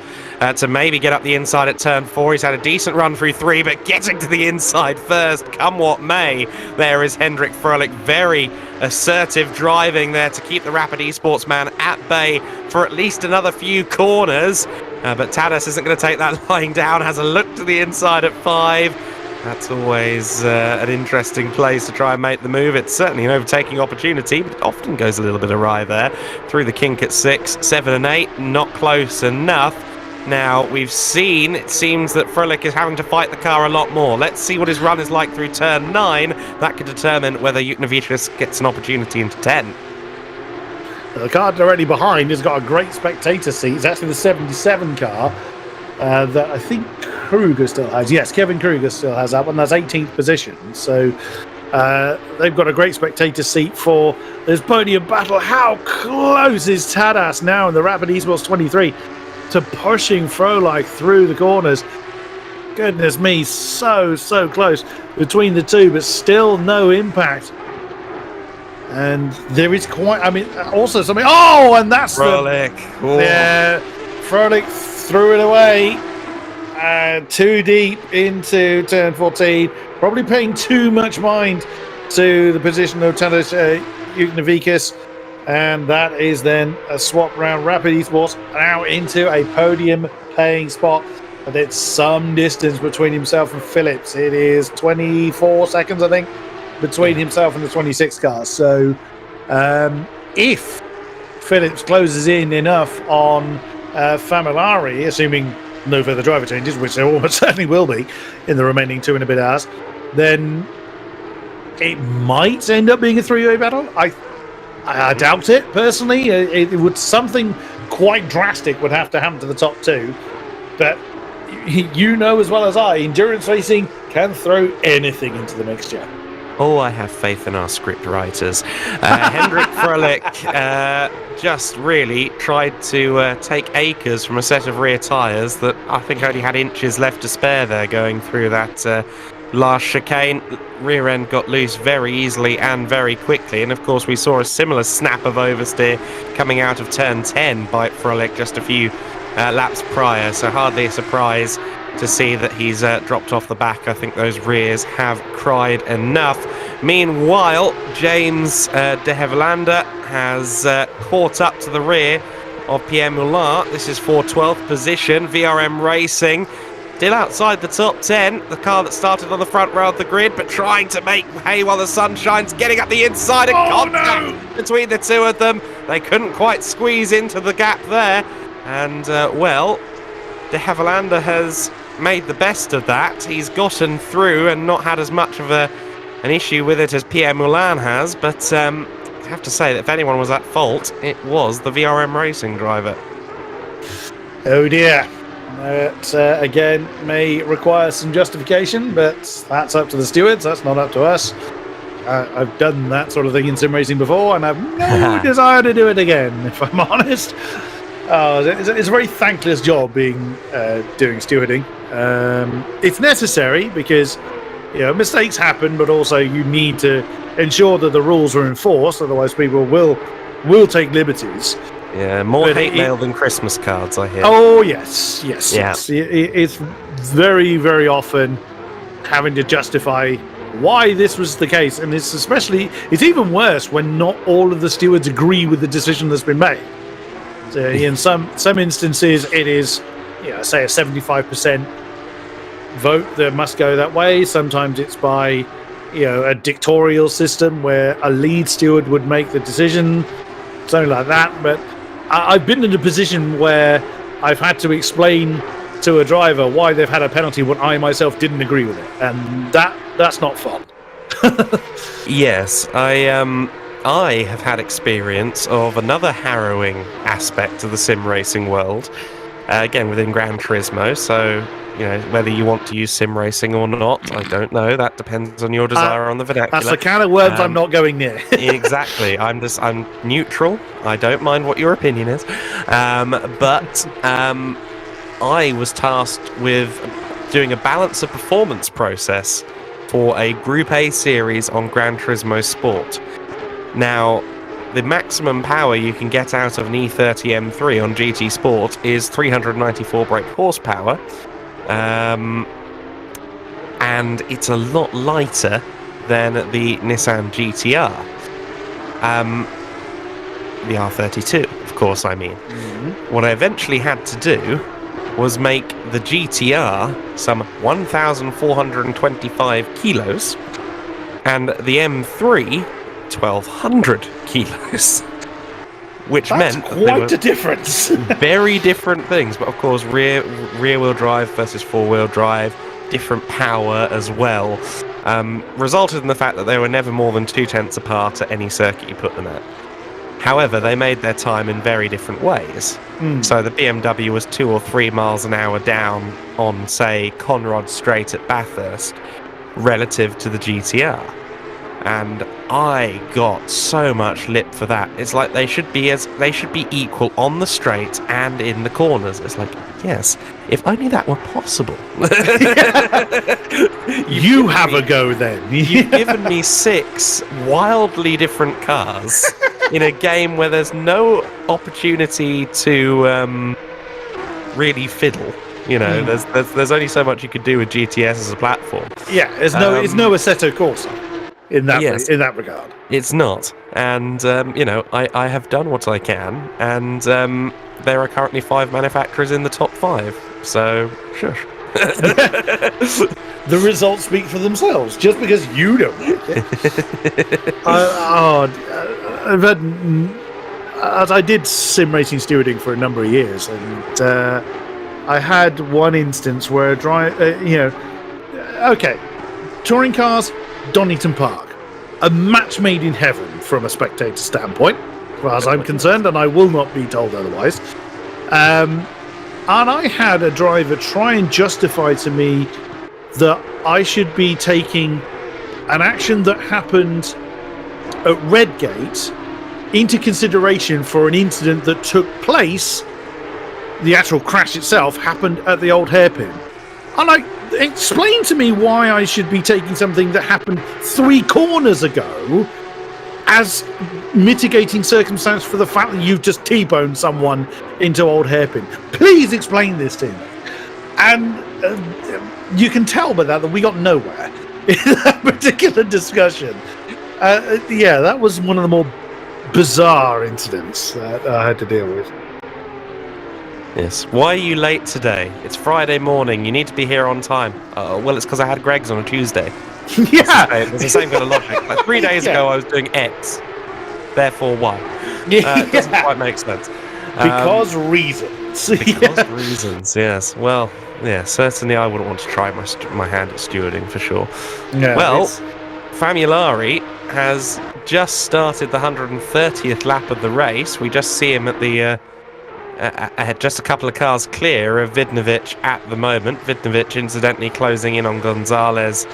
to maybe get up the inside at turn 4. He's had a decent run through 3, but getting to the inside first, come what may. There is Hendrik Froelich, very assertive driving there to keep the Rapid Esports man at bay for at least another few corners. But Tadas isn't going to take that lying down, has a look to the inside at 5. That's always an interesting place to try and make the move. It's certainly an overtaking opportunity, but it often goes a little bit awry there. Through the kink at 6, 7 and 8, not close enough. Now, we've seen, it seems that Froelich is having to fight the car a lot more. Let's see what his run is like through turn 9. That could determine whether Juknevičius gets an opportunity into 10. The car directly behind has got a great spectator seat. It's actually the 77 car that I think Kruger still has. Yes, Kevin Kruger still has that one. That's 18th position. So they've got a great spectator seat for this podium battle. How close is Tadas now in the Rapid Esports 23 to pushing Froelich through the corners? Goodness me, so close between the two, but still no impact. And there is also something. Oh, and that's Froelich. Froelich threw it away. Too deep into turn 14. Probably paying too much mind to the position of Tadas Uknavikas. And that is then a swap round. Rapid Esports now into a podium-paying spot. And it's some distance between himself and Phillips. It is 24 seconds, I think, between himself and the 26 car. So if Phillips closes in enough on Familari, assuming no further driver changes, which there almost certainly will be in the remaining 2 and a bit hours, then it might end up being a three-way battle. I doubt it, personally. It would, something quite drastic would have to happen to the top 2. But you know as well as I, endurance racing can throw anything into the mixture. Oh, I have faith in our script writers. Hendrik Froelich just really tried to take acres from a set of rear tyres that I think only had inches left to spare there going through that last chicane. Rear end got loose very easily and very quickly, and of course we saw a similar snap of oversteer coming out of turn 10 by Froelich just a few laps prior, so hardly a surprise to see that he's dropped off the back. I think those rears have cried enough. Meanwhile, James de Havilland has caught up to the rear of Pierre Moulin. This is for 12th position. VRM Racing still outside the top 10. The car that started on the front row of the grid, but trying to make hay while the sun shines, getting up the inside and contact between the two of them. They couldn't quite squeeze into the gap there. And, well, de Havilland has made the best of that. He's gotten through and not had as much of an issue with it as Pierre Moulin has, but I have to say that if anyone was at fault, it was the VRM Racing driver. Oh dear. That, again, may require some justification, but that's up to the stewards. That's not up to us. I've done that sort of thing in sim racing before, and I've no desire to do it again, if I'm honest. It's a very thankless job being doing stewarding. It's necessary because mistakes happen, but also you need to ensure that the rules are enforced. Otherwise, people will take liberties. Yeah, more hate mail than Christmas cards, I hear. Oh yes. It's very, very often having to justify why this was the case, and it's even worse when not all of the stewards agree with the decision that's been made. So in some instances, it is, say a 75% vote that must go that way. Sometimes it's by, a dictatorial system where a lead steward would make the decision, something like that. But I've been in a position where I've had to explain to a driver why they've had a penalty when I myself didn't agree with it, and that's not fun. Yes, I have had experience of another harrowing aspect of the sim racing world, again within Gran Turismo, so whether you want to use sim racing or not, I don't know, that depends on your desire on the vernacular. That's the kind of words I'm not going near. Exactly, I'm neutral, I don't mind what your opinion is, but I was tasked with doing a balance of performance process for a Group A series on Gran Turismo Sport. Now, the maximum power you can get out of an E30 M3 on GT Sport is 394 brake horsepower, and it's a lot lighter than the Nissan GTR. The R32, of course, I mean. Mm-hmm. What I eventually had to do was make the GTR some 1,425 kilos, and the M3 1,200 kilos, which meant quite a difference. Very different things, but of course rear-wheel drive versus four-wheel drive, different power as well, resulted in the fact that they were never more than 2/10 apart at any circuit you put them at. However, they made their time in very different ways. So the BMW was 2 or 3 miles an hour down on, say, Conrod Straight at Bathurst, relative to the GTR. And I got so much lip for that. It's like they should be equal on the straight and in the corners. It's like, yes, if only that were possible. You have a go then. You've given me 6 wildly different cars in a game where there's no opportunity to really fiddle. There's only so much you could do with GTS as a platform. Yeah, it's no Assetto Corsa. in that Yes. in that regard. It's not. And, I have done what I can, and there are currently 5 manufacturers in the top 5. So, shush. The results speak for themselves, just because you don't like it. I've had, as I did sim racing stewarding for a number of years, and I had one instance where touring cars, Donington Park, a match made in heaven from a spectator standpoint, as far as I'm concerned, and I will not be told otherwise. And I had a driver try and justify to me that I should be taking an action that happened at Redgate into consideration for an incident that took place. The actual crash itself happened at the old hairpin. And explain to me why I should be taking something that happened 3 corners ago as mitigating circumstance for the fact that you've just T-boned someone into old hairpin. Please explain this to me. And you can tell by that we got nowhere in that particular discussion. That was one of the more bizarre incidents that I had to deal with. Yes. Why are you late today? It's Friday morning. You need to be here on time. Well, it's because I had Greg's on a Tuesday. Yeah. It's the same kind of logic. Like 3 days ago, I was doing X. Therefore, Y. It doesn't quite make sense. Because reasons. Because reasons, yes. Well, yeah, certainly I wouldn't want to try my hand at stewarding for sure. Yeah, well, Famulari has just started the 130th lap of the race. We just see him at the just a couple of cars clear of Vidnovic at the moment. Vidnovic incidentally closing in on Gonzalez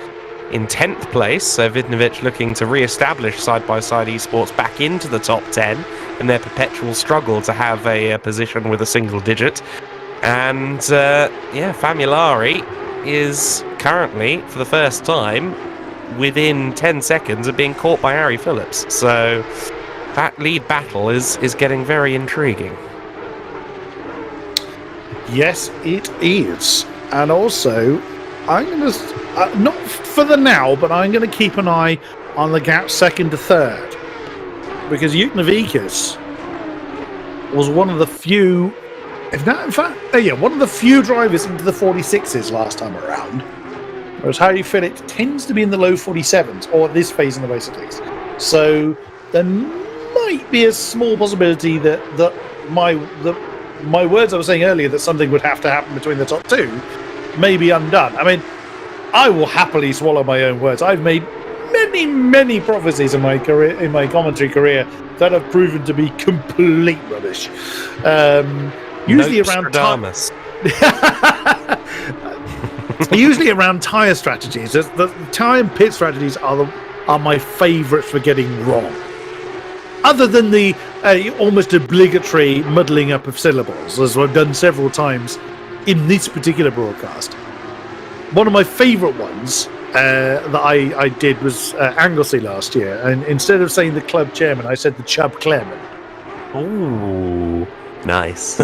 in 10th place. So Vidnovic looking to re-establish side-by-side esports back into the top 10 in their perpetual struggle to have a position with a single digit. And Famulari is currently, for the first time, within 10 seconds of being caught by Harry Phillips. So that lead battle is getting very intriguing. Yes, it is. And also, I'm going to, not for the now, but I'm going to keep an eye on the gap 2nd to 3rd. Because Juknavikas was one of the few, one of the few drivers into the 46s last time around. Whereas Harry Phillips tends to be in the low 47s, or at this phase in the race at least. So there might be a small possibility that my words I was saying earlier that something would have to happen between the top 2 may be undone. I mean, I will happily swallow my own words. I've made many prophecies in my career, in my commentary career, that have proven to be complete rubbish. Usually around tyre strategies. The tyre and pit strategies are my favourites for getting wrong. Other than the almost obligatory muddling up of syllables, as I've done several times in this particular broadcast. One of my favourite ones that I did was Anglesey last year, and instead of saying the club chairman, I said the Chub Clerman. Ooh, nice.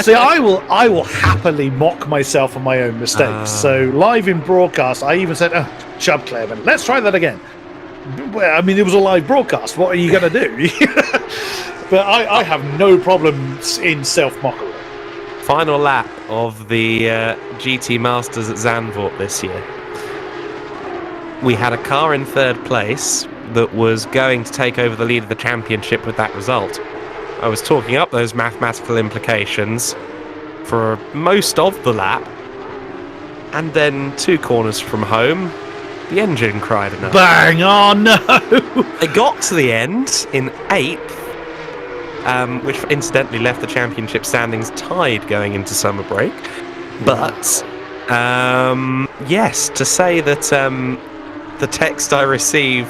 See, I will happily mock myself for my own mistakes. So live in broadcast, I even said, Chub Clerman, let's try that again. Well, I mean, it was a live broadcast. What are you going to do? But I have no problems in self-mockery. Final lap of the GT Masters at Zandvoort this year. We had a car in 3rd place that was going to take over the lead of the championship with that result. I was talking up those mathematical implications for most of the lap, and then 2 corners from home, the engine cried enough. Bang! Oh no! They got to the end in 8th, which incidentally left the championship standings tied going into summer break. But yes, to say that the text I received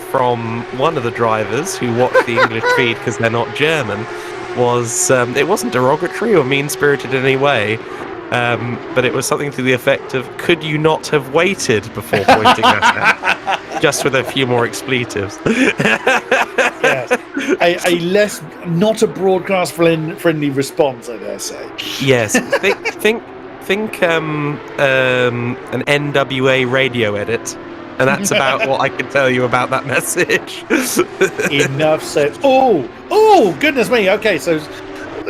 from one of the drivers who watched the English feed because they're not German was it wasn't derogatory or mean-spirited in any way. But it was something to the effect of, could you not have waited before pointing that out? Just with a few more expletives. Yes. A less, not a broadcast friendly response, I dare say. Yes. Think an NWA radio edit And that's about what I can tell you about that message. Enough said. Oh, goodness me. Okay, so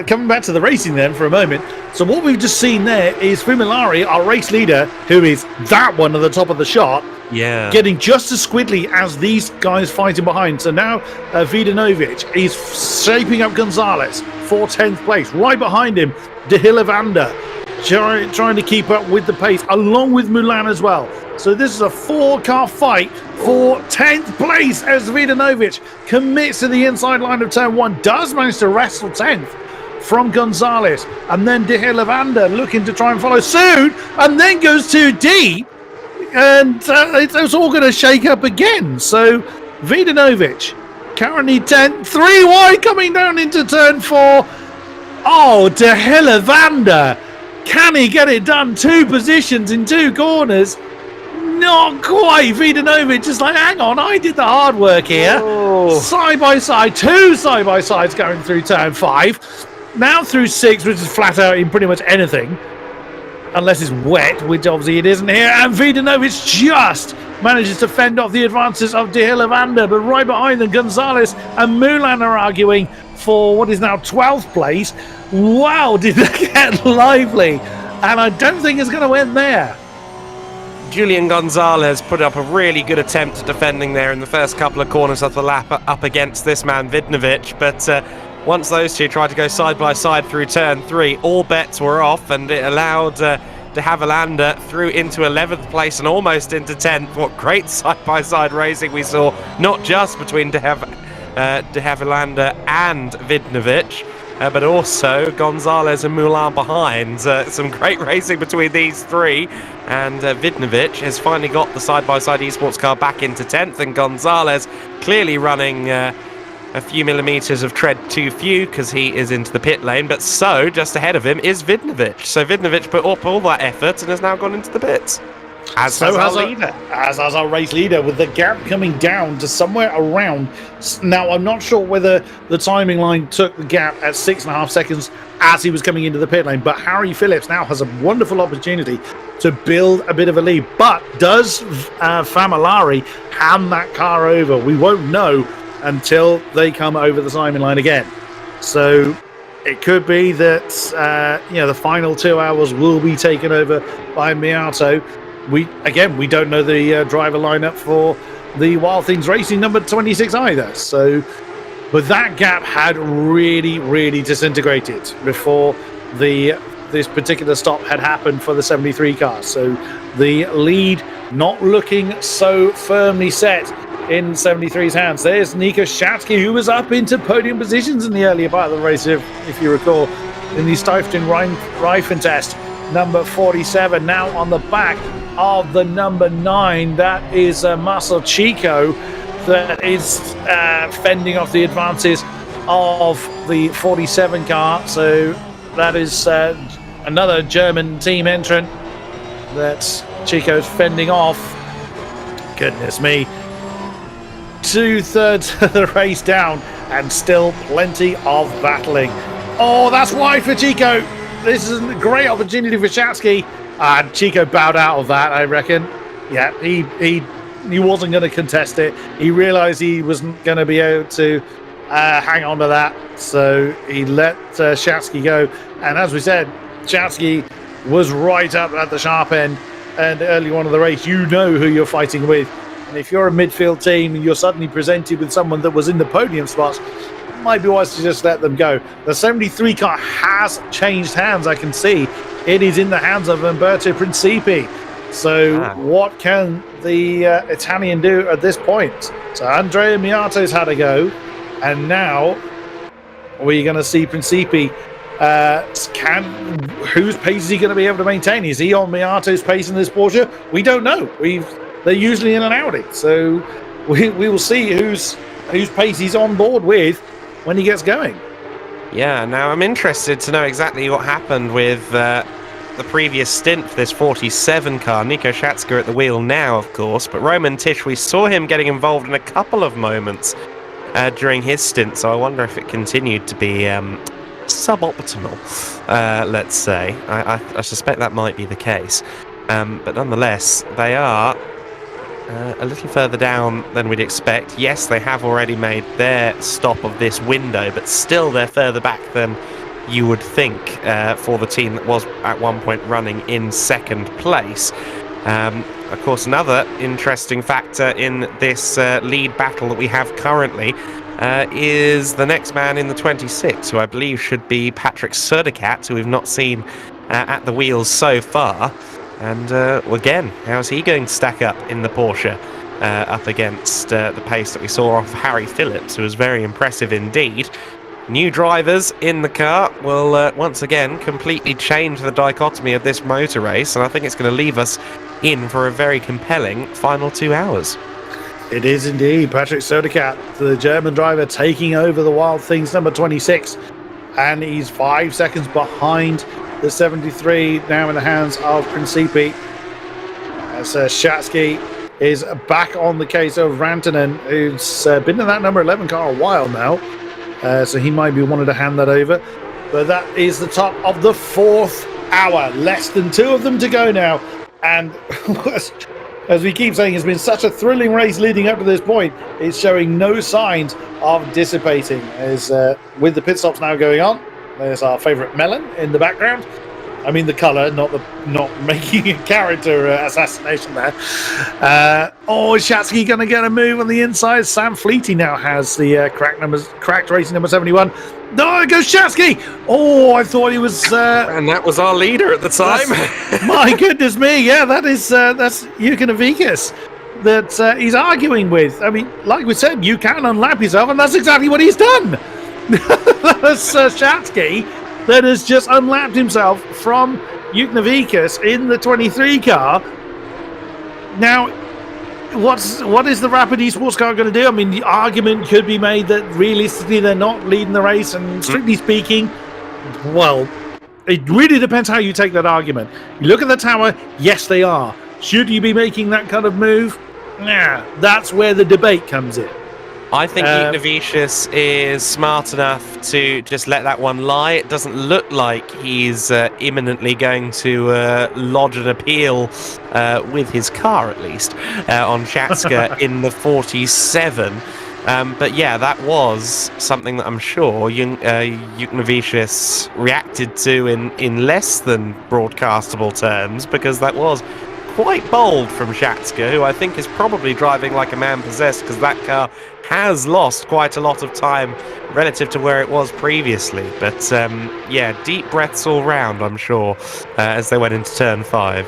coming back to the racing then for a moment. So what we've just seen there is Fumilari, our race leader, who is that one at the top of the shot, getting just as squiddly as these guys fighting behind. So now Vidanovic is shaping up Gonzalez for 10th place. Right behind him, De Hillevander trying to keep up with the pace, along with Mulan as well. So this is a 4-car fight for 10th place as Vidanovic commits to the inside line of turn 1, does manage to wrestle 10th from Gonzalez, and then De Hillevander looking to try and follow suit, and then goes too deep, and it's all going to shake up again. So Vidanovic currently 10th, 3 wide coming down into turn 4. Oh, De Hillevander, can he get it done? 2 positions in 2 corners. Not quite. Vidanovic just like, hang on, I did the hard work here. Side by side, 2 side by sides going through turn 5. Now through 6, which is flat out in pretty much anything, unless it's wet, which obviously it isn't here. And Vidanovic just manages to fend off the advances of De Hillevander, but right behind them, Gonzalez and Mulan are arguing for what is now 12th place. Wow, did that get lively? And I don't think it's going to end there. Julian Gonzalez put up a really good attempt at defending there in the first couple of corners of the lap up against this man Vidanovic, but once those two tried to go side by side through turn 3, all bets were off, and it allowed De Hillevander through into 11th place and almost into 10th. What great side by side racing we saw, not just between De Hillevander and Vidanovic, but also Gonzalez and Mulan behind. Some great racing between these 3, and Vidanovic has finally got the side-by-side esports car back into 10th, and Gonzalez clearly running a few millimetres of tread too few because he is into the pit lane, but so just ahead of him is Vidanovic. So Vidanovic put up all that effort and has now gone into the pits. As our race leader, with the gap coming down to somewhere around. Now, I'm not sure whether the timing line took the gap at 6.5 seconds as he was coming into the pit lane, but Harry Phillips now has a wonderful opportunity to build a bit of a lead. But does Familari hand that car over? We won't know until they come over the timing line again. So it could be that the final 2 hours will be taken over by Miato. We don't know the driver lineup for the Wild Things Racing number 26 either. So, but that gap had really, really disintegrated before this particular stop had happened for the 73 car. So the lead not looking so firmly set in 73's hands. There's Nico Shatsky, who was up into podium positions in the earlier part of the race, if you recall, in the Stifton Reifen test. Number 47 now on the back of the number 9. That is Marcel Chico, that is fending off the advances of the 47 car. So that is another German team entrant that Chico's fending off. Goodness me. 2/3 of the race down and still plenty of battling. Oh, that's wide for Chico. This is a great opportunity for Shatsky. And Chico bowed out of that, I reckon. Yeah, he wasn't going to contest it. He realized he wasn't going to be able to hang on to that. So he let Shatsky go. And as we said, Shatsky was right up at the sharp end. And early on in the race, you know who you're fighting with. And if you're a midfield team and you're suddenly presented with someone that was in the podium spots, it might be wise to just let them go. The 73 car has changed hands, I can see. It is in the hands of Umberto Principi. So what can the Italian do at this point? So Andrea Miato's had a go. And now we're going to see Principi. Whose pace is he going to be able to maintain? Is he on Miato's pace in this Porsche? We don't know. They're usually in an Audi, so we will see whose pace he's on board with when he gets going. Yeah, now I'm interested to know exactly what happened with the previous stint for this 47 car. Nico Shatzka at the wheel now, of course, but Roman Tisch, we saw him getting involved in a couple of moments during his stint, so I wonder if it continued to be suboptimal, let's say. I suspect that might be the case. But nonetheless, they are a little further down than we'd expect. Yes, they have already made their stop of this window, but still they're further back than you would think for the team that was at one point running in second place. Of course, another interesting factor in this lead battle that we have currently is the next man in the 26, who I believe should be Patrick Surdekat, who we've not seen at the wheels so far. And again, how's he going to stack up in the Porsche up against the pace that we saw off Harry Phillips, who was very impressive indeed. New drivers in the car will once again completely change the dichotomy of this motor race, and I think it's going to leave us in for a very compelling final 2 hours. It is indeed. Patrick Surdekat, the German driver, taking over the Wild Things number 26, and he's 5 seconds behind the 73, now in the hands of Principi. As Shatsky is back on the case of Rantanen, who's been in that number 11 car a while now. So he might be wanting to hand that over. But that is the top of the 4th hour. Less than 2 of them to go now. And as we keep saying, it's been such a thrilling race leading up to this point. It's showing no signs of dissipating. As with the pit stops now going on, there's our favourite melon in the background. I mean the colour, not making a character assassination there. Is Shatsky going to get a move on the inside? Sam Fleety now has the cracked racing number 71. No, it goes Shatsky! Oh, I thought he was... and that was our leader at the time. My goodness me, yeah, that's Yukinovikas that he's arguing with. I mean, like we said, you can unlap yourself, and that's exactly what he's done. That's Shatsky that has just unlapped himself from Yukinovikas in the 23 car. Now, what is the Rapid Esports car going to do? I mean, the argument could be made that realistically they're not leading the race, and strictly speaking, well, it really depends how you take that argument. You look at the tower, yes, they are. Should you be making that kind of move? Nah, that's where the debate comes in. I think Yukinovikas is smart enough to just let that one lie. It doesn't look like he's imminently going to lodge an appeal with his car, at least, on Shatska in the 47. But yeah, that was something that I'm sure Yukinovikas reacted to in less than broadcastable terms, because that was quite bold from Shatska, who I think is probably driving like a man possessed, because that car has lost quite a lot of time relative to where it was previously. But yeah, deep breaths all round, I'm sure, as they went into turn 5.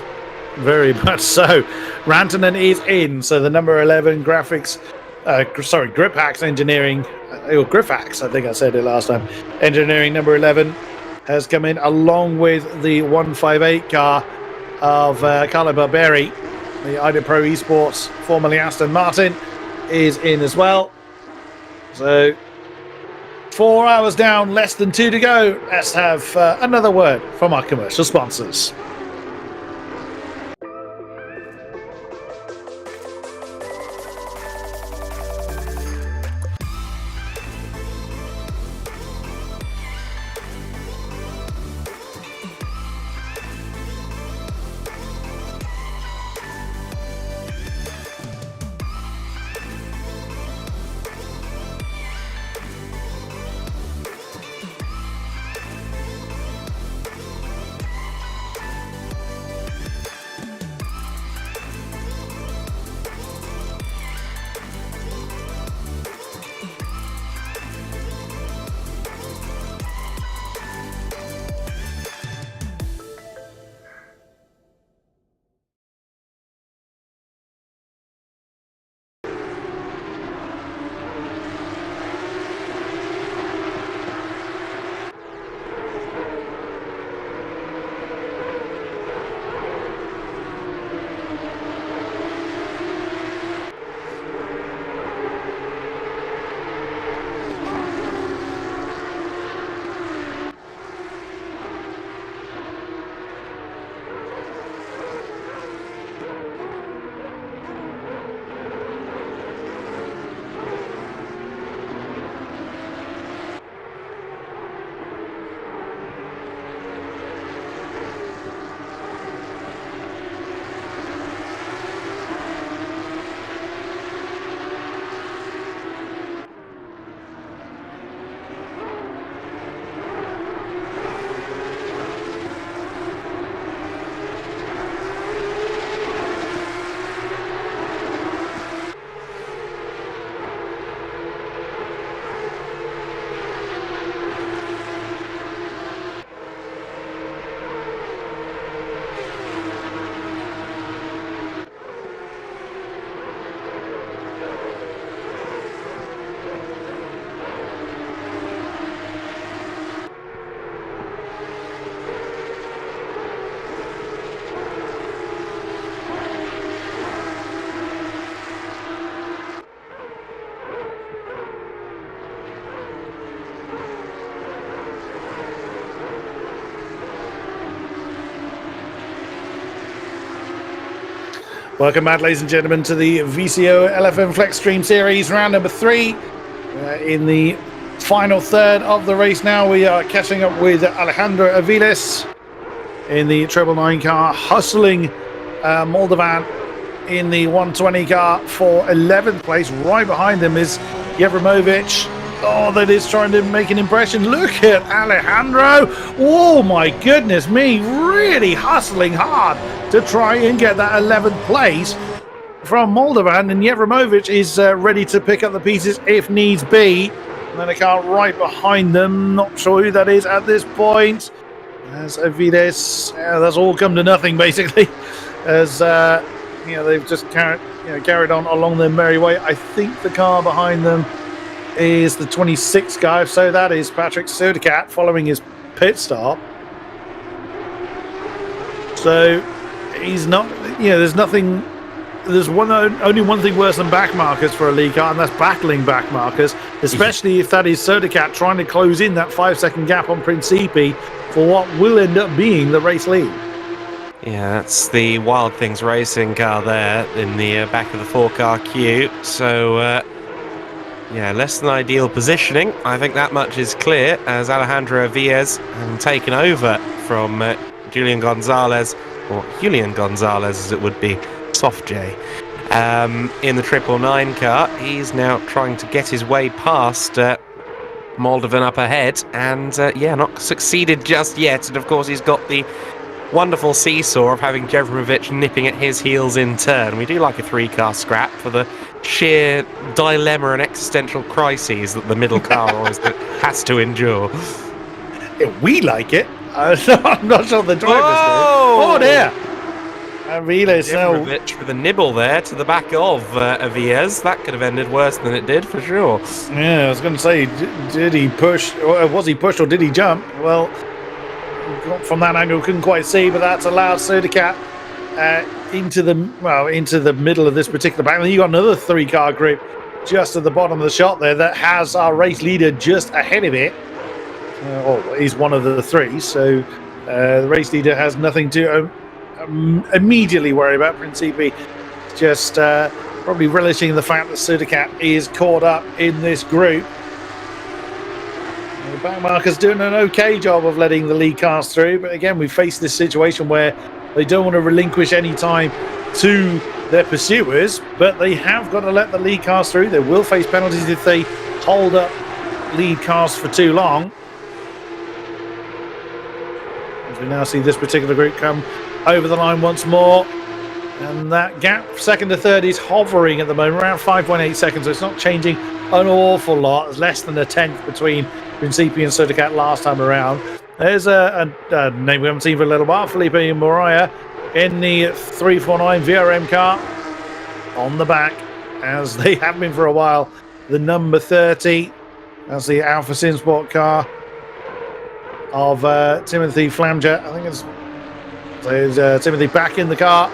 Very much so. Rantanen is in, so the number 11 graphics, Gripax Engineering, or Grifax, I think I said it last time, Engineering number 11 has come in, along with the 158 car of Carlo Barberi. The Ida Pro Esports, formerly Aston Martin, is in as well. So 4 hours down, less than 2 to go. Let's have another word from our commercial sponsors. Welcome back, ladies and gentlemen, to the VCO LFM FLExTREME Series, round number 3. In the final third of the race now, we are catching up with Alejandro Aviles in the 999 car, hustling Moldovan in the 120 car for 11th place. Right behind them is Jevremovic. Oh, that is trying to make an impression. Look at Alejandro. Oh, my goodness me. Really hustling hard to try and get that 11th place from Moldovan. And Jevremovic is ready to pick up the pieces if needs be. And then a car right behind them. Not sure who that is at this point. As Aviles, that's all come to nothing, basically. As, they've just carried on along their merry way. I think the car behind them is the 26th guy, so that is Patrick Sodercat following his pit stop. So he's not, there's nothing, there's only one thing worse than back markers for a lead car, and that's battling back markers, especially if that is Sodercat trying to close in that 5-second gap on Principi for what will end up being the race lead. Yeah, that's the Wild Things Racing car there in the back of the 4-car queue. So, less than ideal positioning. I think that much is clear as Alejandro Aviles has taken over from Julian Gonzalez as it would be, Soft J. In the 999 car, he's now trying to get his way past Moldovan up ahead and, not succeeded just yet. And, of course, he's got the wonderful seesaw of having Jevremovic nipping at his heels in turn. We do like a 3-car scrap for the sheer dilemma and existential crises that the middle car always has to endure. Yeah, we like it. I'm not sure the drivers do. Oh dear! Aviles Jevremovic with a nibble there to the back of Aviles. That could have ended worse than it did, for sure. Yeah, I was going to say, did he push? Or was he pushed, or did he jump? Well, from that angle, couldn't quite see, but that's allowed Sodercat into the middle of this particular battle. And you got another 3-car group just at the bottom of the shot there that has our race leader just ahead of it. He's one of the 3, so the race leader has nothing to immediately worry about. Principi just probably relishing the fact that Sodercat is caught up in this group. The backmarkers doing an okay job of letting the lead cars through, but again, we face this situation where they don't want to relinquish any time to their pursuers, but they have got to let the lead cars through. They will face penalties if they hold up lead cars for too long. As we now see this particular group come over the line once more, and that gap second to third is hovering at the moment around 5.8 seconds, so it's not changing an awful lot. It's less than a tenth between Principi and Sodercat last time around. There's a name we haven't seen for a little while, Felipe Moraia in the 349 VRM car on the back, as they have been for a while. The number 30, that's the Alfa Sinsport car of Timothy Flamger. I think there's Timothy back in the car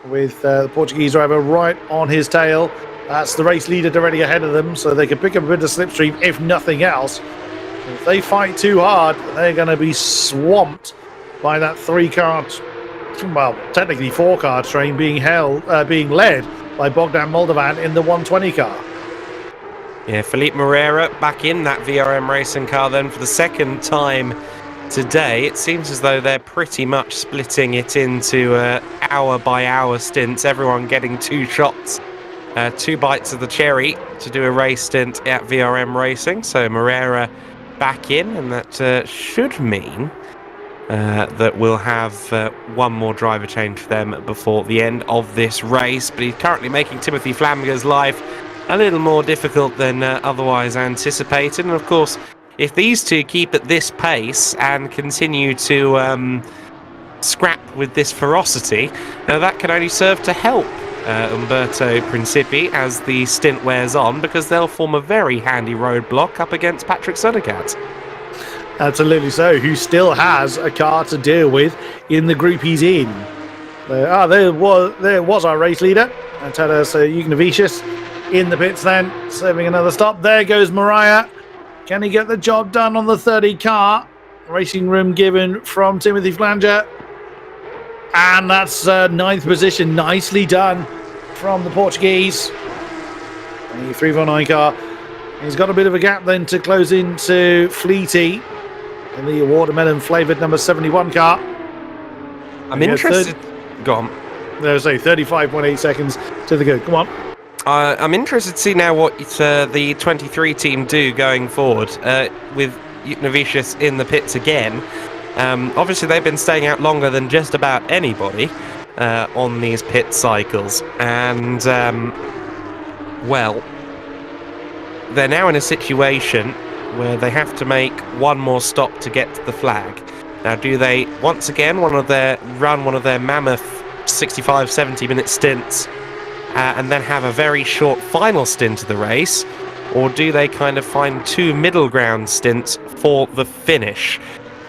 with the Portuguese driver right on his tail. That's the race leader directly ahead of them, so they can pick up a bit of slipstream, if nothing else. If they fight too hard, they're going to be swamped by that 3-car, well, technically 4-car train being led by Bogdan Moldovan in the 120 car. Yeah, Felipe Moreira back in that VRM racing car then for the second time today. It seems as though they're pretty much splitting it into hour-by-hour stints, everyone getting 2 shots. 2 bites of the cherry to do a race stint at VRM Racing. So Moreira back in, and that should mean that we'll have one more driver change for them before the end of this race. But he's currently making Timothy Flamger's life a little more difficult than otherwise anticipated. And of course, if these two keep at this pace and continue to scrap with this ferocity, now that can only serve to help Umberto Principi as the stint wears on, because they'll form a very handy roadblock up against Patrick Sodercat. Absolutely so, who still has a car to deal with in the group he's in. There was our race leader, Tadas Ugnavicius, in the pits then, serving another stop. There goes Mariah. Can he get the job done on the 30 car? Racing room given from Timothy Flanger. And that's 9th position. Nicely done from the Portuguese. The 349 car. He's got a bit of a gap then to close into Fleety in the watermelon flavoured number 71 car. I'm interested. Go on. There's 35.8 seconds to the good. Come on. I'm interested to see now what the 23 team do going forward with Novicius in the pits again. Obviously, they've been staying out longer than just about anybody on these pit cycles. And, well, they're now in a situation where they have to make one more stop to get to the flag. Now, do they once again run one of their mammoth 65, 70-minute stints and then have a very short final stint of the race? Or do they kind of find two middle ground stints for the finish?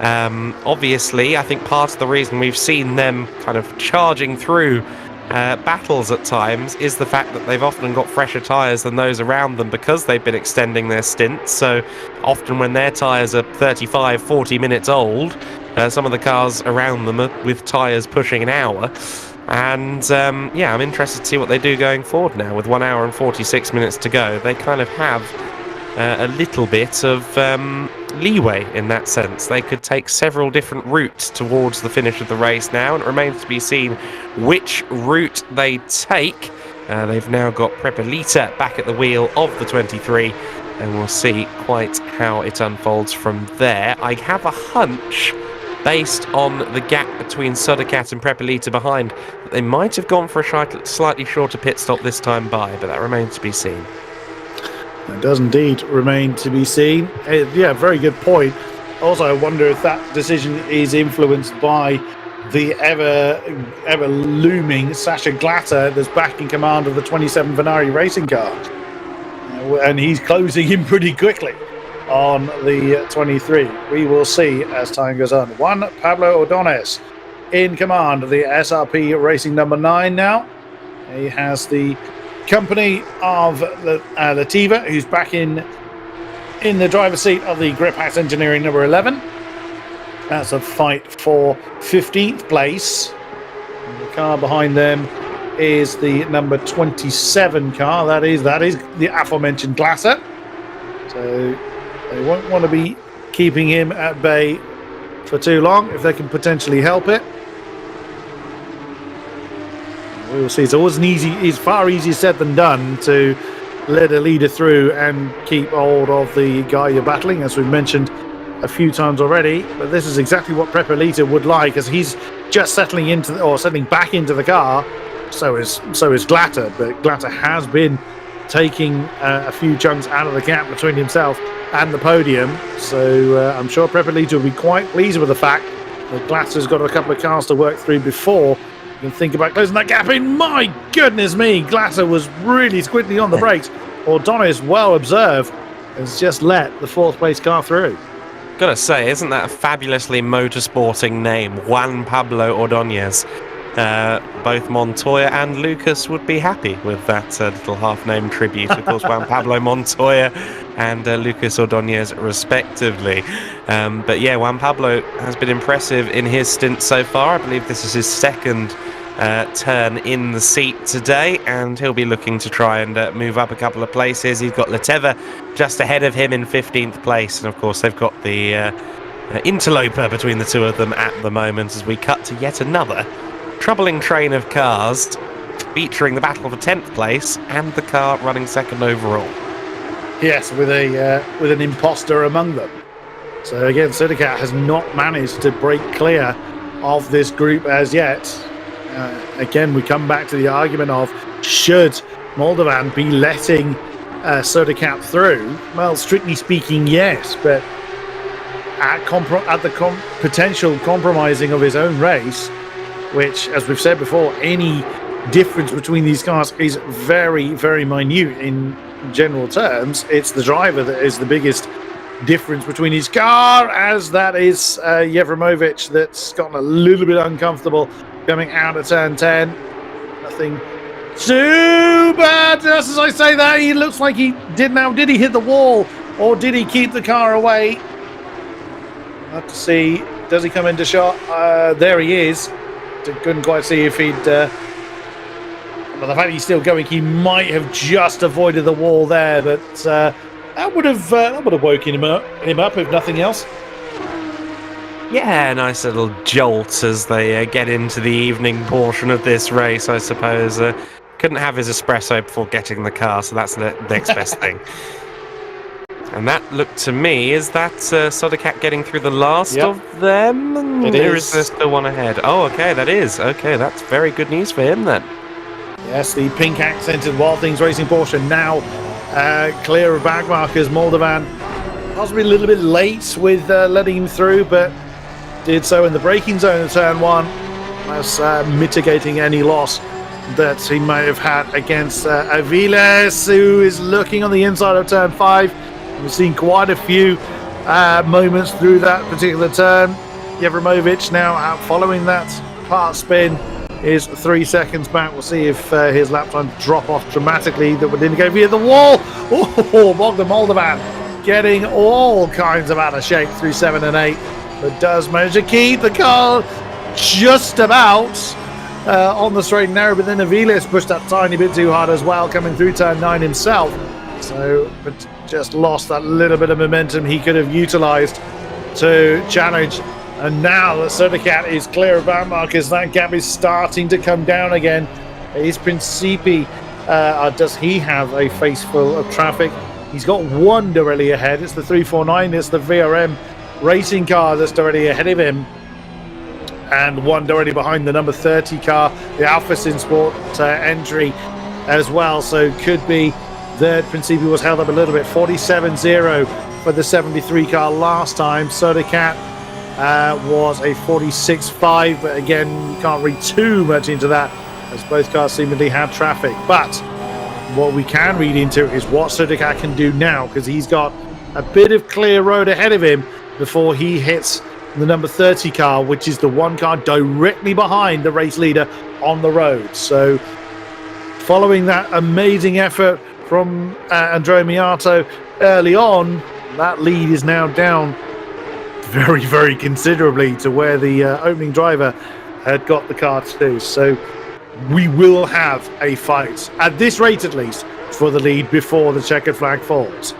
Obviously, I think part of the reason we've seen them kind of charging through battles at times is the fact that they've often got fresher tyres than those around them because they've been extending their stints. So often when their tyres are 35, 40 minutes old, some of the cars around them are with tyres pushing an hour. And yeah, I'm interested to see what they do going forward now. With 1 hour and 46 minutes to go, they kind of have a little bit of leeway in that sense. They could take several different routes towards the finish of the race now, and it remains to be seen which route they take. They've now got Prepelita back at the wheel of the 23, and we'll see quite how it unfolds from there. I have a hunch, based on the gap between Sudakat and Prepelita behind, that they might have gone for a slightly shorter pit stop this time by, but that remains to be seen. It does indeed remain to be seen. Yeah, very good point. Also, I wonder if that decision is influenced by the ever looming Sasha Glatter that's back in command of the 27 Venari racing car. And he's closing in pretty quickly on the 23. We will see as time goes on. Juan Pablo Ordonez in command of the SRP Racing number 9 now. He has the company of Latifa, who's back in the driver's seat of the Grip House Engineering number 11. That's a fight for 15th place. And the car behind them is the number 27 car. That is the aforementioned Glasser. So they won't want to be keeping him at bay for too long if they can potentially help it. We will see. It's far easier said than done to let a leader through and keep hold of the guy you're battling, as we've mentioned a few times already. But this is exactly what Prepelita would like, as he's just settling back into the car. So is Glatter, but Glatter has been taking a few chunks out of the gap between himself and the podium. So I'm sure Prepelita will be quite pleased with the fact that Glatter's got a couple of cars to work through before you can think about closing that gap in. My goodness me, Glatter was really squidly on the brakes. Ordonez, well observed, has just let the 4th place car through. Gotta say, isn't that a fabulously motorsporting name? Juan Pablo Ordonez. Both Montoya and Lucas would be happy with that little half-name tribute. Of course, Juan Pablo Montoya and Lucas Ordonez, respectively. But yeah, Juan Pablo has been impressive in his stint so far. I believe this is his second turn in the seat today, and he'll be looking to try and move up a couple of places. He's got Leteva just ahead of him in 15th place, and of course they've got the interloper between the two of them at the moment, as we cut to yet another troubling train of cars featuring the battle for 10th place and the car running second overall. Yes, with an imposter among them. So again, Sudakat has not managed to break clear of this group as yet. Again, we come back to the argument of, should Moldovan be letting Sudakat through? Well, strictly speaking, yes, but at the potential compromising of his own race, which, as we've said before, any difference between these cars is very, very minute in general terms. It's the driver that is the biggest difference between his car, as that is Yevremovic, that's gotten a little bit uncomfortable coming out of turn 10. Nothing too bad. Just as I say that, he looks like he did now. Did he hit the wall, or did he keep the car away? We'll have to see. Does he come into shot? There he is. couldn't quite see if he'd... but the fact he's still going, he might have just avoided the wall there, but that would have woken him up if nothing else. Yeah, nice little jolt as they get into the evening portion of this race, I suppose. Couldn't have his espresso before getting the car, so that's the next best thing. And that looked to me, is that Sodercat getting through the last of them? It is. There still one ahead? Oh, okay, that is. Okay, that's very good news for him then. Yes, the pink accented Wild Things Racing Porsche now clear of back markers. Moldovan possibly a little bit late with letting him through, but did so in the braking zone of turn 1. That's mitigating any loss that he may have had against Aviles, who is looking on the inside of turn 5. We've seen quite a few moments through that particular turn. Yevremovic now out following that part spin is 3 seconds back. We'll see if his lap time drop off dramatically. That would indicate via the wall. Oh, Bogdan Moldovan getting all kinds of out of shape through 7 and 8, but does manage to keep the car just about on the straight and narrow. But then Aviles pushed that tiny bit too hard as well, coming through turn 9 himself. So, but just lost that little bit of momentum he could have utilised to challenge. And now that Sodercat is clear of back markers, that gap is starting to come down again. Is Principi, does he have a face full of traffic? He's got one directly ahead. It's the 349. It's the VRM racing car that's directly ahead of him. And one directly behind the number 30 car, the Alpha Sport entry as well. So could be that Principi was held up a little bit. 47-0 for the 73 car last time. Sodercat was a 46.5, but again, you can't read too much into that as both cars seemingly had traffic. But what we can read into is what Sodercat can do now, because he's got a bit of clear road ahead of him before he hits the number 30 car, which is the one car directly behind the race leader on the road. So following that amazing effort from Andrea Miato early on, that lead is now down very, very considerably to where the opening driver had got the car to. So we will have a fight, at this rate at least, for the lead before the checkered flag falls.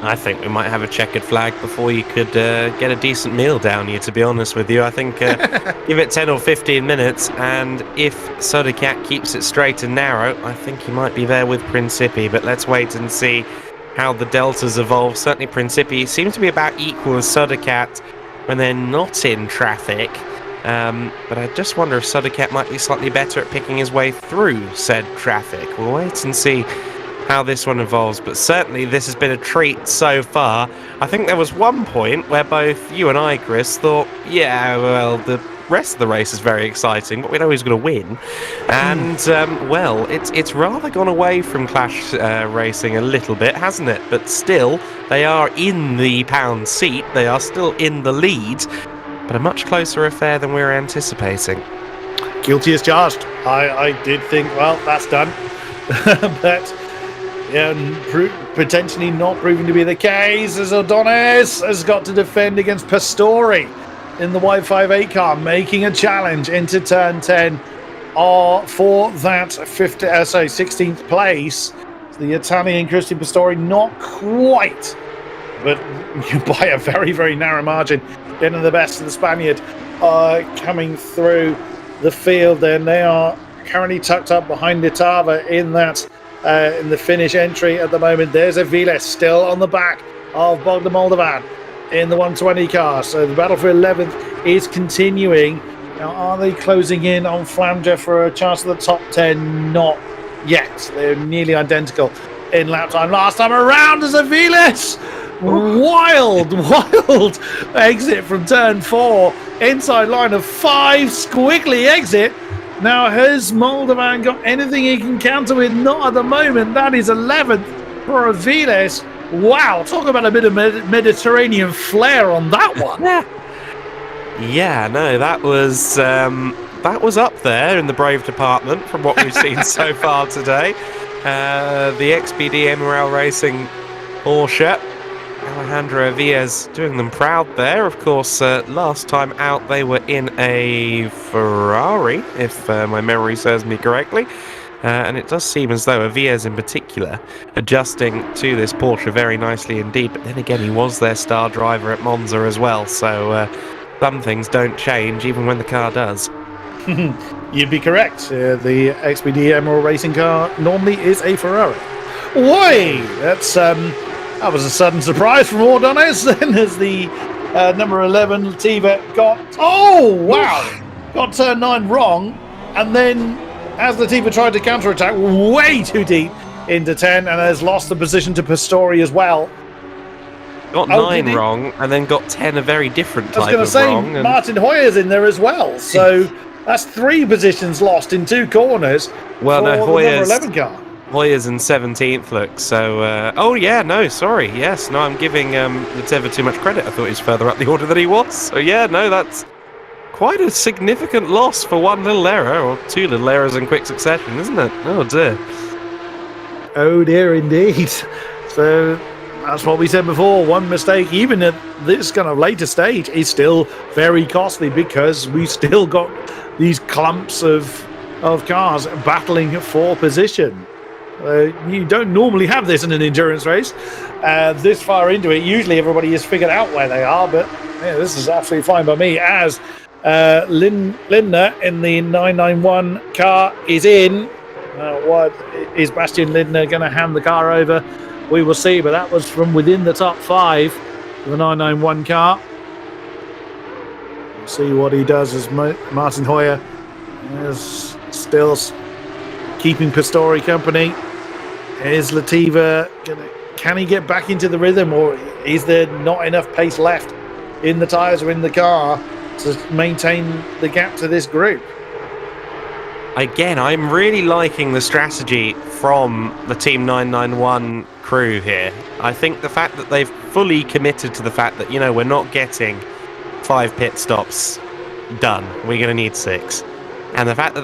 I think we might have a checkered flag before you could get a decent meal down here, to be honest with you. I think give it 10 or 15 minutes, and if Sodercat keeps it straight and narrow, I think he might be there with Principi, but let's wait and see how the deltas evolve. Certainly Principi seems to be about equal as Sodercat when they're not in traffic, but I just wonder if Sodercat might be slightly better at picking his way through said traffic. We'll wait and see how this one evolves, but certainly this has been a treat so far. I think there was one point where both you and I, Chris, thought, yeah, well, the rest of the race is very exciting, but we know who's going to win. And, well, it's rather gone away from Clash Racing a little bit, hasn't it? But still, they are in the pound seat. They are still in the lead, but a much closer affair than we were anticipating. Guilty as charged. I did think, well, that's done. But yeah, potentially not proving to be the case, as O'Donis has got to defend against Pastori in the Y58 car, making a challenge into turn 10 for that 16th place. The Italian Christian Pastori not quite, but by a very, very narrow margin, getting the best of the Spaniard coming through the field. And they are currently tucked up behind Litava in that in the finish entry at the moment. There's Aviles still on the back of Bogdan Moldovan in the 120 car. So the battle for 11th is continuing. Now, are they closing in on Flamja for a chance at the top 10? Not yet. They're nearly identical in lap time. Last time around as Aviles. Wild exit from turn 4. Inside line of 5. Squiggly exit. Now, has Moldovan got anything he can counter with? Not at the moment. That is 11th for Aviles. Wow, talk about a bit of Mediterranean flair on that one. Yeah, no, that was up there in the Brave department from what we've seen so far today. The XPD MRL Racing Porsche Alejandro Viez doing them proud there. Of course, last time out they were in a Ferrari, if my memory serves me correctly. And it does seem as though Viez in particular adjusting to this Porsche very nicely indeed. But then again, he was their star driver at Monza as well. So some things don't change even when the car does. You'd be correct. The XPD Emerald racing car normally is a Ferrari. Oi! That was a sudden surprise from Ordonez then as the number 11 Latifa got... Oh, wow! Got turn 9 wrong. And then as Latifa tried to counterattack way too deep into 10 and has lost the position to Pistori as well. Got 9 wrong and then got 10 a very different type of wrong. I was going to say, Martin Hoyer's in there as well. So that's 3 positions lost in 2 corners well, no, the number 11 car. Hoyer's in 17th, look, so... oh, yeah, no, sorry, yes, no, I'm giving Latifa too much credit. I thought he was further up the order than he was. So, yeah, no, that's quite a significant loss for one little error, or 2 little errors in quick succession, isn't it? Oh, dear. Oh, dear, indeed. So, that's what we said before. One mistake, even at this kind of later stage, is still very costly because we still got these clumps of cars battling for position. You don't normally have this in an endurance race. This far into it, usually everybody has figured out where they are, but yeah, this is absolutely fine by me. As Lindner in the 991 car is in. What is Bastian Lindner going to hand the car over? We will see, but that was from within the top 5 of the 991 car. We'll see what he does as Martin Hoyer is still keeping Pistori company. Is Latifa can he get back into the rhythm, or is there not enough pace left in the tyres or in the car to maintain the gap to this group? Again, I'm really liking the strategy from the Team 991 crew here. I think the fact that they've fully committed to the fact that, you know, we're not getting 5 pit stops done. We're going to need 6. And the fact that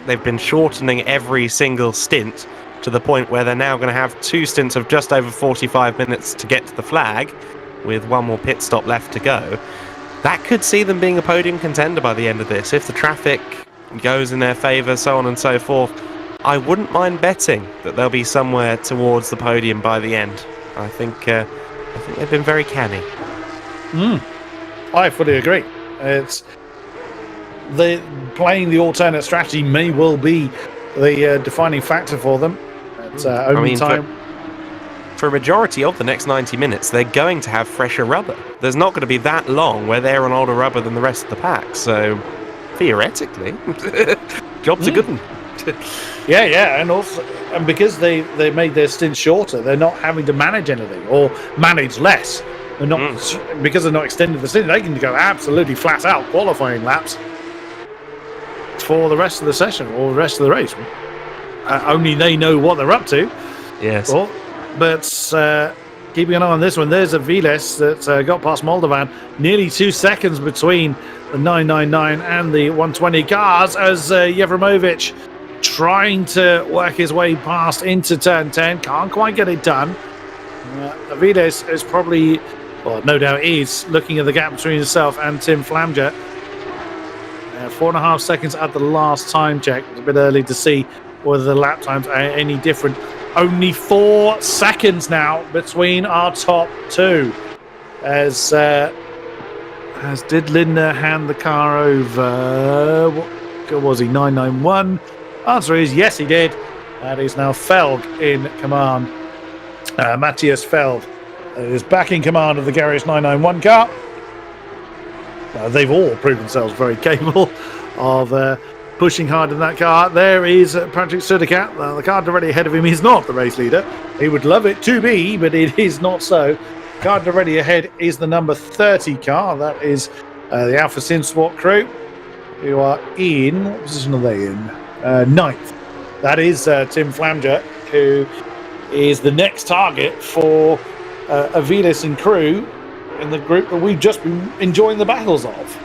they've been shortening every single stint to the point where they're now going to have 2 stints of just over 45 minutes to get to the flag, with 1 more pit stop left to go. That could see them being a podium contender by the end of this. If the traffic goes in their favour, so on and so forth, I wouldn't mind betting that they'll be somewhere towards the podium by the end. I think they've been very canny. I fully agree. It's playing the alternate strategy may well be the defining factor for them. It's only time. For a majority of the next 90 minutes, they're going to have fresher rubber. There's not going to be that long where they're on older rubber than the rest of the pack. So, theoretically, job's a good one. yeah, and because they made their stint shorter, they're not having to manage anything or manage less. They're not because they're not extending the stint. They can go absolutely flat out qualifying laps for the rest of the session or the rest of the race. Only they know what they're up to. Yes. But keeping an eye on this one, there's a Viles that got past Moldovan. Nearly 2 seconds between the 999 and the 120 cars as Jevremovic trying to work his way past into turn 10. Can't quite get it done. Viles is probably, well, no doubt is, looking at the gap between himself and Tim Flamger. 4.5 seconds at the last time check. It's a bit early to see whether the lap times are any different. Only 4 seconds now between our top 2. As did Lindner hand the car over? What was he? 991. Answer is yes, he did. That is now Felg in command. Matthias Felg is back in command of the Garage 991 car. They've all proved themselves very capable of pushing hard in that car. There is Patrick Sudicat. The car directly ahead of him is not the race leader. He would love it to be, but it is not so. Car directly ahead is the number 30 car. That is the Alpha Sim Sport crew, who are in... What position are they in? 9th. That is Tim Flamger, who is the next target for Aviles and crew in the group that we've just been enjoying the battles of.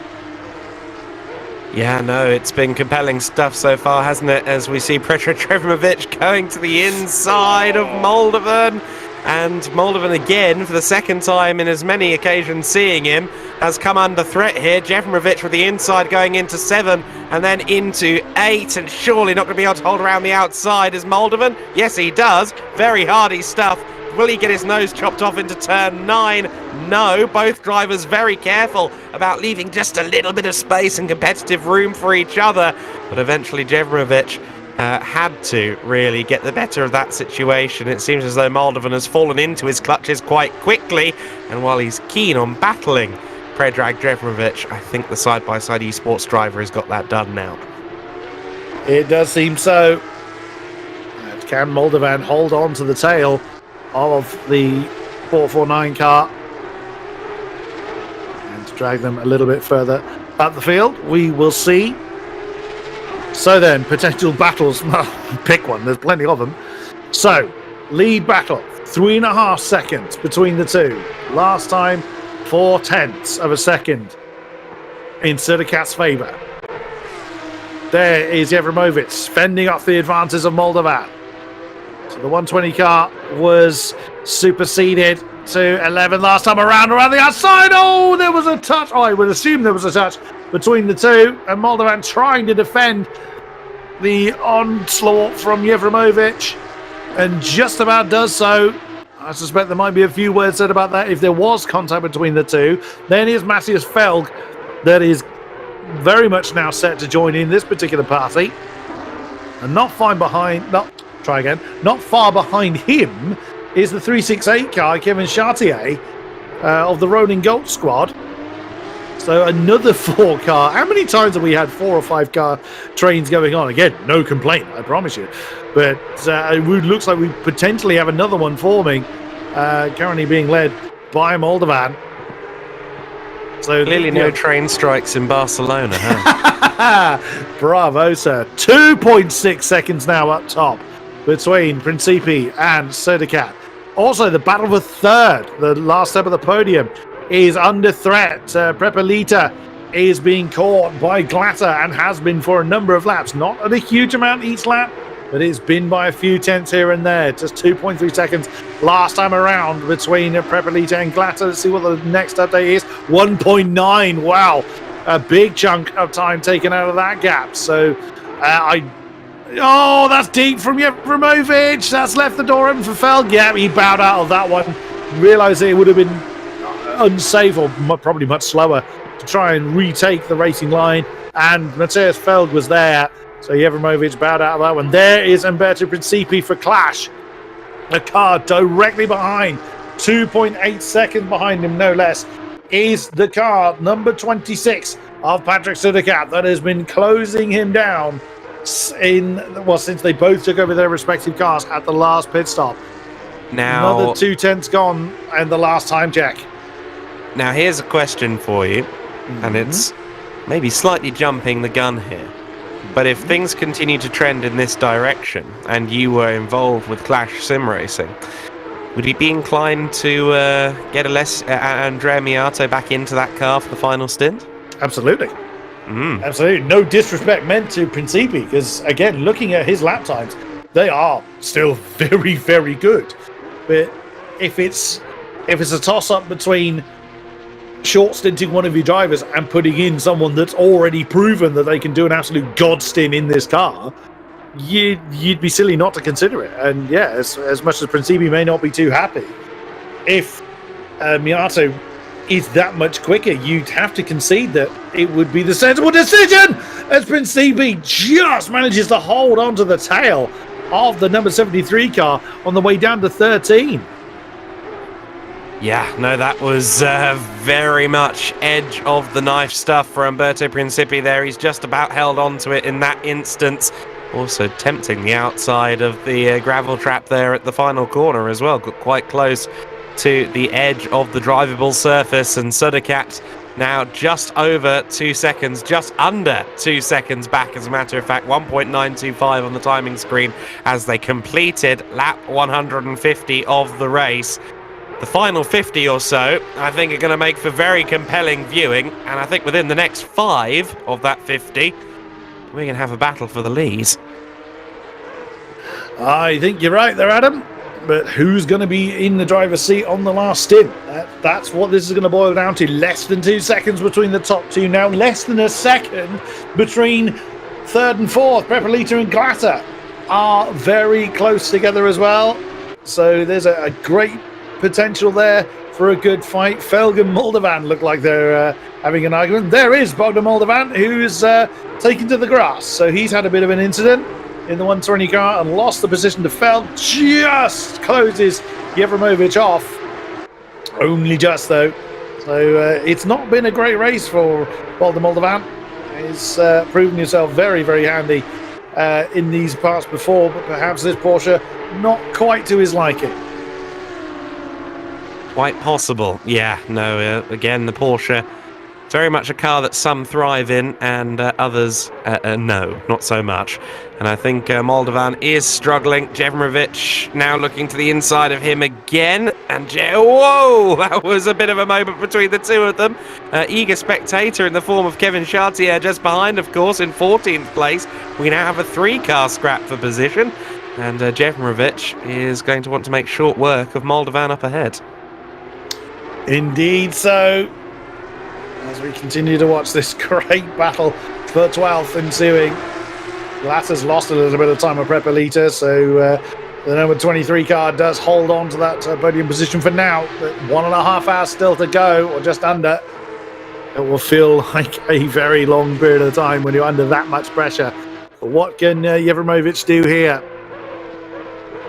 Yeah, no, it's been compelling stuff so far, hasn't it? As we see Pretra Trevimovic going to the inside of Moldovan. And Moldovan again, for the second time in as many occasions seeing him, has come under threat here. Jevimovic with the inside going into 7 and then into 8, and surely not going to be able to hold around the outside as Moldovan. Yes, he does. Very hardy stuff. Will he get his nose chopped off into turn 9? No. Both drivers very careful about leaving just a little bit of space and competitive room for each other. But eventually Jevimovic had to really get the better of that situation. It seems as though Moldovan has fallen into his clutches quite quickly, and while he's keen on battling Predrag Jevimovic, I think the side-by-side esports driver has got that done now. It does seem so. And can Moldovan hold on to the tail of the 449 car and drag them a little bit further up the field? We will see. So then, potential battles. Pick one, there's plenty of them. So, lead battle, 3.5 seconds between the two. Last time, 0.4 of a second in Sudakat's favour. There is Jevimovic fending off the advances of Moldovan. So the 120 car was superseded to 11 last time around the outside. Oh, there was a touch. Oh, I would assume there was a touch between the two, and Moldovan trying to defend the onslaught from Jevimovic, and just about does so. I suspect there might be a few words said about that if there was contact between the two. Then here's Matthias Felg, that is very much now set to join in this particular party, and not far behind. Not far behind him is the 368 car, Kevin Chartier, of the Rolling Gold squad. So another 4 car. How many times have we had 4 or 5 car trains going on? Again, no complaint, I promise you. But it looks like we potentially have another one forming, currently being led by Moldovan. So clearly no train strikes in Barcelona, huh? Bravo, sir. 2.6 seconds now up top between Principi and Sodakat. Also, the battle for third, the last step of the podium, is under threat. Prepelita is being caught by Glatter and has been for a number of laps. Not at a huge amount each lap, but it's been by a few tenths here and there. Just 2.3 seconds last time around between Prepelita and Glatter. Let's see what the next update is. 1.9. Wow. A big chunk of time taken out of that gap. So oh, that's deep from Jevimovic. That's left the door open for Felg. Yeah, he bowed out of that one. Realised it would have been unsafe, or probably much slower, to try and retake the racing line. And Matthias Felg was there. So Jevimovic bowed out of that one. There is Umberto Principi for Clash. The car directly behind, 2.8 seconds behind him, no less, is the car number 26 of Patrick Sudakat that has been closing him down since they both took over their respective cars at the last pit stop. Now, another 2 tenths gone and the last time check. Now here's a question for you, and it's maybe slightly jumping the gun here. But if things continue to trend in this direction, and you were involved with Clash Sim Racing, would you be inclined to get Andrea Miato back into that car for the final stint? Absolutely. Absolutely. No disrespect meant to Principi, because, again, looking at his lap times, they are still very, very good. But if it's a toss-up between short-stinting one of your drivers and putting in someone that's already proven that they can do an absolute god stint in this car, you'd be silly not to consider it. And yeah, as much as Principi may not be too happy, if Miato is that much quicker, you'd have to concede that it would be the sensible decision, as Principi just manages to hold onto the tail of the number 73 car on the way down to 13. Yeah, no, that was very much edge of the knife stuff for Umberto Principi there. He's just about held on to it in that instance. Also tempting the outside of the gravel trap there at the final corner as well. Got quite close to the edge of the drivable surface, and Sudakat now just over 2 seconds, just under 2 seconds back, as a matter of fact, 1.925 on the timing screen as they completed lap 150 of the race. The final 50 or so, I think, are going to make for very compelling viewing, and I think within the next 5 of that 50, we're going to have a battle for the leads. I think you're right there, Adam. But who's going to be in the driver's seat on the last stint? That's what this is going to boil down to. Less than 2 seconds between the top two now. Less than a second between third and fourth. Prepelita and Glatter are very close together as well. So there's a great potential there for a good fight. Felg and Moldovan look like they're having an argument. There is Bogdan Moldovan, who's taken to the grass. So he's had a bit of an incident in the 120 car and lost the position to Felg. Just closes Jevremovic off. Only just, though. So it's not been a great race for Bogdan Moldovan. He's proven himself very, very handy in these parts before, but perhaps this Porsche not quite to his liking. Quite possible. Yeah, no, again, the Porsche, very much a car that some thrive in and others, no, not so much. And I think Moldovan is struggling. Jevremovic now looking to the inside of him again. And whoa, that was a bit of a moment between the two of them. Eager spectator in the form of Kevin Chartier just behind, of course, in 14th place. We now have a 3-car scrap for position. And Jevremovic is going to want to make short work of Moldovan up ahead. Indeed so. As we continue to watch this great battle for 12th ensuing. Glatter's lost a little bit of time with Prepelita, so the number 23 car does hold on to that podium position for now. But 1.5 hours still to go, or just under. It will feel like a very long period of time when you're under that much pressure. But what can Jevremovic do here?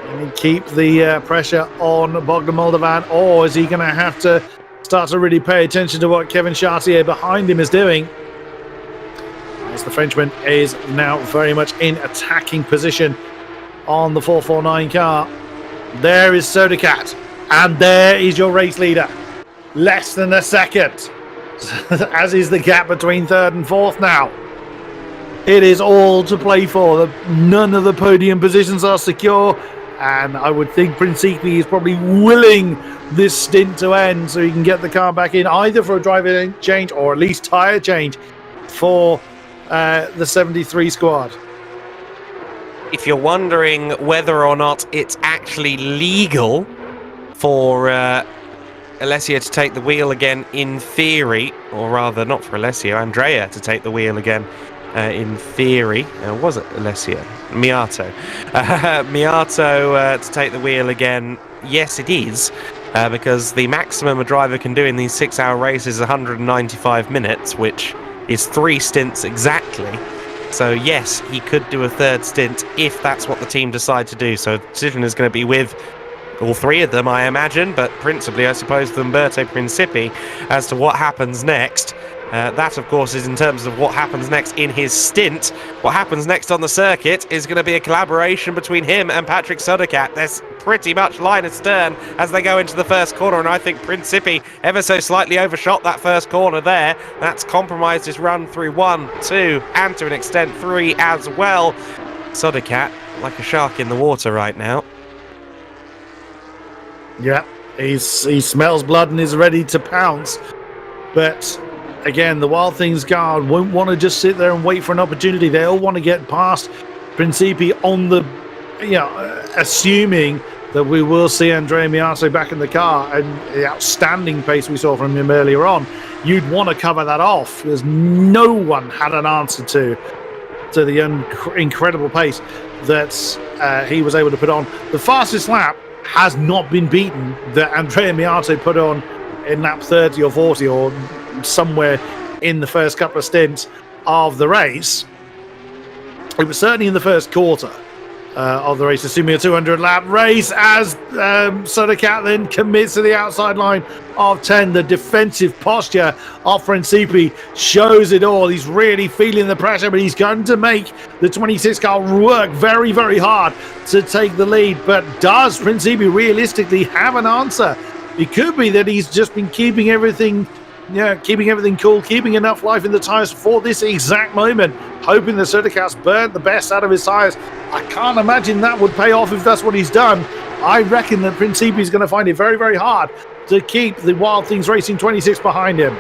Can he keep the pressure on Bogdan Moldovan, or is he going to have to start to really pay attention to what Kevin Chartier behind him is doing? As the Frenchman is now very much in attacking position on the 449 car. There is Sodacat, and there is your race leader. Less than a second, as is the gap between third and fourth now. It is all to play for. None of the podium positions are secure, and I would think Principi is probably willing this stint to end so he can get the car back in, either for a driver change or at least tyre change for the 73 squad. If you're wondering whether or not it's actually legal for Alessio to take the wheel again in theory, or rather not for Alessio, Andrea to take the wheel again in theory. Was it Alessio? Miato. Miato to take the wheel again. Yes, it is, because the maximum a driver can do in these 6-hour races is 195 minutes, which is 3 stints exactly. So yes, he could do a third stint if that's what the team decide to do. So the decision is going to be with all 3 of them, I imagine, but principally, I suppose, the Umberto Principi as to what happens next. That, of course, is in terms of what happens next in his stint. What happens next on the circuit is going to be a collaboration between him and Patrick Sodacat. There's pretty much line astern as they go into the first corner, and I think Principi ever so slightly overshot that first corner there. That's compromised his run through 1, 2, and to an extent 3 as well. Sodacat, like a shark in the water right now. Yeah, he smells blood and is ready to pounce. But again, the Wild Things guard won't want to just sit there and wait for an opportunity. They all want to get past Principi on the, assuming that we will see Andrea Miato back in the car and the outstanding pace we saw from him earlier on. You'd want to cover that off because no one had an answer to the incredible pace that he was able to put on. The fastest lap has not been beaten that Andrea Miato put on in lap 30 or 40 or somewhere in the first couple of stints of the race. It was certainly in the first quarter of the race, assuming a 200 lap race, as Sodacat then commits to the outside line of 10. The defensive posture of Principi shows it all. He's really feeling the pressure, but he's going to make the 26 car work very, very hard to take the lead. But does Principi realistically have an answer? It could be that he's just been keeping everything cool, keeping enough life in the tyres for this exact moment, hoping that Sodacat's burnt the best out of his tyres. I can't imagine that would pay off if that's what he's done. I reckon that Principi is going to find it very, very hard to keep the Wild Things Racing 26 behind him.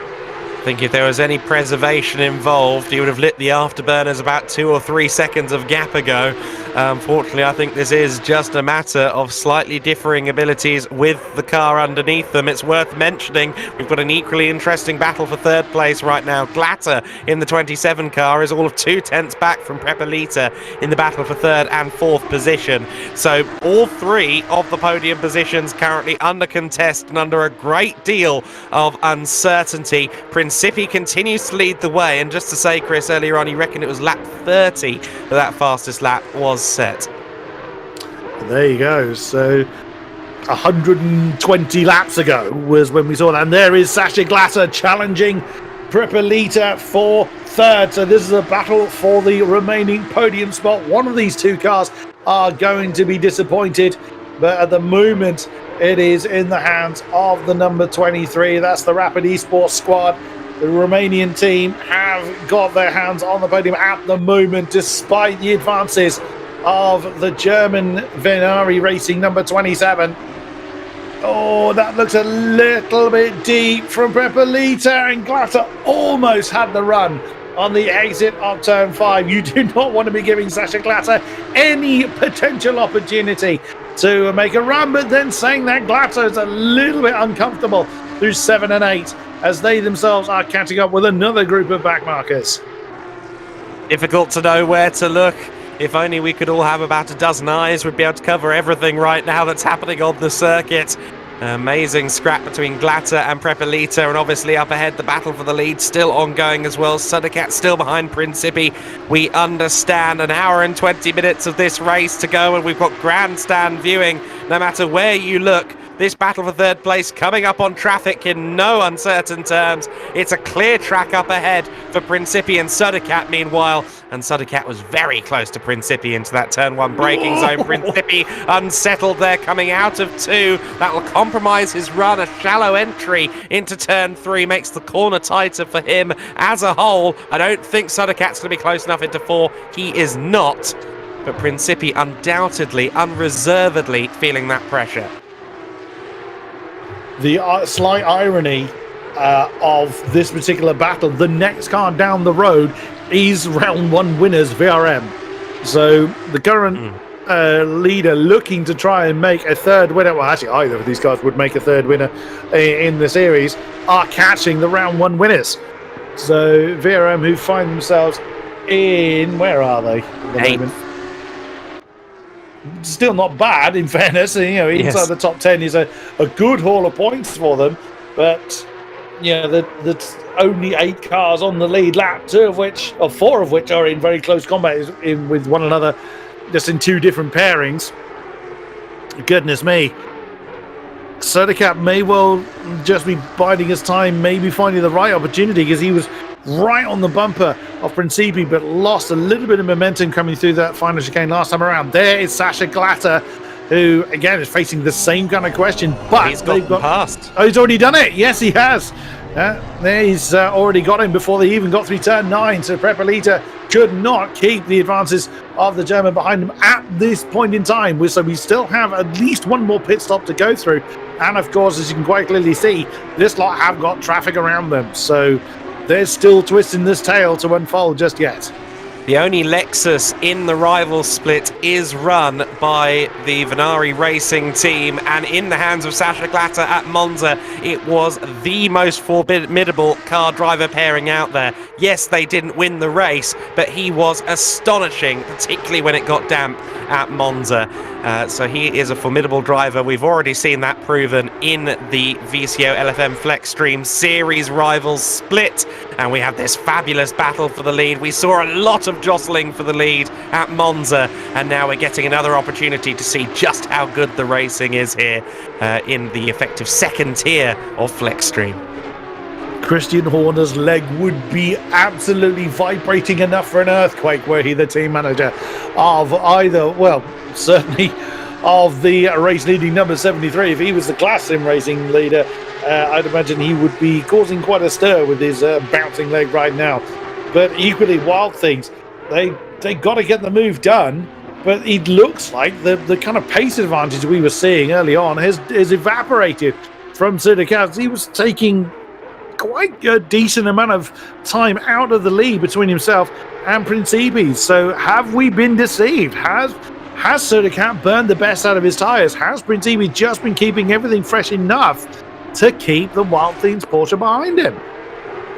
I think if there was any preservation involved, he would have lit the afterburners about 2 or 3 seconds of gap ago. Unfortunately, I think this is just a matter of slightly differing abilities with the car underneath them. It's worth mentioning we've got an equally interesting battle for third place right now. Glatter in the 27 car is all of 2/10 back from Prepelita in the battle for third and fourth position. So all three of the podium positions currently under contest and under a great deal of uncertainty. Principi continues to lead the way, and just to say, Chris, earlier on, you reckon it was lap 30 that fastest lap was set. There you go. So 120 laps ago was when we saw that. And there is Sasha Glatter challenging Prepelita for third. So this is a battle for the remaining podium spot. One of these two cars are going to be disappointed, but at the moment it is in the hands of the number 23. That's the Rapid Esports squad. The Romanian team have got their hands on the podium at the moment, despite the advances of the German Venari Racing number 27. Oh, that looks a little bit deep from Prepelita, and Glatter almost had the run on the exit of turn 5. You do not want to be giving Sasha Glatter any potential opportunity to make a run, but then saying that, Glatter is a little bit uncomfortable through 7 and 8 as they themselves are catching up with another group of backmarkers. Difficult to know where to look. If only we could all have about a dozen eyes, we'd be able to cover everything right now that's happening on the circuit. Amazing scrap between Glatter and Prepelita, and obviously up ahead the battle for the lead still ongoing as well. Sudakat still behind Principi. We understand an hour and 20 minutes of this race to go, and we've got grandstand viewing no matter where you look. This battle for third place coming up on traffic in no uncertain terms. It's a clear track up ahead for Principi and Sudakat meanwhile. And Sudakat was very close to Principi into that turn 1 braking zone. Principi unsettled there coming out of 2. That will compromise his run. A shallow entry into turn 3 makes the corner tighter for him as a whole. I don't think Sudakat's going to be close enough into 4. He is not. But Principi undoubtedly, unreservedly feeling that pressure. The slight irony of this particular battle, the next car down the road is round 1 winners VRM. So the current leader looking to try and make a third winner, well actually either of these cars would make a third winner in the series, are catching the round 1 winners. So VRM, who find themselves in, where are they at the moment? Still not bad, in fairness. You know, inside the top 10 is a good haul of points for them. But you know, that's only 8 cars on the lead lap, 4 of which are in very close combat with one another, just in 2 different pairings. Goodness me. Sudakat may well just be biding his time, maybe finding the right opportunity, because he was right on the bumper of Principi, but lost a little bit of momentum coming through that final chicane last time around. There is Sasha Glatter, who again is facing the same kind of question, but he's got past. Oh, he's already done it. Yes, he has. He's already got him before they even got through turn 9. So Prepelita could not keep the advances of the German behind him at this point in time. So we still have at least 1 more pit stop to go through, and of course, as you can quite clearly see, this lot have got traffic around them. So there's still twists in this tail to unfold just yet. The only Lexus in the rival split is run by the Venari Racing team, and in the hands of Sasha Glatter at Monza, it was the most formidable car driver pairing out there. Yes, they didn't win the race, but he was astonishing, particularly when it got damp at Monza. So he is a formidable driver. We've already seen that proven in the VCO LFM FLExTREME series rivals split, and we have this fabulous battle for the lead. We saw a lot of jostling for the lead at Monza, and now we're getting another opportunity to see just how good the racing is here in the effective second tier of FLExTREME. Christian Horner's leg would be absolutely vibrating enough for an earthquake were he the team manager of either, well, certainly of the race leading number 73. If he was the class sim racing leader, I'd imagine he would be causing quite a stir with his bouncing leg right now. But equally wild things, they got to get the move done, but it looks like the kind of pace advantage we were seeing early on has evaporated from Sudakat. He was taking quite a decent amount of time out of the lead between himself and Principi. So have we been deceived? Has Sodercat burned the best out of his tyres? Has Principi just been keeping everything fresh enough to keep the Wild Things Porsche behind him?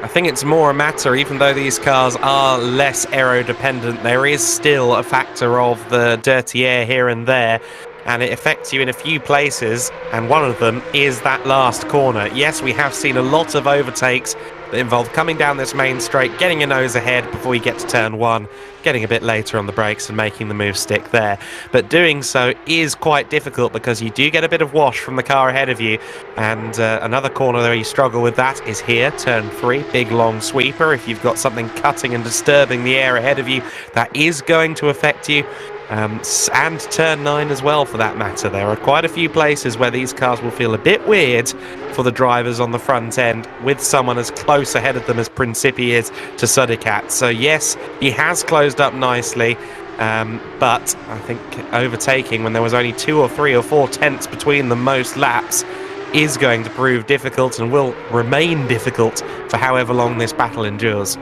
I think it's more a matter, even though these cars are less aero-dependent, there is still a factor of the dirty air here and there, and it affects you in a few places, and one of them is that last corner. Yes, we have seen a lot of overtakes that involve coming down this main straight, getting your nose ahead before you get to turn 1, getting a bit later on the brakes and making the move stick there. But doing so is quite difficult because you do get a bit of wash from the car ahead of you, and another corner where you struggle with that is here, turn 3, big long sweeper. If you've got something cutting and disturbing the air ahead of you, that is going to affect you. And turn 9 as well, for that matter. There are quite a few places where these cars will feel a bit weird for the drivers on the front end with someone as close ahead of them as Principi is to Sodercat. So yes, he has closed up nicely, but I think overtaking when there was only 2 or 3 or 4 tenths between the most laps is going to prove difficult and will remain difficult for however long this battle endures.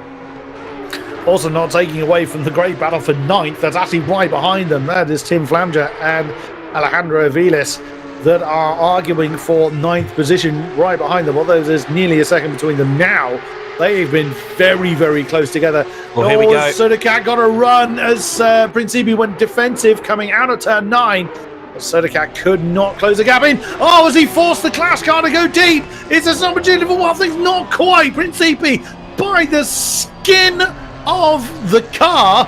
Also not taking away from the great battle for 9th, that's actually right behind them. That is Tim Flanger and Alejandro Aviles that are arguing for 9th position right behind them, although there's nearly a second between them now. They've been very, very close together. Well, here we go. Sodercat got a run as Principi went defensive coming out of turn 9. But Sodercat could not close the gap in. Oh, as he forced the Clash car to go deep. Is this an opportunity for Wild Things? Not quite. Principi by the skin of the car,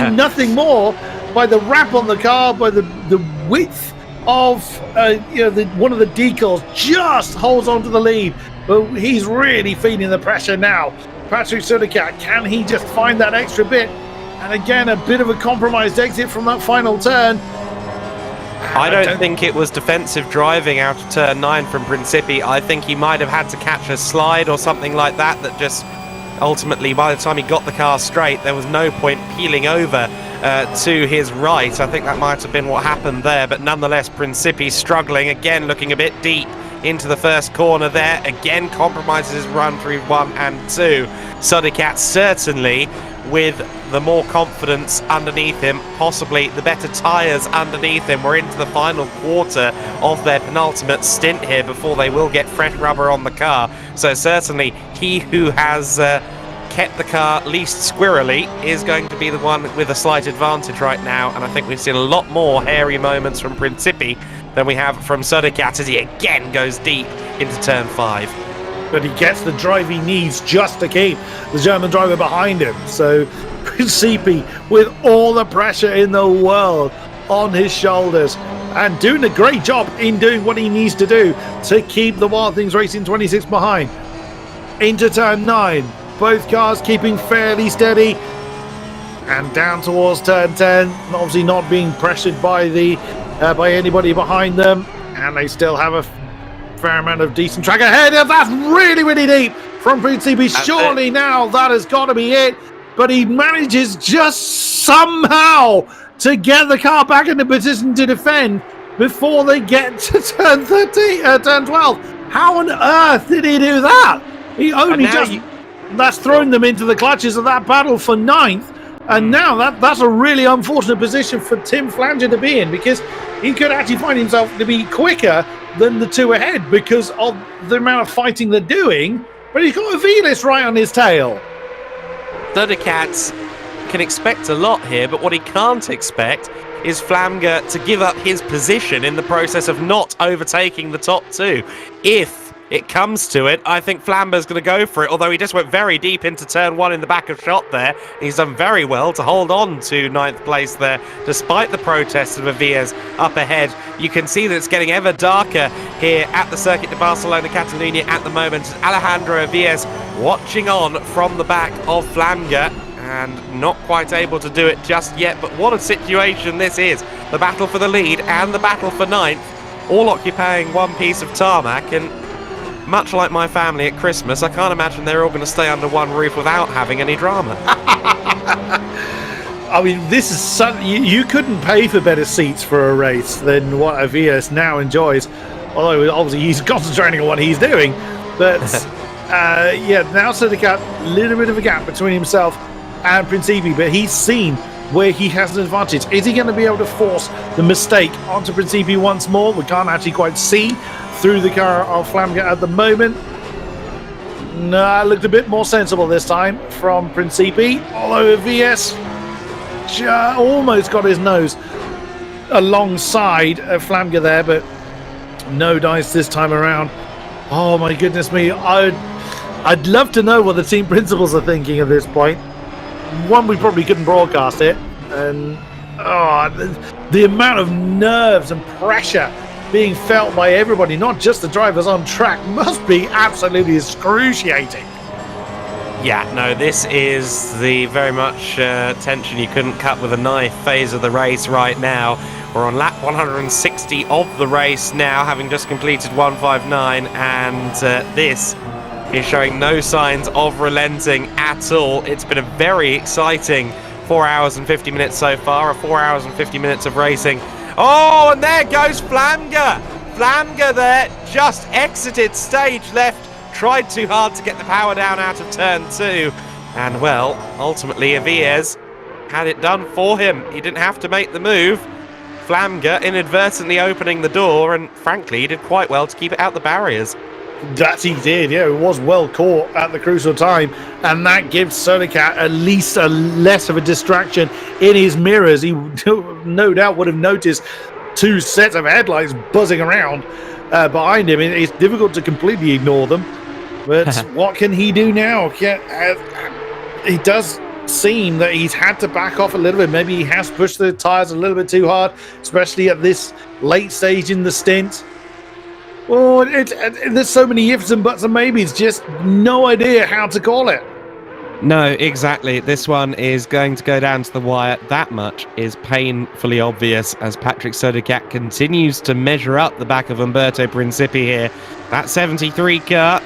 nothing more, by the wrap on the car, by the width of one of the decals, just holds on to the lead. But he's really feeling the pressure now. Patrick Sodercat, can he just find that extra bit? And again, a bit of a compromised exit from that final turn. I don't think it was defensive driving out of turn 9 from Principi. I think he might have had to catch a slide or something like that just ultimately, by the time he got the car straight, there was no point peeling over to his right. I think that might have been what happened there, but nonetheless, Principi struggling again, looking a bit deep into the first corner there. Again, compromises his run through 1 and 2. Sodercat certainly with the more confidence underneath him, possibly the better tyres underneath him. We're into the final quarter of their penultimate stint here before they will get fresh rubber on the car. So certainly he who has kept the car least squirrely is going to be the one with a slight advantage right now, and I think we've seen a lot more hairy moments from Principi than we have from Sodercat as he again goes deep into turn 5. But he gets the drive he needs just to keep the German driver behind him. So Principi, with all the pressure in the world on his shoulders, and doing a great job in doing what he needs to do to keep the Wild Things Racing 26 behind. Into turn 9, both cars keeping fairly steady, and down towards turn 10, obviously not being pressured by by anybody behind them, and they still have a fair amount of decent track ahead. That's really, really deep from Principi. Surely now that has got to be it, but he manages just somehow to get the car back in the position to defend before they get to turn 12. How on earth did he do that? He only that's thrown them into the clutches of that battle for 9th. And now that's a really unfortunate position for Tim Flanger to be in, because he could actually find himself to be quicker than the 2 ahead because of the amount of fighting they're doing. But he's got Aviles right on his tail. Sodercat can expect a lot here, but what he can't expect is Flanger to give up his position in the process of not overtaking the top 2. If it comes to it, I think Flamber's going to go for it, although he just went very deep into turn 1 in the back of shot there. He's done very well to hold on to 9th place there, despite the protests of Aviles up ahead. You can see that it's getting ever darker here at the Circuit de Barcelona Catalunya at the moment. Alejandro Aviles watching on from the back of Flanger, and not quite able to do it just yet. But what a situation this is. The battle for the lead and the battle for 9th, all occupying one piece of tarmac, and much like my family at Christmas, I can't imagine they're all going to stay under one roof without having any drama. I mean, this is you couldn't pay for better seats for a race than what Aviles now enjoys. Although obviously he's concentrating on what he's doing, but now Sodicat, a little bit of a gap between himself and Principi, but he's seen where he has an advantage. Is he going to be able to force the mistake onto Principi once more? We can't actually quite see through the car of Flamga at the moment. No, it looked a bit more sensible this time from Principi, although VS almost got his nose alongside Flamga there, but no dice this time around. Oh my goodness me, I'd love to know what the team principals are thinking at this point. One, we probably couldn't broadcast it, and the amount of nerves and pressure being felt by everybody, not just the drivers on track, must be absolutely excruciating. Yeah, no, this is the very much tension you couldn't cut with a knife phase of the race right now. We're on lap 160 of the race now, having just completed 159, and this is showing no signs of relenting at all. It's been a very exciting 4 hours and 50 minutes so far, 4 hours and 50 minutes of racing. Oh, and there goes Flamga. Flamga there, just exited stage left, tried too hard to get the power down out of turn 2. And, well, ultimately, Aviez had it done for him. He didn't have to make the move. Flamga inadvertently opening the door, and frankly, he did quite well to keep it out the barriers. That he did, yeah. It was well caught at the crucial time, and that gives Sodicat at least a less of a distraction in his mirrors. He no doubt would have noticed two sets of headlights buzzing around behind him. It's difficult to completely ignore them, but what can he do now? It does seem that he's had to back off a little bit. Maybe he has pushed the tyres a little bit too hard, especially at this late stage in the stint. Oh, there's so many ifs and buts and maybes, just no idea how to call it. No, exactly. This one is going to go down to the wire. That much is painfully obvious as Patrick Sodicat continues to measure up the back of Umberto Principi here. That 73 car,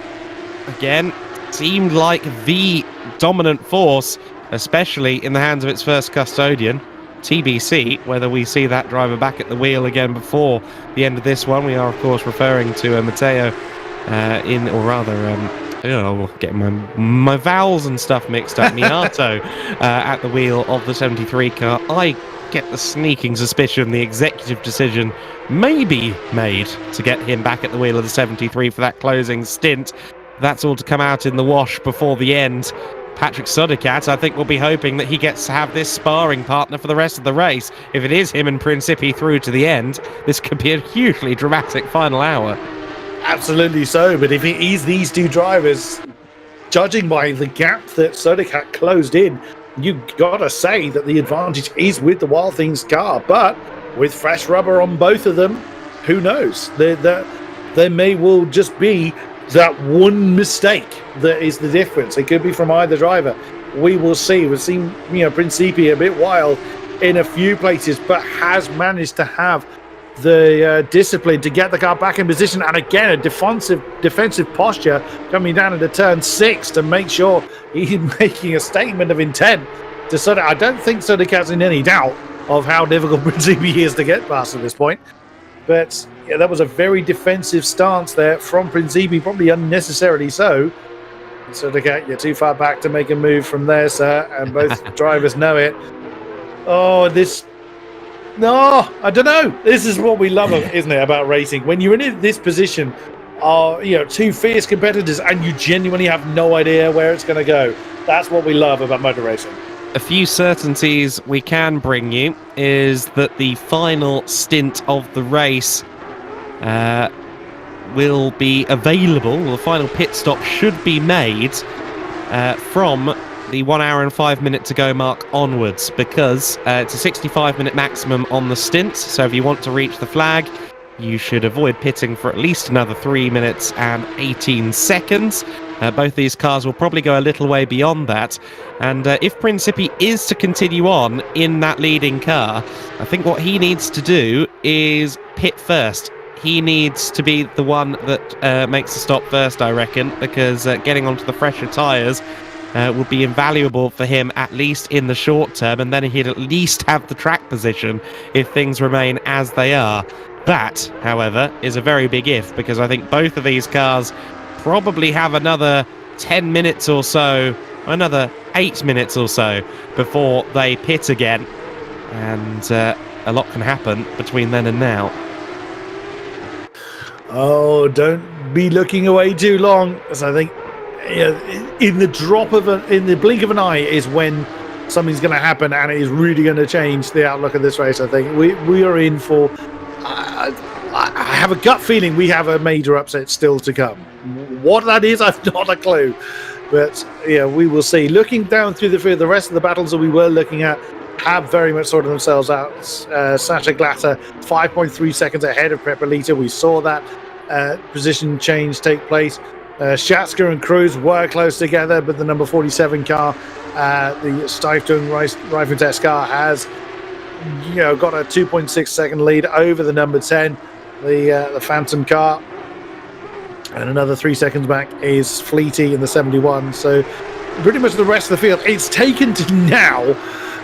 again, seemed like the dominant force, especially in the hands of its first custodian. TBC, whether we see that driver back at the wheel again before the end of this one. We are, of course, referring to Matteo getting my vowels and stuff mixed up. Miato at the wheel of the 73 car. I get the sneaking suspicion the executive decision may be made to get him back at the wheel of the 73 for that closing stint. That's all to come out in the wash before the end. Patrick Sodicat, I think, will be hoping that he gets to have this sparring partner for the rest of the race. If it is him and Principi through to the end, this could be a hugely dramatic final hour. Absolutely so, but if it is these two drivers, judging by the gap that Sodicat closed in, you gotta say that the advantage is with the Wild Things car, but with fresh rubber on both of them, who knows? There may well just be that one mistake that is the difference. It could be from either driver. We will see. We've seen, Principi a bit wild in a few places, but has managed to have the discipline to get the car back in position, and again a defensive posture coming down into turn 6 to make sure he's making a statement of intent to Sodicat. I don't think Sodicat's in any doubt of how difficult Principi is to get past at this point, but yeah, that was a very defensive stance there from Principi, probably unnecessarily so. Sodicat, you're too far back to make a move from there, sir, and both drivers know it. No, I don't know. This is what we love, isn't it, about racing? When you're in this position, two fierce competitors, and you genuinely have no idea where it's going to go. That's what we love about motor racing. A few certainties we can bring you is that the final stint of the race will be available. The final pit stop should be made from the 1 hour and 5 minute to go mark onwards, because it's a 65-minute maximum on the stint. So if you want to reach the flag, you should avoid pitting for at least another 3 minutes and 18 seconds. Both these cars will probably go a little way beyond that. And if Principi is to continue on in that leading car, I think what he needs to do is pit first. He needs to be the one that makes the stop first, I reckon, because getting onto the fresher tyres would be invaluable for him, at least in the short term, and then he'd at least have the track position if things remain as they are. That, however, is a very big if, because I think both of these cars probably have another 10 minutes or so, another 8 minutes or so before they pit again. And a lot can happen between then and now. Oh, don't be looking away too long, because I think in the blink of an eye is when something's going to happen, and it is really going to change the outlook of this race. I think we are in for. I have a gut feeling we have a major upset still to come. What that is, I've not a clue. But yeah, we will see. Looking down through the field, the rest of the battles that we were looking at have very much sorted themselves out. Sasha Glatter, 5.3 seconds ahead of Prepalita. We saw that position change take place. Shatsker and Cruz were close together, but the number 47 car, the Stiftung Reifen Test car, has got a 2.6 second lead over the number 10, the Phantom car. And another 3 seconds back is Fleety in the 71. So pretty much the rest of the field, it's taken to now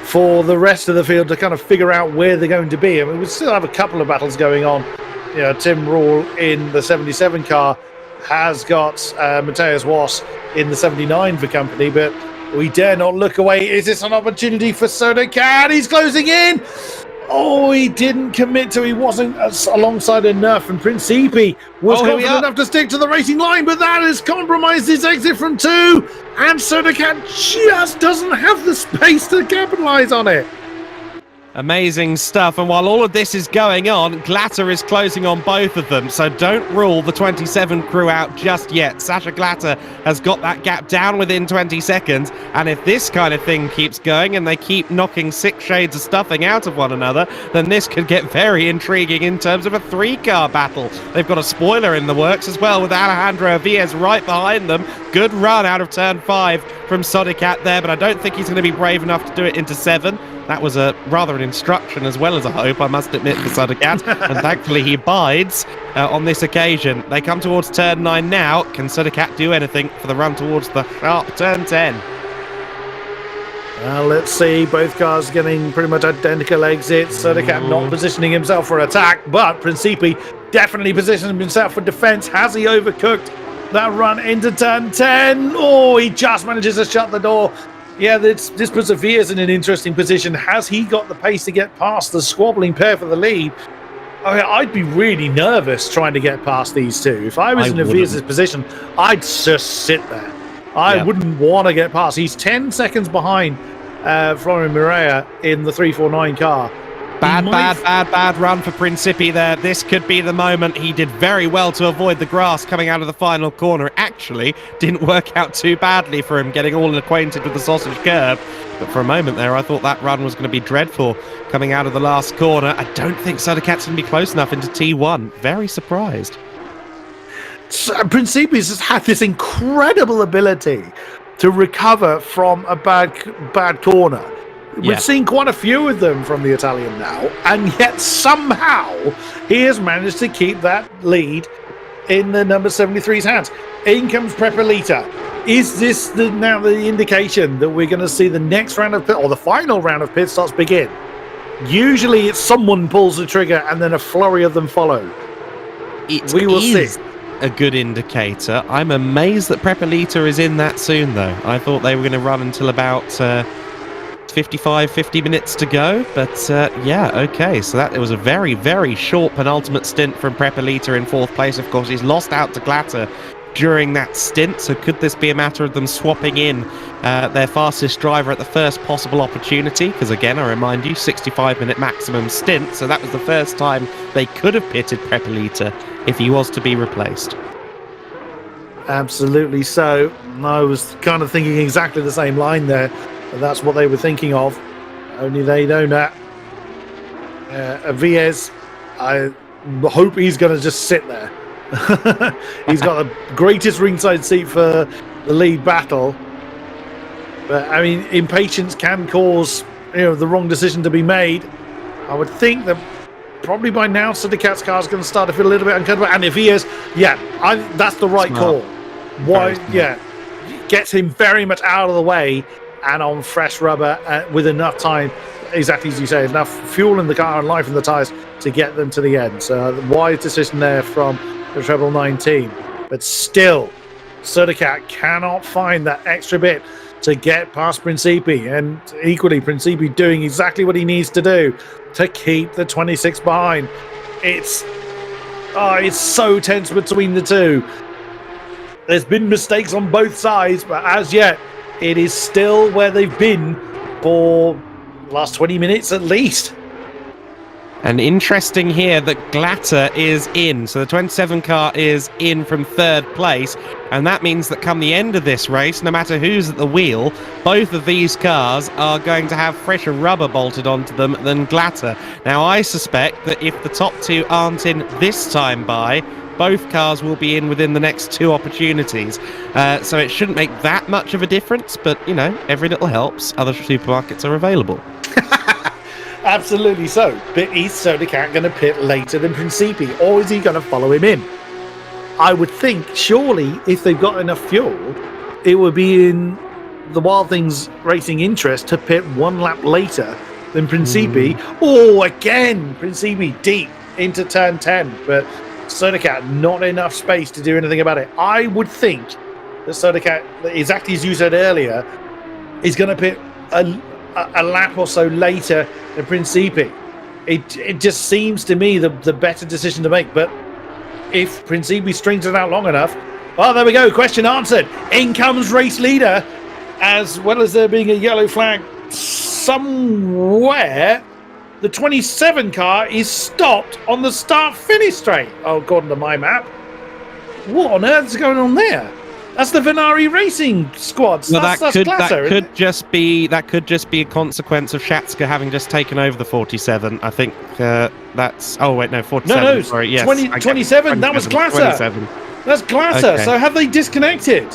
for the rest of the field to kind of figure out where they're going to be. I mean, we still have a couple of battles going on. Tim Rule in the 77 car has got Matthias Wass in the 79 for company, but we dare not look away. Is this an opportunity for Sodercat? He's closing in. Oh, he didn't commit to. He wasn't alongside enough, and Principi was confident enough to stick to the racing line, but that has compromised his exit from 2, and Sodercat just doesn't have the space to capitalize on it. Amazing stuff. And while all of this is going on, Glatter is closing on both of them. So don't rule the 27 crew out just yet. Sasha Glatter has got that gap down within 20 seconds. And if this kind of thing keeps going and they keep knocking 6 shades of stuffing out of one another, then this could get very intriguing in terms of a 3-car battle. They've got a spoiler in the works as well with Alejandro Vies right behind them. Good run out of turn 5 from Sodercat there, but I don't think he's going to be brave enough to do it into 7. That was rather an instruction as well as a hope, I must admit, for Sodercat. And thankfully he bides on this occasion. They come towards turn 9 now. Can Sodercat do anything for the run towards the sharp turn 10? Let's see. Both cars getting pretty much identical exits. Sodercat not positioning himself for attack, but Principi definitely positioning himself for defense. Has he overcooked that run into turn 10? Oh, he just manages to shut the door. Yeah, this puts Vies in an interesting position. Has he got the pace to get past the squabbling pair for the lead? I mean, I'd be really nervous trying to get past these two. If I was in Vies' position, I'd just sit there. I wouldn't want to get past. He's 10 seconds behind Florian Mireia in the 349 car. Bad run for Principi there. This could be the moment. He did very well to avoid the grass coming out of the final corner. Actually, didn't work out too badly for him getting all acquainted with the sausage curb. But for a moment there, I thought that run was going to be dreadful coming out of the last corner. I don't think Sodercat's going to be close enough into T1. Very surprised. Principi's has had this incredible ability to recover from a bad corner. We've seen quite a few of them from the Italian now, and yet somehow he has managed to keep that lead in the number 73's hands. In comes Prepalita. Is this now the indication that we're going to see the next round of pit, or the final round of pit stops begin? Usually it's someone pulls the trigger and then a flurry of them follow. We will see. A good indicator. I'm amazed that Prepalita is in that soon, though. I thought they were going to run until about 50 minutes to go, but okay, so that it was a very, very short penultimate stint from Prepalita in 4th place. Of course, he's lost out to Glatter during that stint, so could this be a matter of them swapping in their fastest driver at the first possible opportunity? Because again, I remind you, 65-minute maximum stint, so that was the first time they could have pitted Prepalita if he was to be replaced. Absolutely so. I was kind of thinking exactly the same line there. That's what they were thinking of. Only they don't. Vies, I hope he's going to just sit there. He's got the greatest ringside seat for the lead battle. But, I mean, impatience can cause the wrong decision to be made. I would think that probably by now Sodercat's car is going to start to feel a little bit uncomfortable. And if he is, that's the right call. Why? Gets him very much out of the way and on fresh rubber with enough time, exactly as you say, enough fuel in the car and life in the tyres to get them to the end. So wise decision there from the Treble 19. But still, Sodercat cannot find that extra bit to get past Principi, and equally Principi doing exactly what he needs to do to keep the 26 behind. It's so tense between the two. There's been mistakes on both sides, but as yet it is still where they've been for the last 20 minutes at least. And interesting here that Glatter is in. So the 27 car is in from third place. And that means that come the end of this race, no matter who's at the wheel, both of these cars are going to have fresher rubber bolted onto them than Glatter. Now, I suspect that if the top two aren't in this time by, both cars will be in within the next two opportunities. So it shouldn't make that much of a difference. But, you know, every little helps. Other supermarkets are available. Absolutely so. But is Sodercat going to pit later than Principi, or is he going to follow him in? I would think, surely, if they've got enough fuel, it would be in the Wild Things Racing interest to pit one lap later than Principi. Oh, again, Principi deep into turn 10, but Sodercat not enough space to do anything about it. I would think that Sodercat, exactly as you said earlier, is going to pit a lap or so later than Principi. It just seems to me the better decision to make. But if Principi strings it out long enough, well, there we go. Question answered. In comes race leader, as well as there being a yellow flag somewhere. The 27 car is stopped on the start-finish straight. Oh, according to my map. What on earth is going on there? That's the Venari Racing squads. Well, that could just be a consequence of Shatska having just taken over the 47. I think that's. Oh wait, no, 47. No, sorry, yes, 27. That was Glasser. 27. That's Glasser. Okay. So have they disconnected?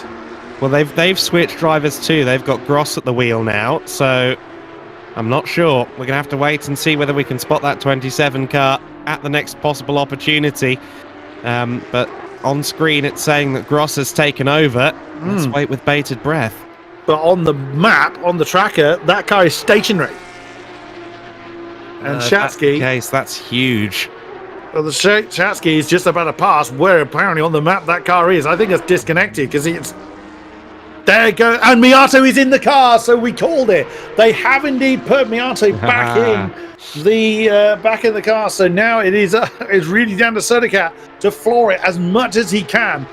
Well, they've switched drivers too. They've got Gross at the wheel now. So I'm not sure. We're gonna have to wait and see whether we can spot that 27 car at the next possible opportunity. But on screen, it's saying that Gross has taken over. Let's wait with bated breath. But on the map, on the tracker, that car is stationary. And Shatsky... case, that's huge. Well, the Shatsky is just about to pass where apparently on the map that car is. I think it's disconnected because it's... There you go. And Miato is in the car, so we called it. They have indeed put Miato back in the car. So now it is it's really down to Sodercat to floor it as much as he can.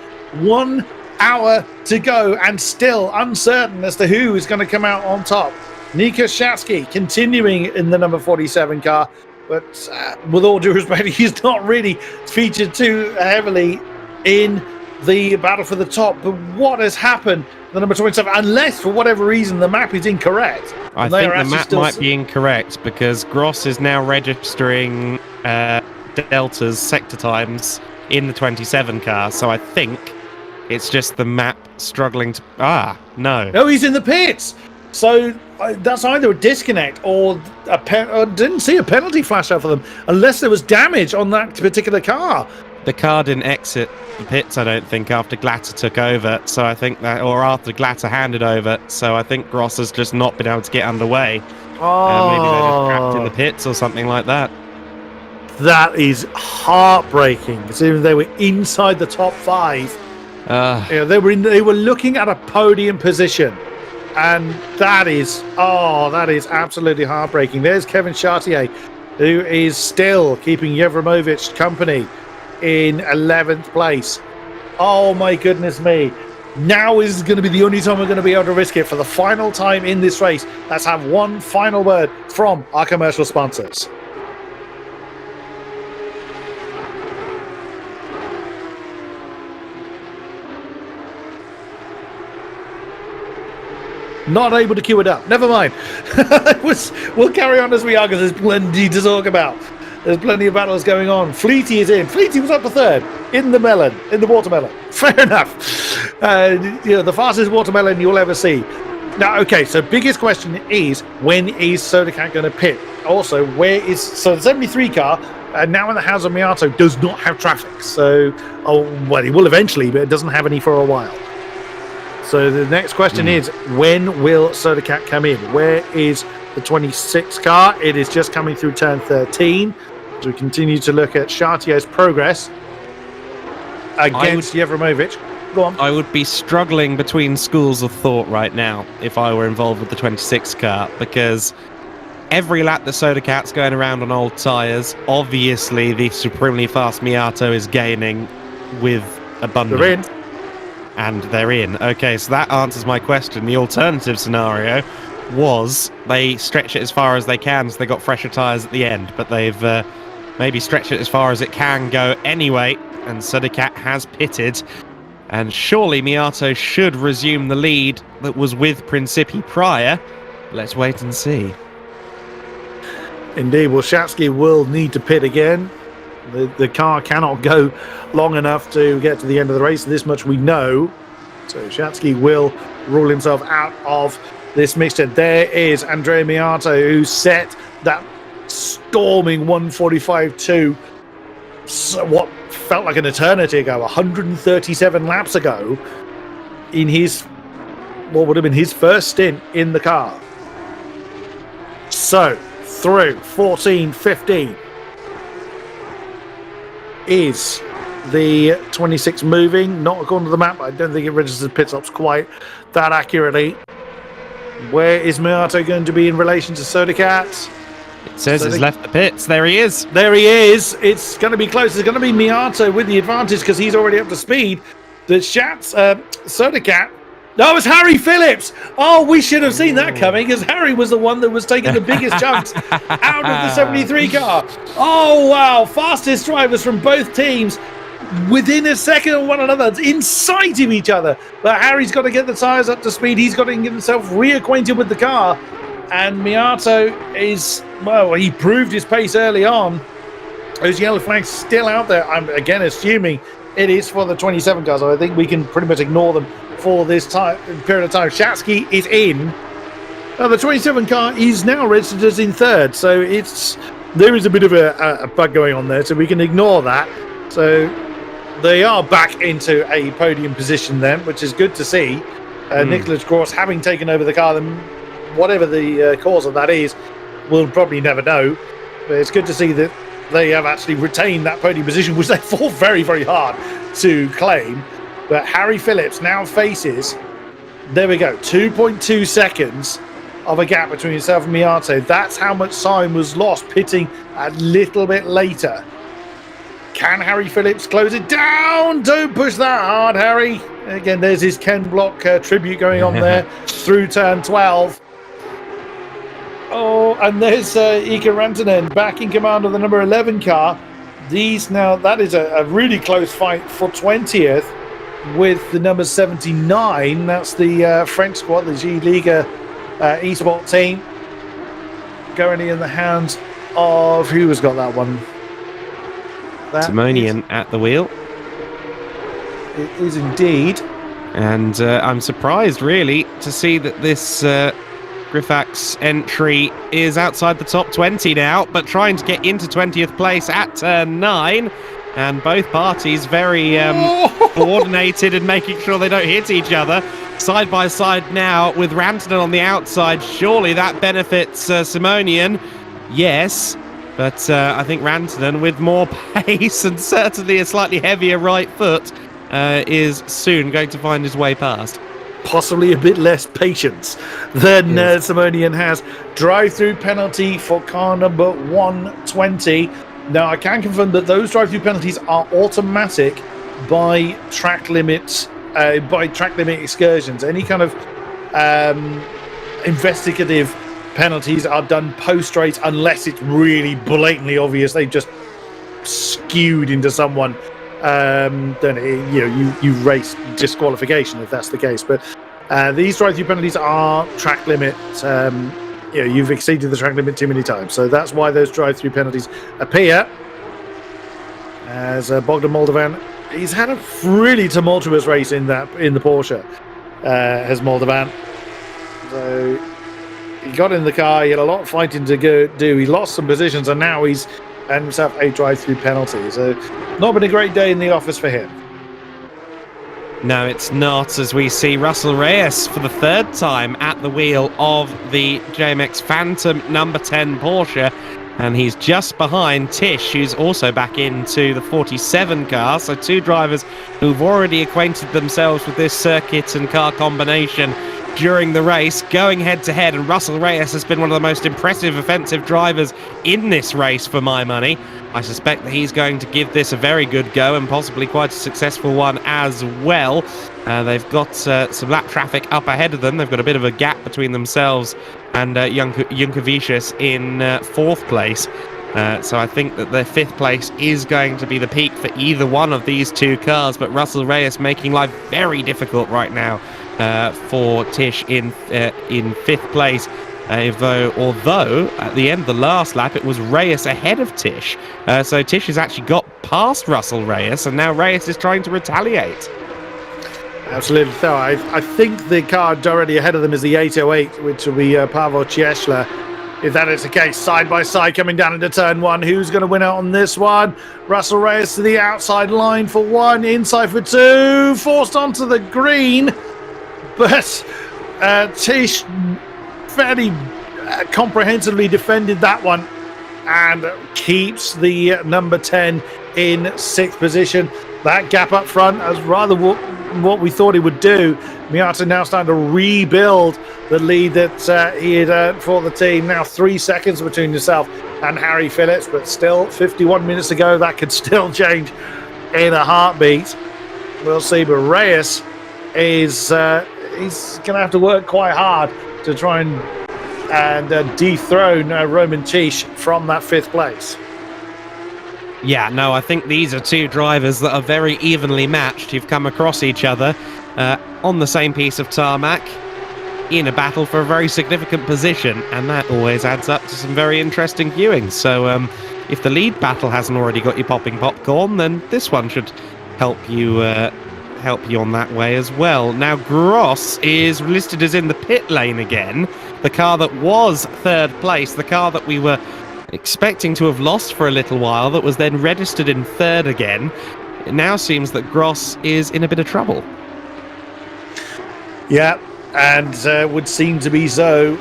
1 hour to go, and still uncertain as to who is going to come out on top. Nika Shatsky continuing in the number 47 car, but with all due respect, he's not really featured too heavily in the battle for the top. But what has happened? The number 27, unless for whatever reason the map is incorrect. I think the map might be incorrect because Gross is now registering Delta's sector times in the 27 car. So I think it's just the map struggling to... No, he's in the pits. So that's either a disconnect or I didn't see a penalty flash out for them, unless there was damage on that particular car. The car didn't exit the pits, I don't think, after Glatter took over. So I think that, or after Glatter handed over. So I think Gross has just not been able to get underway. Maybe they're just trapped in the pits or something like that. That is heartbreaking. Considering they were inside the top 5. They were looking at a podium position, and that is absolutely heartbreaking. There's Kevin Chartier, who is still keeping Yevremovic company in 11th place. Oh my goodness me. Now is going to be the only time we're going to be able to risk it for the final time in this race. Let's have one final word from our commercial sponsors. Not able to queue it up. Never mind. We'll carry on as we are, because there's plenty to talk about. There's plenty of battles going on. Fleety is in. Fleety was up for third in the watermelon. Fair enough. The fastest watermelon you'll ever see. Now, okay, so biggest question is, when is Sodercat going to pit? Also, the 73 car, now in the hands of Miato, does not have traffic. So, it will eventually, but it doesn't have any for a while. So the next question is, when will Sodercat come in? Where is the 26 car? It is just coming through turn 13. As we continue to look at Chartier's progress against Yevremovic. Go on. I would be struggling between schools of thought right now if I were involved with the 26 car, because every lap the Soda Cat's going around on old tyres, obviously the supremely fast Miato is gaining with abundance. They're in. And they're in. Okay, so that answers my question. The alternative scenario was they stretch it as far as they can, so they got fresher tyres at the end, but they've maybe stretched it as far as it can go anyway, and Soda Cat has pitted. And surely Miato should resume the lead that was with Principi prior. Let's wait and see. Indeed, well, Shatsky will need to pit again. The car cannot go long enough to get to the end of the race. This much we know. So Shatsky will rule himself out of this mixture. There is Andrea Miato, who set that storming 145.2 what felt like an eternity ago, 137 laps ago, in his, what would have been his first stint in the car. So, through 14, 15, is the 26 moving? Not according to the map. I don't think it registers pit stops quite that accurately. Where is Miato going to be in relation to Soda Cat? It says he's left the pits. There he is. There he is. It's going to be close. It's going to be Miato with the advantage because he's already up to speed. The Soda Cat. No, it's Harry Phillips. Oh, we should have seen that coming because Harry was the one that was taking the biggest chunks out of the 73 car. Oh, wow. Fastest drivers from both teams within a second of one another, in sight of each other. But Harry's got to get the tyres up to speed. He's got to get himself reacquainted with the car. And Miato is, well, he proved his pace early on. Those yellow flags still out there. I'm again assuming it is for the 27 cars. So I think we can pretty much ignore them for this period of time. Shatsky is in. The 27 car is now registered as in third. So there is a bit of a bug going on there. So we can ignore that. So they are back into a podium position then, which is good to see. Nicholas Gross having taken over the car, then whatever the cause of that is, we'll probably never know. But it's good to see that they have actually retained that podium position, which they fought very, very hard to claim. But Harry Phillips now faces, there we go, 2.2 seconds of a gap between himself and Miato. That's how much time was lost pitting a little bit later. Can Harry Phillips close it down? Don't push that hard, Harry. Again, there's his Ken Block tribute going on there through turn 12. Oh, and there's Ika Rantanen back in command of the number 11 car. That is a really close fight for 20th with the number 79. That's the French squad, the G Liga Esports team. Currently in the hands of, who has got that one? Simonian at the wheel. It is indeed. And I'm surprised, really, to see that this Griffax entry is outside the top 20 now, but trying to get into 20th place at turn 9. And both parties very coordinated and making sure they don't hit each other. Side by side now with Rantanen on the outside. Surely that benefits Simonian. Yes. But I think Rantanen, with more pace and certainly a slightly heavier right foot, is soon going to find his way past. Possibly a bit less patience than Simonian has. Drive-through penalty for car number 120. Now, I can confirm that those drive-through penalties are automatic by track limits, by track limit excursions. Any kind of investigative penalties are done post-race unless it's really blatantly obvious they've just skewed into someone. Then you race disqualification if that's the case. But these drive-through penalties are track limit. You've exceeded the track limit too many times, so that's why those drive-through penalties appear. As Bogdan Moldovan, he's had a really tumultuous race in the Porsche. Has Moldovan? So he got in the car. He had a lot of fighting to do. He lost some positions, and now he's and himself a drive-through penalty. So not been a great day in the office for him. No, it's not, as we see Russell Reyes for the third time at the wheel of the JMX Phantom number 10 Porsche. and he's just behind Tish, who's also back into the 47 car. So two drivers who've already acquainted themselves with this circuit and car combination during the race, going head-to-head, and Russell Reyes has been one of the most impressive offensive drivers in this race for my money. I suspect that he's going to give this a very good go, and possibly quite a successful one as well. They've got some lap traffic up ahead of them. They've got a bit of a gap between themselves and Junkavicius in fourth place. So I think that the fifth place is going to be the peak for either one of these two cars, but Russell Reyes making life very difficult right now for Tish in fifth place. Although at the end of the last lap it was Reyes ahead of Tish, so Tish has actually got past Russell Reyes, and now Reyes is trying to retaliate. Absolutely. So I think the car directly ahead of them is the 808, which will be Pavel Ciesla. If that is the case, side by side coming down into turn one, who's going to win out on this one? Russell Reyes to the outside line for one, inside for two, forced onto the green, but Tish fairly comprehensively defended that one and keeps the number 10 in sixth position. That gap up front is rather what we thought he would do. Miata now starting to rebuild the lead that he had earned for the team. Now 3 seconds between yourself and Harry Phillips, but still 51 minutes to go. That could still change in a heartbeat. We'll see, but Reyes is he's going to have to work quite hard to try and dethrone Roman Tish from that fifth place. Yeah, no, I think these are two drivers that are very evenly matched. You've come across each other on the same piece of tarmac in a battle for a very significant position, and that always adds up to some very interesting viewing. So if the lead battle hasn't already got you popping popcorn, then this one should help you on that way as well. Now Gross is listed as in the pit lane again, the car that was third place, the car that we were expecting to have lost for a little while, that was then registered in third again. It now seems that Gross is in a bit of trouble. Yeah, and would seem to be so.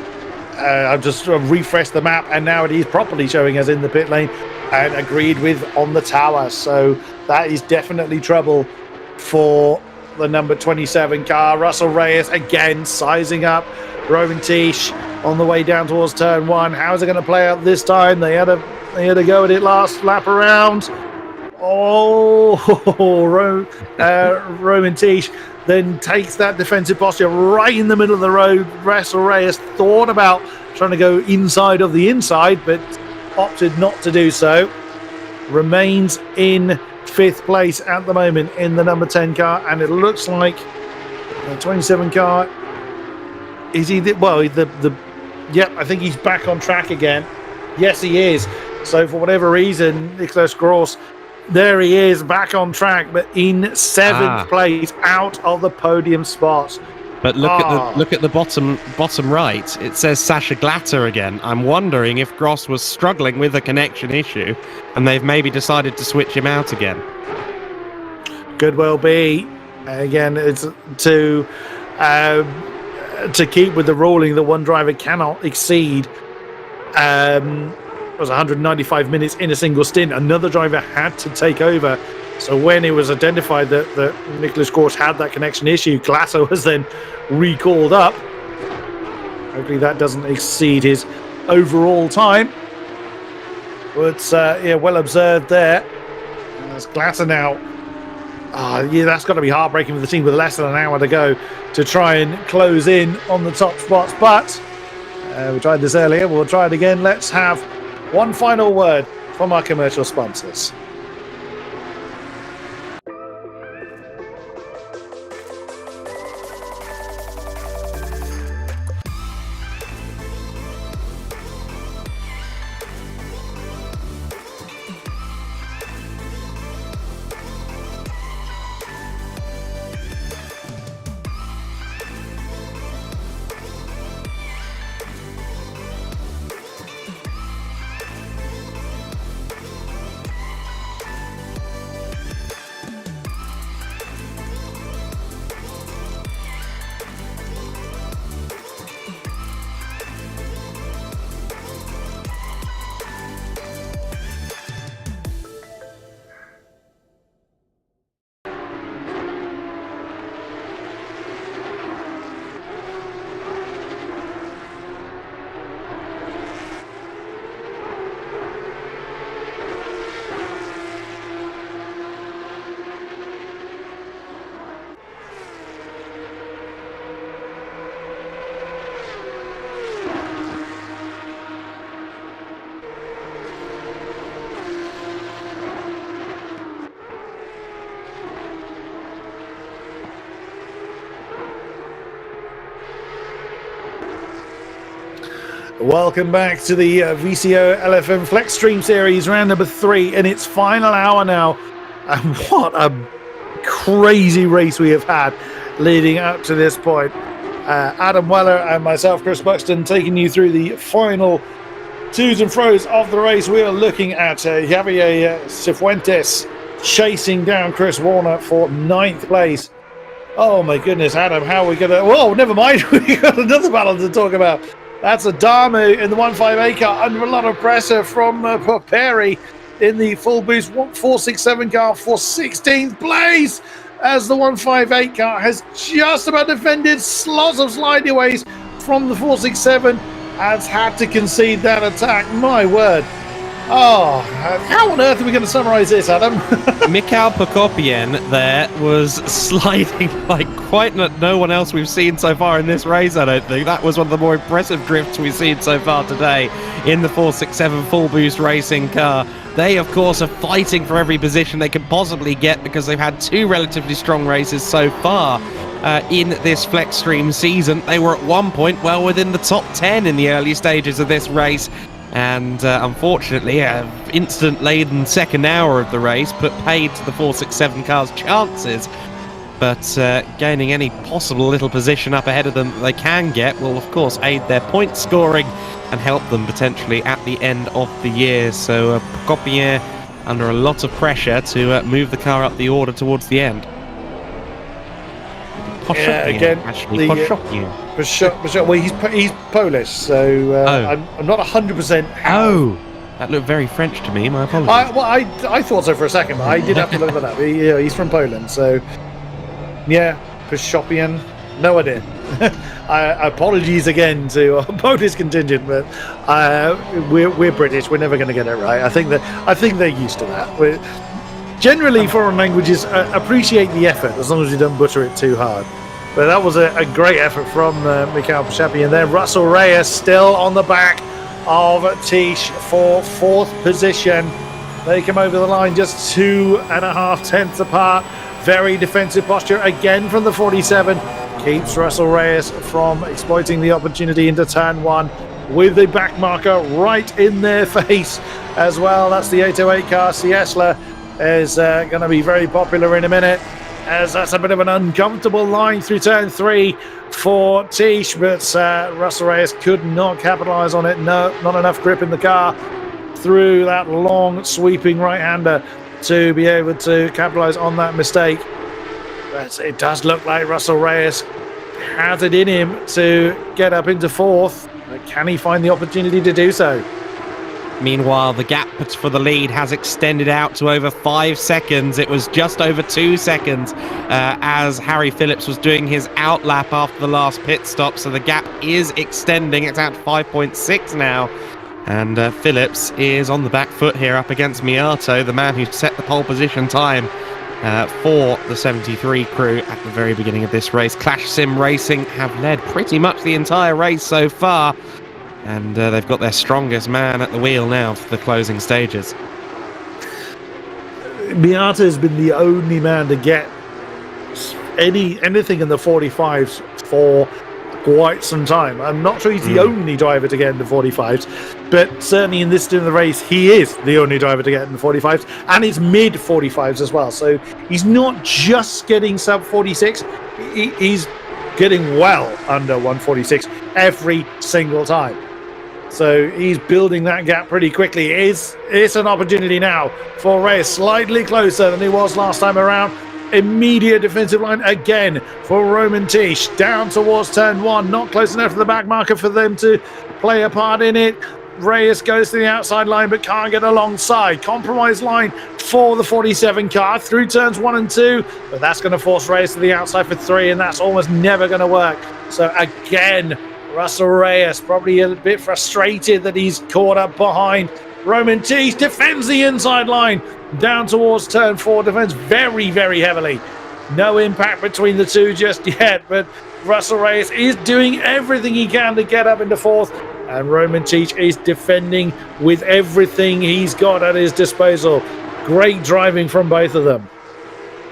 I've just refreshed the map, and now it is properly showing us in the pit lane and agreed with on the tower. So that is definitely trouble for the number 27 car. Russell Reyes again sizing up Roman Tish on the way down towards turn one. How's it going to play out this time? They had a go at it last lap around. Roman Tish then takes that defensive posture right in the middle of the road. Russell Reyes thought about trying to go inside of the inside, but opted not to do so. Remains in fifth place at the moment in the number 10 car, and it looks like the 27 car is he yep, I think he's back on track again. Yes, he is. So for whatever reason, Nicholas Gross, there he is back on track, but in seventh place, out of the podium spots. But look at the bottom right. It says Sasha Glatter again. I'm wondering if Gross was struggling with a connection issue, and they've maybe decided to switch him out again. Could well be. Again, it's to keep with the ruling that one driver cannot exceed was 195 minutes in a single stint. Another driver had to take over. So when it was identified that Nicholas Gross had that connection issue, Glatter was then recalled up. Hopefully that doesn't exceed his overall time. But yeah, well observed there. And there's Glatter now. Yeah, that's got to be heartbreaking for the team with less than an hour to go to try and close in on the top spots. But we tried this earlier. We'll try it again. Let's have one final word from our commercial sponsors. Welcome back to the VCO LFM FLExTREME series, round number 3, in its final hour now. And what a crazy race we have had leading up to this point. Adam Weller and myself, Chris Buxton, taking you through the final twos and fro's of the race. We are looking at Javier Cifuentes chasing down Chris Warner for 9th place. Oh my goodness, Adam, how are we going to... Whoa, never mind, we got another battle to talk about. That's Adamu in the 158 car under a lot of pressure from Perry in the full boost 467 car for 16th place, as the 158 car has just about defended lots of slideaways from the 467, has had to concede that attack. My word. Oh, how on earth are we going to summarize this, Adam? Mikhail Prokopyan there was sliding like quite no one else we've seen so far in this race, I don't think. That was one of the more impressive drifts we've seen so far today in the 467 full boost racing car. They, of course, are fighting for every position they can possibly get because they've had 2 relatively strong races so far in this FLExTREME season. They were at one point well within the top 10 in the early stages of this race. And unfortunately, an incident-laden second hour of the race put paid to the 467 car's chances. But gaining any possible little position up ahead of them that they can get will, of course, aid their point scoring and help them potentially at the end of the year. So Prokopyan under a lot of pressure to move the car up the order towards the end. Well, he's Polish, so I'm not 100%. Oh, that looked very French to me. My apologies. I thought so for a second, but I did have to look that up. He's from Poland, so yeah, Prokopyan. No idea. Apologies again to our Polish contingent, but we're British. We're never going to get it right. I think they're used to that. Generally, foreign languages appreciate the effort as long as you don't butcher it too hard. But that was a great effort from Mikhail Prokopyan. And then Russell Reyes still on the back of Tish for 4th position. They come over the line just 2.5 tenths apart. Very defensive posture again from the 47. Keeps Russell Reyes from exploiting the opportunity into turn 1 with the back marker right in their face as well. That's the 808 car. Ciesla is going to be very popular in a minute, as that's a bit of an uncomfortable line through turn 3 for Tish, but Russell Reyes could not capitalize on it. No, not enough grip in the car through that long sweeping right-hander to be able to capitalize on that mistake. But it does look like Russell Reyes has it in him to get up into 4th. Can he find the opportunity to do so? Meanwhile, the gap for the lead has extended out to over 5 seconds. It was just over 2 seconds as Harry Phillips was doing his outlap after the last pit stop. So the gap is extending. It's out to 5.6 now. And Phillips is on the back foot here up against Miato, the man who set the pole position time for the 73 crew at the very beginning of this race. Clash Sim Racing have led pretty much the entire race so far. And they've got their strongest man at the wheel now for the closing stages. Miata has been the only man to get anything in the 45s for quite some time. I'm not sure he's the only driver to get in the 45s, but certainly in this end of the race, he is the only driver to get in the 45s, and it's mid 45s as well. So he's not just getting sub 46, he's getting well under 146 every single time. So he's building that gap pretty quickly. It's an opportunity now for Reyes, slightly closer than he was last time around. Immediate defensive line again for Roman Tish, down towards turn 1, not close enough to the back marker for them to play a part in it. Reyes goes to the outside line but can't get alongside. Compromise line for the 47 car through turns 1 and 2, but that's going to force Reyes to the outside for 3, and that's almost never going to work. So again, Russell Reyes probably a bit frustrated that he's caught up behind. Roman Tish defends the inside line down towards turn 4, defends very, very heavily. No impact between the two just yet, but Russell Reyes is doing everything he can to get up into 4th, and Roman Tish is defending with everything he's got at his disposal. Great driving from both of them.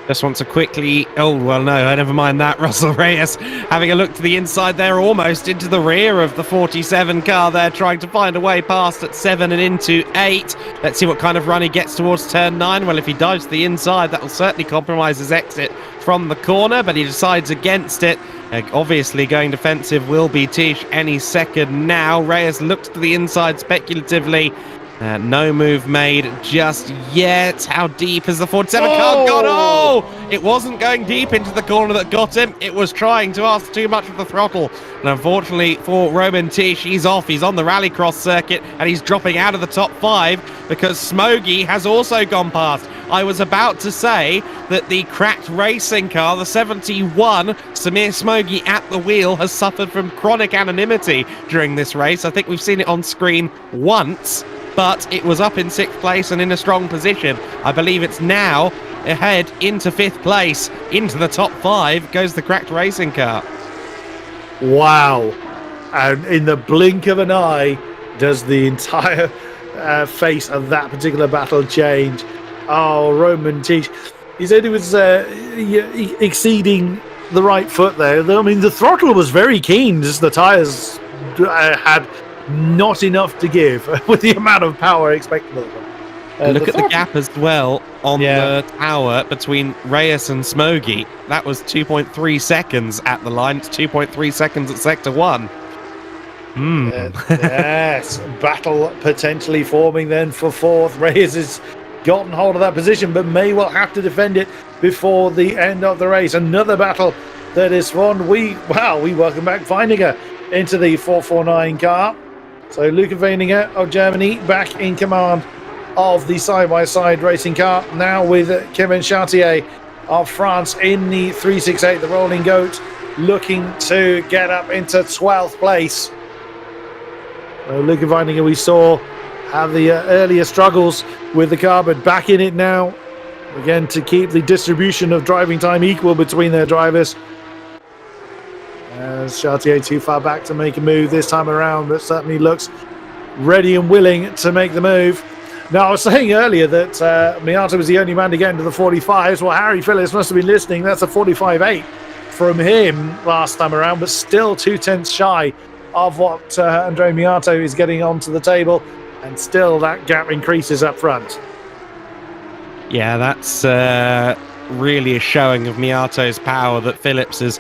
Just want to quickly... Oh, well, no, never mind that. Russell Reyes having a look to the inside there, almost into the rear of the 47 car there, trying to find a way past at 7 and into 8. Let's see what kind of run he gets towards turn 9. Well, if he dives to the inside, that will certainly compromise his exit from the corner, but he decides against it. Obviously, going defensive will be Tish any second now. Reyes looks to the inside speculatively. No move made just yet. How deep has the 47 car gone? Oh! It wasn't going deep into the corner that got him. It was trying to ask too much of the throttle. And unfortunately for Roman Tish, he's off. He's on the rallycross circuit and he's dropping out of the top 5 because Smoggy has also gone past. I was about to say that the cracked racing car, the 71, Samir Smoggy at the wheel, has suffered from chronic anonymity during this race. I think we've seen it on screen once, but it was up in 6th place and in a strong position. I believe it's now ahead into 5th place. Into the top 5 goes the cracked racing car. Wow. And in the blink of an eye, does the entire face of that particular battle change. Oh, Roman Tish. He said he was exceeding the right foot there. I mean, the throttle was very keen, just the tyres had not enough to give with the amount of power expected of them. Look at the gap as well on the tower between Reyes and Smoggy. That was 2.3 seconds at the line. It's 2.3 seconds at sector 1. Yes, battle potentially forming then for 4th. Reyes has gotten hold of that position, but may well have to defend it before the end of the race. Another battle that is won. We welcome back Weininger into the 449 car. So Luca Weininger of Germany back in command of the side-by-side racing car, now with Kevin Chartier of France in the 368, the Rolling Goat, looking to get up into 12th place. Luca Weininger, we saw, have the earlier struggles with the car, but back in it now, again, to keep the distribution of driving time equal between their drivers. As Chartier too far back to make a move this time around, but certainly looks ready and willing to make the move. Now, I was saying earlier that Miata was the only man to get into the 45s. Well, Harry Phillips must have been listening. That's a 45.8 from him last time around, but still 2/10 shy of what Andrea Miato is getting onto the table, and still that gap increases up front. Yeah, that's really a showing of Miato's power, that Phillips is,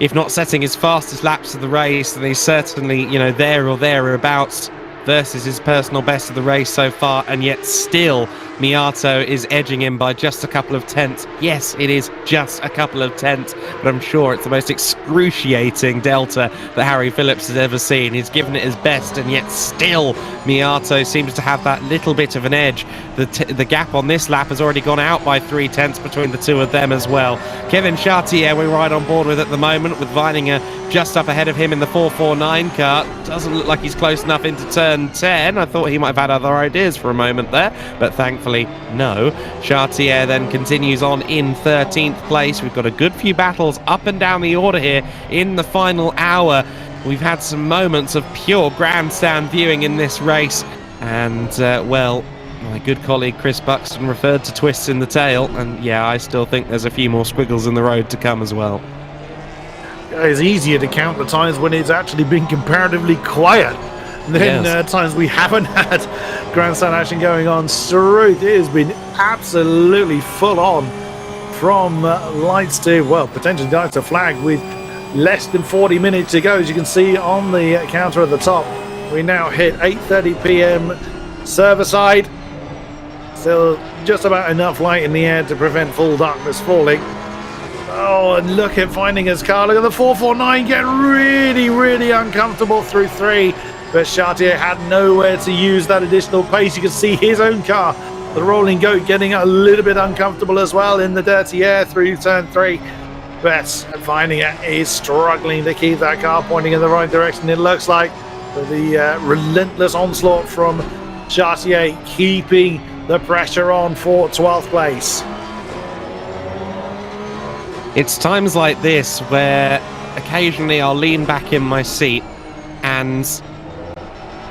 if not setting his fastest laps of the race, then he's certainly, there or thereabouts versus his personal best of the race so far, and yet still Miato is edging him by just a couple of tenths. Yes, it is just a couple of tenths, but I'm sure it's the most excruciating delta that Harry Phillips has ever seen. He's given it his best, and yet still Miato seems to have that little bit of an edge. The gap on this lap has already gone out by 3/10 between the two of them as well. Kevin Chartier we're right on board with at the moment, with Weininger just up ahead of him in the 449 car. Doesn't look like he's close enough into turn 10. I thought he might have had other ideas for a moment there, but thankfully no. Chartier then continues on in 13th place. We've got a good few battles up and down the order here in the final hour. We've had some moments of pure grandstand viewing in this race, and well, my good colleague Chris Buxton referred to twists in the tail, and yeah, I still think there's a few more squiggles in the road to come as well. It's easier to count the times when it's actually been comparatively quiet than times we haven't had grandstand action going on. Struth, it has been absolutely full on from lights to, well, potentially lights to flag, with less than 40 minutes to go. As you can see on the counter at the top, we now hit 8:30 p.m. server side. Still just about enough light in the air to prevent full darkness falling. Oh, and look at Weininger's car. Look at the 449 get really, really uncomfortable through 3. But Chartier had nowhere to use that additional pace. You can see his own car, the Rolling Goat, getting a little bit uncomfortable as well in the dirty air through turn 3. But Weininger is struggling to keep that car pointing in the right direction, it looks like. But the relentless onslaught from Chartier keeping the pressure on for 12th place. It's times like this where occasionally I'll lean back in my seat, and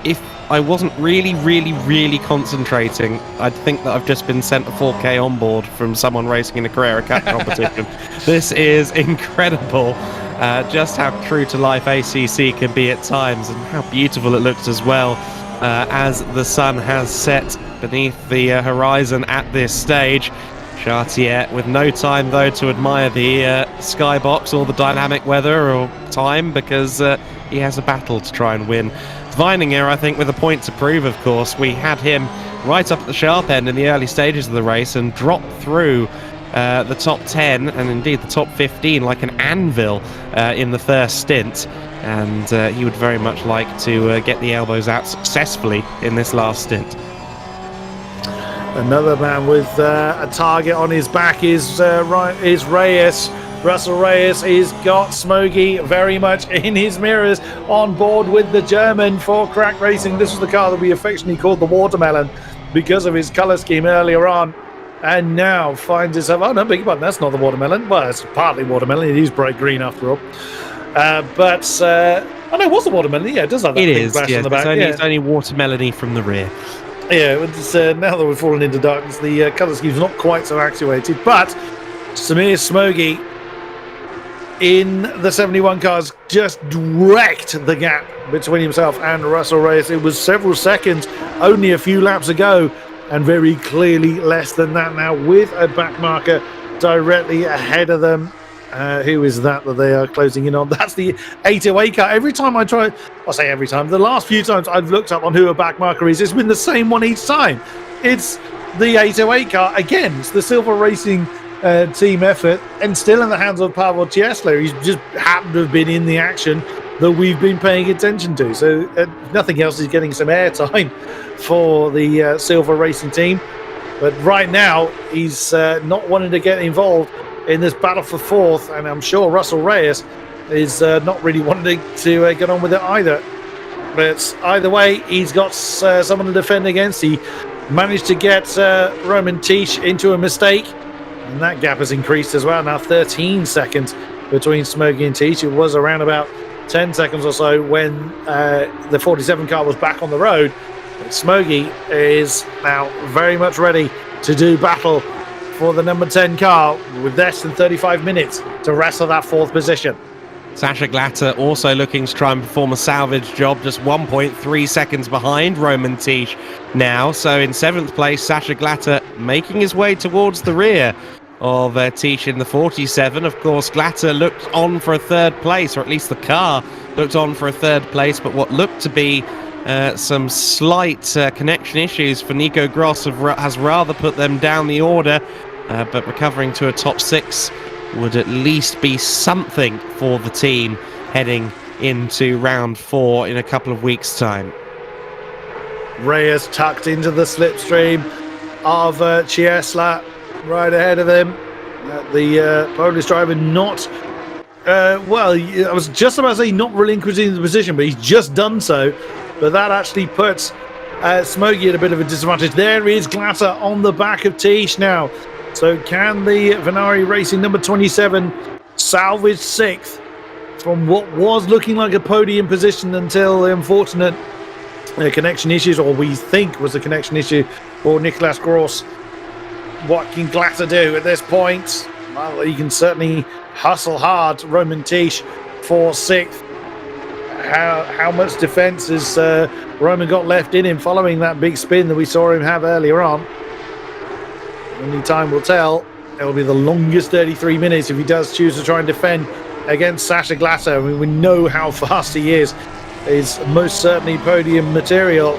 if I wasn't really concentrating. I think that I've just been sent a 4K onboard from someone racing in a Carrera Cup competition. This is incredible. Just how true to life ACC can be at times, and how beautiful it looks as well as the sun has set beneath the horizon at this stage. Chartier with no time though to admire the skybox or the dynamic weather or time, because he has a battle to try and win. Weininger, I think, with a point to prove, of course. We had him right up at the sharp end in the early stages of the race and drop through the top 10 and indeed the top 15 like an anvil in the first stint, and he would very much like to get the elbows out successfully in this last stint. Another man with a target on his back is Reyes. Russell Reyes has got Smokey very much in his mirrors, on board with the German for Crack Racing. This was the car that we affectionately called the Watermelon because of his colour scheme earlier on, and now finds himself, oh no, beg your pardon, that's not the Watermelon. Well, it's partly watermelon, it is bright green after all. Oh no, it was the Watermelon, yeah, it does have that big flash on the back. It's only watermelony from the rear. Yeah, it's, now that we've fallen into darkness, the colour scheme's not quite so actuated, but Samir Smokey in the 71 cars just wrecked the gap between himself and Russell Reyes. It was several seconds only a few laps ago, and very clearly less than that now, with a back marker directly ahead of them. Who is that they are closing in on? That's the 808 car. Every time I try, I'll say every time, the last few times I've looked up on who a back marker is, it's been the same one each time. It's the 808 car. Again, it's the Silver Racing team effort, and still in the hands of Pavel Ciesla. He's just happened to have been in the action that we've been paying attention to. So nothing else is getting some airtime for the Silver Racing team. But right now, he's not wanting to get involved in this battle for fourth, and I'm sure Russell Reyes is not really wanting to get on with it either. But either way, he's got someone to defend against. He managed to get Roman Teach into a mistake, and that gap has increased as well. Now 13 seconds between Smokey and Teach. It was around about 10 seconds or so when the 47 car was back on the road. But Smokey is now very much ready to do battle for the number 10 car with less than 35 minutes to wrestle that fourth position. Sasha Glatter also looking to try and perform a salvage job, just 1.3 seconds behind Roman Teach now. So in 7th place, Sasha Glatter making his way towards the rear of Teach in the 47. Of course, Glatter looked on for a 3rd place, or at least the car looked on for a 3rd place, but what looked to be some slight connection issues for Nico Gross has rather put them down the order, but recovering to a top 6 would at least be something for the team heading into round 4 in a couple of weeks' time. Reyes tucked into the slipstream of Ciesla right ahead of them. The Polish driver not, well, I was just about to say not relinquishing the position, but he's just done so. But that actually puts Smokey at a bit of a disadvantage. There is Glatter on the back of Teach now. So can the Venari Racing number 27 salvage 6th from what was looking like a podium position until the unfortunate connection issues, or we think was a connection issue for Nicolas Gross? What can Glatter do at this point? Well, he can certainly hustle hard. Roman Teach for 6th. How much defense has Roman got left in him following that big spin that we saw him have earlier on? Only time will tell. It will be the longest 33 minutes if he does choose to try and defend against Sasha Glatter. I mean, we know how fast he is. Is most certainly podium material.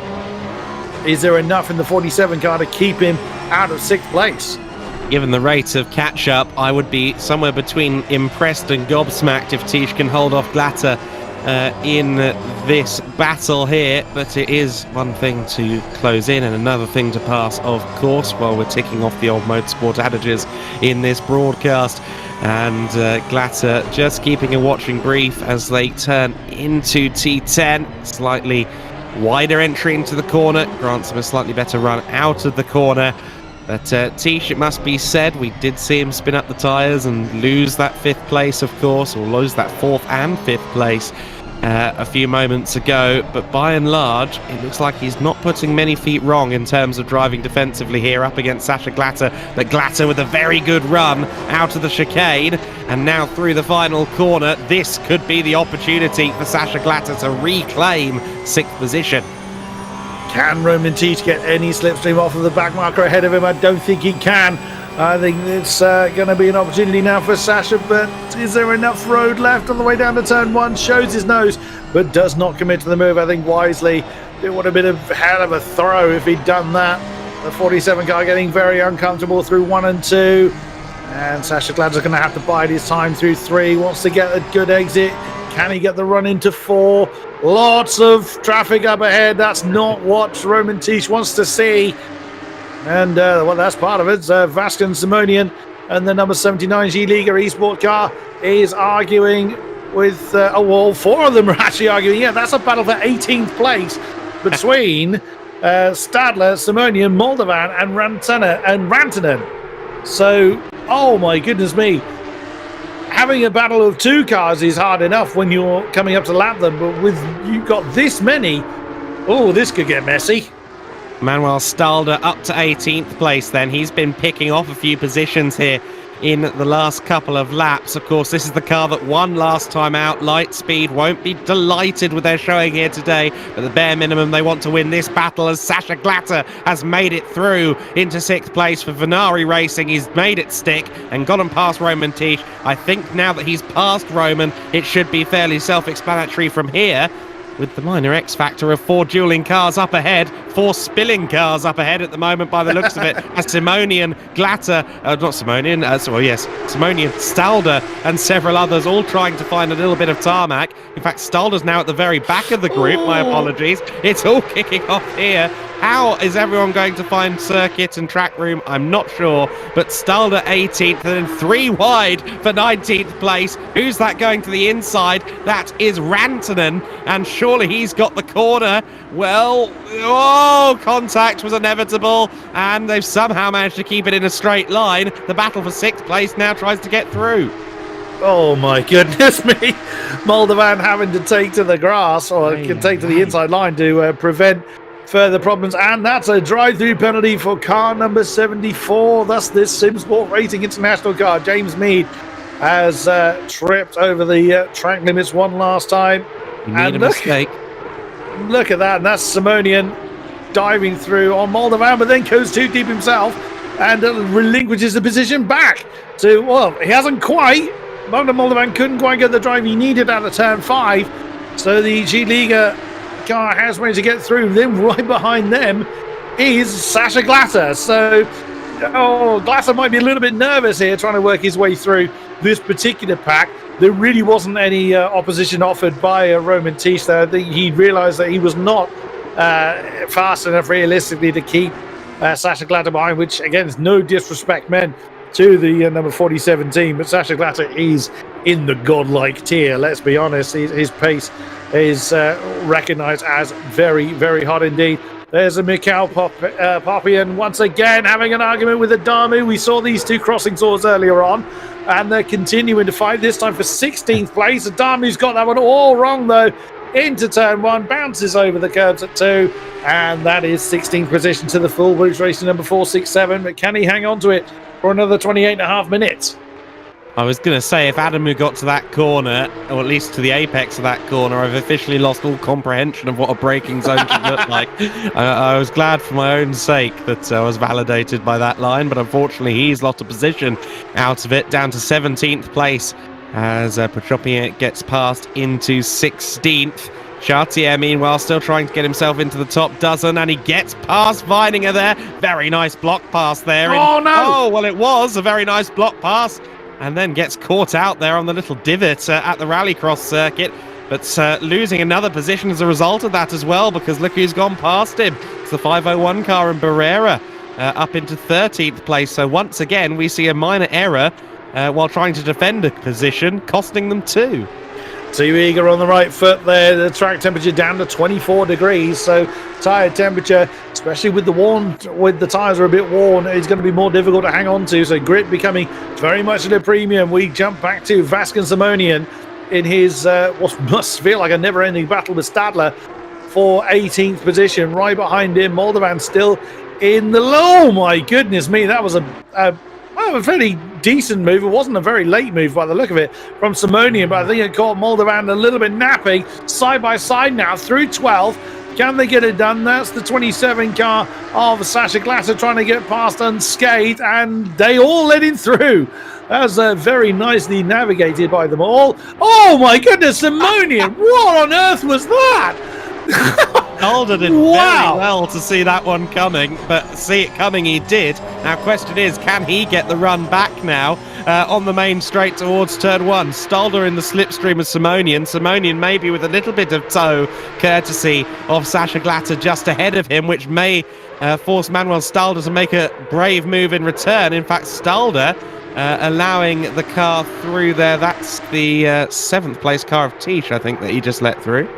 Is there enough in the 47 car to keep him out of 6th place? Given the rate of catch-up, I would be somewhere between impressed and gobsmacked if Teach can hold off Glatter in this battle here, but it is one thing to close in and another thing to pass, of course, while we're ticking off the old motorsport adages in this broadcast. And Glatter just keeping a watching brief as they turn into T10. Slightly wider entry into the corner grants him a slightly better run out of the corner. But Teach, it must be said, we did see him spin up the tyres and lose that 5th place, of course, or lose that 4th and 5th place a few moments ago, but by and large it looks like he's not putting many feet wrong in terms of driving defensively here up against Sasha Glatter. But Glatter with a very good run out of the chicane, and now through the final corner. This could be the opportunity for Sasha Glatter to reclaim 6th position. Can Roman Teach get any slipstream off of the back marker ahead of him? I don't think he can. I think it's going to be an opportunity now for Sasha, but is there enough road left on the way down to turn 1? Shows his nose, but does not commit to the move. I think wisely. It would have been a hell of a throw if he'd done that. The 47 car getting very uncomfortable through 1 and 2. And Sasha Gladder's going to have to bide his time through 3. Wants to get a good exit. Can he get the run into 4? Lots of traffic up ahead. That's not what Roman Teach wants to see. And well, that's part of it. Vasco Simonian and the number 79 G-Liga Esport car is arguing with, well, 4 of them are actually arguing. Yeah, that's a battle for 18th place between Stadler, Simonian, Moldovan, and Rantanen. So, oh my goodness me. Having a battle of 2 cars is hard enough when you're coming up to lap them, but with you've got this many, oh, this could get messy. Manuel Stalder up to 18th place then. He's been picking off a few positions here in the last couple of laps. Of course, this is the car that won last time out. Lightspeed won't be delighted with their showing here today, but the bare minimum, they want to win this battle as Sasha Glatter has made it through into 6th place for Venari Racing. He's made it stick and got him past Roman Teach. I think now that he's past Roman, it should be fairly self-explanatory from here, with the minor X factor of 4 dueling cars up ahead, 4 spilling cars up ahead at the moment by the looks of it, as Simonian, Glatter, not Simonian, Simonian, Stalder and several others all trying to find a little bit of tarmac. In fact, Stalder's now at the very back of the group, my apologies. It's all kicking off here. How is everyone going to find circuit and track room? I'm not sure, but Stalder 18th and then 3 wide for 19th place. Who's that going to the inside? That is Rantanen, and surely he's got the corner. Well, oh, contact was inevitable, and they've somehow managed to keep it in a straight line. The battle for 6th place now tries to get through. Oh my goodness me. Moldovan having to take to the grass, or can take to the inside line to prevent further problems, and that's a drive-through penalty for car number 74. Thus, this SimSport Racing International car, James Mead, has tripped over the track limits one last time. You made a mistake. Look at that, and that's Simonian diving through on Moldovan, but then goes too deep himself and relinquishes the position back to, well, he hasn't quite. Moldovan couldn't quite get the drive he needed out of turn 5, so the G-Liga car has managed to get through. Then right behind them is Sasha Glatter. So, Glatter might be a little bit nervous here trying to work his way through this particular pack. There really wasn't any opposition offered by Roman Teach there. I think he realised that he was not fast enough realistically to keep Sasha Glatter behind, which again is no disrespect meant to the number 47 team, but Sasha Glatter is in the godlike tier, let's be honest. His pace is recognised as very, very hot indeed. There's a Mikhail Popian once again having an argument with Adamu. We saw these 2 crossing swords earlier on, and they're continuing to fight, this time for 16th place. Adamu's got that one all wrong though. Into turn 1, bounces over the curbs at 2, and that is 16th position to the full British Racing number 467. But can he hang on to it for another 28.5 minutes? I was going to say, if Adamu got to that corner, or at least to the apex of that corner, I've officially lost all comprehension of what a braking zone should look like. I was glad for my own sake that I was validated by that line, but unfortunately he's lost a position out of it, down to 17th place, as Prochopian gets past into 16th. Chartier, meanwhile, still trying to get himself into the top dozen, and he gets past Weininger there. Very nice block pass there. Oh, no! Oh, well, it was a very nice block pass, and then gets caught out there on the little divot at the Rallycross circuit, but losing another position as a result of that as well, because look who's gone past him. It's the 501 car in Barrera, up into 13th place. So once again, we see a minor error while trying to defend a position, costing them 2. Too eager on the right foot there. The track temperature down to 24 degrees. So tyre temperature, especially with the tyres are a bit worn, is going to be more difficult to hang on to. So grip becoming very much at a premium. We jump back to Vasco Simonian in his what must feel like a never-ending battle with Stadler for 18th position. Right behind him, Moldovan still in the low. Oh my goodness me, that was a fairly decent move. It wasn't a very late move by the look of it from Simonian, but I think it caught Moldovan a little bit nappy. Side by side now through 12. Can they get it done? That's the 27 car of Sasha Glasser trying to get past unscathed, and they all let him through. That was very nicely navigated by them all. Oh my goodness, Simonian! What on earth was that? Calder did very well to see that one coming, but see it coming he did. Now, question is, can he get the run back now on the main straight towards turn 1? Stalder in the slipstream of Simonian. Simonian maybe with a little bit of toe, courtesy of Sasha Glatter just ahead of him, which may force Manuel Stalder to make a brave move in return. In fact, Stalder allowing the car through there. That's the 7th place car of Tish, I think, that he just let through.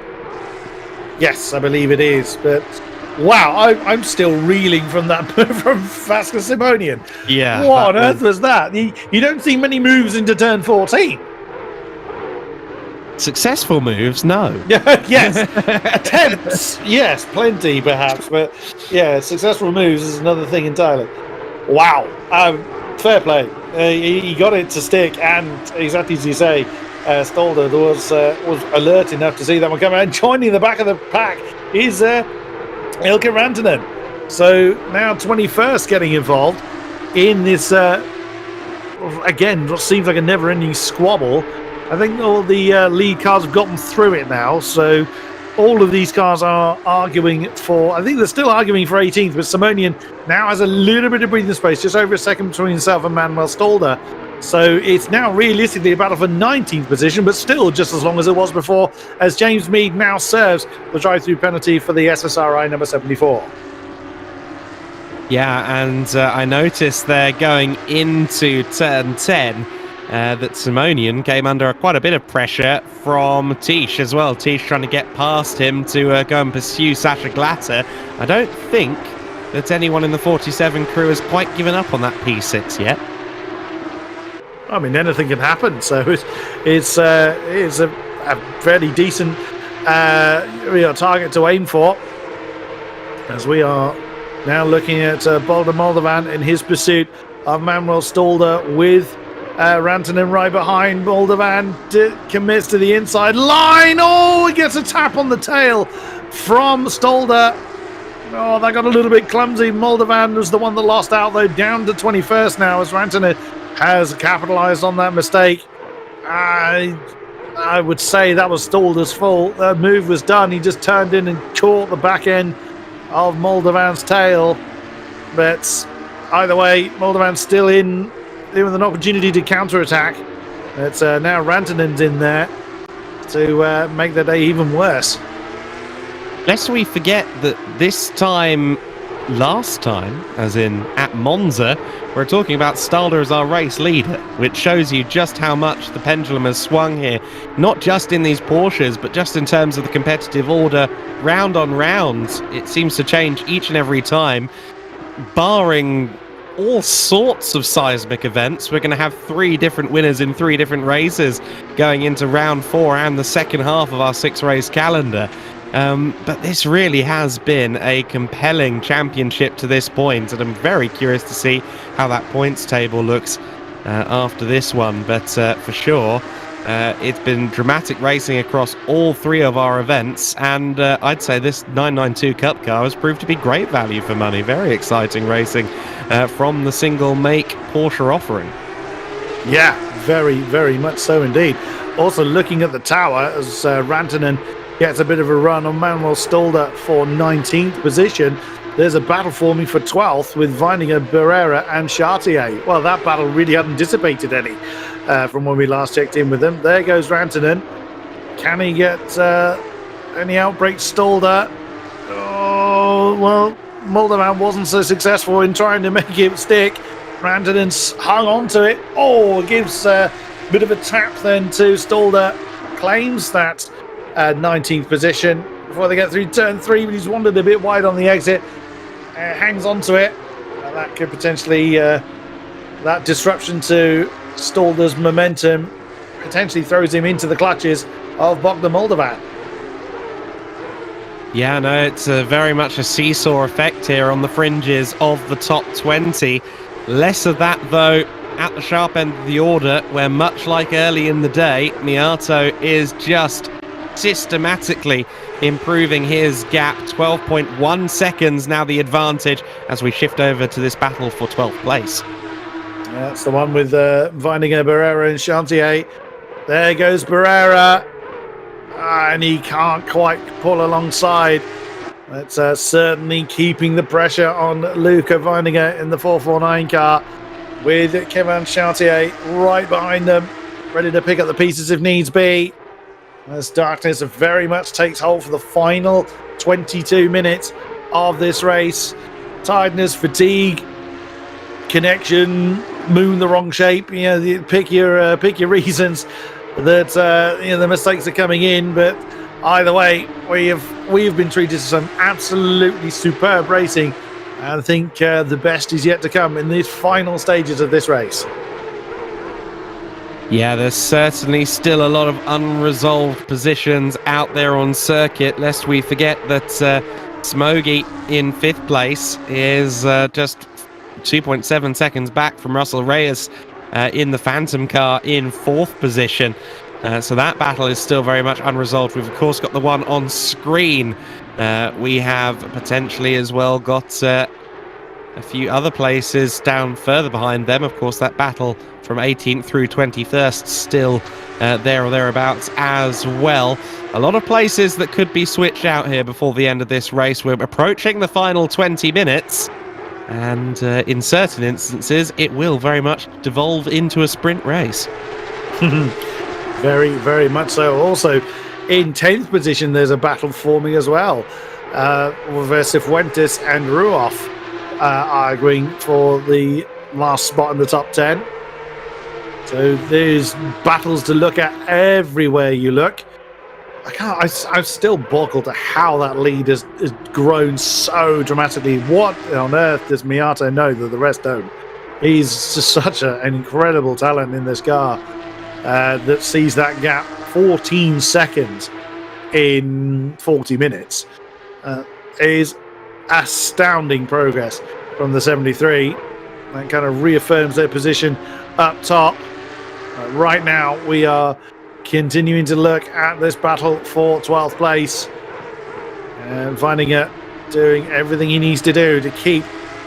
Yes, I believe it is, but wow, I'm still reeling from that from Vasca Simonian. Yeah. What on earth was that? You don't see many moves into turn 14. Successful moves, no. Yes. Attempts, yes, plenty perhaps, but yeah, successful moves is another thing entirely. Wow. Fair play. He got it to stick, and exactly as you say, Stolder was alert enough to see that one coming. And joining the back of the pack is Ilkka Rantanen. So now 21st getting involved in this, again, what seems like a never-ending squabble. I think all the lead cars have gotten through it now, so all of these cars are arguing for, I think they're still arguing for 18th, but Simonian now has a little bit of breathing space, just over a second between himself and Manuel Stolder. So it's now realistically a battle for 19th position, but still just as long as it was before, as James Mead now serves the drive-through penalty for the SSRI number 74. Yeah, and I noticed there going into turn 10 that Simonian came under quite a bit of pressure from Tish as well. Tish trying to get past him to go and pursue Sasha Glatter. I don't think that anyone in the 47 crew has quite given up on that P6 yet. I mean, anything can happen, so it's a fairly decent target to aim for, as we are now looking at Boulder Moldovan in his pursuit of Manuel Stolder with Rantanen right behind. Moldovan commits to the inside line. Oh, he gets a tap on the tail from Stolder. Oh, that got a little bit clumsy. Moldovan was the one that lost out, though, down to 21st now as Rantanen has capitalized on that mistake. I would say that was Stolder's fault. That move was done. He just turned in and caught the back end of Moldovan's tail. But either way, Moldovan's still in with an opportunity to counter-attack. It's now Rantanen's in there to make the day even worse. Lest we forget that this time, last time, as in at Monza, we're talking about Stalder as our race leader, which shows you just how much the pendulum has swung here, not just in these Porsches, but just in terms of the competitive order, round on round. It seems to change each and every time, barring all sorts of seismic events. We're going to have 3 different winners in 3 different races going into round 4 and the second half of our 6-race calendar. But this really has been a compelling championship to this point, and I'm very curious to see how that points table looks after this one. But for sure, it's been dramatic racing across all 3 of our events, and I'd say this 992 Cup car has proved to be great value for money. Very exciting racing from the single make Porsche offering. Yeah, very, very much so indeed. Also looking at the tower as Rantanen gets a bit of a run on Manuel Stolder for 19th position. There's a battle forming for 12th with Vininger, Barrera and Chartier. Well, that battle really hadn't dissipated any from when we last checked in with them. There goes Rantanen. Can he get any outbreak? Stolder. Oh, well, Moldovan wasn't so successful in trying to make it stick. Rantanen's hung on to it. Oh, gives a bit of a tap then to Stolder. Claims that 19th position before they get through turn 3, but he's wandered a bit wide on the exit. Hangs on to it. That could potentially that disruption to Stolder's momentum potentially throws him into the clutches of Bogdan Moldovan. Yeah, no, it's very much a seesaw effect here on the fringes of the top 20. Less of that, though, at the sharp end of the order, where much like early in the day, Miato is just systematically improving his gap. 12.1 seconds now the advantage as we shift over to this battle for 12th place. Yeah, that's the one with Weininger, Barrera and Chantier. There goes Barrera. And he can't quite pull alongside. That's certainly keeping the pressure on Luca Weininger in the 449 car, with Kevin Chantier right behind them, ready to pick up the pieces if needs be. As darkness very much takes hold for the final 22 minutes of this race. Tiredness, fatigue, connection, moon the wrong shape. You know, pick your reasons that the mistakes are coming in, but either way, we have been treated to some absolutely superb racing, and I think the best is yet to come in these final stages of this race. Yeah, there's certainly still a lot of unresolved positions out there on circuit, lest we forget that Smogy in 5th place is just 2.7 seconds back from Russell Reyes in the Phantom car in 4th position. So that battle is still very much unresolved. We've, of course, got the one on screen. We have potentially as well got a few other places down further behind them. Of course, that battle from 18th through 21st still there or thereabouts as well. A lot of places that could be switched out here before the end of this race. We're approaching the final 20 minutes. And in certain instances, it will very much devolve into a sprint race. Very, very much so. Also, in 10th position, there's a battle forming as well. With Cifuentes and Ruoff arguing for the last spot in the top 10. So there's battles to look at everywhere you look. I'm still boggled at how that lead has grown so dramatically. What on earth does Miato know that the rest don't? He's just such an incredible talent in this car that sees that gap 14 seconds in 40 minutes. Is astounding progress from the 73. That kind of reaffirms their position up top. Right now, we are continuing to look at this battle for 12th place, and finding it doing everything he needs to do to keep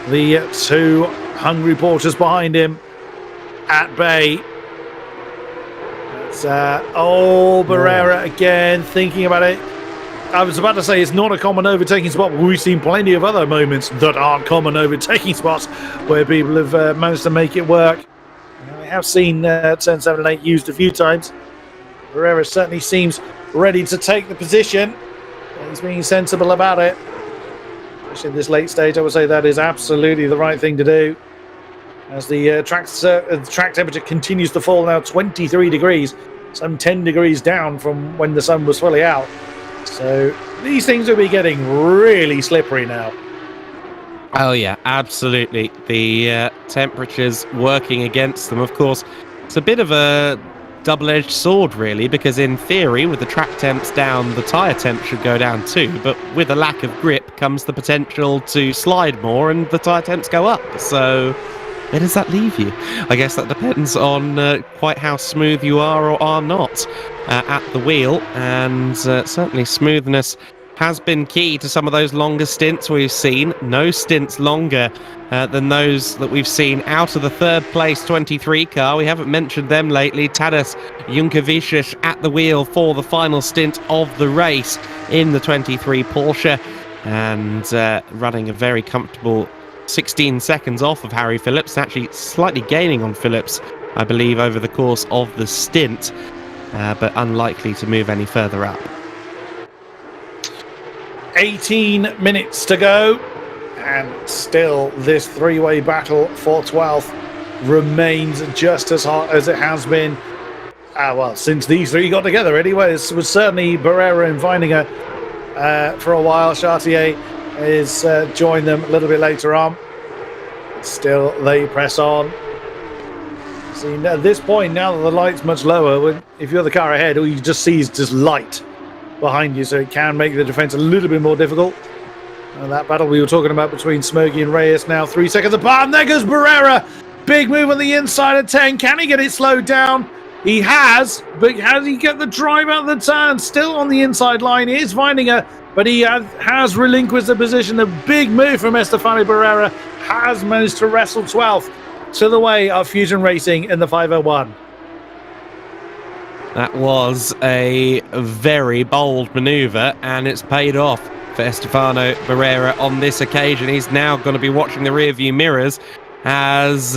the two hungry Porsches behind him at bay. It's Barrera again thinking about it. I was about to say it's not a common overtaking spot, but we've seen plenty of other moments that aren't common overtaking spots where people have managed to make it work. We have seen turn 7 and 8 used a few times. Barrera certainly seems ready to take the position. He's being sensible about it. Especially in this late stage, I would say that is absolutely the right thing to do. As the track temperature continues to fall now, 23 degrees, some 10 degrees down from when the sun was fully out. So these things will be getting really slippery now. Oh yeah, absolutely. The temperatures working against them. Of course, it's a bit of a double-edged sword, really, because in theory, with the track temps down, the tyre temp should go down too, but with a lack of grip comes the potential to slide more and the tyre temps go up. So where does that leave you? I guess that depends on quite how smooth you are or are not at the wheel, and certainly smoothness has been key to some of those longer stints we've seen. No stints longer than those that we've seen out of the 3rd place 23 car. We haven't mentioned them lately. Tadas Junkevicius at the wheel for the final stint of the race in the 23 Porsche, and running a very comfortable 16 seconds off of Harry Phillips, actually slightly gaining on Phillips, I believe, over the course of the stint, but unlikely to move any further up. 18 minutes to go, and still this three-way battle for 12th remains just as hot as it has been since these three got together anyway. This was certainly Barrera and Weininger for a while. Chartier is joined them a little bit later on. Still they press on. See, at this point, now that the light's much lower, if you're the car ahead, all you just see is just light behind you, so it can make the defense a little bit more difficult. And that battle we were talking about between Smokey and Reyes now 3 seconds apart. And there goes Barrera. Big move on the inside of 10. Can he get it slowed down? He has, but how does he get the drive out of the turn? Still on the inside line. He is finding her, but he has relinquished the position. The big move from Estefano Barrera has managed to wrestle 12th to the way of Fusion Racing in the 501. That was a very bold maneuver, and it's paid off for Estefano Barrera on this occasion. He's now going to be watching the rearview mirrors as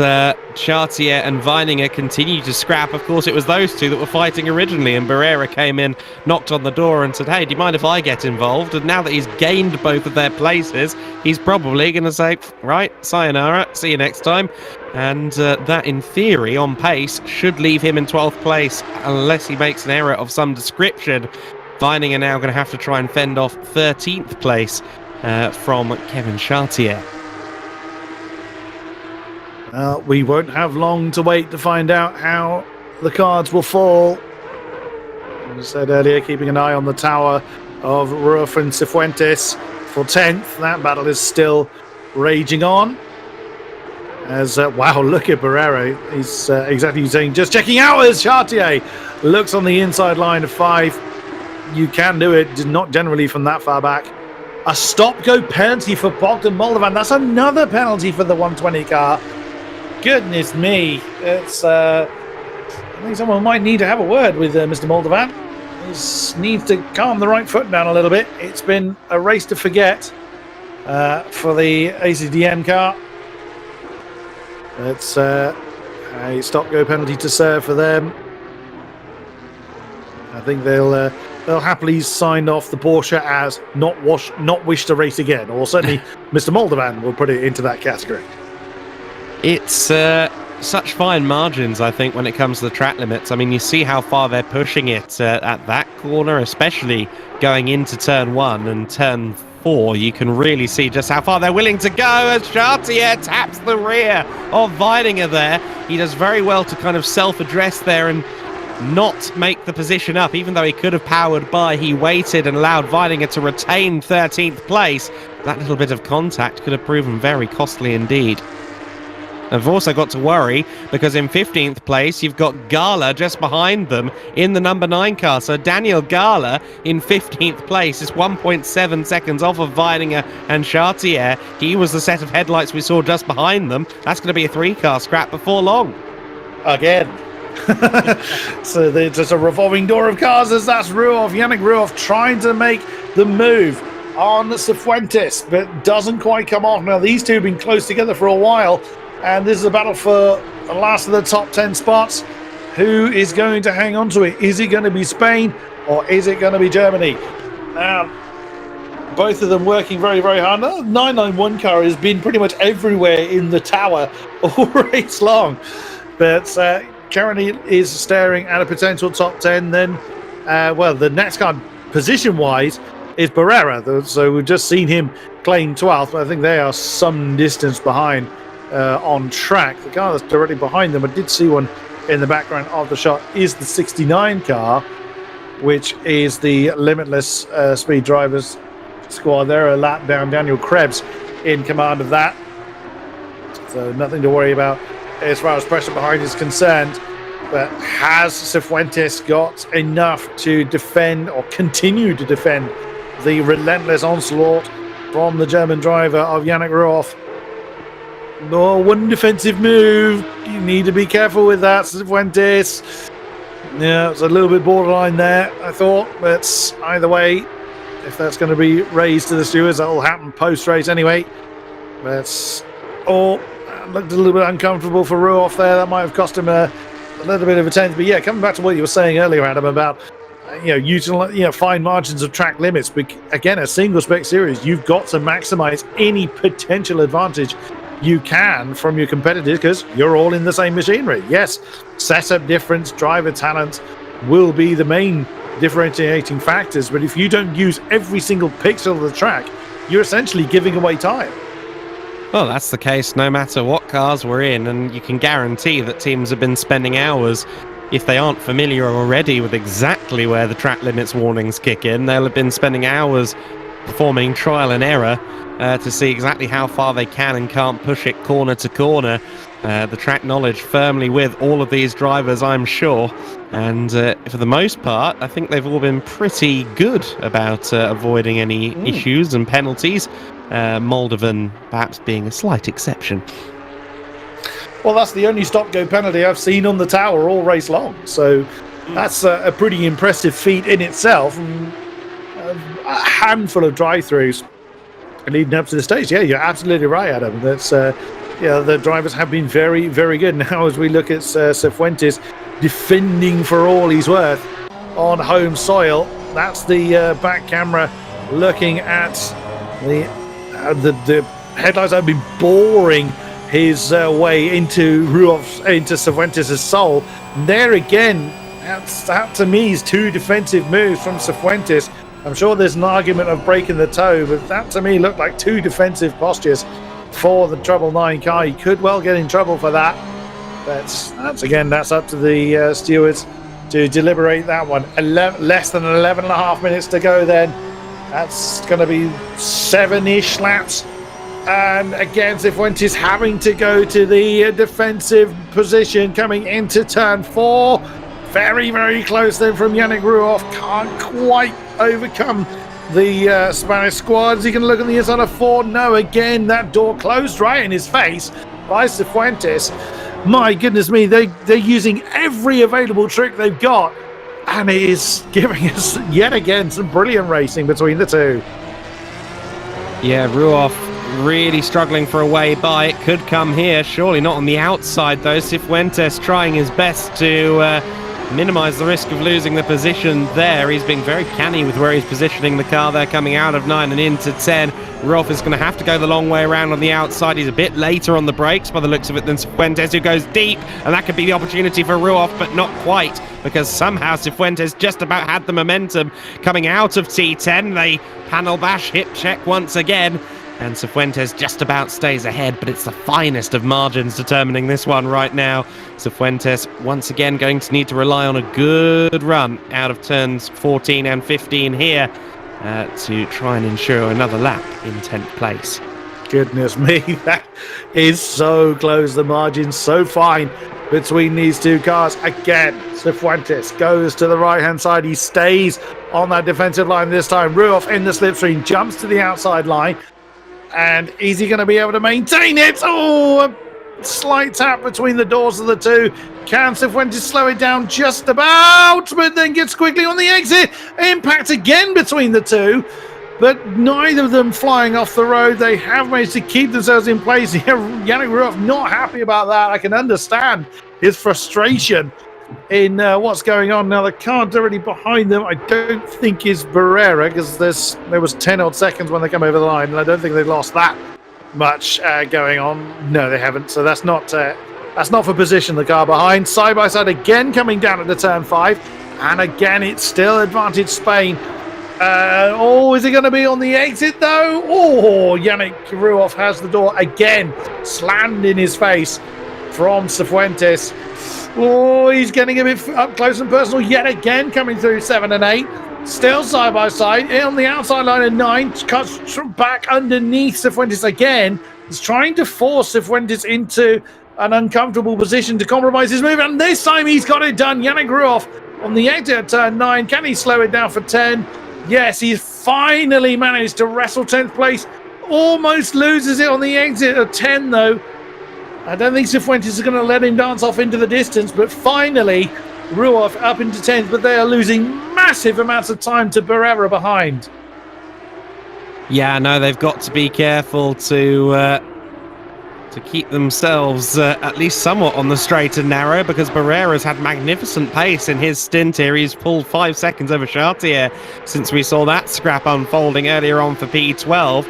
Chartier and Weininger continue to scrap. Of course, it was those two that were fighting originally, and Barrera came in, knocked on the door and said, hey, do you mind if I get involved? And now that he's gained both of their places, he's probably going to say, right, sayonara, see you next time. And that, in theory, on pace, should leave him in 12th place, unless he makes an error of some description. Weininger now going to have to try and fend off 13th place from Kevin Chartier. We won't have long to wait to find out how the cards will fall. As I said earlier, keeping an eye on the tower of Ruff and Cifuentes for 10th. That battle is still raging on. As wow, look at Barrera. He's exactly saying, just checking out as Chartier looks on the inside line of 5. You can do it, not generally from that far back. A stop-go penalty for Bogdan Moldovan. That's another penalty for the 120 car. Goodness me. It's I think someone might need to have a word with Mr. Moldovan. He needs to calm the right foot down a little bit. It's been a race to forget for the ACDM car. It's a stop-go penalty to serve for them. I think they'll happily sign off the Porsche as not wish to race again, or certainly Mr. Moldovan will put it into that category. It's such fine margins, I think, when it comes to the track limits. I mean, you see how far they're pushing it at that corner, especially going into turn 1 and turn 4. You can really see just how far they're willing to go as Chartier taps the rear of Weininger there. He does very well to kind of self-address there and not make the position up. Even though he could have powered by, he waited and allowed Weininger to retain 13th place. That little bit of contact could have proven very costly indeed. I've also got to worry because in 15th place you've got Gala just behind them in the number 9 car. So Daniel Gala in 15th place is 1.7 seconds off of Weininger and Chartier. He was the set of headlights we saw just behind them. That's going to be a 3-car scrap before long. Again. So there's just a revolving door of cars as that's Yannick Ruoff trying to make the move on Cifuentes, but doesn't quite come off. Now these two have been close together for a while, and this is a battle for the last of the top 10 spots. Who is going to hang on to it? Is it going to be Spain or is it going to be Germany? Now, both of them working very, very hard. The 991 car has been pretty much everywhere in the tower all race long, but currently is staring at a potential top 10. Then, well, the next car position-wise is Barrera. So we've just seen him claim 12th, but I think they are some distance behind on track. The car that's directly behind them, I did see one in the background of the shot, is the 69 car, which is the Limitless Speed Drivers squad. They're a lap down. Daniel Krebs in command of that. So nothing to worry about as far as pressure behind is concerned. But has Cifuentes got enough to defend or continue to defend the relentless onslaught from the German driver of Yannick Ruoff? No, one defensive move. You need to be careful with that, Cifuentes. Yeah, it's a little bit borderline there, I thought. But either way, if that's going to be raised to the stewards, that will happen post-race anyway. But looked a little bit uncomfortable for Ruoff there. That might have cost him a little bit of a 10th. But yeah, coming back to what you were saying earlier, Adam, about fine margins of track limits. But again, a single spec series, you've got to maximize any potential advantage you can from your competitors because you're all in the same machinery. Yes, setup difference, driver talent will be the main differentiating factors, but if you don't use every single pixel of the track, you're essentially giving away time. Well, that's the case no matter what cars we're in, and you can guarantee that teams have been spending hours. If they aren't familiar already with exactly where the track limits warnings kick in, they'll have been spending hours performing trial and error to see exactly how far they can and can't push it corner to corner. The track knowledge firmly with all of these drivers, I'm sure. And for the most part, I think they've all been pretty good about avoiding any issues and penalties. Moldovan perhaps being a slight exception. Well, that's the only stop-go penalty I've seen on the tower all race long. So that's a pretty impressive feat in itself. A handful of drive-throughs leading up to the stage. Yeah, you're absolutely right, Adam. That's the drivers have been very, very good. Now, as we look at Cifuentes defending for all he's worth on home soil, that's the back camera looking at the headlights have been boring his way into Cifuentes' soul. And there again, that to me is two defensive moves from Cifuentes. I'm sure there's an argument of breaking the toe, but that to me looked like two defensive postures for the Trouble 9 car. He could well get in trouble for that. That's up to the stewards to deliberate that one. Less than 11 and a half minutes to go then. That's going to be 7-ish laps. And again, Cifuentes having to go to the defensive position coming into turn 4. Very, very close then from Yannick Ruoff. Can't quite overcome the Spanish squad. Is he going to look on the inside of 4? No, again, that door closed right in his face by Cifuentes. My goodness me, they're using every available trick they've got. And it is giving us, yet again, some brilliant racing between the two. Yeah, Ruoff really struggling for a way by. It could come here, surely not on the outside though. Cifuentes trying his best to minimise the risk of losing the position there. He's being very canny with where he's positioning the car there, coming out of 9 and into 10. Ruoff is going to have to go the long way around on the outside. He's a bit later on the brakes by the looks of it than Cifuentes, who goes deep, and that could be the opportunity for Ruoff, but not quite, because somehow Cifuentes just about had the momentum coming out of T10. They panel bash, hip check once again, and Cifuentes just about stays ahead, but it's the finest of margins determining this one right now. Cifuentes once again going to need to rely on a good run out of turns 14 and 15 here to try and ensure another lap in 10th place. Goodness me, that is so close. The margin's so fine between these two cars. Again, Cifuentes goes to the right-hand side. He stays on that defensive line this time. Ruoff in the slipstream, jumps to the outside line. And is he going to be able to maintain it? Oh, a slight tap between the doors of the two. Can Cifuentes slow it down just about, but then gets quickly on the exit. Impact again between the two, but neither of them flying off the road. They have managed to keep themselves in place. Yannick Ruoff not happy about that. I can understand his frustration in what's going on now. The car directly behind them, I don't think is Barrera, because there was 10 odd seconds when they come over the line, and I don't think they lost that much going on. No, they haven't. So that's not for position. The car behind, side by side again, coming down at the turn 5, and again it's still advantage Spain. Is it going to be on the exit though? Oh, Yannick Ruoff has the door again slammed in his face from Cifuentes. Oh, he's getting a bit up close and personal yet again, coming through 7 and 8. Still side by side on the outside line of 9. Cuts back underneath Cifuentes again. He's trying to force Cifuentes into an uncomfortable position to compromise his move, and this time he's got it done. Yannick Ruoff on the exit at turn 9. Can he slow it down for 10? Yes, he's finally managed to wrestle 10th place. Almost loses it on the exit at 10 though. I don't think Cifuentes is going to let him dance off into the distance, but finally Ruoff up into 10th, but they are losing massive amounts of time to Barrera behind. Yeah, no, they've got to be careful to keep themselves at least somewhat on the straight and narrow, because Barrera's had magnificent pace in his stint here. He's pulled 5 seconds over Chartier since we saw that scrap unfolding earlier on for P12.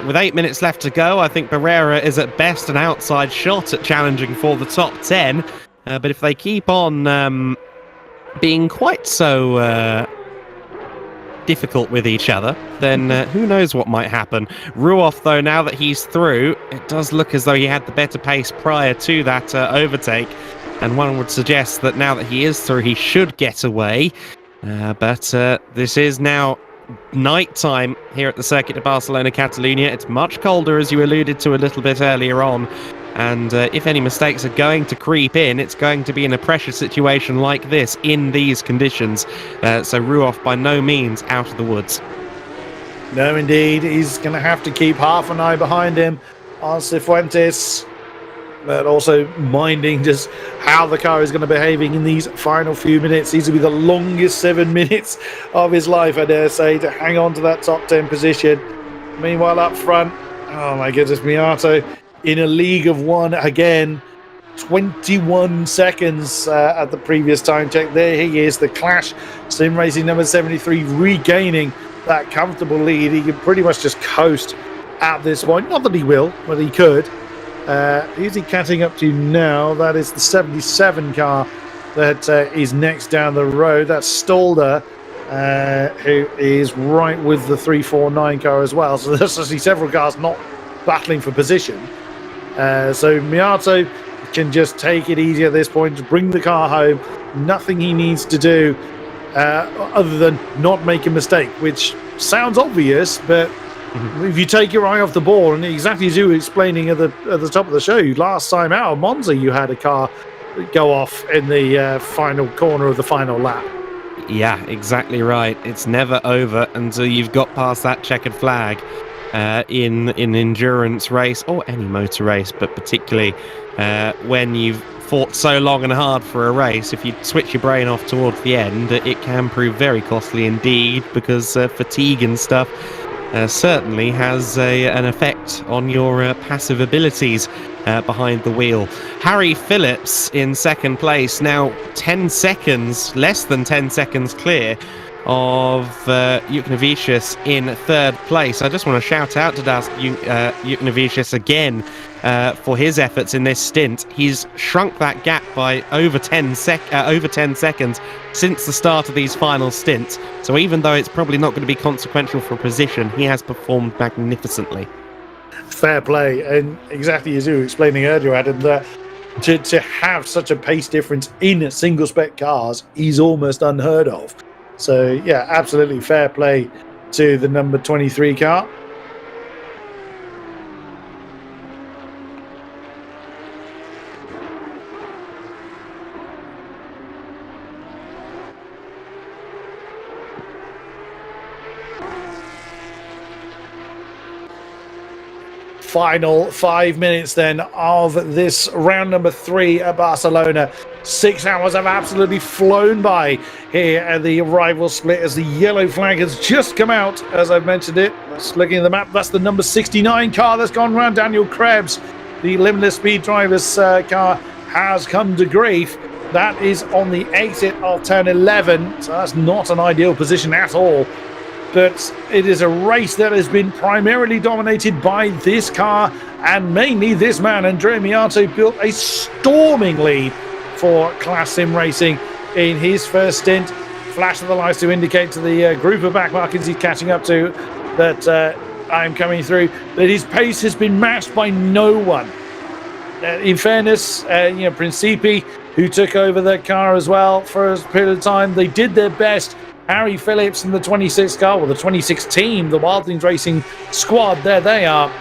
With 8 minutes left to go, I think Barrera is at best an outside shot at challenging for the top 10. But if they keep on being quite so difficult with each other, then who knows what might happen. Ruoff, though, now that he's through, it does look as though he had the better pace prior to that overtake, and one would suggest that now that he is through, he should get away. But this is now night time here at the Circuit of Barcelona, Catalunya. It's much colder, as you alluded to a little bit earlier on. And if any mistakes are going to creep in, it's going to be in a pressure situation like this in these conditions. So Ruoff by no means out of the woods. No, indeed. He's going to have to keep half an eye behind him on Cifuentes, but also minding just how the car is going to be behaving in these final few minutes. These will be the longest 7 minutes of his life, I dare say, to hang on to that top 10 position. Meanwhile, up front, oh my goodness, Miato in a league of one again. 21 seconds at the previous time check. There he is, the Clash Sim Racing number 73, regaining that comfortable lead. He can pretty much just coast at this point. Not that he will, but he could. Who's he catching up to now? That is the 77 car that is next down the road. That's Stolder, who is right with the 349 car as well. So there's actually several cars not battling for position. So Miato can just take it easy at this point, just bring the car home. Nothing he needs to do other than not make a mistake, which sounds obvious, but if you take your eye off the ball, and exactly as you were explaining at the top of the show, last time out of Monza, you had a car go off in the final corner of the final lap. Yeah, exactly right. It's never over until you've got past that checkered flag. In endurance race or any motor race, but particularly when you've fought so long and hard for a race, if you switch your brain off towards the end, it can prove very costly indeed, because fatigue and stuff certainly has an effect on your passive abilities behind the wheel. Harry Phillips in second place, now 10 seconds, less than 10 seconds clear of Juknavicius in third place. I just want to shout out to Juknavicius again for his efforts in this stint. He's shrunk that gap by over 10 seconds since the start of these final stints. So even though it's probably not going to be consequential for position, he has performed magnificently. Fair play, and exactly as you were explaining earlier, Adam, that to have such a pace difference in single spec cars is almost unheard of. So, yeah, absolutely fair play to the number 23 car. Final 5 minutes then of this round number 3 at Barcelona. 6 hours have absolutely flown by here at the arrival split as the yellow flag has just come out, as I've mentioned it. Just looking at the map, that's the number 69 car that's gone round Daniel Krebs. The limitless speed driver's car has come to grief. That is on the exit of turn 11, so that's not an ideal position at all. But it is a race that has been primarily dominated by this car, and mainly this man, Andrea Miato, built a storming lead for Class Sim Racing in his first stint. Flash of the lights to indicate to the group of back markers he's catching up to that I'm coming through, that his pace has been matched by no one. In fairness, Principi, who took over the car as well for a period of time, they did their best. Harry Phillips and the 26 car, well, the 26 team, the Wild Things Racing squad, there they are,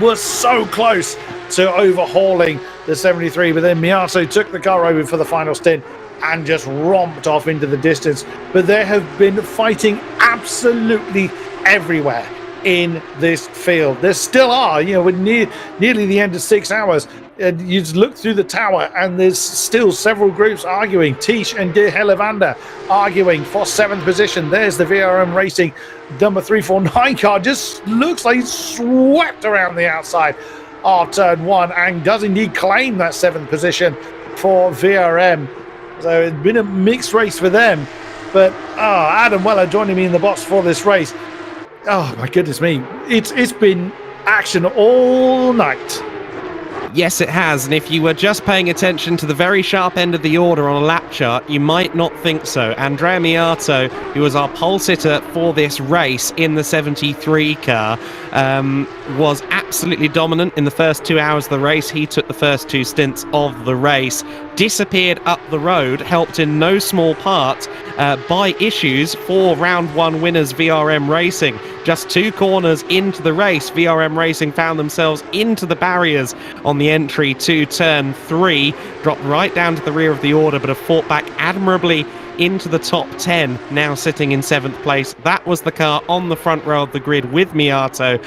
were so close to overhauling the 73, but then Miato took the car over for the final stint and just romped off into the distance. But there have been fighting absolutely everywhere in this field. There still are, we're nearly the end of 6 hours. You just look through the tower and there's still several groups arguing. Tish and De Hellevander arguing for 7th position. There's the VRM Racing number 349 car. Just looks like he's swept around the outside of turn 1 and does indeed claim that 7th position for VRM. So it's been a mixed race for them. But Adam Weller joining me in the box for this race. Oh my goodness me. It's been action all night. Yes, it has. And if you were just paying attention to the very sharp end of the order on a lap chart, you might not think so. Andrea Miato, who was our pole sitter for this race in the 73 car, was absolutely dominant in the first 2 hours of the race. He took the first 2 stints of the race, disappeared up the road, helped in no small part by issues for round 1 winners VRM Racing. Just 2 corners into the race, VRM Racing found themselves into the barriers on the entry to turn 3, dropped right down to the rear of the order, but have fought back admirably into the top 10, now sitting in 7th place. That was the car on the front row of the grid with Miato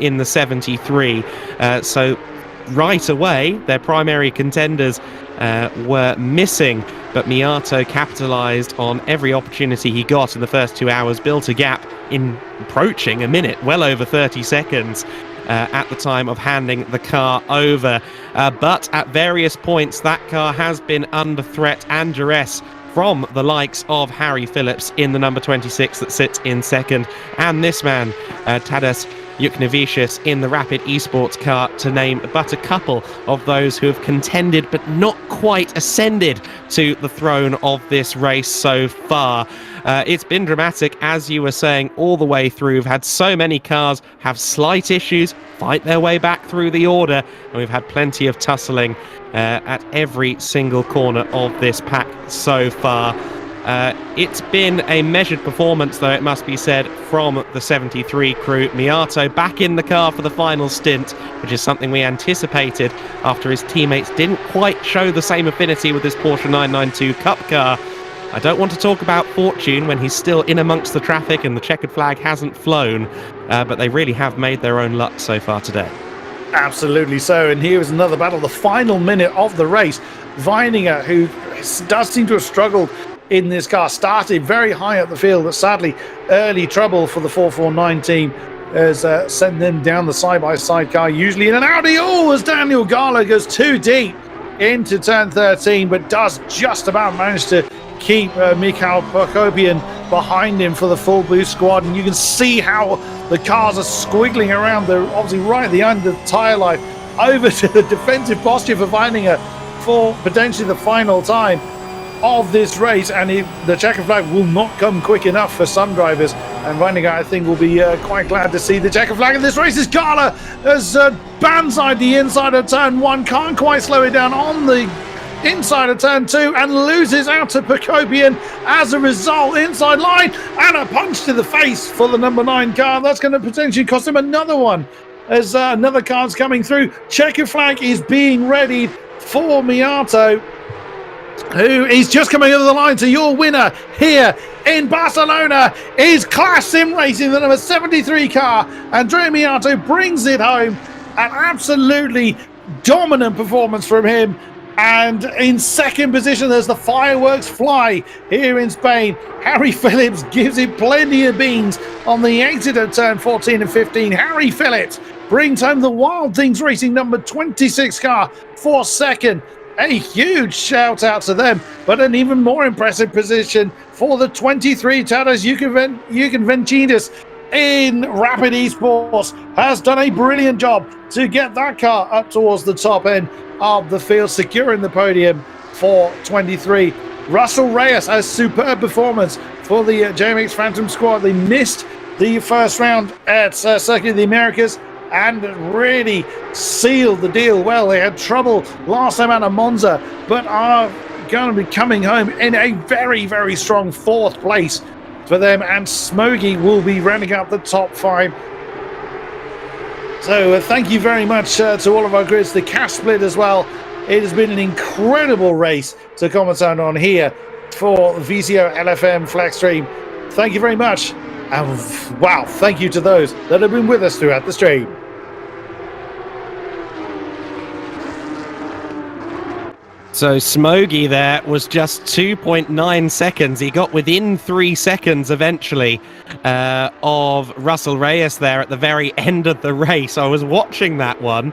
in the 73. So right away, their primary contenders were missing, but Miato capitalised on every opportunity he got in the first 2 hours, built a gap in approaching a minute, well over 30 seconds at the time of handing the car over. But at various points, that car has been under threat and duress from the likes of Harry Phillips in the number 26 that sits in second, and this man, Tadeusz Juknevicius, in the Rapid Esports car, to name but a couple of those who have contended but not quite ascended to the throne of this race so far. It's been dramatic, as you were saying, all the way through. We've had so many cars have slight issues, fight their way back through the order, and we've had plenty of tussling at every single corner of this pack so far. It's been a measured performance, though, it must be said, from the 73 crew. Miato back in the car for the final stint, which is something we anticipated after his teammates didn't quite show the same affinity with his Porsche 992 Cup car. I don't want to talk about fortune when he's still in amongst the traffic and the checkered flag hasn't flown, but they really have made their own luck so far today. Absolutely so. And here is another battle, the final minute of the race. Weininger, who does seem to have struggled in this car, started very high up the field, but sadly early trouble for the 449 team has sent them down the side-by-side car, usually in an Audi. Oh, as Daniel Gala goes too deep into turn 13, but does just about manage to keep Mikhail Prokopian behind him for the full boost squad. And you can see how the cars are squiggling around. They're obviously right at the end of the tyre life, over to the defensive posture for Weininger for potentially the final time of this race. And the checker flag will not come quick enough for some drivers, and Weininger, I think, will be quite glad to see the checker flag in this race. As Gala has banzaied the inside of turn 1, can't quite slow it down on the inside of turn 2, and loses out to Prokopian as a result. Inside line, and a punch to the face for the number 9 car. That's going to potentially cost him another one, as another car's coming through. Checker flag is being readied for Miato, who is just coming over the line. So your winner here in Barcelona is Class Sim Racing, the number 73 car. Andrea Miato brings it home. An absolutely dominant performance from him. And in second position, there's the fireworks fly here in Spain. Harry Phillips gives it plenty of beans on the exit of turn 14 and 15. Harry Phillips brings home the Wild Things Racing number 26 car for second. A huge shout out to them, but an even more impressive position for the 23 Tadeusz Juknevicius in Rapid Esports. Has done a brilliant job to get that car up towards the top end of the field, securing the podium for 23. Russell Reyes, a superb performance for the JMX Phantom squad. They missed the first round at Circuit of the Americas and really sealed the deal well. They had trouble last time out of Monza, but are going to be coming home in a very, very strong 4th place for them, and Smoggy will be rounding up the top 5. So thank you very much to all of our grids, the cash split as well. It has been an incredible race to commentate on here for VCO LFM FLExTREME. Thank you very much, and wow, thank you to those that have been with us throughout the stream. So Smoggy there was just 2.9 seconds. He got within 3 seconds eventually of Russell Reyes there at the very end of the race. I was watching that one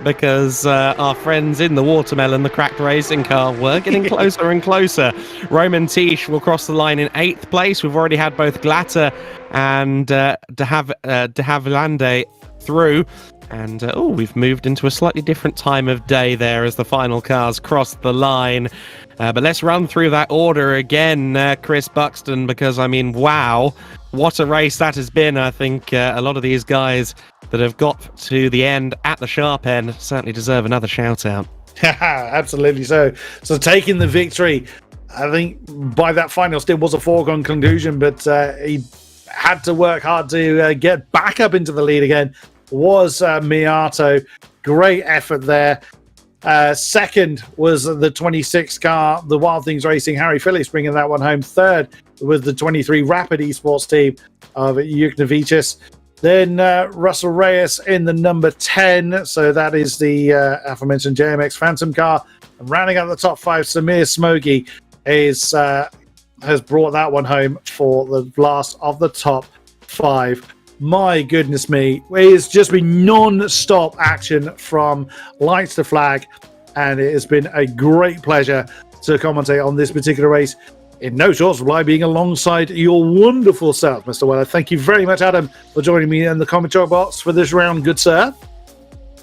because our friends in the Watermelon, the cracked racing car, were getting closer and closer. Roman Tisch will cross the line in 8th place. We've already had both Glatter and de Havilland through. And we've moved into a slightly different time of day there as the final cars cross the line. But let's run through that order again, Chris Buxton, because, I mean, wow, what a race that has been. I think a lot of these guys that have got to the end at the sharp end certainly deserve another shout-out. Absolutely so. So taking the victory, I think by that final still was a foregone conclusion, but he had to work hard to get back up into the lead again, was Miato. Great effort there. Second was the 26 car, the Wild Things Racing, Harry Phillips bringing that one home. Third was the 23 Rapid Esports team of Juknavicius. Then Russell Reyes in the number 10. So that is the aforementioned JMX Phantom car. And rounding out the top 5, Samir Smokey has brought that one home for the last of the top 5. My goodness me, it's just been non-stop action from lights to flag, and it has been a great pleasure to commentate on this particular race. In no short supply, being alongside your wonderful self, Mr. Weller. Thank you very much, Adam, for joining me in the commentary box for this round, good sir.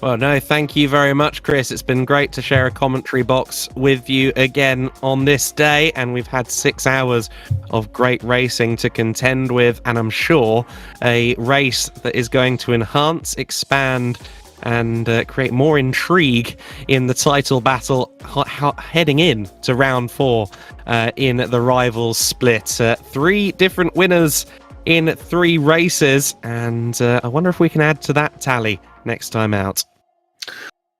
Well, no, thank you very much, Chris. It's been great to share a commentary box with you again on this day, and we've had 6 hours of great racing to contend with, and I'm sure a race that is going to enhance, expand, and create more intrigue in the title battle heading in to round 4 in the Rivals split. 3 different winners in 3 races, and I wonder if we can add to that tally next time out.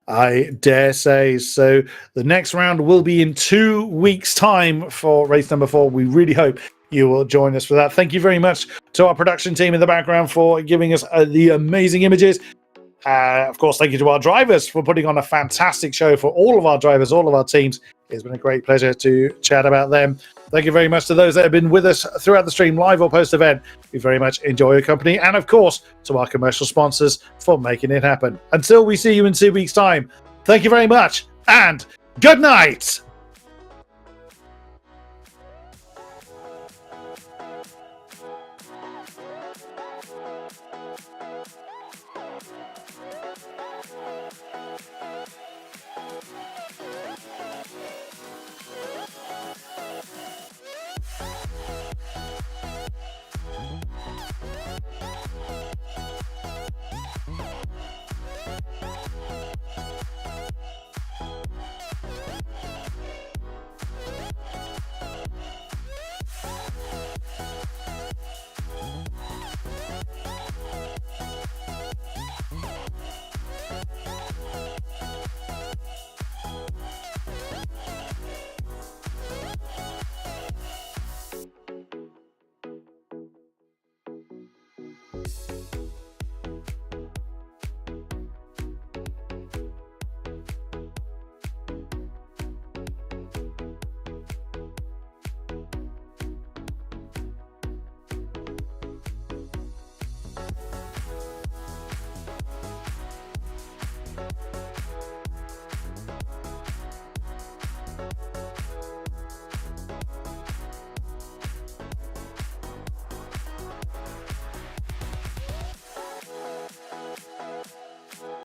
I dare say. So the next round will be in 2 weeks' time for race number 4. We really hope you will join us for that. Thank you very much to our production team in the background for giving us the amazing images. Of course, thank you to our drivers for putting on a fantastic show for all of our drivers, all of our teams. It's been a great pleasure to chat about them. Thank you very much to those that have been with us throughout the stream, live or post-event. We very much enjoy your company. And, of course, to our commercial sponsors for making it happen. Until we see you in 2 weeks' time, thank you very much and good night.